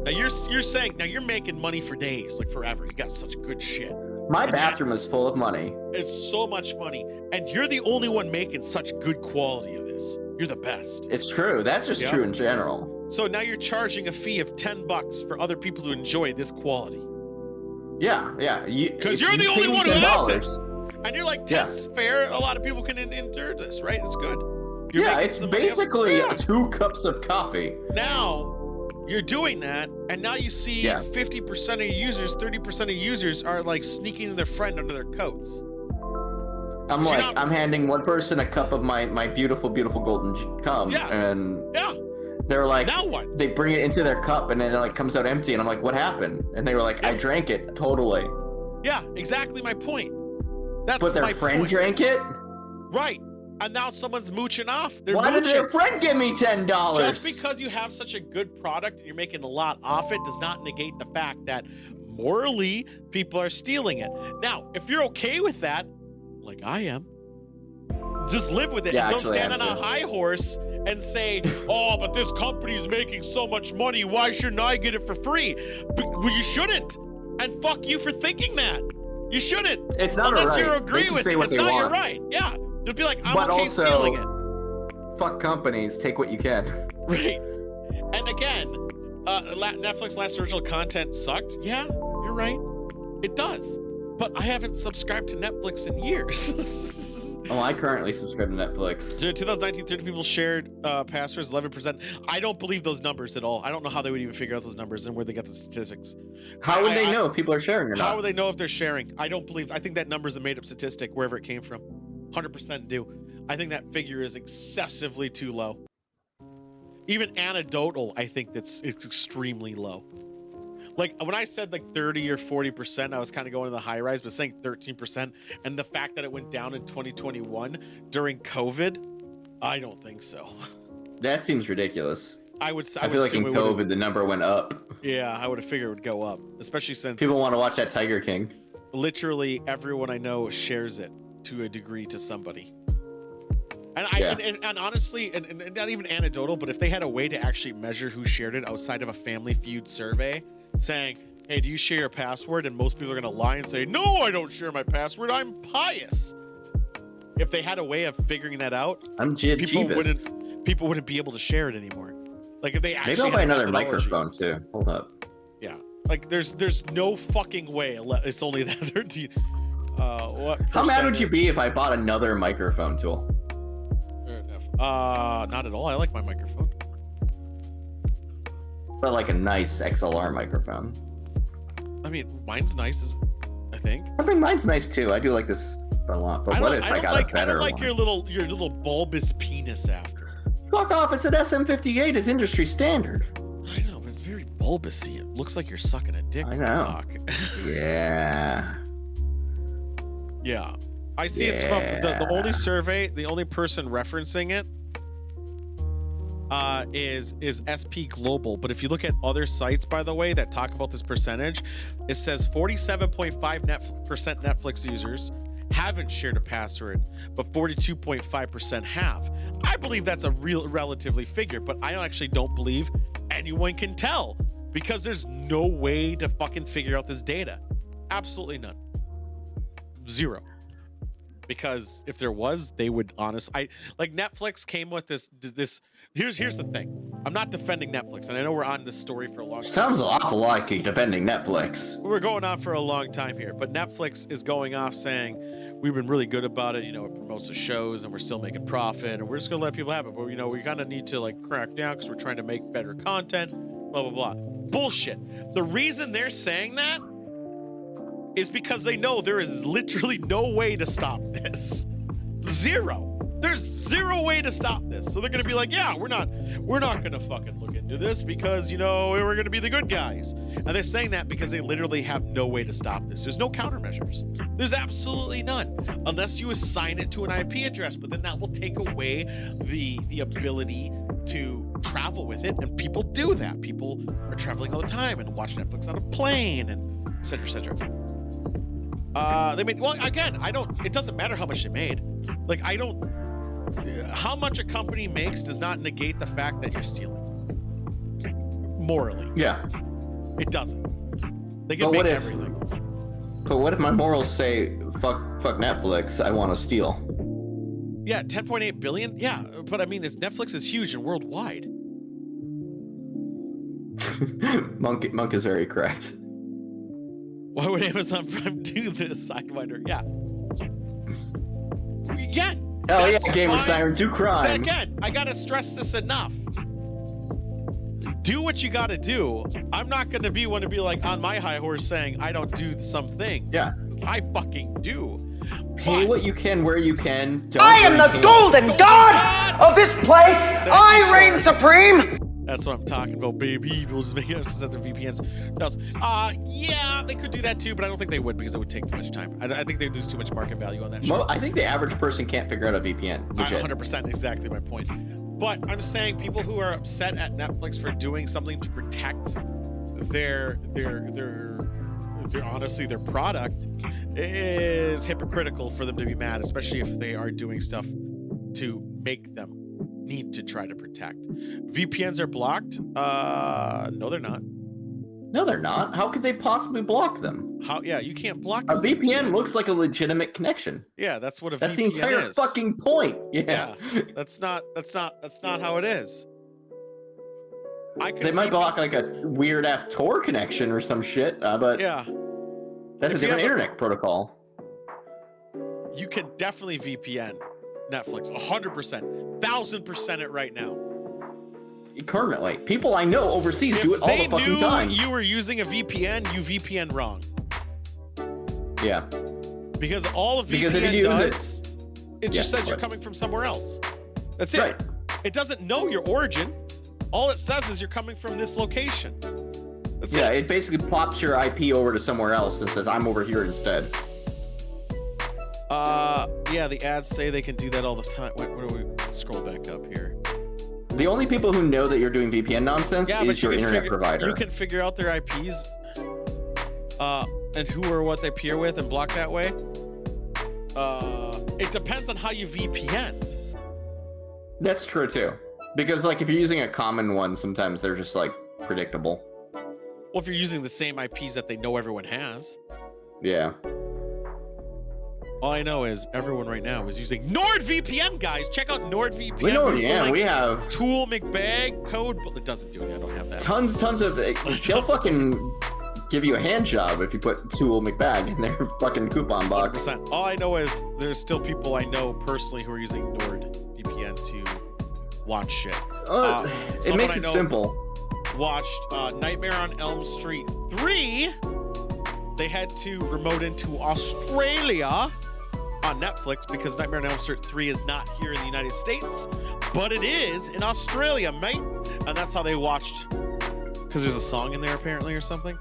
Now you're saying now you're making money for days, like forever. You got such good shit. My bathroom is full of money. It's so much money, and you're the only one making such good quality of this. You're the best. It's true. That's just true in general. So now you're charging a fee of $10 for other people to enjoy this quality. Yeah. Because you're the only one who has it. And you're like, 10's fair. A lot of people can endure this, right? It's good. It's basically 2 cups of coffee. Now, you're doing that, and now you see 50% of users, 30% of users are like sneaking their friend under their coats. I'm handing one person a cup of my beautiful, beautiful golden cum, and they're like, now what? They bring it into their cup, and then it like comes out empty, and I'm like, what happened? And they were like, I drank it totally. Yeah, exactly my point. But their friend drank it? Right. And now someone's mooching off. Why did their friend give me $10? Just because you have such a good product and you're making a lot off it does not negate the fact that morally people are stealing it. Now, if you're okay with that, like I am, just live with it. And don't stand on a high horse and say, oh, but this company's making so much money. Why shouldn't I get it for free? Well, you shouldn't. And fuck you for thinking that. You shouldn't. It's not unless right. you agree with it. It's not your right. Yeah. Just be like, I'm okay stealing it. Fuck companies. Take what you can. Right. And again, Netflix last original content sucked. Yeah, you're right. It does. But I haven't subscribed to Netflix in years. Oh, I currently subscribe to Netflix. Dude, 2019, 30 people shared passwords, 11%. I don't believe those numbers at all. I don't know how they would even figure out those numbers and where they got the statistics. How would they know if people are sharing or not? How would they know if they're sharing? I think that number is a made-up statistic wherever it came from. 100% do. I think that figure is excessively too low. Even anecdotal, I think it's extremely low. Like when I said like 30 or 40%, I was kind of going to the high rise, but saying 13%, and the fact that it went down in 2021 during COVID, I don't think so. That seems ridiculous. I feel like in COVID the number went up. Yeah, I would have figured it would go up, especially since people want to watch that Tiger King. Literally everyone I know shares it to a degree to somebody. And honestly, and not even anecdotal, but if they had a way to actually measure who shared it outside of a Family Feud survey, saying, "Hey, do you share your password?" and most people are gonna lie and say, "No, I don't share my password. I'm pious." If they had a way of figuring that out, people wouldn't be able to share it anymore. Like if they actually maybe I'll buy another microphone too. Hold up. Yeah, like there's no fucking way. It's only that 13. What? How mad would you be if I bought another microphone tool? Fair enough. Not at all. I like my microphone. But like a nice XLR microphone. I mean, mine's nice, I think. I mean, mine's nice too. I do like this a lot. But what if I got a better one? I don't like your little bulbous penis after. Fuck off! It's an SM58. It's industry standard. I know, but it's very bulbousy. It looks like you're sucking a dick. I know. Yeah. Yeah. I see it's from the only survey, the only person referencing it is SP Global. But if you look at other sites, by the way, that talk about this percentage, it says 47.5% Netflix users haven't shared a password, but 42.5% have. I believe that's a relatively figure, but I actually don't believe anyone can tell because there's no way to fucking figure out this data. Absolutely none. Zero. Because if there was, they would like Netflix came with this. Here's the thing. I'm not defending Netflix, and I know we're on this story for a long time. Sounds awful like you defending Netflix. We're going on for a long time here, but Netflix is going off saying we've been really good about it. You know, it promotes the shows, and we're still making profit, and we're just gonna let people have it. But you know, we kind of need to like crack down because we're trying to make better content. Blah blah blah. Bullshit. The reason they're saying that is because they know there is literally no way to stop this. Zero. There's zero way to stop this. So they're gonna be like, yeah, we're not gonna fucking look into this because, you know, we're gonna be the good guys. And they're saying that because they literally have no way to stop this. There's no countermeasures. There's absolutely none. Unless you assign it to an IP address, but then that will take away the ability to travel with it. And people do that. People are traveling all the time and watch Netflix on a plane and et cetera, et cetera. They made, well, again, it doesn't matter how much they made. Like, how much a company makes does not negate the fact that you're stealing. Morally. Yeah. It doesn't. They can make everything. But what if my morals say, fuck Netflix, I want to steal? Yeah, 10.8 billion? Yeah, but I mean, Netflix is huge and worldwide. Monk is very correct. Why would Amazon Prime do this, Sidewinder? Yeah. Again. Oh yeah, Gamer Siren 2 crime. Again, I gotta stress this enough. Do what you gotta do. I'm not gonna be one to be like on my high horse saying I don't do some things. Yeah. I fucking do. Pay what you can where you can. I am the golden god of this place. I reign supreme. That's what I'm talking about, baby. We'll just make it set the VPNs. Yeah, they could do that too, but I don't think they would because it would take too much time. I think they'd lose too much market value on that shit. I think the average person can't figure out a VPN. Legit. 100%, exactly my point. But I'm saying people who are upset at Netflix for doing something to protect their honestly their product is hypocritical for them to be mad, especially if they are doing stuff to make them need to try to protect. VPNs are blocked? No, they're not. No, they're not. How could they possibly block them? Yeah, you can't block a VPN. Looks like a legitimate connection. Yeah, that's what a that's VPN the entire is. fucking point. Yeah. That's not how it is. They might block like a weird ass Tor connection or some shit, but yeah, that's a different internet protocol. You can definitely VPN Netflix 100%, 1000% it right now. Currently, people I know overseas do it all the fucking time. You were using a VPN, you VPN wrong. Yeah. Because all of VPN does, it just says you're coming from somewhere else. That's it. Right. It doesn't know your origin. All it says is you're coming from this location. Yeah, it basically pops your IP over to somewhere else and says, I'm over here instead. Yeah, the ads say they can do that all the time. Wait, where do we scroll back up here? The only people who know that you're doing VPN nonsense is your internet provider. You can figure out their IPs, and who or what they peer with and block that way. It depends on how you VPN. That's true too. Because like if you're using a common one, sometimes they're just like predictable. Well, if you're using the same IPs that they know everyone has. Yeah. All I know is everyone right now is using NordVPN, guys. Check out NordVPN. We know, yeah, we have Tool McBag code. It doesn't do it. I don't have that. Tons of. They'll fucking give you a hand job if you put Tool McBag in their fucking coupon box. 100%. All I know is there's still people I know personally who are using NordVPN to watch shit. It makes it simple. Watched Nightmare on Elm Street 3. They had to remote into Australia on Netflix because Nightmare on Elm Street 3 is not here in the United States, but it is in Australia, mate. And that's how they watched, because there's a song in there apparently or something.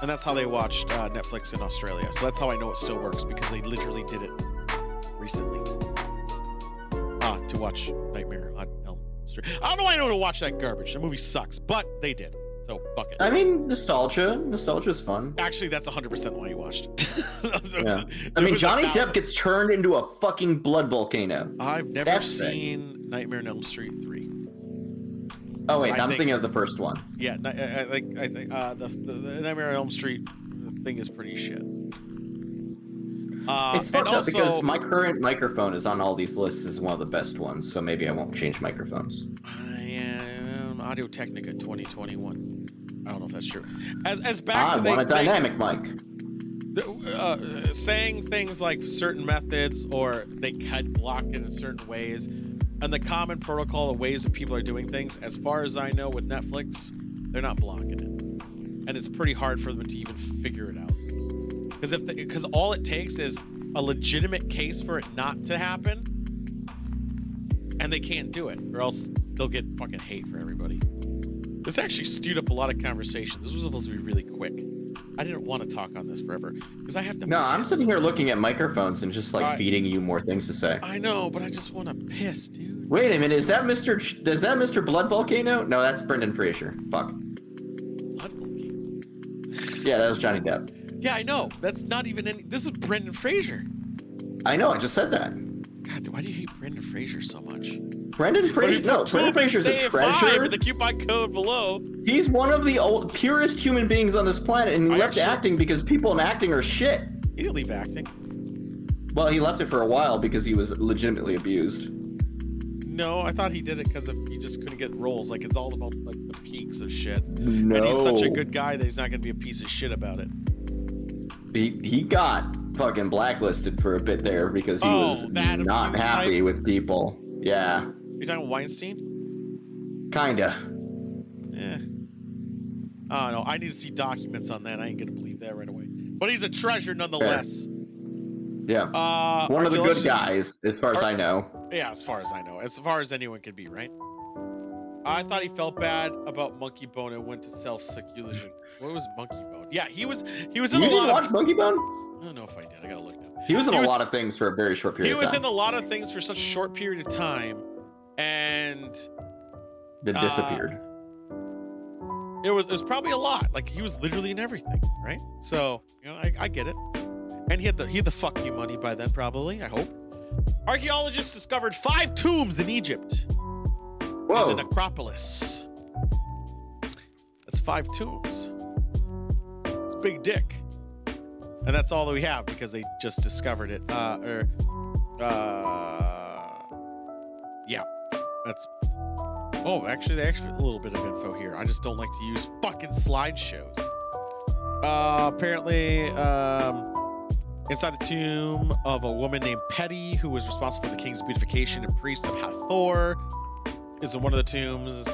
And that's how they watched Netflix in Australia. So that's how I know it still works, because they literally did it recently to watch Nightmare on Elm Street. I don't know why I know to watch that garbage. The movie sucks, but they did. So fuck it. I mean, nostalgia's fun. Actually, that's 100% why you watched it. Yeah. I mean, Johnny Depp gets turned into a fucking blood volcano. I've never seen Nightmare on Elm Street 3. Oh wait, I'm thinking of the first one. Yeah, I think the Nightmare on Elm Street thing is pretty shit. It's fucked up because my current microphone is on all these lists as one of the best ones, so maybe I won't change microphones. Audio Technica 2021. I don't know if that's true. As back to I want a dynamic mic. Saying things like certain methods or they could block it in certain ways, and the common protocol of ways that people are doing things. As far as I know, with Netflix, they're not blocking it, and it's pretty hard for them to even figure it out. Because all it takes is a legitimate case for it not to happen, and they can't do it, or else they'll get fucking hate for everybody. This actually stewed up a lot of conversation. This was supposed to be really quick. I didn't want to talk on this forever because I have to. No, I'm sitting here looking at microphones and just like feeding you more things to say. I know, but I just want to piss, dude. Wait a minute, is that Mr. Blood Volcano? No, that's Brendan Fraser. Fuck. Blood Volcano. Yeah, that was Johnny Depp. Yeah, I know. That's not even any. This is Brendan Fraser. I know. I just said that. God, why do you hate Brendan Fraser so much? Brendan Fraser? No, Brendan Fraser's a treasure. With the coupon code below. He's one of the purest human beings on this planet, and he left acting because people in acting are shit. He didn't leave acting. Well, he left it for a while because he was legitimately abused. No, I thought he did it because he just couldn't get roles. Like, it's all about like the peaks of shit. No. And he's such a good guy that he's not going to be a piece of shit about it. He got fucking blacklisted for a bit there because he was not happy with people. Yeah. You talking about Weinstein? Kinda. Yeah. I don't know. I need to see documents on that. I ain't gonna believe that right away. But he's a treasure nonetheless. Yeah. One of the good guys, as far as I know. Yeah, as far as I know. As far as anyone can be, right? I thought he felt bad about Monkey Bone and went to self-seclusion. What was Monkey Bone? Yeah, he was in a lot of... You didn't watch Monkey Bone? I don't know if I did. I gotta look now. He was in a lot of things for a very short period of time. He was in a lot of things for such a short period of time, and then disappeared. It was probably a lot. Like, he was literally in everything, right? So, you know, I get it. And he had the fuck you money by then, probably. I hope. Archaeologists discovered 5 tombs in Egypt. Whoa! In the necropolis. That's 5 tombs. It's big dick. And that's all that we have because they just discovered it. Yeah. That's... Oh, actually, they actually a little bit of info here. I just don't like to use fucking slideshows. Apparently, inside the tomb of a woman named Petty, who was responsible for the king's beautification and priest of Hathor, is in one of the tombs.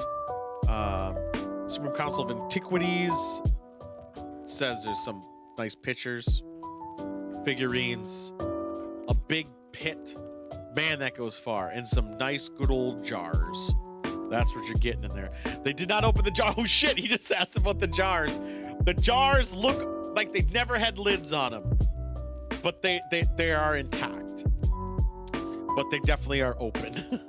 Supreme Council of Antiquities says there's some nice pictures, figurines, a big pit. Man, that goes far. And some nice, good old jars. That's what you're getting in there. They did not open the jar. Oh shit, he just asked about the jars. The jars look like they've never had lids on them. But they are intact. But they definitely are open.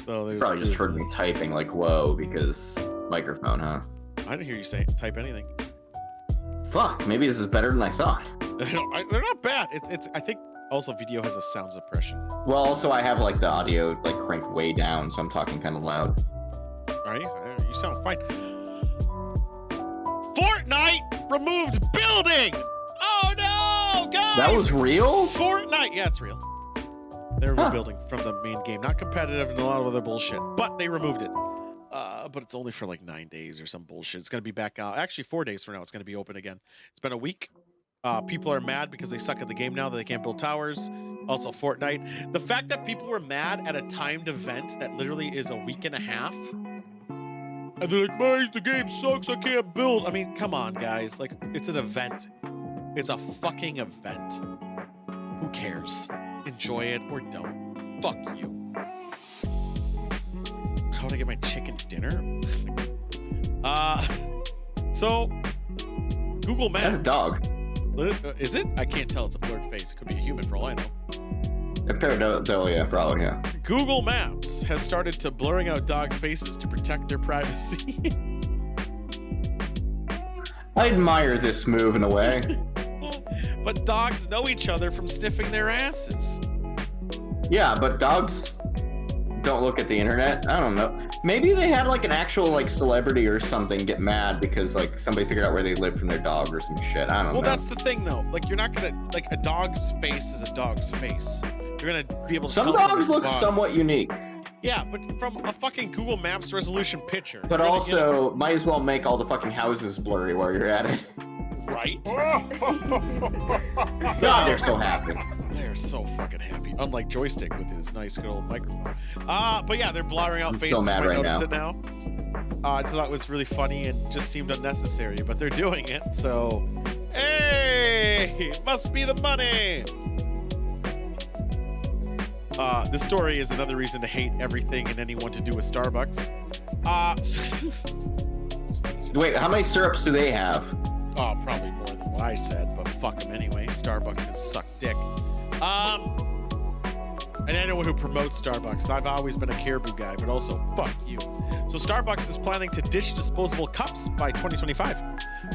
So there's Probably just heard me typing like whoa because microphone, huh? I didn't hear you say type anything. Fuck, maybe this is better than I thought. They're not bad. It's I think also video has a sound suppression. Well, also I have like the audio like cranked way down, so I'm talking kind of loud. Are you? You sound fine. Fortnite removed building. Oh no, guys! That was real? Fortnite, yeah, it's real. They removed building from the main game, not competitive and a lot of other bullshit, but they removed it. But it's only for like 9 days or some bullshit. It's gonna be back out. Actually, 4 days from now, it's gonna be open again. It's been a week. People are mad because they suck at the game now that they can't build towers. Also, Fortnite. The fact that people were mad at a timed event that literally is a week and a half. And they're like, man, the game sucks, I can't build. I mean, come on, guys. Like, it's an event. It's a fucking event. Who cares? Enjoy it or don't. Fuck you. How would I get my chicken dinner? So, Google Maps. That's a dog. Is it? I can't tell. It's a blurred face. It could be a human for all I know. Yeah, probably, yeah. Google Maps has started to blurring out dogs' faces to protect their privacy. I admire this move in a way. But dogs know each other from sniffing their asses. Yeah, but dogs don't look at the internet. I don't know. Maybe they had like an actual like celebrity or something get mad because like somebody figured out where they live from their dog or some shit. I don't know. Well, that's the thing though. Like you're not gonna like a dog's face is a dog's face. You're gonna be able to. Some dogs look somewhat unique. Yeah, but from a fucking Google Maps resolution picture. But also, might as well make all the fucking houses blurry while you're at it. Right? God, they're so happy. They're so fucking happy. Unlike Joystick with his nice good old microphone. But yeah, they're blurring out faces. So mad right now. I just thought it was really funny and just seemed unnecessary, but they're doing it, so hey, must be the money. This story is another reason to hate everything and anyone to do with Starbucks. Wait, how many syrups do they have? Oh, probably more than what I said, but fuck them anyway. Starbucks can suck dick. And anyone who promotes Starbucks, I've always been a Caribou guy, but also fuck you. So Starbucks is planning to ditch disposable cups by 2025.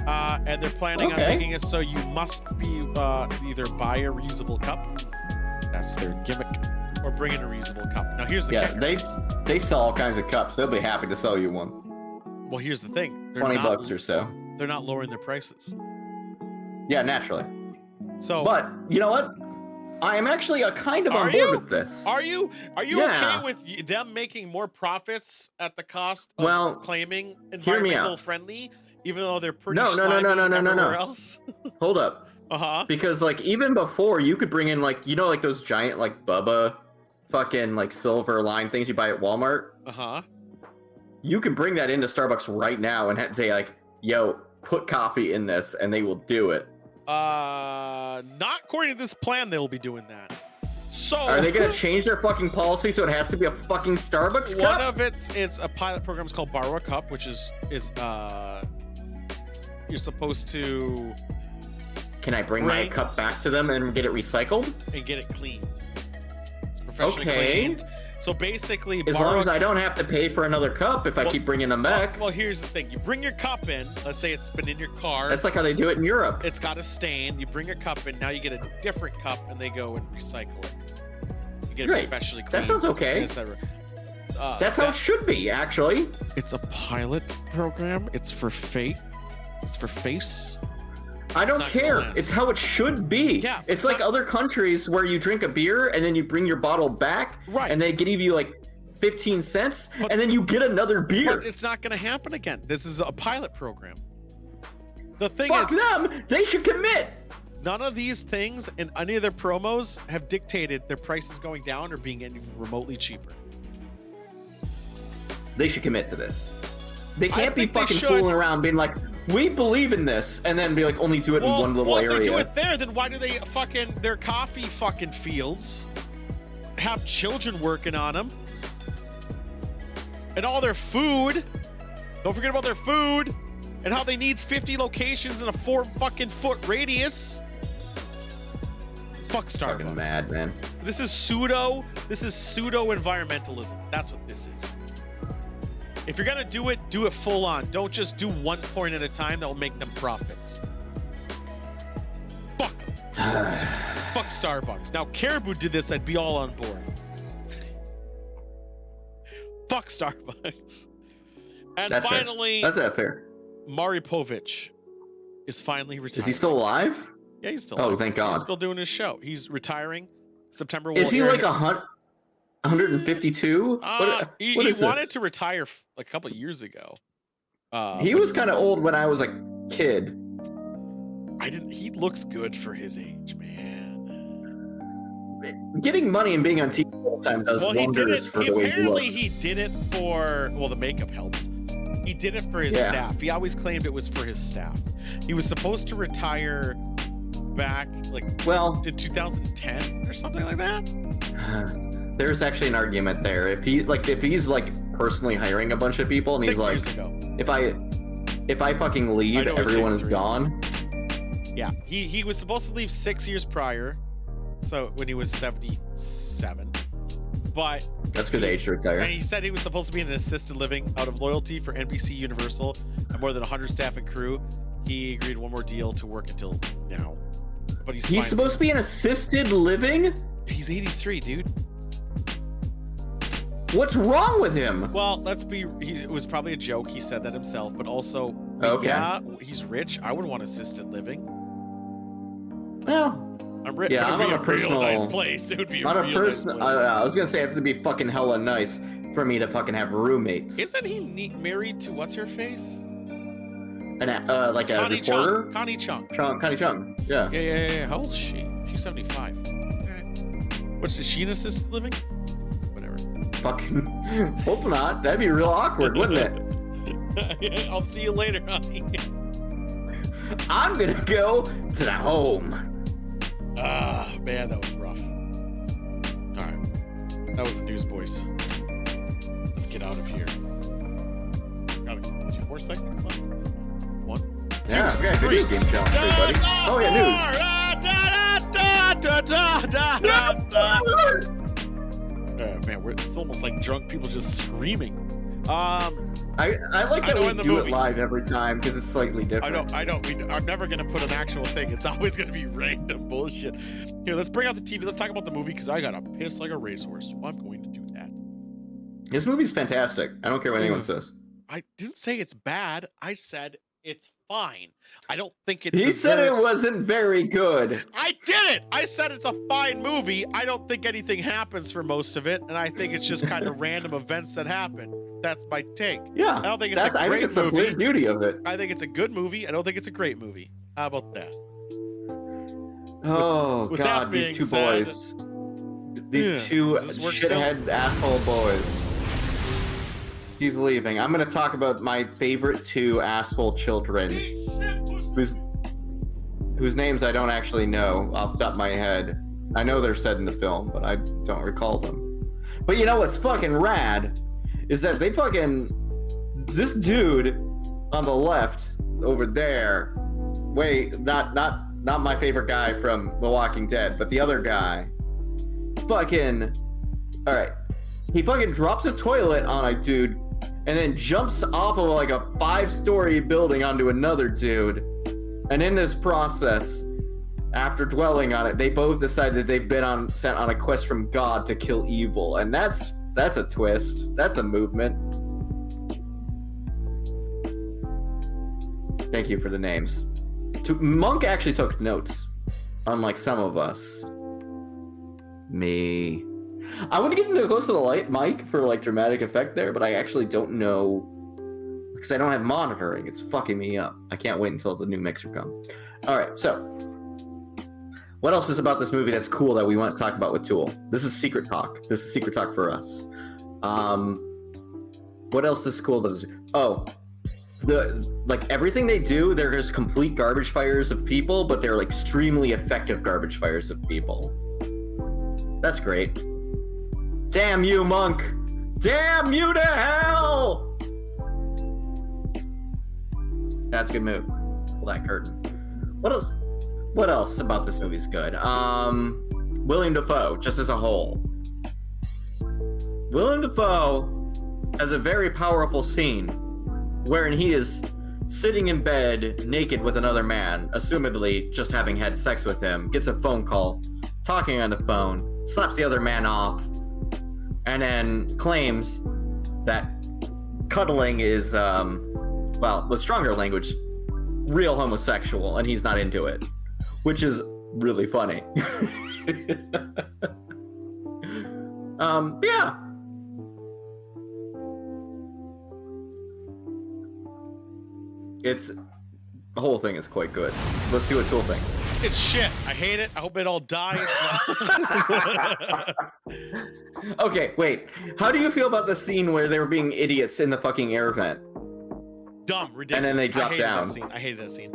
And they're planning on making it so you must be either buy a reusable cup, that's their gimmick, or bring in a reusable cup. Now here's the kicker. they sell all kinds of cups. They'll be happy to sell you one. Well, here's the thing. $20 or so. They're not lowering their prices. Yeah, naturally. So, but you know what? I am actually kind of on board with this. Are you okay with them making more profits at the cost of claiming environmental friendly, even though they're pretty no. else? Hold up. Because like even before you could bring in like like those giant like Bubba fucking like silver line things you buy at Walmart. You can bring that into Starbucks right now and say like, yo, put coffee in this, and they will do it. Not according to this plan, they will be doing that. So are they gonna change their fucking policy so it has to be a fucking Starbucks cup? One of it's a pilot program. It's called Borrow a Cup, which is you're supposed to. Can I bring my cup back to them and get it recycled? And get it cleaned. It's professionally cleaned. So basically, as long as I don't have to pay for another cup if I keep bringing them back. Well, here's the thing. You bring your cup in. Let's say it's been in your car. That's like how they do it in Europe. It's got a stain. You bring your cup in. Now you get a different cup, and they go and recycle it. You get it professionally cleaned. That sounds okay. That's how it should be, actually. It's a pilot program. It's for faith. It's for face. I don't care. It's how it should be. Yeah, it's like other countries where you drink a beer and then you bring your bottle back, and they give you like 15 cents, and then you get another beer. But it's not going to happen again. This is a pilot program. The thing is, them. They should commit. None of these things and any of their promos have dictated their prices going down or being any remotely cheaper. They should commit to this. They can't be fucking fooling around being like, we believe in this, and then be like, only do it in one little area. Well, if they do it there, then why do they their coffee fucking fields have children working on them? And all their food. Don't forget about their food. And how they need 50 locations in a 4 fucking foot radius. Fuck Starbucks. Fucking mad, man. This is pseudo environmentalism. That's what this is. If you're gonna do it full on. Don't just do one point at a time that will make them profits. Fuck. Fuck Starbucks. Now, Caribou did this, I'd be all on board. Fuck Starbucks. And That's finally, fair. That's fair. Maury Povich is finally retiring. Is he still alive? Yeah, he's still Oh, alive. thank God. He's still doing his show. He's retiring. September. Is he like 152? He is wanted this? to retire a couple of years ago. He was kind of old when I was a kid. He looks good for his age, man. Getting money and being on TV all the time does wonders for the way you look. Apparently, he did it for. Well, the makeup helps. He did it for his staff. He always claimed it was for his staff. He was supposed to retire back in 2010 or something like that. There's actually an argument there. If he's personally hiring a bunch of people and 6 he's like, years ago. if I fucking leave, everyone is gone. Yeah, he was supposed to leave 6 years prior, so when he was 77. But that's good age to retire. And he said he was supposed to be in an assisted living out of loyalty for NBC Universal and more than 100 staff and crew. He agreed one more deal to work until now. But he's supposed to be in assisted living? He's 83, dude. What's wrong with him? Well, it was probably a joke. He said that himself, but also, yeah, he's rich. I would want assisted living. Well, I'm rich. Yeah, I'm on a personal. Real nice place. It would be Not a a real person. nice place. I was gonna say I have to be fucking hella nice for me to fucking have roommates. Isn't he married to what's her face? Like a Connie reporter? Chung. Connie Chung. Connie Chung. Yeah. Yeah. How old is she? She's 75. Is she in assisted living? Whatever. Fucking hope not. That'd be real awkward, wouldn't it? I'll see you later, honey. I'm gonna go to the home. Ah, man, that was rough. All right, that was the news, boys. Let's get out of here. Got 2 more segments left. 1, 2, Yeah, okay, 3. video game challenge, everybody. Oh yeah, news. Man, it's almost like drunk people just screaming. I like that we do it live every time because it's slightly different. I know. I'm never gonna put an actual thing. It's always gonna be random bullshit. Here, let's bring out the TV. Let's talk about the movie because I gotta piss like a racehorse. So I'm going to do that. This movie's fantastic. I don't care what anyone says. I didn't say it's bad. I said it's fine. I don't think it. He said it wasn't very good. I did it. I said it's a fine movie. I don't think anything happens for most of it, and I think it's just kind of random events that happen. That's my take. Yeah, I don't think it's a great I think it's the movie. beauty of it. I think it's a good movie. I don't think it's a great movie. How about that? Oh with God, that these being two said, boys. These two does this work still? shithead asshole boys. He's leaving. I'm gonna talk about my favorite 2 asshole children, whose names I don't actually know off the top of my head. I know they're said in the film, but I don't recall them. But you know what's fucking rad is that this dude on the left over there. Wait, not my favorite guy from The Walking Dead, but the other guy. All right. He fucking drops a toilet on a dude and then jumps off of like a 5-story building onto another dude. And in this process, after dwelling on it, they both decide that they've been sent on a quest from God to kill evil. And that's a twist. That's a movement. Thank you for the names. Monk actually took notes, unlike some of us. Me. I want to get into close to the light mic for like dramatic effect there, but I actually don't know because I don't have monitoring. It's fucking me up. I can't wait until the new mixer comes. All right, so what else is about this movie that's cool that we want to talk about with Tool? This is secret talk. This is secret talk for us. What else is cool about this? Oh, everything they do, they're just complete garbage fires of people, but they're like extremely effective garbage fires of people. That's great. Damn you, Monk! Damn you to hell! That's a good move. Pull that curtain. What else? What else about this movie is good? William Dafoe, just as a whole. William Dafoe has a very powerful scene wherein he is sitting in bed naked with another man, assumedly just having had sex with him, gets a phone call, talking on the phone, slaps the other man off, and then claims that cuddling is, well, with stronger language, real homosexual, and he's not into it, which is really funny. Yeah. It's the whole thing is quite good. Let's do a Tool thing. It's shit. I hate it. I hope it all dies. Okay, wait. How do you feel about the scene where they were being idiots in the fucking air vent? Dumb, ridiculous. And then they dropped down. I hated that scene.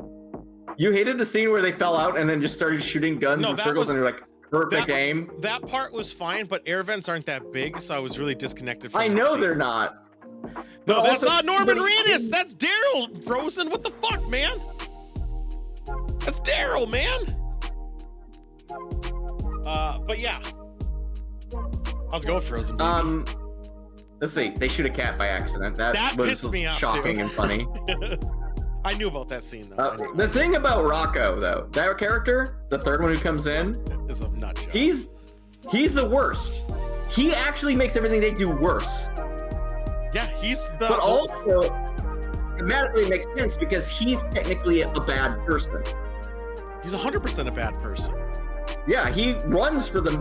You hated the scene where they fell out and then just started shooting guns in circles and they're like, perfect aim? That part was fine, but air vents aren't that big, so I was really disconnected from I that know scene. they're not. But But that's also- not Norman Reedus. That's Daryl Frozen. What the fuck, man? That's Daryl, man. But yeah. How's it going, Frozen? Baby? Let's see. They shoot a cat by accident. That was pissed me off, shocking too. and funny. I knew about that scene though. The thing about Rocco, though, that character, the third one who comes in, is a nut job. He's the worst. He actually makes everything they do worse. Yeah, he's the. But also, thematically makes sense because he's technically a bad person. He's 100% a bad person. Yeah, he runs for the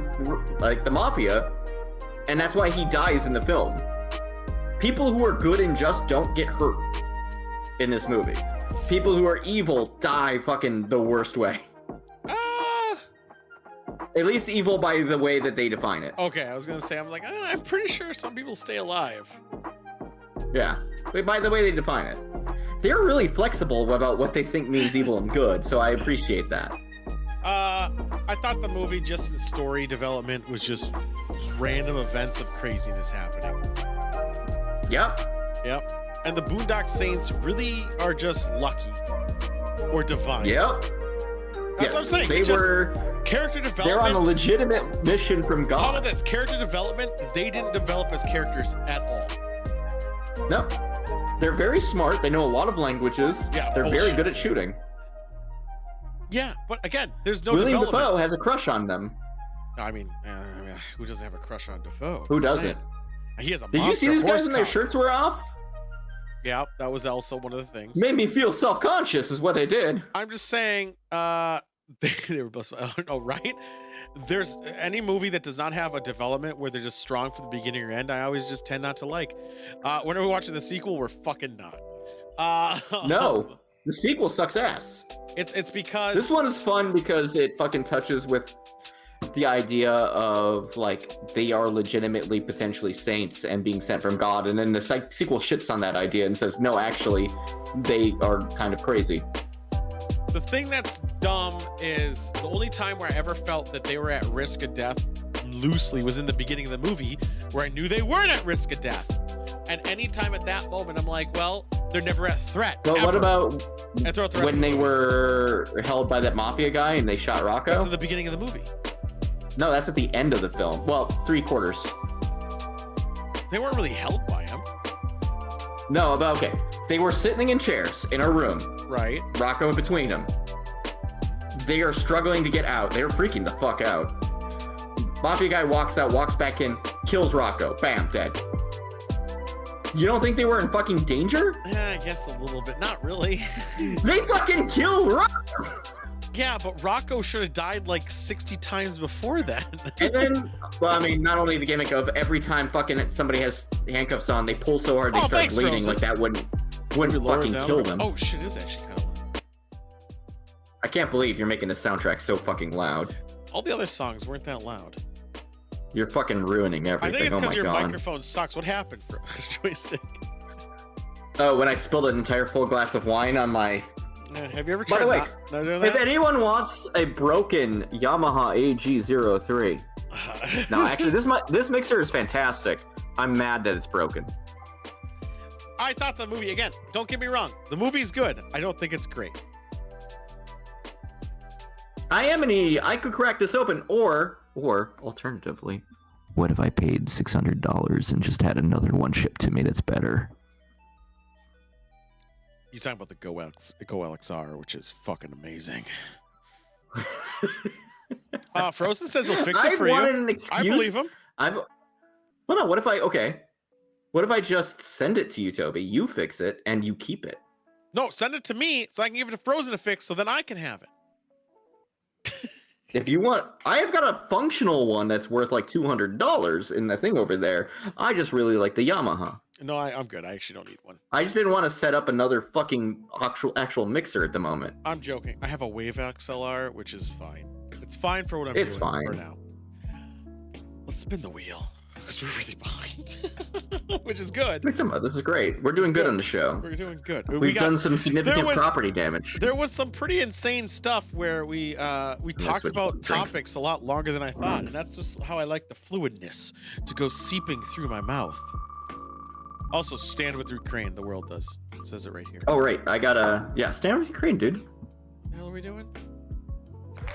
mafia, and that's why he dies in the film. People who are good and just don't get hurt in this movie. People who are evil die fucking the worst way. At least evil by the way that they define it. Okay, I was gonna say, I'm like, I'm pretty sure some people stay alive. Yeah, but by the way they define it. They're really flexible about what they think means evil and good, so I appreciate that. I thought the movie, just in story development, was just random events of craziness happening. Yep. And the Boondock Saints really are just lucky or divine. Yep. That's what I'm saying. They Just were character development. They're on a legitimate mission from God. How about this? Character development, they didn't develop as characters at all. No. They're very smart. They know a lot of languages. Yeah, They're very bullshit. good at shooting. Yeah, but again, there's no William development. Dafoe has a crush on them. I mean, who doesn't have a crush on Dafoe? Who I'm just doesn't? saying. He has a Did you see these guys when their shirts? shirts were off? Yeah, that was also one of the things. Made me feel self-conscious is what they did. I'm just saying, they were both, I don't know, right? There's any movie that does not have a development where they're just strong from the beginning or end, I always just tend not to like. Whenever we're watching the sequel, we're fucking not. No, the sequel sucks ass. It's because This one is fun because it fucking touches with the idea of like they are legitimately potentially saints and being sent from God, and then the sequel shits on that idea and says no, actually they are kind of crazy. the thing that's dumb is the only time where I ever felt that they were at risk of death loosely was in the beginning of the movie, where I knew they weren't at risk of death. And anytime at that moment, I'm like, well, they're never at threat. But ever. what about And throughout the rest when of the they movie. were held by that mafia guy and they shot Rocco? That's at the beginning of the movie. No, that's at the end of the film. Well, 3/4. They weren't really held by him. No, but okay. They were sitting in chairs in a room. Right. Rocco in between them. They are struggling to get out. They're freaking the fuck out. Mafia guy walks out, walks back in, kills Rocco. Bam, dead. You don't think they were in fucking danger? I guess a little bit. Not really. They fucking killed Rocco! Yeah, but Rocco should have died like 60 times before that. And then, well, I mean, not only the gimmick of every time fucking somebody has handcuffs on, they pull so hard they start thanks, bleeding. Frozen. Like that wouldn't Lower fucking down. kill them. Oh shit, it is actually kind of loud. I can't believe you're making this soundtrack so fucking loud. All the other songs weren't that loud. You're fucking ruining I everything. think it's Oh because my your god. microphone sucks. What happened for joystick? Oh, when I spilled an entire full glass of wine on my... Have you ever tried By the way, not doing if that? anyone wants a broken Yamaha AG03... No, actually, this mixer is fantastic. I'm mad that it's broken. I thought the movie, again, don't get me wrong, the movie's good. I don't think it's great. I could crack this open, or alternatively, what if I paid $600 and just had another one shipped to me that's better? He's talking about the Go LXR, which is fucking amazing. Frozen says he'll fix it for you. I wanted an excuse. I believe him. Well, no, what if I just send it to you, Toby? You fix it and you keep it. No, send it to me so I can give it to Frozen to fix so then I can have it. If you want, I have got a functional one that's worth like $200 in the thing over there. I just really like the Yamaha. No, I'm good. I actually don't need one. I just didn't want to set up another fucking actual mixer at the moment. I'm joking. I have a Wave XLR, which is fine. It's fine for what I'm doing for now. Let's spin the wheel because we're really behind, which is good. This is great. We're doing good on the show. We're doing good. We've done some significant property damage. There was some pretty insane stuff where we talked about topics a lot longer than I thought, and that's just how I like the fluidness to go seeping through my mouth. Also, stand with Ukraine. The world does. It says it right here. Oh right, I gotta stand with Ukraine, dude. What the hell are we doing?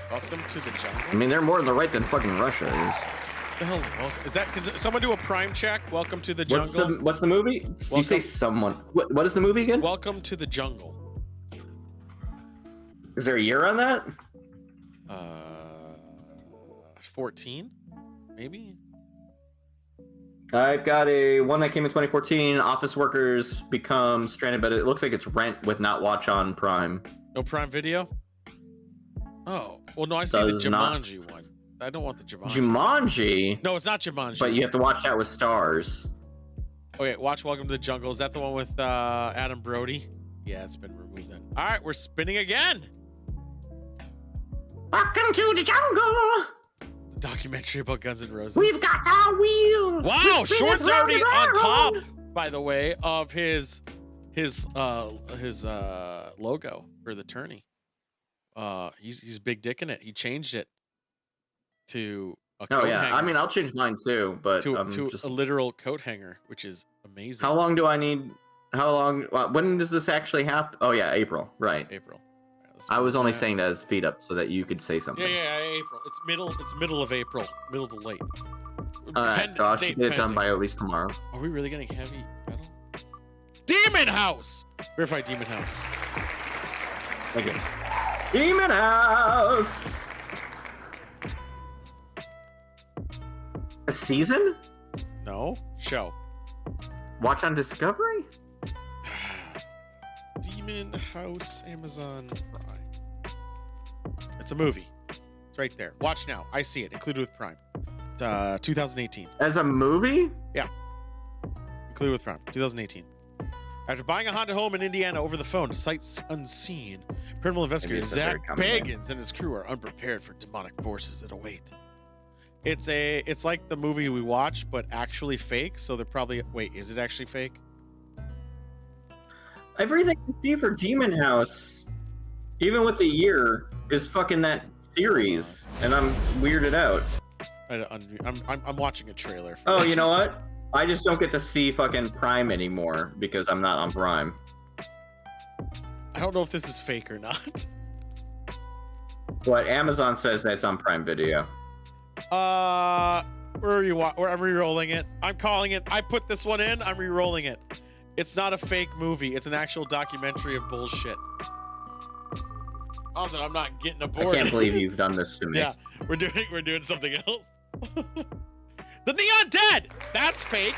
Welcome to the jungle. I mean, they're more in the right than fucking Russia is. What the hell's welcome? Is that? Can someone do a prime check? Welcome to the jungle. What's the movie? Did you say someone? What is the movie again? Welcome to the jungle. Is there a year on that? 14, maybe. I've got one that came in 2014. Office workers become stranded, but it looks like it's Rent with not watch on Prime. No Prime Video. Oh, well, no, I see the Jumanji one. I don't want the Jumanji. Jumanji? No, it's not Jumanji. But you have to watch that with stars. Okay, watch Welcome to the Jungle. Is that the one with Adam Brody? Yeah, it's been removed then. All right, we're spinning again. Welcome to the jungle. The documentary about Guns N' Roses. We've got our wheel. Wow, Short's already on top, by the way, of his logo for the tourney. He's big dicking it. He changed it to a coat hanger. I mean, I'll change mine too, but to a literal coat hanger, which is amazing. How long do I need? How long? When does this actually happen? Oh yeah, April, right? April. I was only saying that as feed up so that you could say something. Yeah, April. It's middle of April, middle to late. Alright, so I should get it done by at least tomorrow. Are we really getting heavy metal? Demon House! Verify Demon House. Okay. Demon House! A season? No. Show. Watch on Discovery? Demon House, Amazon Prime. It's a movie. It's right there. Watch now. I see it. Included with Prime. 2018. As a movie? Yeah. Included with Prime. 2018. After buying a haunted home in Indiana over the phone, sights unseen, paranormal investigator Zach Bagans and his crew are unprepared for demonic forces that await. It's like the movie we watched, but actually fake. So they're probably is it actually fake? Everything you see for Demon House, even with the year, is fucking that series, and I'm weirded out. I'm watching a trailer. For this. This. You know what? I just don't get to see fucking Prime anymore because I'm not on Prime. I don't know if this is fake or not. What Amazon says that's on Prime Video. Where are you? I'm re-rolling it. I'm calling it. I put this one in. I'm re-rolling it. It's not a fake movie. It's an actual documentary of bullshit. Also, I'm not getting aboard. I can't believe you've done this to me. Yeah, we're doing something else. The Neon Dead. That's fake.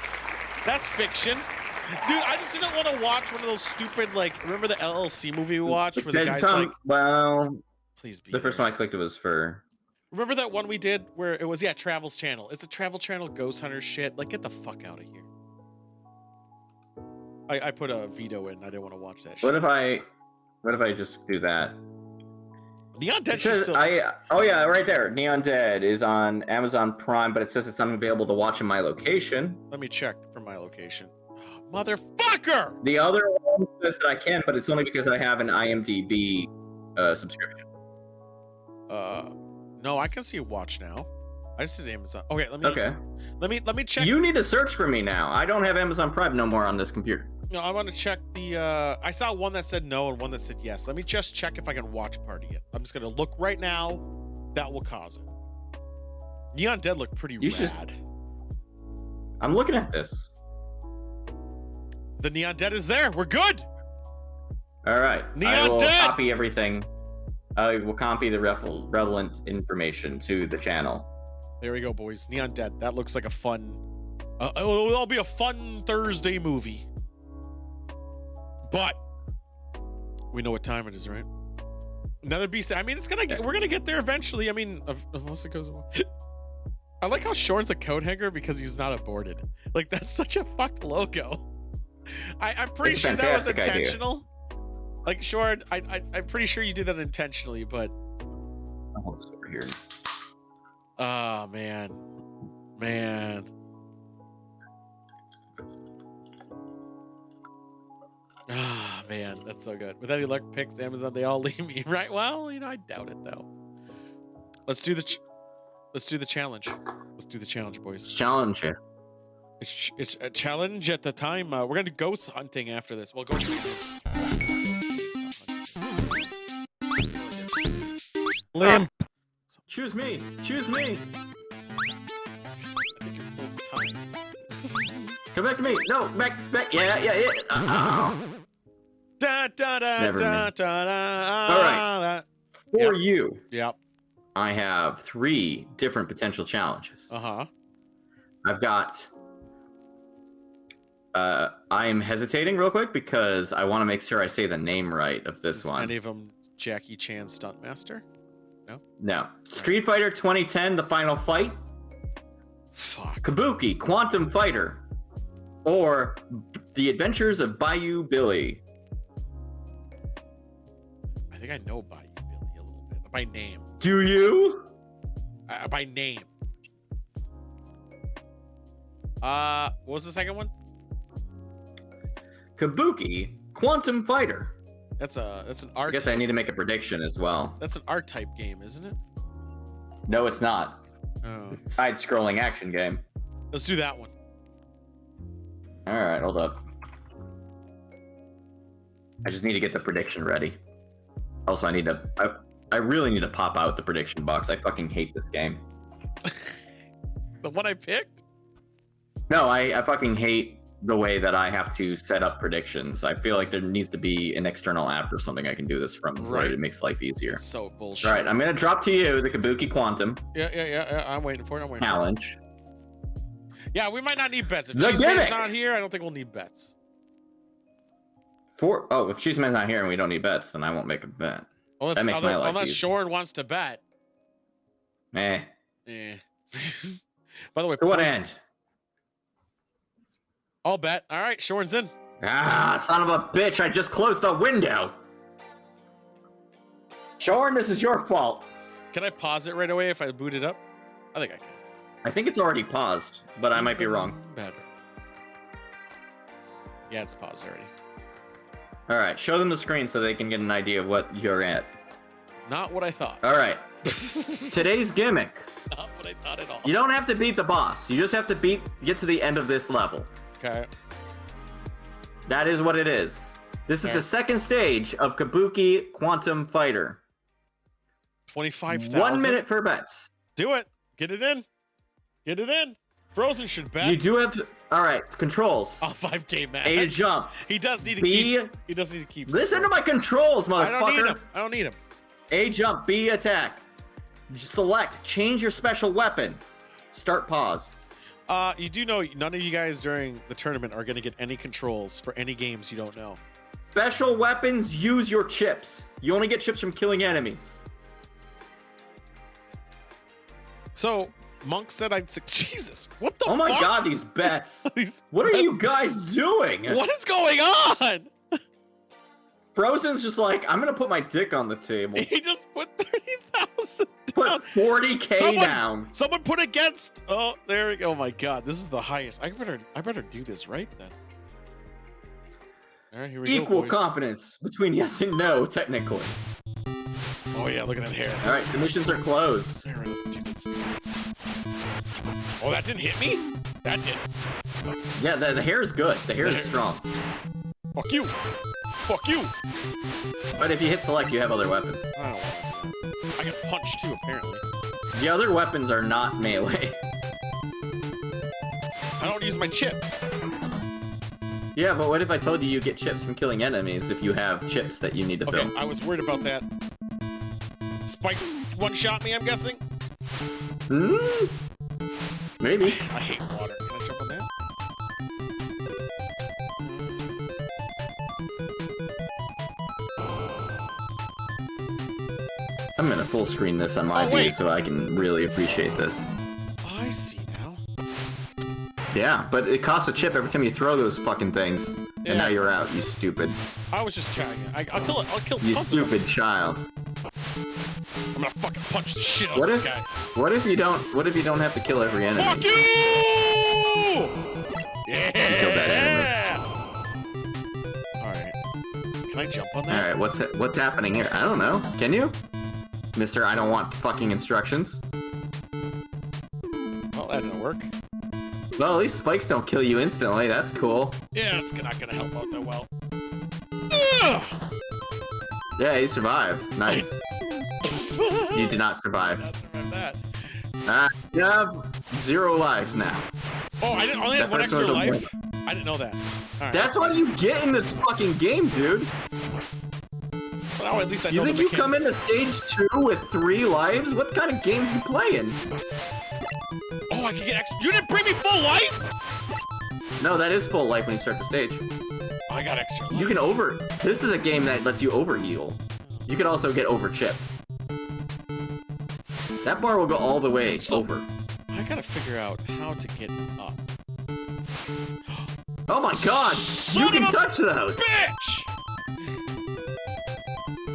That's fiction. Dude, I just didn't want to watch one of those stupid, like, remember the LLC movie we watched? Where the guy's like, well, please be the first one I clicked was for... Remember that one we did where it was, Travel's Channel. It's a Travel Channel Ghost Hunter shit. Like, get the fuck out of here. I put a veto in. I didn't want to watch that shit. What if I just do that? Neon Dead says, still... Oh yeah, right there. Neon Dead is on Amazon Prime, but it says it's unavailable to watch in my location. Let me check for my location. Motherfucker! The other one says that I can, but it's only because I have an IMDb subscription. No, I can see Watch Now. I just did Amazon. Okay, let me check. You need to search for me now. I don't have Amazon Prime no more on this computer. No, I want to check the. I saw one that said no and one that said yes. Let me just check if I can watch party it. I'm just gonna look right now. That will cause it. Neon Dead looked pretty rad. I'm looking at this. The Neon Dead is there. We're good. All right. Neon I will Dead! copy everything. I will copy the relevant information to the channel. There we go, boys. Neon Dead. That looks like a fun. It'll be a fun Thursday movie. But we know what time it is, right? Another beast. I mean, it's gonna get. We're gonna get there eventually. I mean, unless it goes away. I like how Shorn's a coat hanger because he's not aborted. Like that's such a fucked logo. I'm pretty sure that was intentional. Idea. Like Shorn, I'm pretty sure you did that intentionally, but. I'll hold this over here. Oh man. Ah, man, that's so good. With any luck, picks Amazon, they all leave me, right? Well, you know, I doubt it though. Let's do the challenge. Let's do the challenge, boys. Challenge it. It's a challenge at the time. We're gonna do ghost hunting after this. Well, ghost hunting. Liam. Choose me. Choose me. I think you're full of time. Come back to me. No, back. Yeah. Da, da, da, Never da, mind. da, da, All right. For you. Yep. I have 3 different potential challenges. I've got. I am hesitating real quick because I want to make sure I say the name right of this one. Any of them Jackie Chan Stuntmaster? No? No. Street Fighter 2010, The Final Fight. Fuck. Kabuki, Quantum Fighter. Or The Adventures of Bayou Billy. I think I know Bayou Billy a little bit. By name. Do you? By name. What was the second one? Kabuki, Quantum Fighter. That's an art. I guess I need to make a prediction as well. That's an art type game, isn't it? No, it's not. Oh. Side-scrolling action game. Let's do that one. All right, hold up. I just need to get the prediction ready. Also, I really need to pop out the prediction box. I fucking hate this game. The one I picked? No, I fucking hate the way that I have to set up predictions. I feel like there needs to be an external app or something I can do this from, where it makes life easier. It's so bullshit. All right, I'm gonna drop to you the Kabuki Quantum. Yeah. I'm waiting for it. Challenge. Yeah, we might not need bets. If The Cheeseman's gimmick! not here, I don't think we'll need bets. If Cheeseman's not here and we don't need bets, then I won't make a bet. That makes my life Unless easy. Shorn wants to bet. Eh. By the way, To what end? I'll bet. All right, Shorn's in. Ah, son of a bitch! I just closed the window. Shorn, this is your fault. Can I pause it right away if I boot it up? I think I can. I think it's already paused, but I might be wrong. Better. Yeah, it's paused already. All right, show them the screen so they can get an idea of what you're at. Not what I thought. All right. Today's gimmick. Not what I thought at all. You don't have to beat the boss. You just have to get to the end of this level. Okay. That is what it is. This is the second stage of Kabuki Quantum Fighter. 25,000. 1 minute for bets. Do it. Get it in. Get it in. Frozen should bet. You do have to. All right, controls. Oh, 5K max. A to jump. He does need to B. keep. He does need to keep. Listen to my controls, motherfucker. I don't need him. A jump. B attack. Select. Change your special weapon. Start pause. You do know none of you guys during the tournament are going to get any controls for any games you don't know. Special weapons, use your chips. You only get chips from killing enemies. So, Monk said I'd say, Jesus, what the Oh my fuck? god, these bets. What are you guys doing? What is going on? Frozen's just like, I'm going to put my dick on the table. He just put 30,000 Put 40K down. Someone put against. Oh, there we go. Oh my god, this is the highest. I better do this right then. All right, here we go. Equal boys. confidence between yes and no, technically. Oh yeah, look at that hair. All right, submissions are closed. All right, let's do this. Oh, that didn't hit me? That did. Yeah, the hair is good. The hair is strong. Fuck you! Fuck you! But if you hit select, you have other weapons. I don't want that. I can punch too, apparently. The other weapons are not melee. I don't use my chips. Yeah, but what if I told you get chips from killing enemies if you have chips that you need to fill? Okay, I was worried about that. Spikes one-shot me, I'm guessing? Maybe. I hate water. Can I jump on that? I'm gonna full screen this on my view so I can really appreciate this. I see now. Yeah, but it costs a chip every time you throw those fucking things. Yeah. And now you're out, you stupid. I was just trying it. I'll kill it. I'll kill You tons of stupid them. child. I'm gonna fucking punch the shit out What of if this guy. what if you don't have to kill every enemy? Fuck you! Yeah! You killed that enemy. Alright. Can I jump on that? Alright, what's happening here? I don't know. Can you? Mister, I don't want fucking instructions. Well, that didn't work. Well, at least spikes don't kill you instantly. That's cool. Yeah, it's not gonna help out that well. Yeah, he survived. Nice. You did not survive. Not survive that. You have 0 lives now. Oh, I didn't only have one extra life? I didn't know that. Alright. That's what you get in this fucking game, dude. Well, at least I You know think the you come into stage 2 with 3 lives? What kind of games you playing? Oh, I can get extra. You didn't bring me full life? No, that is full life when you start the stage. Oh, I got extra life. You can This is a game that lets you over heal. You could also get over chipped. That bar will go all the way over. I gotta figure out how to get up. Oh my god! You can touch those! Bitch!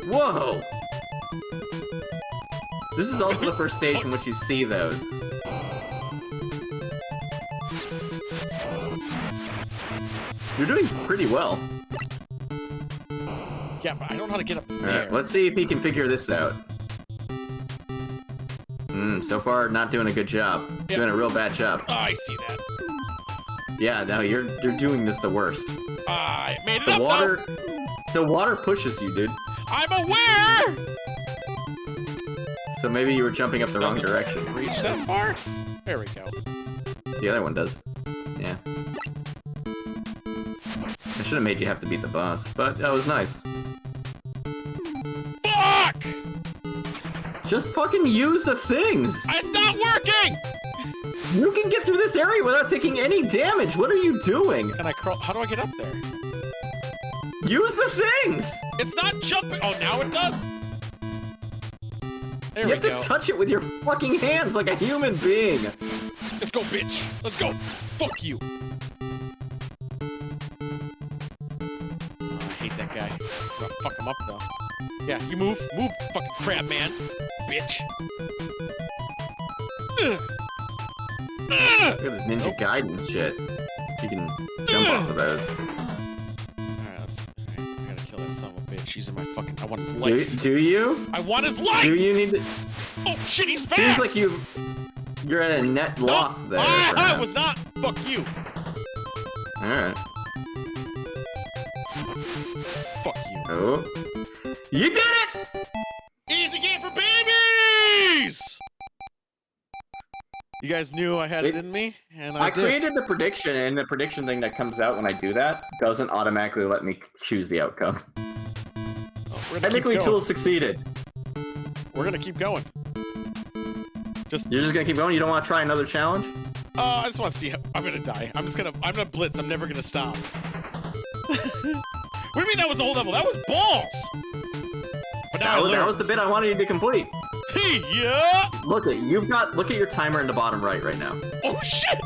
Whoa! This is also the first stage in which you see those. You're doing pretty well. Yeah, but I don't know how to get up there. Alright, let's see if he can figure this out. So far, not doing a good job. Yeah. Doing a real bad job. Oh, I see that. Yeah, no, you're doing this the worst. I made it The up, water, the water pushes you, dude. I'm aware! So maybe you were jumping up the wrong direction. Reach that far? There we go. The other one does. Yeah. I should have made you have to beat the boss, but that was nice. Fuck! Just fucking use the things! It's not working! You can get through this area without taking any damage! What are you doing? Can I crawl? How do I get up there? Use the things! It's not jumping! Oh, now it does? There You we have to go. touch it with your fucking hands like a human being! Let's go, bitch! Let's go! Fuck you! Oh, I hate that guy. I'm gonna fuck him up, though. Yeah, you move. Move, fucking crab man. Bitch. Look at this Ninja Gaiden shit. You can jump off of those. Alright, I gotta kill that son of a bitch. He's in my fucking... I want his life. Do you? I want his life! Do you need to... Oh, shit, he's fast! Seems like you're at a net loss there. I was not! Fuck you! Alright. Fuck you. Oh. You did it! Easy game for babies! You guys knew I had it in me, and I did. created the prediction, and the prediction thing that comes out when I do that doesn't automatically let me choose the outcome. Oh, Technically, Tool succeeded. We're gonna keep going. You're just gonna keep going? You don't want to try another challenge? I just want to see how... I'm gonna die. I'm gonna blitz. I'm never gonna stop. What do you mean that was the whole level? That was balls! But now That was the bit I wanted you to complete. Yeah! Look at your timer in the bottom right now. Oh shit!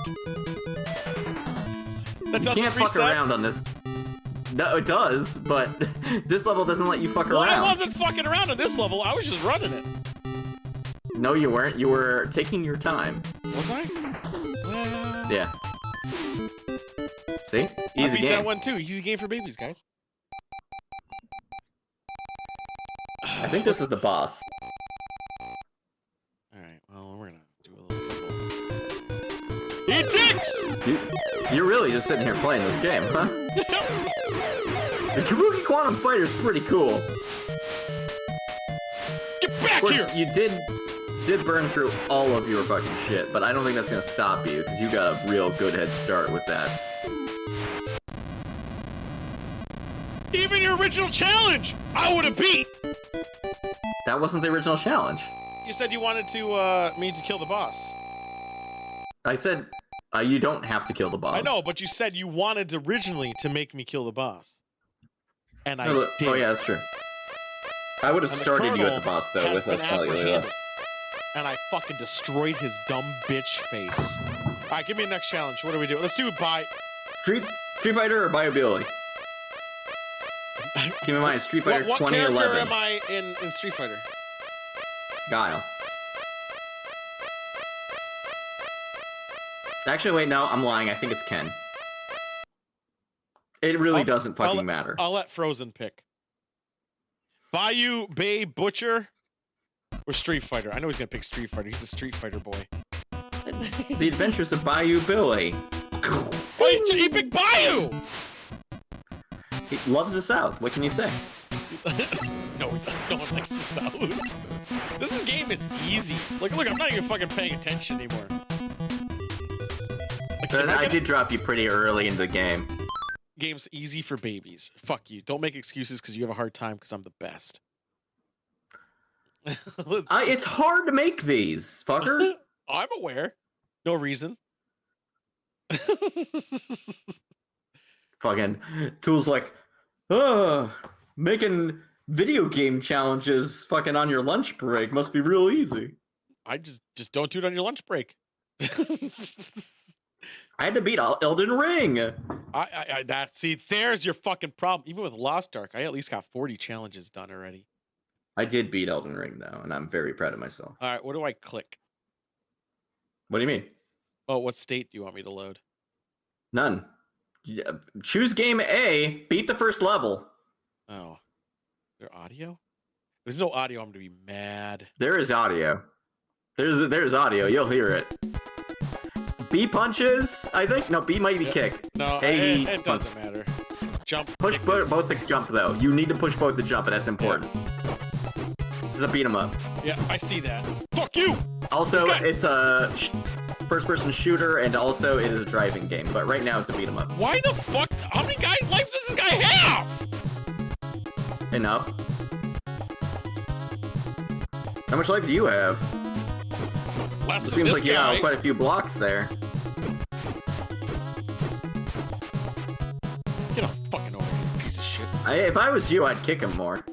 That You can't fuck around on this. No, it does, but this level doesn't let you fuck around. I wasn't fucking around on this level. I was just running it. No, you weren't. You were taking your time. Was I? Yeah. See? I Easy beat game. that one too. Easy game for babies, guys. I think this is the boss. Alright, well, we're gonna do a little... Eat dicks! You're really just sitting here playing this game, huh? The Kabuki Quantum Fighter is pretty cool. Get back here! You did burn through all of your fucking shit, but I don't think that's gonna stop you because you got a real good head start with that. Even your original challenge, I would have beat. That wasn't the original challenge. You said you wanted me to kill the boss. I said you don't have to kill the boss. I know, but you said you wanted originally to make me kill the boss, and I did. Oh yeah, that's true. I would have started you at the boss though with a slightly less. And I fucking destroyed his dumb bitch face. All right, give me the next challenge. What do we do? Let's do Street Fighter or Biobilly. Keep in mind, Street Fighter 2011. What character am I in Street Fighter? Guile. Actually, wait, no, I'm lying. I think it's Ken. It really doesn't fucking matter. I'll let Frozen pick. Bayou Bay Butcher or Street Fighter? I know he's gonna pick Street Fighter. He's a Street Fighter boy. The Adventures of Bayou Billy. Oh, he picked Bayou! He loves the South. What can you say? No, he doesn't. No one likes the South. This game is easy. Look, I'm not even fucking paying attention anymore. Like, I did drop you pretty early into the game. Game's easy for babies. Fuck you. Don't make excuses because you have a hard time because I'm the best. It's hard to make these, fucker. I'm aware. No reason. Fucking tools like, making video game challenges fucking on your lunch break must be real easy. I just don't do it on your lunch break. I had to beat Elden Ring. See, there's your fucking problem. Even with Lost Ark, I at least got 40 challenges done already. I did beat Elden Ring though, and I'm very proud of myself. All right, what do I click? What do you mean? Oh, what state do you want me to load? None. Choose game A. Beat the first level. Oh, is there audio? There's no audio. I'm gonna be mad. There is audio. There's audio. You'll hear it. B punches, I think. No, B might be kick. No, A, it doesn't matter. Jump. Push both the jump though. You need to push both the jump, and that's important. Yeah. This is a beat 'em up. Yeah, I see that. Fuck you. Also, it's a first-person shooter, and also it is a driving game. But right now, it's a beat 'em up. Why the fuck? How many lives does this guy have? Enough. How much life do you have? Less It than seems this like you guy. have quite a few blocks there. Get a fucking over here, you piece of shit. If I was you, I'd kick him more.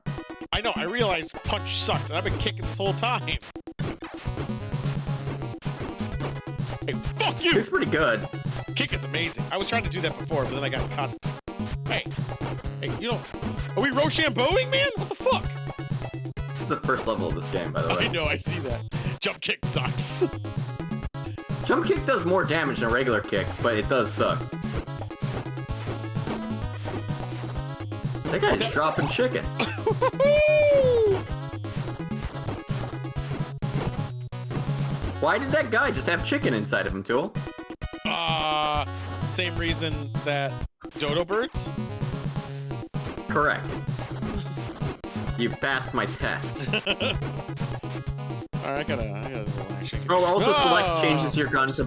I know, I realize punch sucks, and I've been kicking this whole time. Hey, fuck you! It's pretty good. Kick is amazing. I was trying to do that before, but then I got caught. Hey, you know, are we Rochambeauing, man? What the fuck? This is the first level of this game, by the way. I know, I see that. Jump kick sucks. Jump kick does more damage than a regular kick, but it does suck. That guy's dropping chicken. Why did that guy just have chicken inside of him, Tool? Same reason that dodo birds? Correct. You passed my test. Alright, I gotta relax. Oh, also select changes your gun to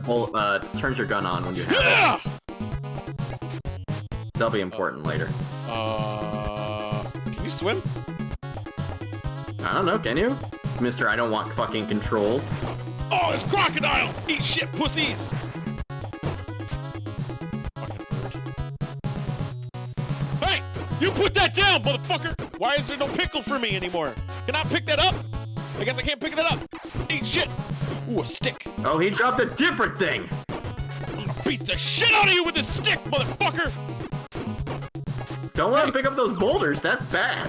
turns your gun on when you have it. That'll be important later. Can you swim? I don't know, can you? Mister, I don't want fucking controls. Oh, it's crocodiles! Eat shit, pussies! Fucking bird. Hey! You put that down, motherfucker! Why is there no pickle for me anymore? Can I pick that up? I guess I can't pick that up. Eat shit! Ooh, a stick. Oh, he dropped a different thing! I'm gonna beat the shit out of you with this stick, motherfucker! Don't let him pick up those boulders, that's bad.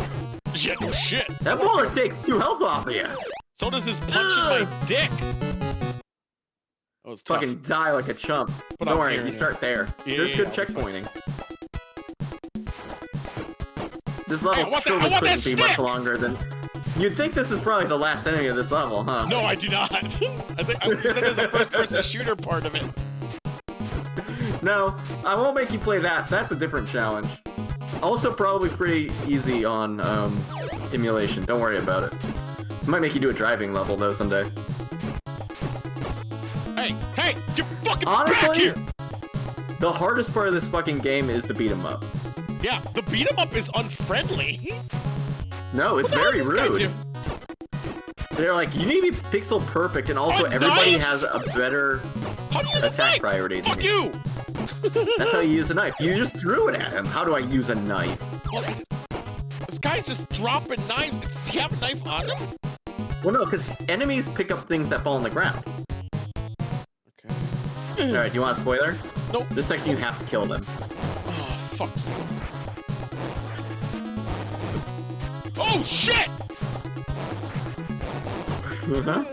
Yeah, no shit. That boulder takes 2 health off of you. So does his punch in my dick. That was tough. Fucking die like a chump. But Don't I'm worry, hearing you it. start there. Yeah, There's good yeah, checkpointing. This level I want surely that couldn't be much stick! longer than... You'd think this is probably the last enemy of this level, huh? No, I do not. I think you said there's a first-person shooter part of it. No, I won't make you play that. That's a different challenge. Also probably pretty easy on emulation. Don't worry about it. Might make you do a driving level though someday. Hey, get fucking Honestly, back here! The hardest part of this fucking game is the beat 'em up. Yeah, the beat 'em up is unfriendly. No, it's very rude. They're like, you need to be pixel perfect, and also everybody has a better attack priority than you. That's how you use a knife. You just threw it at him. How do I use a knife? This guy's just dropping knives. Does he have a knife on him? Well, no, because enemies pick up things that fall on the ground. Okay. Alright, do you want a spoiler? Nope. This section you have to kill them. Oh, fuck you. Oh, shit! Uh-huh.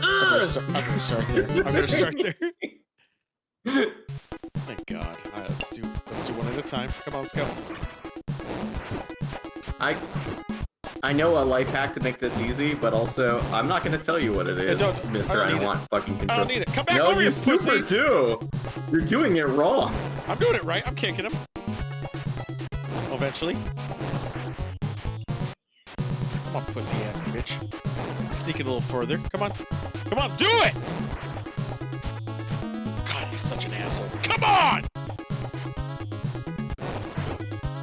I'm gonna start there. I'm gonna start there. Thank God. Alright, let's do one at a time. Come on, let's go. I know a life hack to make this easy, but also I'm not gonna tell you what it is, Mister. I don't want fucking control. I don't need it. Come back no, over, you you super pussy. do. You're doing it wrong. I'm doing it right. I'm kicking him. Eventually. Come on, pussy ass bitch. Sneak it a little further. Come on. Come on, do it! God, he's such an asshole. Come on!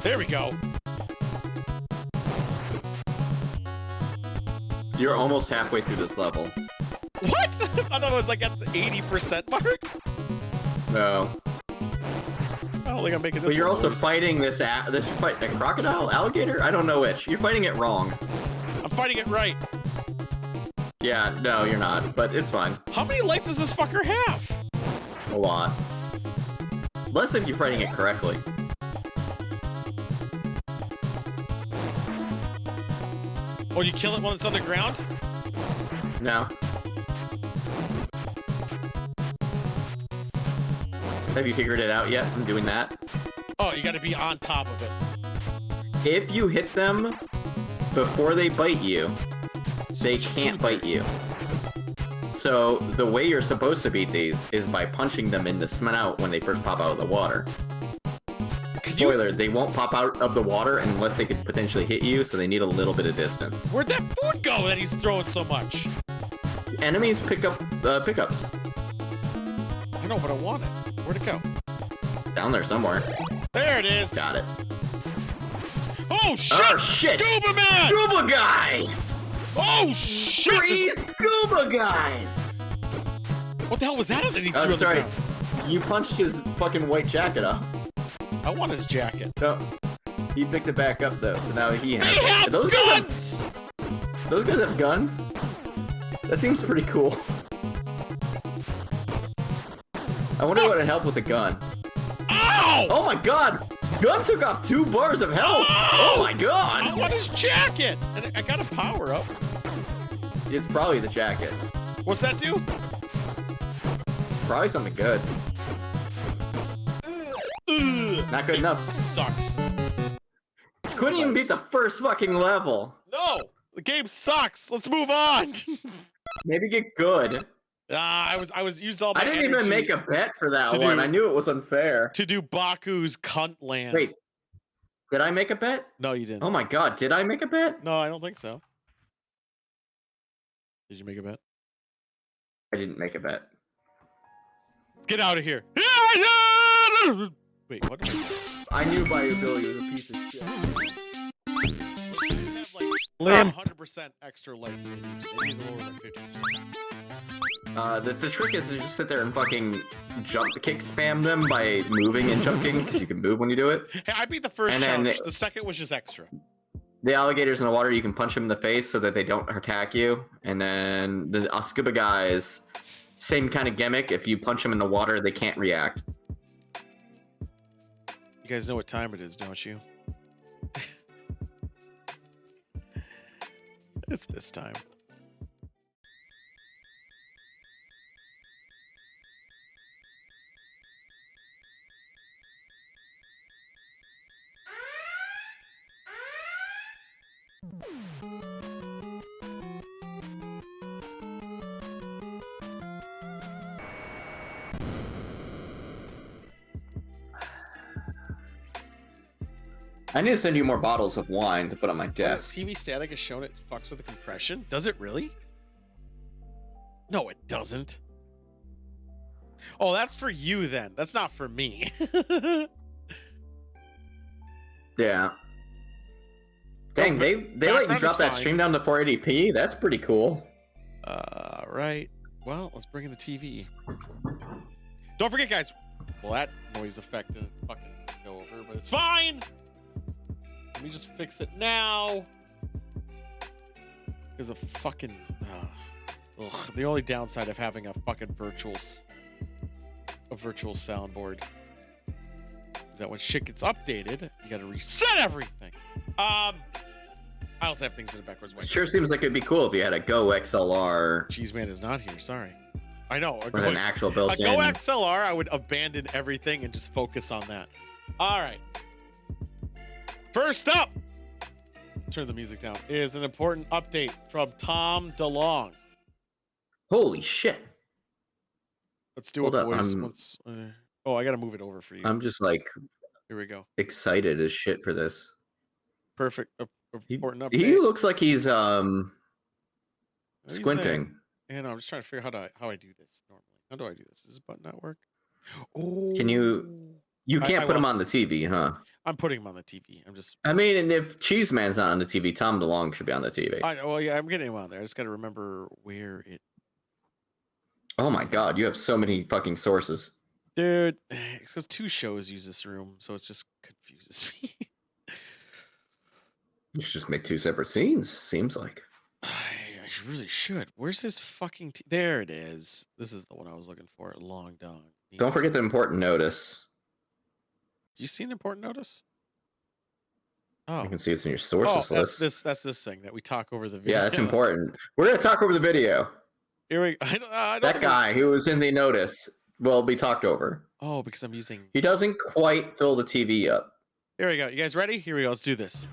There we go. You're almost halfway through this level. What? I thought it was like at the 80% mark. No. I don't think I'm making this. But you're one also worse. fighting this fight, a crocodile, alligator. I don't know which. You're fighting it wrong. I'm fighting it right. Yeah, no, you're not. But it's fine. How many lives does this fucker have? A lot. Less if you're fighting it correctly. Oh, you kill it while it's on the ground? No. Have you figured it out yet from doing that? Oh, you gotta be on top of it. If you hit them before they bite you, they can't bite you. So the way you're supposed to beat these is by punching them in the snout when they first pop out of the water. Spoiler, they won't pop out of the water unless they could potentially hit you, so they need a little bit of distance. Where'd that food go that he's throwing so much? Enemies pick up pickups. I know, but I want it. Where'd it go? Down there somewhere. There it is. Got it. Oh shit! Oh shit! Scuba man! Scuba guy! Oh shit! 3 scuba guys! What the hell was that that he threw I'm on sorry. the ground? You punched his fucking white jacket off. I want his jacket. No. He picked it back up though, so now he has They it. have Those guns! Those guys have guns? That seems pretty cool. I wonder what would help with a gun. Ow! Oh my god! Gun took off 2 bars of health! Oh my god! I want his jacket! And I got a power up. It's probably the jacket. What's that do? Probably something good. Ugh, Not good enough. Sucks. Couldn't even beat the first fucking level. No! The game sucks! Let's move on! Maybe get good. I was used all my I didn't even energy make a bet for that to one. do- I knew it was unfair. to do Baku's Cunt Land. Wait. Did I make a bet? No, you didn't. Oh my god, did I make a bet? No, I don't think so. Did you make a bet? I didn't make a bet. Get out of here! Wait, what? I knew my ability was a piece of shit. Liam. 100% extra life. They need lower than 50%. The trick is to just sit there and fucking kick spam them by moving and jumping, because you can move when you do it. Hey, I beat the first And then challenge. The second was just extra. The alligators in the water, you can punch them in the face so that they don't attack you. And then the scuba guys, same kind of gimmick. If you punch them in the water, they can't react. You guys know what time it is, don't you? It's this time. I need to send you more bottles of wine to put on my desk. TV static has shown it fucks with the compression. Does it really? No, it doesn't. Oh, that's for you then. That's not for me. Yeah. Dang, they let you drop that stream down to 480p. That's pretty cool. Right. Well, let's bring in the TV. Don't forget, guys. Well, that noise effect didn't fucking go over, but it's fine. Let me just fix it now. Because of fucking... the only downside of having a fucking virtual soundboard is that when shit gets updated, you gotta reset everything. I also have things in the backwards way. Sure seems like it'd be cool if you had a Go XLR. Cheeseman is not here, sorry. I know. With an actual built-in. A Go XLR, I would abandon everything and just focus on that. All right. First up, turn the music down, is an important update from Tom DeLonge. Holy shit. Let's do a voice. Oh, I got to move it over for you. I'm just like... Here we go. Excited as shit for this. Perfect. Important update. He looks like he's squinting. And I'm just trying to figure out how I do this normally. How do I do this? Does this button not work? Oh. Can you... You can't put him on the TV, huh? I'm putting him on the TV. I mean, and if Cheeseman's not on the TV, Tom DeLonge should be on the TV. I know. Well, yeah, I'm getting him on there. I just got to remember where it... Oh my god, you have so many fucking sources. Dude, it's because 2 shows use this room, so it just confuses me. You should just make 2 separate scenes, seems like. I really should. Where's his fucking... There it is. This is the one I was looking for. Long Dong. Don't forget the important notice. Do you see an important notice? Oh. You can see it's in your sources list. That's this thing that we talk over the video. Yeah, that's important. We're going to talk over the video. Here we go. That guy who was in the notice will be talked over. Oh, because I'm using... He doesn't quite fill the TV up. Here we go. You guys ready? Here we go. Let's do this.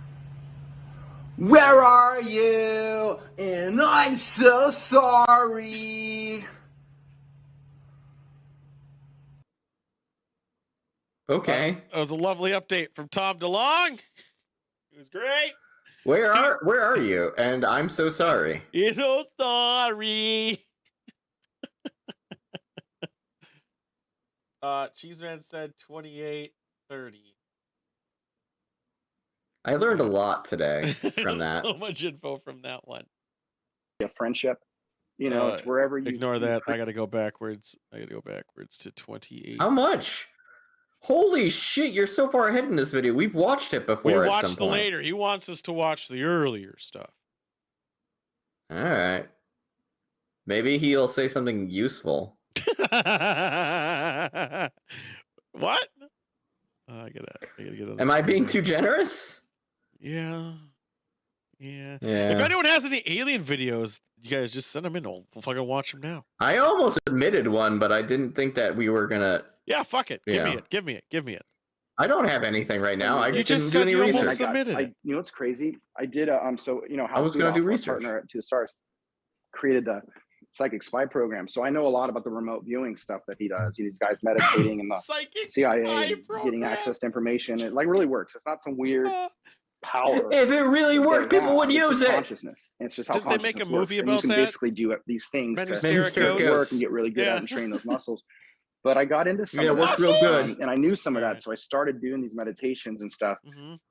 Where are you? And I'm so sorry. Okay. That was a lovely update from Tom DeLonge. It was great. Where are you? And I'm so sorry. You're so sorry. Cheeseman said 28:30. I learned a lot today from that. So much info from that one. A friendship, you know, it's wherever you ignore that. I gotta go backwards. To 28. How much? Holy shit, you're so far ahead in this video. We've watched it before. We watched the later. He wants us to watch the earlier stuff. All right. Maybe he'll say something useful. What? I gotta get on. Am I being too generous? Yeah. If anyone has any alien videos, you guys just send them in. We'll fucking watch them now. I almost admitted one, but I didn't think that we were gonna. Yeah, fuck it. Give me it. I don't have anything right now. I just didn't do any research. You know what's crazy? I did so you know how I was gonna do research. Partner to the Stars created the Psychic Spy program, so I know a lot about the remote viewing stuff that he does. These guys meditating and the CIA getting access to information. It like really works. It's not some weird power. If it really worked, people would use it. Consciousness. And it's just how Didn't they make a movie works. about and you can that? basically do these things to work and get really good at and train those muscles. But I got into some of it worked real good, and I knew some of that, so I started doing these meditations and stuff.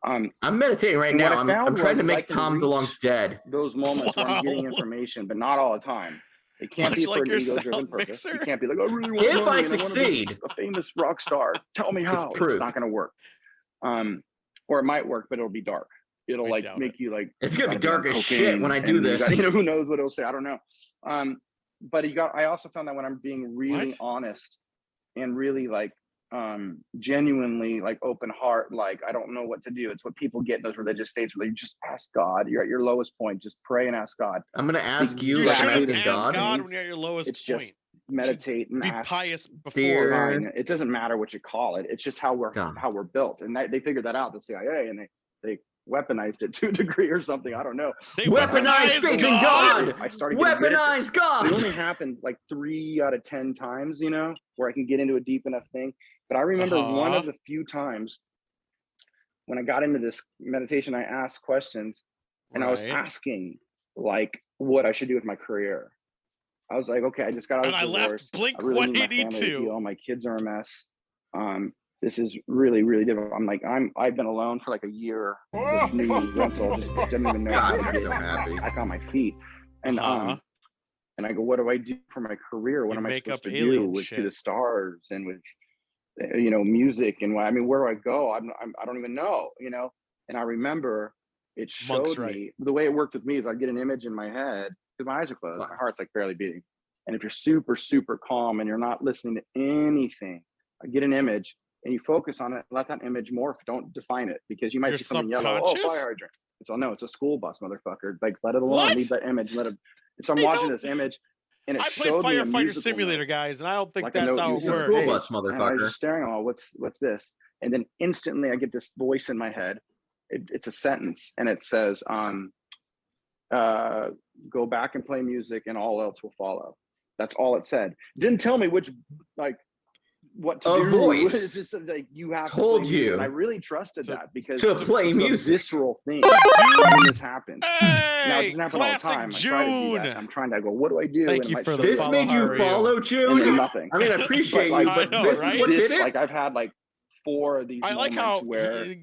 I'm meditating right now. I'm trying to make Tom DeLonge dead. Those moments where I'm getting information, but not all the time. It can't be for an ego-driven purpose. You can't be like, I really want if money I and succeed, a famous rock star. Tell me how. It's not going to work. Or it might work, but it'll be dark. It'll like make you like. It's gonna be dark as shit when I do this. You know, who knows what it'll say? I don't know. But I also found that when I'm being really honest and really like genuinely like open heart, like I don't know what to do. It's what people get in those religious states where they just ask God. You're at your lowest point, just pray and ask God. I'm gonna ask you like I'm asking God when you're at your lowest it's point. Just meditate and be ask. Pious before. It doesn't matter what you call it. It's just how we're built, and they figured that out, the CIA, and they weaponized it to a degree or something. I don't know. They weaponized faith in God. I started weaponize God. It only happened like 3 out of 10 times, you know, where I can get into a deep enough thing. But I remember one of the few times when I got into this meditation, I asked questions, and I was asking like what I should do with my career. I was like, okay, I just got out of And divorce. I left Blink I really need my family to 182. heal. My kids are a mess. This is really, really difficult. I'm like, I've been alone for like a year. This new rental just didn't even know how to get back on my feet. And and I go, what do I do for my career? What am I supposed to do with To the Stars and with music and what? I mean, where do I go? I don't even know, And I remember it showed me the way it worked with me is I'd get an image in my head because my eyes are closed, my heart's like barely beating. And if you're super, super calm and you're not listening to anything, I get an image and you focus on it, let that image morph. Don't define it because you might see something yellow. Oh, fire hydrant. It's a school bus, motherfucker. Like, let it alone. Leave that image. Let it. So I'm watching this image, and it showed me a Firefighter Simulator, guys, and I don't think that's how it works. School bus, motherfucker. And I was just staring. Oh, what's this? And then instantly, I get this voice in my head. It's a sentence, and it says, "Go back and play music, and all else will follow." That's all it said. Didn't tell me which what to do. Voice. It's just like you have told to you. And I really trusted that because to play it's music. a visceral thing when this happens. Hey, now it doesn't happen all the time. June. I try to do that. I'm trying to go, what do I do? Thank and you for this made you follow June? And nothing. I mean, I appreciate you, but this is what did it? Like I've had like 4 of these I like moments how where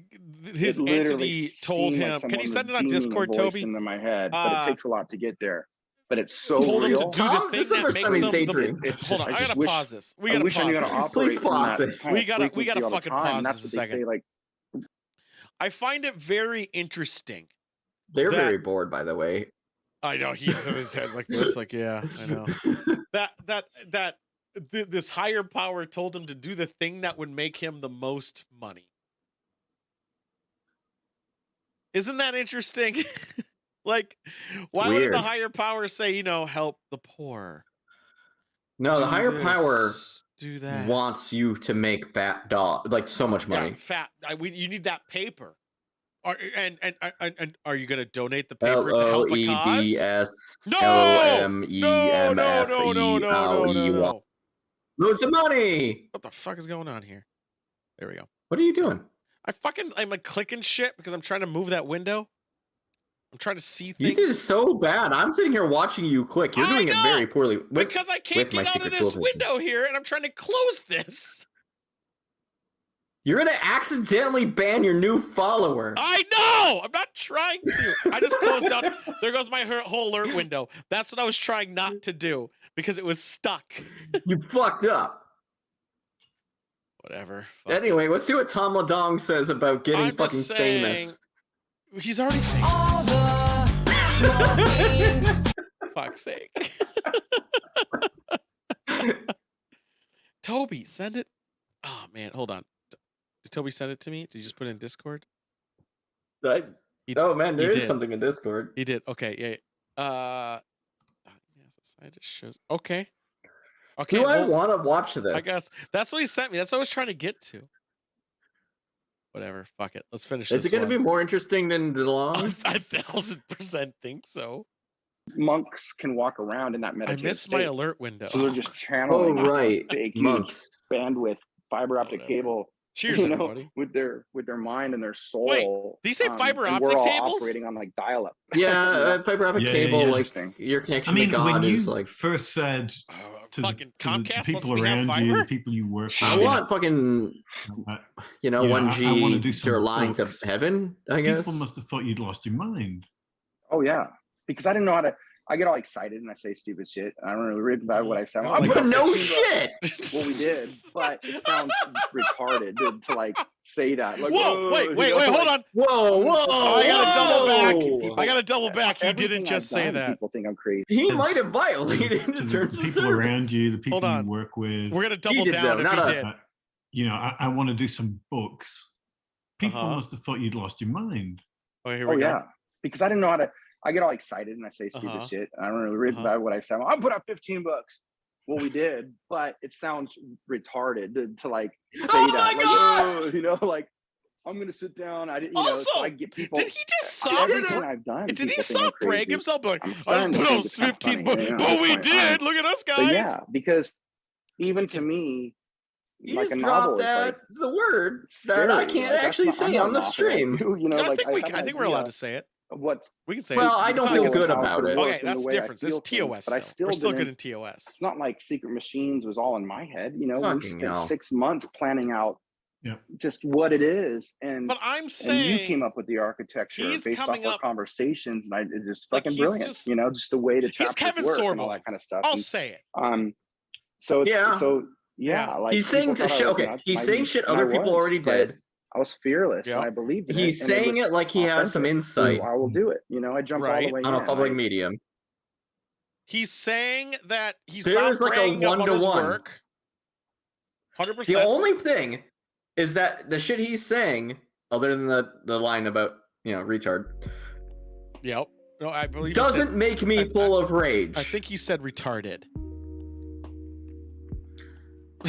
his entity told him. Can you send it on Discord, Toby? Into my head, but it takes a lot to get there. But it's so told real. him to do the thing that makes him hold on, I gotta pause this. We gotta pause this. Please pause it. We gotta fucking pause That's this what a second. they say, like, I find it very interesting. They're very bored, by the way. I know he's in his head like this, like yeah, I know. This higher power told him to do the thing that would make him the most money. Isn't that interesting? Like, why would the higher power say, help the poor? No, the higher power do that. Wants you to make so much money. Yeah, you need that paper. And are you gonna donate the paper to help a cause? LOEDSLOMEMFELEY. Loads of money. What the fuck is going on here? There we go. What are you doing? I'm like clicking shit because I'm trying to move that window. I'm trying to see things. You did so bad. I'm sitting here watching you click. You're doing it very poorly. Because I can't get out of this window here, and I'm trying to close this. You're gonna accidentally ban your new follower. I know. I'm not trying to. I just closed down. There goes my whole alert window. That's what I was trying not to do because it was stuck. You fucked up. Whatever. Anyway, let's see what Tom Ladong says about getting fucking famous. He's already famous. All the small things. Fuck's sake. Toby, send it. Oh man, hold on. Did Toby send it to me? Did you just put it in Discord? Oh man, there is something in Discord. He did. Okay, yeah. It just shows. Okay. Do I want to watch this? I guess that's what he sent me. That's what I was trying to get to. Whatever. Fuck it. Let's finish. Is it going to be more interesting than DeLong? 1,000% think so. Monks can walk around in that meditation. I missed my alert window. So they're just channeling. Oh right, monks. Bandwidth, fiber optic cable. Cheers, everybody. With their mind and their soul. Wait, did you say fiber optic we're all cables? Operating on like dial-up. Yeah, fiber optic cable. Like your connection to God is like. First said to Comcast, the people around you, the people you work with. I want fucking, 1G to line to heaven. I guess people must have thought you'd lost your mind. Oh yeah, because I didn't know how to. I get all excited and I say stupid shit. I don't really read about what I say. No shit. Well, we did, but it sounds retarded to like say that. Like, whoa, wait, hold on. Whoa. I gotta double back. He didn't just say that. People think I'm crazy. He might have violated the terms of people around you, the people you work with. We're gonna double down if he did. I want to do some books. People must have thought you'd lost your mind. Oh, here we go. Yeah, because I didn't know how to. I get all excited and I say stupid shit. I don't really read about what I say. I'll put out $15. Well, we did, but it sounds retarded to like say that. Like, I'm gonna sit down. I didn't. Also, I get people. Did he just soft? Did he soft brag himself? Like, I didn't put out 15 bucks, but we did. Look at us, guys. But yeah, because even to me, You like just a dropped novel. It's the word that I can't actually say on the stream. You know, I like think we're allowed to say it. What's We can say well, it. I don't feel good about it. Okay, that's the difference. It's TOS. But I still we're still good in didn't- TOS. It's not like Secret Machines was all in my head. You know, we Fucking spent hell. 6 months planning out just what it is, and But I'm and saying you came up with the architecture he's based off coming our up- conversations, and it's just Like, fucking he's brilliant. just- you know, just the way the He's chapters Kevin work and Sorbo. all that kind of stuff. I'll And, say it. So it's Yeah. so yeah, like He's saying people thought I shit. was Okay, nuts, he's and saying shit and other I people was, already but did. I was fearless, and I believed in He's it. and saying was it like he has some authentic. insight. So I will do it. You know, I jumped all the way on a in, public like, medium. He's saying that he's There's not like a bragging about his 1-to-1. work. 100%. The only thing is that the shit he's saying, other than the line about retard, Yep. No, I believe he doesn't said- make me full of rage. I think he said retarded.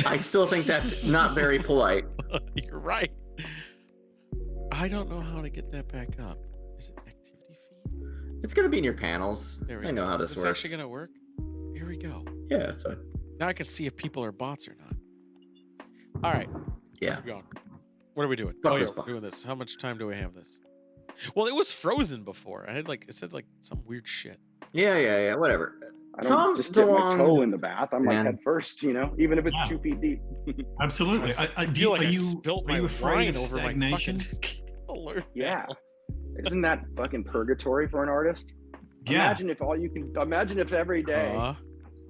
I still think that's not very polite. You're right. I don't know how to get that back up. Is it activity feed? It's gonna be in your panels. There we I know go. how Is this works. actually gonna work? Here we go. Yeah, it's fine. Now I can see if people are bots or not. All right. Yeah. Keep going. What are we doing? Fuck oh, yeah, this we're box. doing this. How much time do we have this? Well, it was frozen before. I had it said some weird shit. Yeah. Whatever. I don't Tom just dip my DeLonge- toe in the bath. I'm like Man. head first, you know, even if it's Yeah. 2 feet deep. Absolutely. I feel like are I you, spilt are my you afraid wine of over my stagnation? fucking alert. Yeah. Isn't that fucking purgatory for an artist? Yeah. Imagine if every day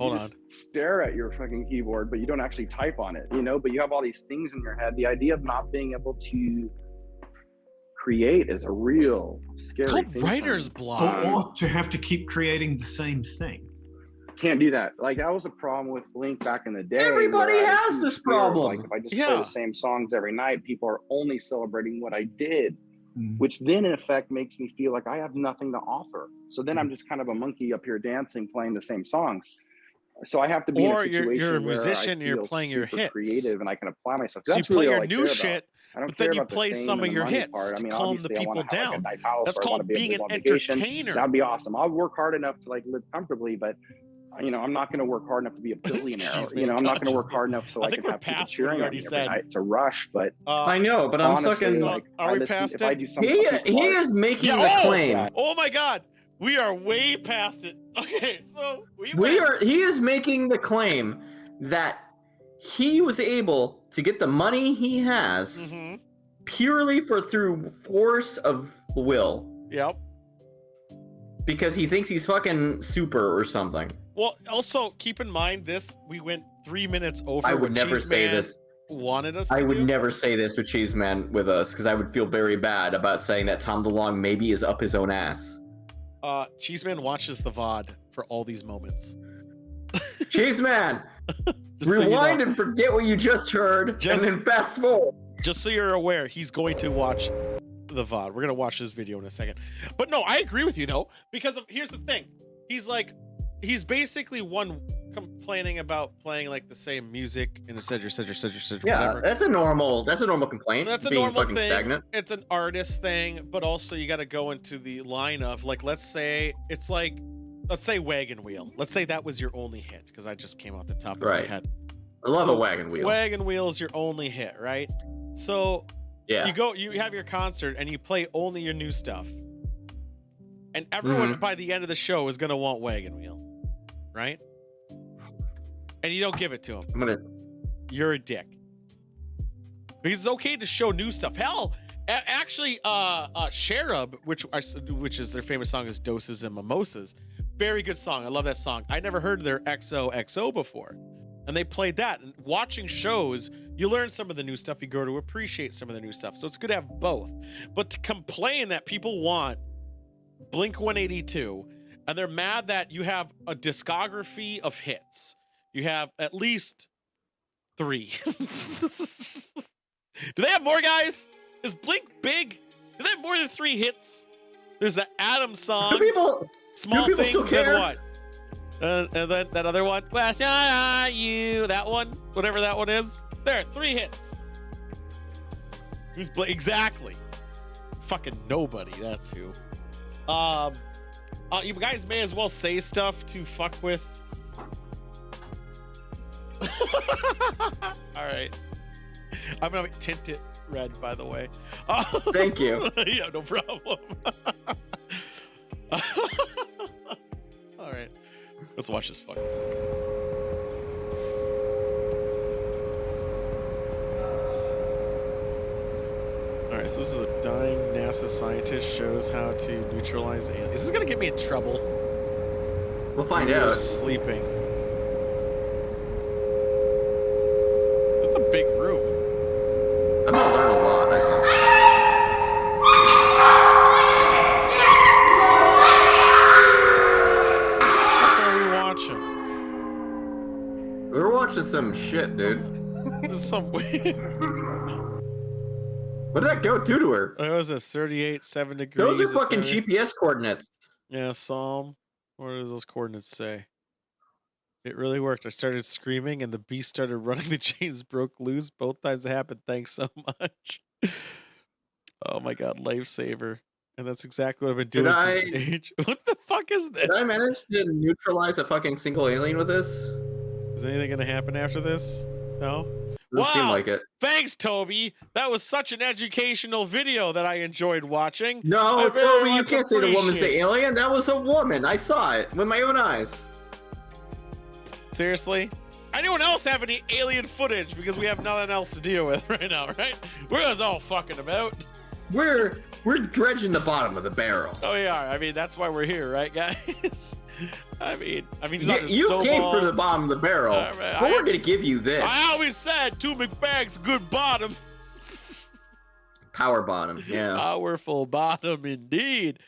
Hold you on. just stare at your fucking keyboard, but you don't actually type on it, you know, but you have all these things in your head. The idea of not being able to create is a real scary Called thing. writer's block. Or to have to keep creating the same thing. Can't do that. Like that was a problem with Blink back in the day. Everybody where I has was this fear of, problem. Like if I just play Yeah. the same songs every night, people are only celebrating what I did, which then in effect makes me feel like I have nothing to offer. So then I'm just kind of a monkey up here dancing, playing the same songs. So I have to be Or in a situation you're a where musician, I you're feel playing your super hits. creative, and I can apply myself. So you That's play really your all I new care about. shit, I don't but then care you about the play fame some and of the your money hits part. I to mean, calm the obviously, I wanna people have, like, down. a nice house, That's or I wanna called be able being to an go on vacation. entertainer. That'd be awesome. I'll work hard enough to like live comfortably, but you know, I'm not going to work hard enough to be a billionaire. Jeez, you know, man, I'm not going to work consciousness. hard enough so I I think can we're have people past what cheering he on already me every said. night. It's a rush, but I know, but I'm honestly, sucking. like, Are we past if I it? do something, He is making Yeah, the oh! claim. Oh my god, we are way past it. Okay, so He is making the claim that he was able to get the money he has Mm-hmm. purely through force of will. Yep. Because he thinks he's fucking super or something. Well, also keep in mind this: we went 3 minutes over. I would what never Cheese say Man this. Wanted us. I to would do. never say this with Cheese Man with us because I would feel very bad about saying that Tom DeLonge maybe is up his own ass. Cheeseman watches the VOD for all these moments. Cheeseman, Just so you rewind know. and forget what you just heard, Just- and then fast forward. Just so you're aware, he's going to watch the VOD. We're gonna watch this video in a second. But no, I agree with you though, because here's the thing. He's basically complaining about playing like the same music in a cedar, Yeah, whatever. that's a normal complaint. That's a being normal fucking thing. stagnant. It's an artist thing, but also you got to go into the line of like, let's say Wagon Wheel. Let's say that was your only hit because I just came off the top of my Right. head. I love a wagon wheel. Wagon Wheel is your only hit, right? So Yeah. you have your concert and you play only your new stuff, and everyone by the end of the show is gonna want Wagon Wheel, right? And you don't give it to him. You're a dick. Because it's okay to show new stuff. Hell, actually, Cherub, which is their famous song is Doses and Mimosas. Very good song. I love that song. I never heard their XOXO before. And they played that. And watching shows, you learn some of the new stuff. You grow to appreciate some of the new stuff. So it's good to have both. But to complain that people want Blink 182 and they're mad that you have a discography of hits. You have at least 3. Do they have more, guys? Is Blink big? Do they have more than 3 hits? There's the Adam song. Small people still Things care? and what? And then that other one. Well, not you. That one. Whatever that one is. There, 3 hits. Who's Blink? Exactly. Fucking nobody. That's who. You guys may as well say stuff to fuck with. All right. I'm gonna tint it red, by the way. Thank you. Yeah, no problem. All right, let's watch this fucking. All right, so this is a dying NASA scientist shows how to neutralize aliens. This is gonna get me in trouble. We'll find We're out. Sleeping. It's a big room. I'm gonna learn a lot, I think. What are we watching? We're watching some shit, dude. There's some weird. What did that goat do to her? It was a 38.7 degrees. Those are fucking GPS coordinates. Yeah, Psalm. What do those coordinates say? It really worked. I started screaming and the beast started running. The chains broke loose. Both times it happened. Thanks so much. Oh my god, lifesaver. And that's exactly what I've been doing since age. What the fuck is this? Did I manage to neutralize a fucking single alien with this? Is anything gonna happen after this? No? Doesn't seem like it. Thanks, Toby. That was such an educational video that I enjoyed watching. No, I very Toby, you much can't say the woman's the appreciate it. alien. That was a woman. I saw it with my own eyes. Seriously? Anyone else have any alien footage? Because we have nothing else to deal with right now, right? We're just all fucking about. We're dredging the bottom of the barrel. Oh yeah, I mean that's why we're here, right, guys? I mean, it's not a You came snowball. for the bottom of the barrel, Right, but we're gonna give you this. I always said 2 McBags, good bottom. Power bottom, yeah. Powerful bottom indeed.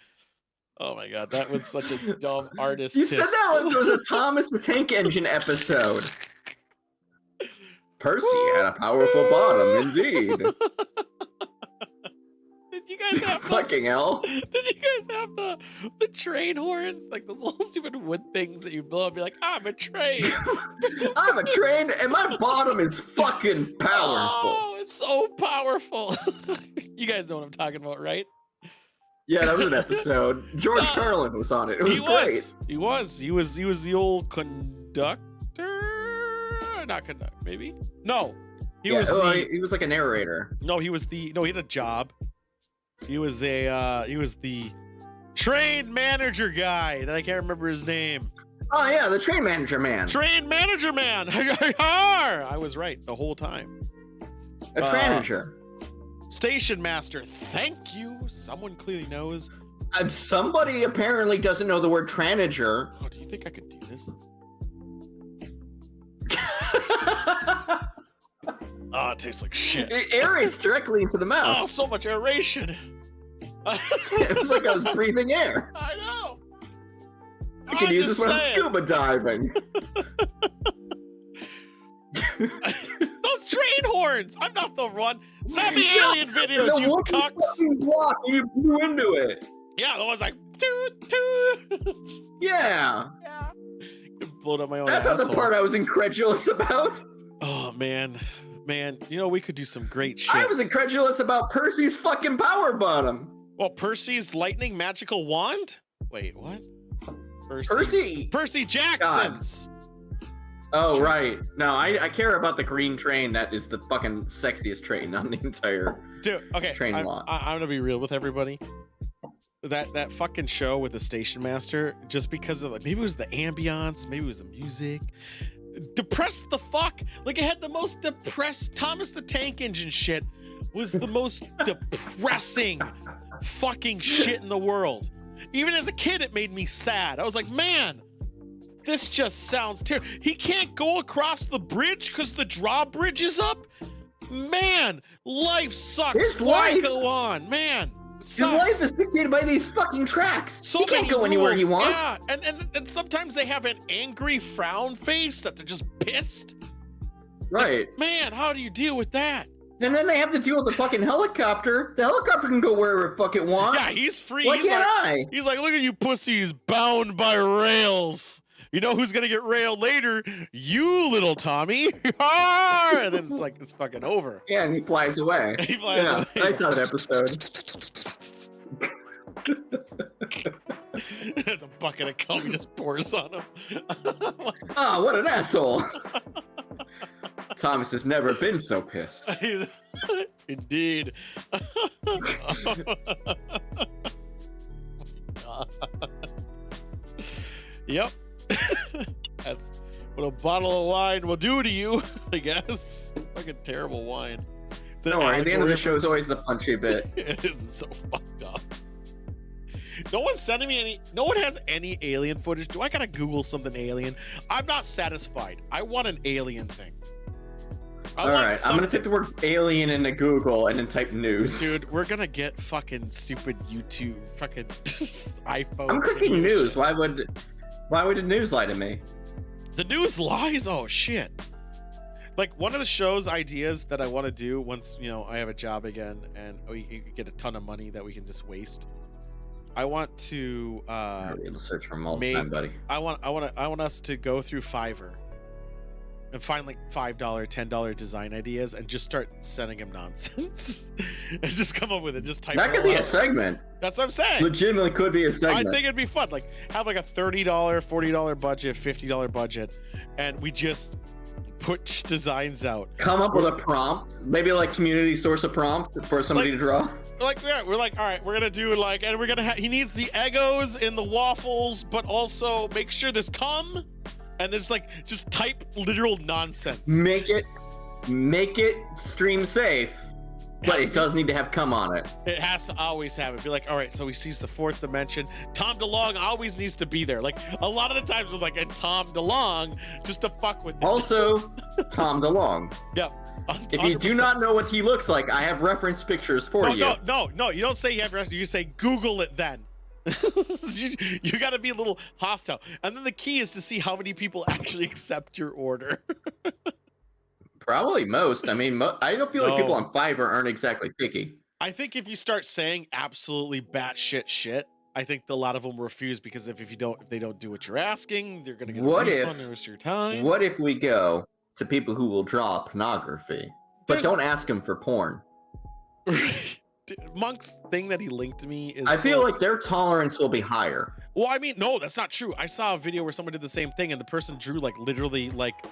Oh my god, that was such a dumb artist. You said that like it was a Thomas the Tank Engine episode. Percy had a powerful bottom, indeed. Did you guys have fucking hell? Did you guys have the train horns? Like those little stupid wood things that you blow up and be like, I'm a train. I'm a train and my bottom is fucking powerful. Oh, it's so powerful. You guys know what I'm talking about, right? Yeah, that was an episode. George Carlin was on it. It was great. He was the old conductor. Not conductor, maybe. No, he was like a narrator. No, he had a job. He was the train manager guy that I can't remember his name. Oh yeah, the train manager man. Train manager man. I was right the whole time. A trainager. Station master. Thank you. Someone clearly knows. Somebody apparently doesn't know the word tranager. Oh, do you think I could do this? Oh, it tastes like shit. It aerates directly into the mouth. Oh, so much aeration. It was like I was breathing air. I know. I could use this when I'm scuba diving. Those train horns. I'm not the one. Send me alien videos, you cucks. Block, you blew into it. Yeah, the one's like toot toot. Yeah. Blowed up my own. That's not the part I was incredulous about. Oh man, you know we could do some great shit. I was incredulous about Percy's fucking power bottom. Well, Percy's lightning magical wand. Wait, what? Percy Jackson's. Oh, right. No, I care about the green train. That is the fucking sexiest train on the entire train lot. I'm gonna be real with everybody. That fucking show with the station master, just because of maybe it was the ambiance, maybe it was the music. Depressed the fuck. Like it had the most depressed Thomas the Tank Engine shit was the most depressing fucking shit in the world. Even as a kid, it made me sad. I was like, man, this just sounds terrible. He can't go across the bridge because the drawbridge is up. Man, life sucks. Why go on, man? His life is dictated by these fucking tracks. So he can't go anywhere he wants. Yeah, and sometimes they have an angry frown face that they're just pissed. Right. Like, man, how do you deal with that? And then they have to deal with the fucking helicopter. The helicopter can go wherever it fucking wants. Yeah, he's free. Why can't I? He's like, look at you pussies bound by rails. You know who's gonna get railed later? You, little Tommy. And then it's like, it's fucking over. Yeah, and he flies away. He flies away. I saw that episode. There's a bucket of cum he just pours on him. Oh, what an asshole. Thomas has never been so pissed. Indeed. Yep. That's what a bottle of wine will do to you, I guess. Fucking terrible wine. Don't worry, the end of the show is always the punchy bit. It is so fucked up. No one's sending me any. No one has any alien footage. Do I gotta Google something alien? I'm not satisfied. I want an alien thing. All right, I'm gonna type the word alien into Google and then type news. Dude, we're gonna get fucking stupid YouTube, fucking iPhone. I'm clicking news. Why would the news lie to me? The news lies? Oh shit. Like one of the show's ideas that I want to do once, you know, I have a job again and we get a ton of money that we can just waste. I want to search for all the time, buddy. I want us to go through Fiverr and find like $5, $10 design ideas and just start sending him nonsense and just come up with it. Just type. That could be a segment. That's what I'm saying. Legitimately could be a segment. I think it'd be fun. Like have like a $30, $40 budget, $50 budget, and we just put designs out. Come up with a prompt, maybe like community source a prompt for somebody to draw. Like yeah, we're like, all right, we're gonna do like, and we're gonna he needs the Eggos in the waffles, but also make sure there's cum. And there's like just type literal nonsense. Make it stream safe, but it does need to have cum on it. It has to always have it. Be like, all right, so he sees the fourth dimension. Tom DeLonge always needs to be there. Like a lot of the times with like, and Tom DeLonge just to fuck with it. Also, Tom DeLonge. Yep. 100%. If you do not know what he looks like, I have reference pictures for you. No. You don't say you have reference. You say Google it then. you got to be a little hostile, and then the key is to see how many people actually accept your order. Probably most. I mean, I don't feel like people on Fiverr aren't exactly picky. I think if you start saying absolutely batshit shit, I think a lot of them refuse because if they don't do what you're asking, they're gonna get a refund the rest of your time. What if we go to people who will draw pornography, but don't ask them for porn? Monk's thing that he linked to me is I feel like their tolerance will be higher. Well, I mean, no, that's not true. I saw a video where someone did the same thing and the person drew like literally like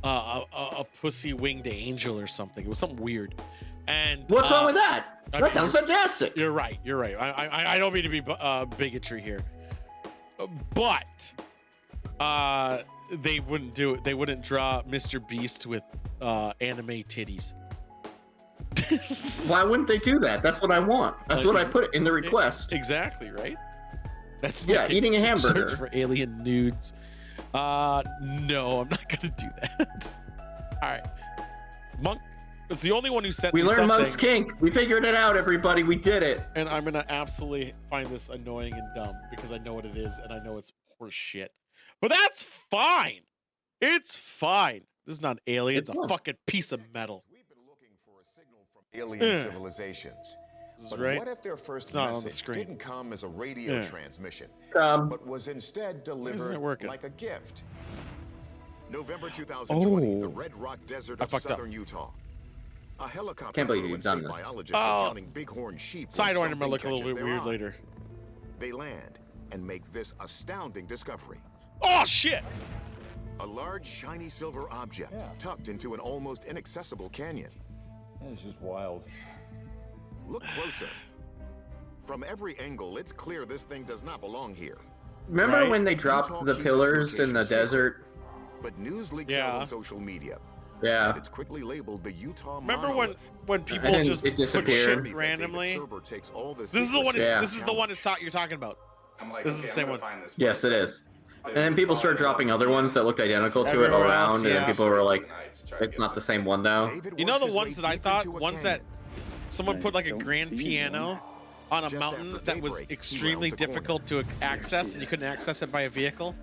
a pussy winged angel or something. It was something weird. And what's wrong with that? That sounds fantastic. You're right. I don't mean to be bigotry here, but they wouldn't do it. They wouldn't draw Mr. Beast with anime titties. Why wouldn't they do that? That's what I want. That's what I put in the request. Exactly, right? That's eating a hamburger. Search for alien nudes. No, I'm not gonna do that. All right, Monk was the only one who sent. We learned Monk's kink. We figured it out, everybody. We did it. And I'm gonna absolutely find this annoying and dumb because I know what it is and I know it's horse shit. But that's fine. It's fine. This is not an alien. It's a fucking piece of metal. Alien civilizations. But right. what if their first message didn't come as a radio transmission, but was instead delivered like a gift? November 2020, the Red Rock Desert of southern Utah. A helicopter Can't believe crew you've and done state this. biologists are counting bighorn sheep. Sidearm might look a little bit weird later. They land and make this astounding discovery. Oh shit! A large shiny silver object tucked into an almost inaccessible canyon. This is wild. Look closer. From every angle, it's clear this thing does not belong here. Remember when they dropped the pillars in the desert? But news leaks out on social media. Yeah. And it's quickly labeled the Utah Remember monolith. when people just it put disappeared shit randomly? This is the one. This is the one you're talking about. I'm like, this is the same one. Yes, it is. And then people started dropping other ones that looked identical to it around, and then people were like, "It's not the same one, though." You know the ones that I thought, ones that someone put like a grand piano on a mountain that was extremely difficult to access, and you couldn't access it by a vehicle.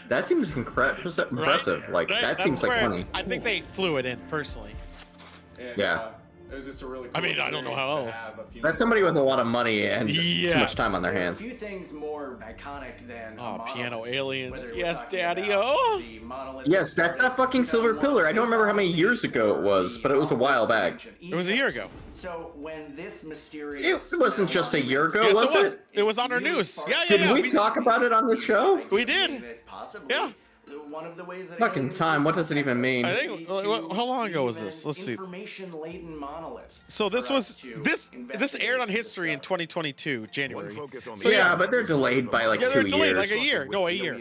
That seems impressive. Right? Like that seems like money. I think they flew it in personally. Yeah. It was just a really cool I mean, I don't know how else. That's somebody with a lot of money and too much time on their hands. A few things more iconic than piano aliens. Yes, Daddy. Oh. Yes, that's that fucking silver pillar. I don't remember how many years ago it was, but it was a while back. It was a year ago. So when this mysterious It wasn't just a year ago, yes, was it? It was on our news. Yeah. Did we talk about it on the show? We did. Possibly. Yeah. one of the ways that Fucking time. What does it even mean? I think. How long ago was this? Let's see. Information-laden monolith. So this was this aired on History in 2022 January. So yeah, but they're delayed by like 2 years. They're delayed like a year. No, a year.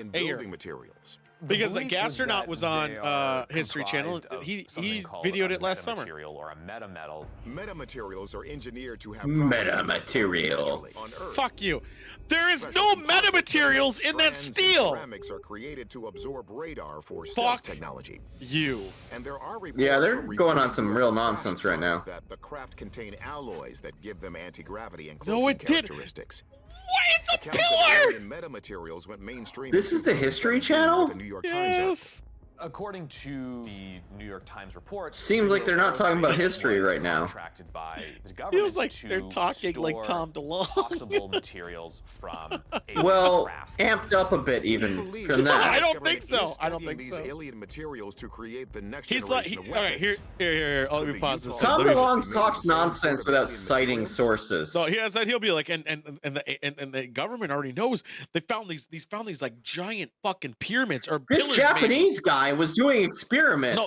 Because the Gastronaut was on History Channel. He videoed it last summer. Or a metametal. Metamaterials are engineered to have metamaterial. Fuck you. There is no metamaterials in that steel. Ceramics are created to absorb radar for stealth technology. You. And there are yeah, they're going on some real nonsense right now. That the craft contain alloys that give them anti-gravity and no, it characteristics. What? It's a pillar! Metamaterials went mainstream. This is the History Channel? The New York Times. According to the New York Times report, seems like they're not talking about history right now. By the government feels like they're talking like Tom DeLonge. Possible materials from well, amped up a bit even from that. I don't think so. I don't think these so. alien materials to create the next He's like, all right, here. Let me pause this. Tom DeLonge talks nonsense without citing sources. So he has that. He'll be like, and the government already knows they found these like giant fucking pyramids or this Japanese guy was doing experiments. No,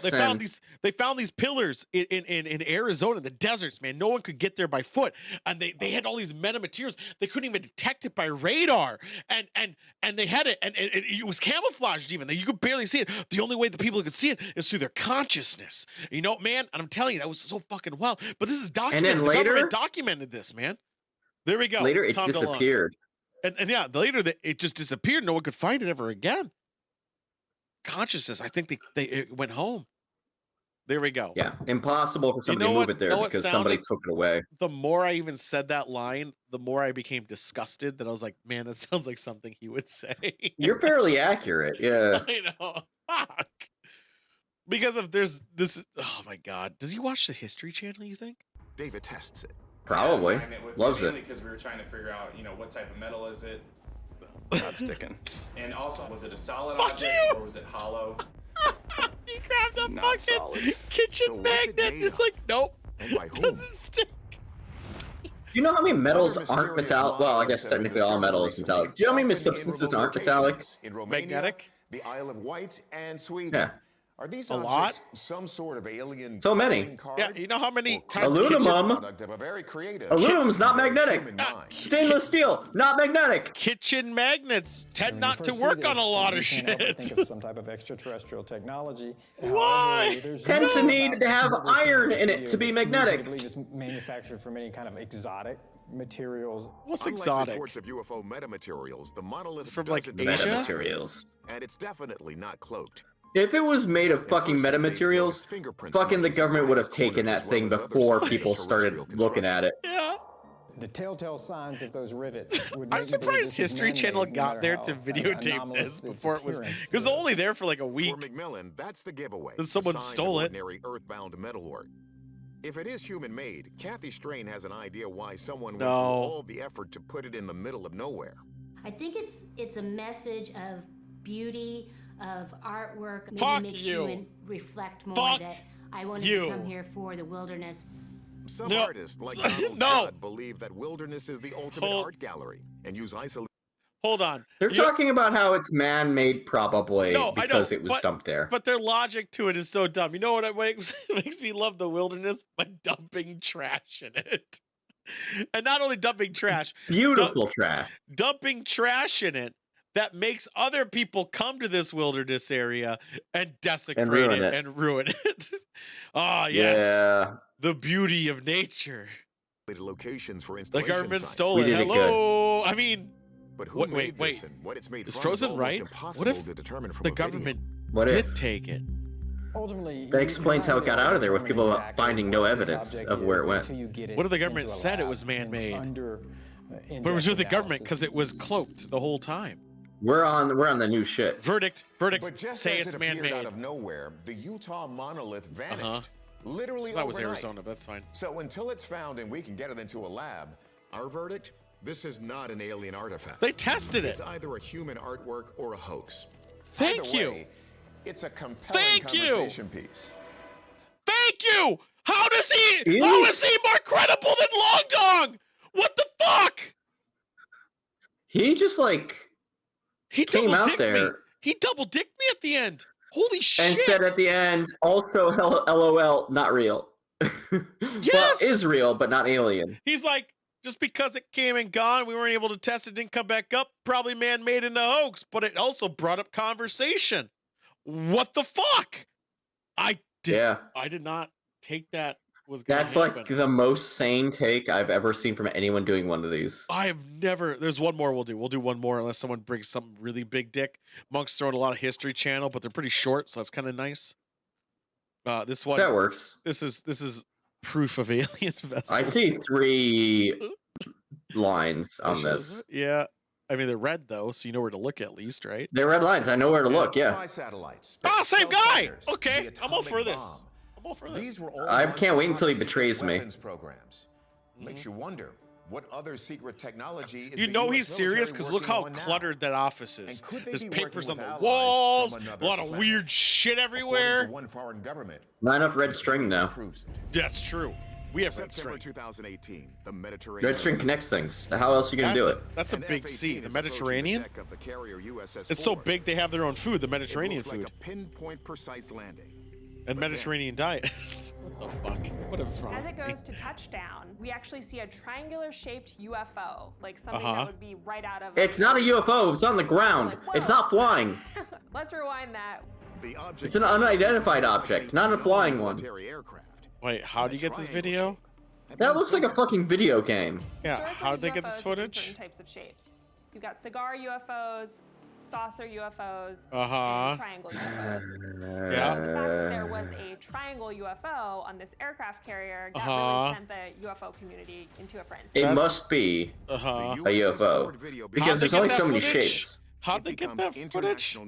they found these pillars in Arizona, the deserts, man. No one could get there by foot, and they had all these metamaterials. They couldn't even detect it by radar, and they had it, and it was camouflaged even. You could barely see it. The only way the people could see it is through their consciousness. You know, man. And I'm telling you, that was so fucking wild. But this is documented. And then later, the government documented this, man. There we go. Later, it disappeared. And yeah, later it just disappeared. No one could find it ever again. Consciousness. I think it went home. There we go. Yeah, impossible for somebody to move it there because somebody took it away. The more I even said that line, the more I became disgusted. That I was like, man, that sounds like something he would say. You're fairly accurate. Yeah. I know. Fuck. Because if there's this, oh my God, does he watch the History Channel? You think? David tests it. Probably. Loves it. Because we were trying to figure out, what type of metal is it. Not sticking. And also, was it a solid Fuck object you! or was it hollow? He grabbed a Not fucking solid. kitchen magnet. It's like, nope, And by whom? doesn't stick. Do you know how many metals aren't metallic? Well, I guess technically all metal is metallic. Do you know how many substances aren't metallic? In Romania, Magnetic? the Isle of Wight, and Sweden. Yeah. Are these A objects some sort of alien So many. calling card? Yeah, you know how many times Aluminum. Product of a very creative Aluminum's not magnetic. human mind. Stainless steel, not magnetic. kitchen magnets tend not to work on a lot of shit. Think of some type of extraterrestrial technology. Why? Tends to need to have iron in it to be magnetic. I believe it's manufactured from any kind of exotic materials. What's Unlike exotic? reports of UFO metamaterials, the monolith From, like, doesn't Asia? Metamaterials. and it's definitely not cloaked. If it was made of fucking metamaterials, fucking the government would have taken that thing before people started looking at it. Yeah. The telltale signs of those rivets would I'm make me believe surprised this is History Channel man-made, no got matter there how to kind of videotape anomalous this its before it was, appearance because was. only there for like a week. For McMillan, that's the giveaway. Then someone the signs stole of it. Ordinary earthbound metalwork. If it is human-made, Kathy Strain has an idea why someone went through No. all the effort to put it in the middle of nowhere. I think it's a message of beauty, of artwork. Maybe Fuck makes you. you reflect more Fuck that I wanted you. to come here for the wilderness. Some No. artists, like Donald No. Judd, believe that wilderness is the ultimate Hold- art gallery and use isolation. Hold on. They're You- talking about how it's man-made probably No, I know, because it was but- dumped there. But their logic to it is so dumb. You know what it makes me love the wilderness? By dumping trash in it. And not only dumping trash, Beautiful trash. dumping trash in it that makes other people come to this wilderness area and desecrate ruin it. and ruin it. Ah, yes. Yeah. The beauty of nature. locations for The installation government sites. stole We it. did it Hello. I mean, But who wait, made wait, this and what it's made is from Frozen almost right? impossible What if to determine from the a video. government What did if? take it? Ultimately, That explains how it got out of there with people finding no evidence of where it went. What if the government said it was man-made? But it was with the government because it was cloaked the whole time. We're on the new shit. Verdict. But just Say as it's it appeared man-made. out of nowhere, the Utah monolith vanished. Literally That was overnight. Arizona, but that's fine. So until it's found and we can get it into a lab, our verdict: this is not an alien artifact. They tested It's it. either a human artwork or a hoax. Thank Either you. way, it's a compelling Thank you. conversation piece. Thank you. How is he more credible than Long Dong? What the fuck? He just like He came out double-dicked there. me. He double dicked me at the end. Holy shit! And said at the end, also LOL, not real. Yes! Well, is real, but not alien. He's like, just because it came and gone, we weren't able to test it, didn't come back up, probably man-made in a hoax, but it also brought up conversation. What the fuck? I did not take that was gonna That's happen. like the most sane take I've ever seen from anyone doing one of these. I have never. There's one more we'll do. We'll do one more unless someone brings something really big dick. Monk's throwing a lot of History Channel, but they're pretty short, so that's kind of nice. This one That works. This is proof of alien vessels. I see 3 lines on this. Yeah, I mean they're red though, so you know where to look at least, right? They're red lines. I know where to look. Yeah. Oh, same guy. Okay, I'm all for this. I'm all for this. I can't wait until he betrays me. Makes you wonder what other secret technology is You the know US he's serious because look how military working on cluttered that office is. And could they There's be papers on working the with walls, allies from a lot of another weird shit everywhere. one foreign government. Not enough red string now. That's true. We have red September string. 2018, the Mediterranean. Red string connects things. How else are you gonna do it? That's a big sea. The Mediterranean. It's so big they have their own food. The Mediterranean food. Like a pinpoint precise landing. And Mediterranean diet. What the fuck? What is wrong? As it goes to touchdown, we actually see a triangular-shaped UFO, like something that would be right out of. It's not a UFO. It's on the ground. It's not flying. Let's rewind that. It's an unidentified object, not a flying one. Wait, how do you get this video? That looks like a fucking video game. Yeah, how did they get this UFOs come in footage? certain types of shapes. You've got cigar UFOs, saucer UFOs, Uh-huh. and triangle UFOs. Yeah. The fact that there was a triangle UFO on this aircraft carrier that really sent the UFO community into a frenzy. It must be a UFO because there's only so many shapes. How'd they get that footage?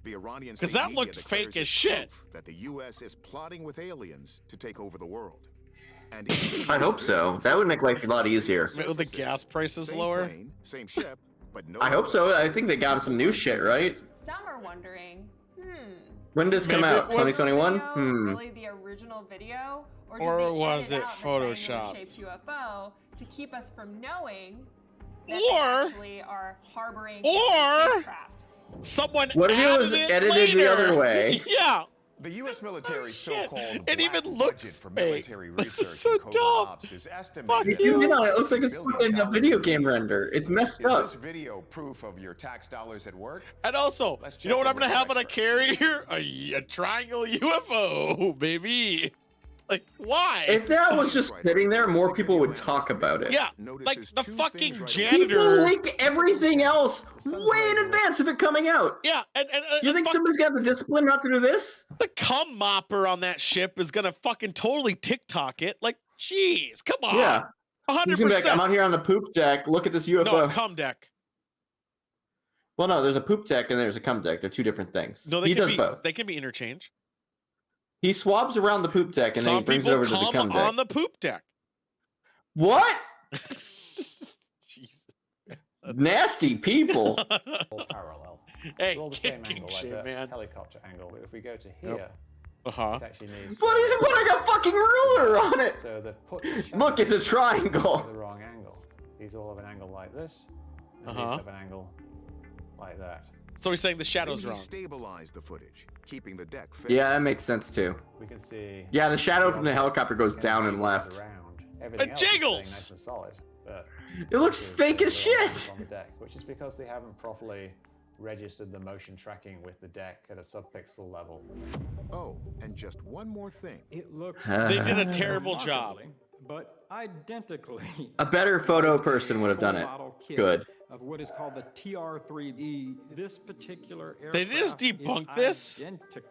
Because that looked fake as shit. That the U.S. is plotting with aliens to take over the world. And I hope so. That would make life a lot easier. With the gas prices lower? Same ship, but no. I hope so. I think they got some new shit, right? Some are wondering, When did this come out? 2021? really the original video? Or was did they it edit out the Photoshopped? triangular-shaped UFO to keep us from knowing that Or- they actually are harboring or- spacecraft? Someone What if it was added edited later? the other way? Yeah. The U.S. military's so-called It even looks budget for fake. military This research is so and covert dumb. ops is Fuck estimated. you. You know, it looks like it's fucking a video game render. It's messed Is up. this video proof of your tax dollars at work? And also, Let's you know check what I'm in gonna with have our on a carrier? A triangle UFO, baby. Like, why? If that was just sitting there, more people would talk about it. Yeah, like the fucking People janitor. leak everything else way in advance of it coming out. Yeah, and You think somebody's got the discipline not to do this? the cum mopper on that ship is gonna fucking totally TikTok it. Like, jeez, come on. Yeah. 100%. He's gonna be like, I'm out here on the poop deck. Look at this UFO. No, cum deck. Well, no, there's a poop deck and there's a cum deck. They're two different things. No, they He can does be, both. They can be interchanged. He swabs around the poop deck and then he Some brings it people over to the cum cum deck. on the poop deck. What? Nasty people. Parallel. Hey, It's all the same kicking angle, like shit, the man. helicopter angle. But if we go to here, Yep. Uh-huh. it actually needs. But he's putting a fucking ruler on it. So they've put the Look, it's a triangle. the wrong angle. These all have an angle like this, and Uh-huh. these have an angle like that. So he's saying the shadow's Then he wrong. stabilized the footage, keeping the deck fixed. Yeah, that makes sense too. We can see. Yeah, the shadow from the helicopter goes down and left. Around. Everything It else is staying jiggles! nice and solid, but It looks fake as shit. on the deck, which is because they haven't properly registered the motion tracking with the deck at a subpixel level. Oh, and just one more thing. It looks They did a terrible job. but identically A better photo person would have done it. model kit Good. of what is called the TR-3B. This particular They just aircraft debunked is this? identical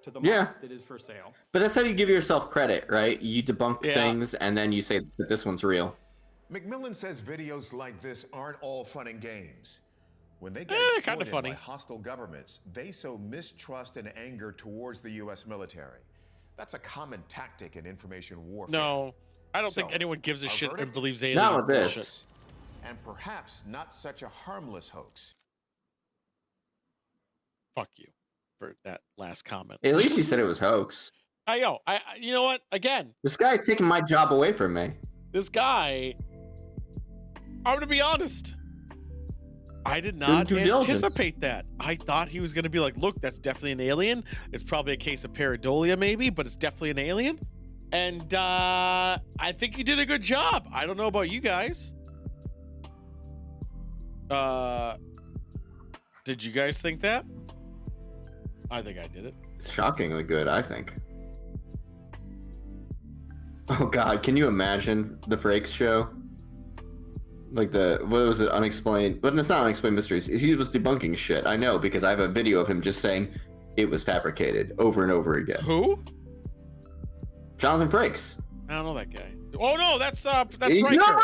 to the Yeah. model that is for sale. But that's how you give yourself credit, right? You debunk Yeah. things and then you say that this one's real. McMillan says videos like this aren't all fun and games. When they get kinda exploited funny. by hostile governments, they sow mistrust and anger towards the U.S. military. That's a common tactic in information warfare. No, I don't think So, anyone gives a shit and verdict? believes aliens. Not with this. bullshit. And perhaps not such a harmless hoax. Fuck you for that last comment. At least he said it was hoax. I know. You know what? Again, This guy's taking my job away from me. this guy. I'm gonna be honest. I did not due diligence. anticipate that. I thought he was going to be like, look, that's definitely an alien. It's probably a case of pareidolia maybe, but it's definitely an alien. And I think he did a good job. I don't know about you guys. Did you guys think that? I think I did it. Shockingly good, I think. Oh God, can you imagine the Frakes show? Like what was it, unexplained, but it's not unexplained mysteries. He was debunking shit. I know, because I have a video of him just saying it was fabricated over and over again. Who? Jonathan Frakes. I don't know that guy. Oh no, that's He's Riker. number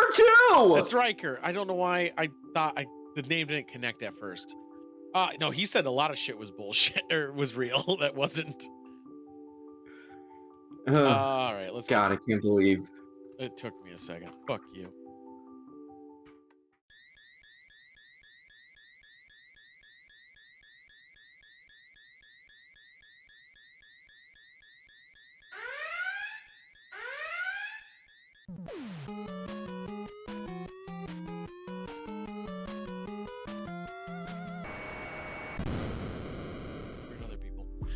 2! That's Riker. I don't know why I thought the name didn't connect at first. No, he said a lot of shit was bullshit or was real. That wasn't. All right, let's. God, I can't believe it took me a second. Fuck you.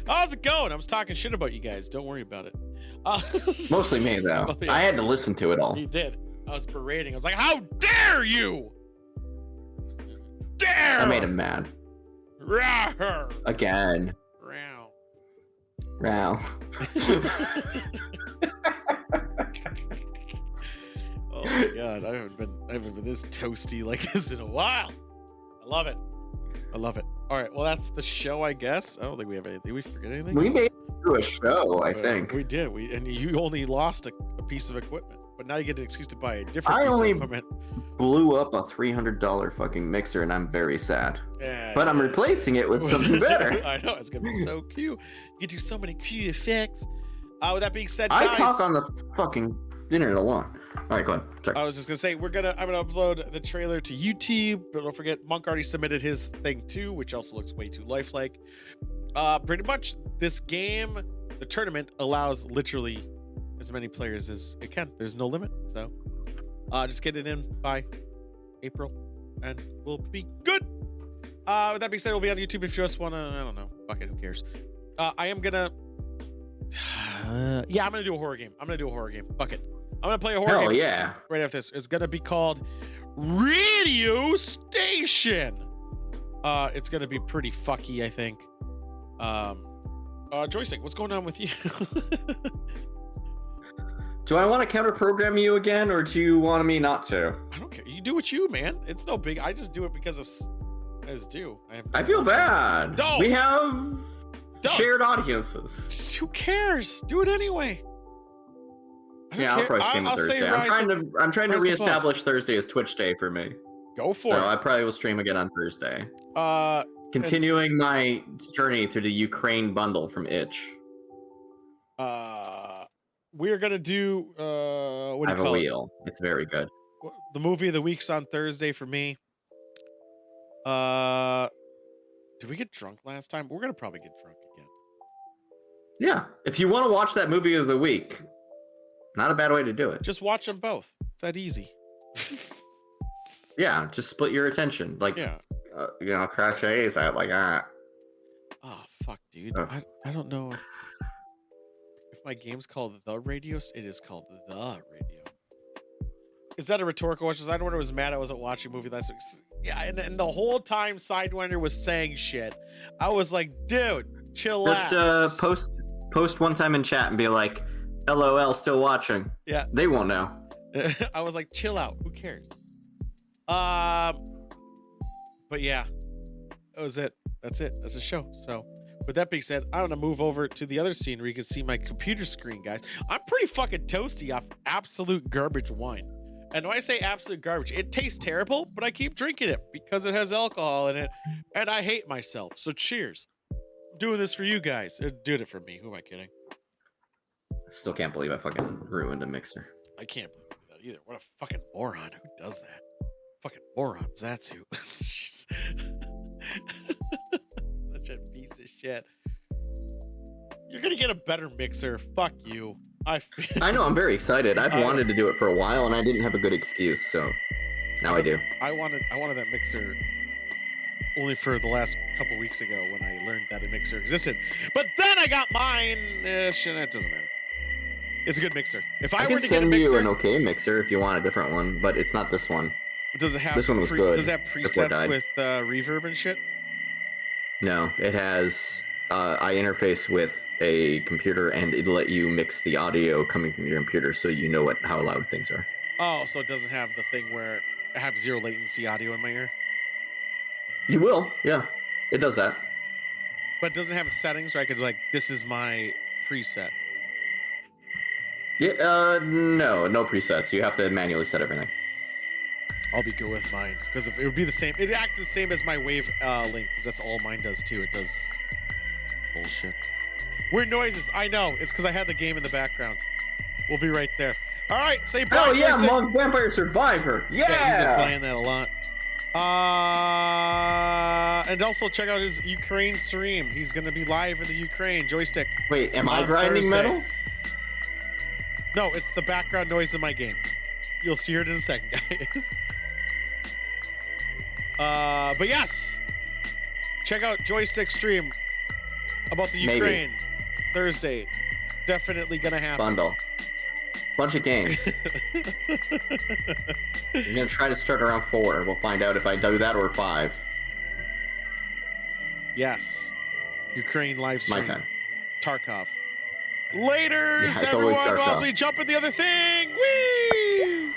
How's it going? I was talking shit about you guys. Don't worry about it. Mostly me, though. Yeah. I had to listen to it all. You did. I was berating. I was like, how dare you? Dare! I made him mad. Rawr. Again. Row. Row. Oh my God, I haven't been this toasty like this in a while. I love it. I love it. All right, well, that's the show, I guess. I don't think we have anything. Did we forget anything? We made it through a show, I think. We did. And you only lost a piece of equipment, but now you get an excuse to buy a different I piece only of equipment. blew up a $300 fucking mixer, and I'm very sad. Yeah, but I'm replacing it with something better. I know, it's going to be so cute. You can do so many cute effects. With that being said, guys, I talk on the fucking internet a lot. All right, go ahead. Sorry. I was just gonna say I'm gonna upload the trailer to YouTube, but don't forget Monk already submitted his thing too, which also looks way too lifelike. Pretty much this game, the tournament allows literally as many players as it can. There's no limit, so just get it in by April, and we'll be good. With that being said, it'll be on YouTube if you just wanna. I don't know. Fuck it, who cares? I am gonna. Yeah, I'm gonna do a horror game. Fuck it. I'm gonna play a horror game. Yeah. Right after this. It's gonna be called Radio Station. It's gonna be pretty fucky, I think. Joystick, what's going on with you? Do I want to counter program you again, or do you want me not to? I don't care. You do what you, man. It's no big. I just do it because of as do. I feel bad. Don't. We have shared audiences. Who cares? Do it anyway. Yeah, I'll probably stream on Thursday. I'm trying to reestablish Thursday as Twitch day for me. Go for it. So I probably will stream again on Thursday. Continuing my journey through the Ukraine bundle from Itch. We're gonna do what do you I have call a wheel. It's very good. The movie of the week's on Thursday for me. Did we get drunk last time? We're gonna probably get drunk again. Yeah, if you want to watch that movie of the week, not a bad way to do it. Just watch them both. It's that easy. Yeah, just split your attention. Like, yeah. Crash A's out like that. Oh, fuck, dude. I don't know if my game's called The Radio. It is called The Radio. Is that a rhetorical question? I don't know. I was mad I wasn't watching a movie last week. Yeah, and the whole time Sidewinder was saying shit, I was like, dude, chill out. Just post one time in chat and be like, LOL, still watching. Yeah. They won't know. I was like, chill out. Who cares? But yeah, that was it. That's it. That's the show. So with that being said, I'm gonna move over to the other scene where you can see my computer screen, guys. I'm pretty fucking toasty off absolute garbage wine. And when I say absolute garbage, it tastes terrible, but I keep drinking it because it has alcohol in it, and I hate myself. So cheers. I'm doing this for you guys. Doing it for me. Who am I kidding? Still can't believe I fucking ruined a mixer. I can't believe that either. What a fucking moron. Who does that? Fucking morons, that's who. Such a piece of shit. You're gonna get a better mixer. Fuck you. I know, I'm very excited. I've wanted to do it for a while and I didn't have a good excuse, so now I do. I wanted that mixer only for the last couple weeks ago when I learned that a mixer existed. But then I got mine-ish, and it doesn't matter. It's a good mixer. If I were can to get a send mixer, you an okay mixer if you want a different one, but it's not this one. does it have This one was good. Does it have before it presets died. with reverb and shit? No, it has. I interface with a computer, and it'll let you mix the audio coming from your computer, so you know how loud things are. Oh, so it doesn't have the thing where I have zero latency audio in my ear? You will, yeah. It does that. But it doesn't have settings where I could like, this is my preset. Yeah, no presets. You have to manually set everything. I'll be good with mine because it would be the same. It'd act the same as my wave link because that's all mine does too. It does bullshit. Weird noises. I know. It's because I had the game in the background. We'll be right there. All right. Say bye. Oh yeah, Joystick. Monk Vampire Survivor. He's been Yeah. playing that a lot. And also check out his Ukraine stream. He's gonna be live in the Ukraine. Joystick. Wait, am I on grinding Thursday. metal? No, it's the background noise in my game. You'll see it in a second, guys. But yes, check out Joystick stream about the Maybe. Ukraine Thursday. Definitely gonna happen. Bundle. Bunch of games. I'm gonna try to start around 4. We'll find out if I do that or 5. Yes, Ukraine live stream. My time. Tarkov. Later, Yeah, it's always everyone. While Tarkov. we jump at the other thing. Woo!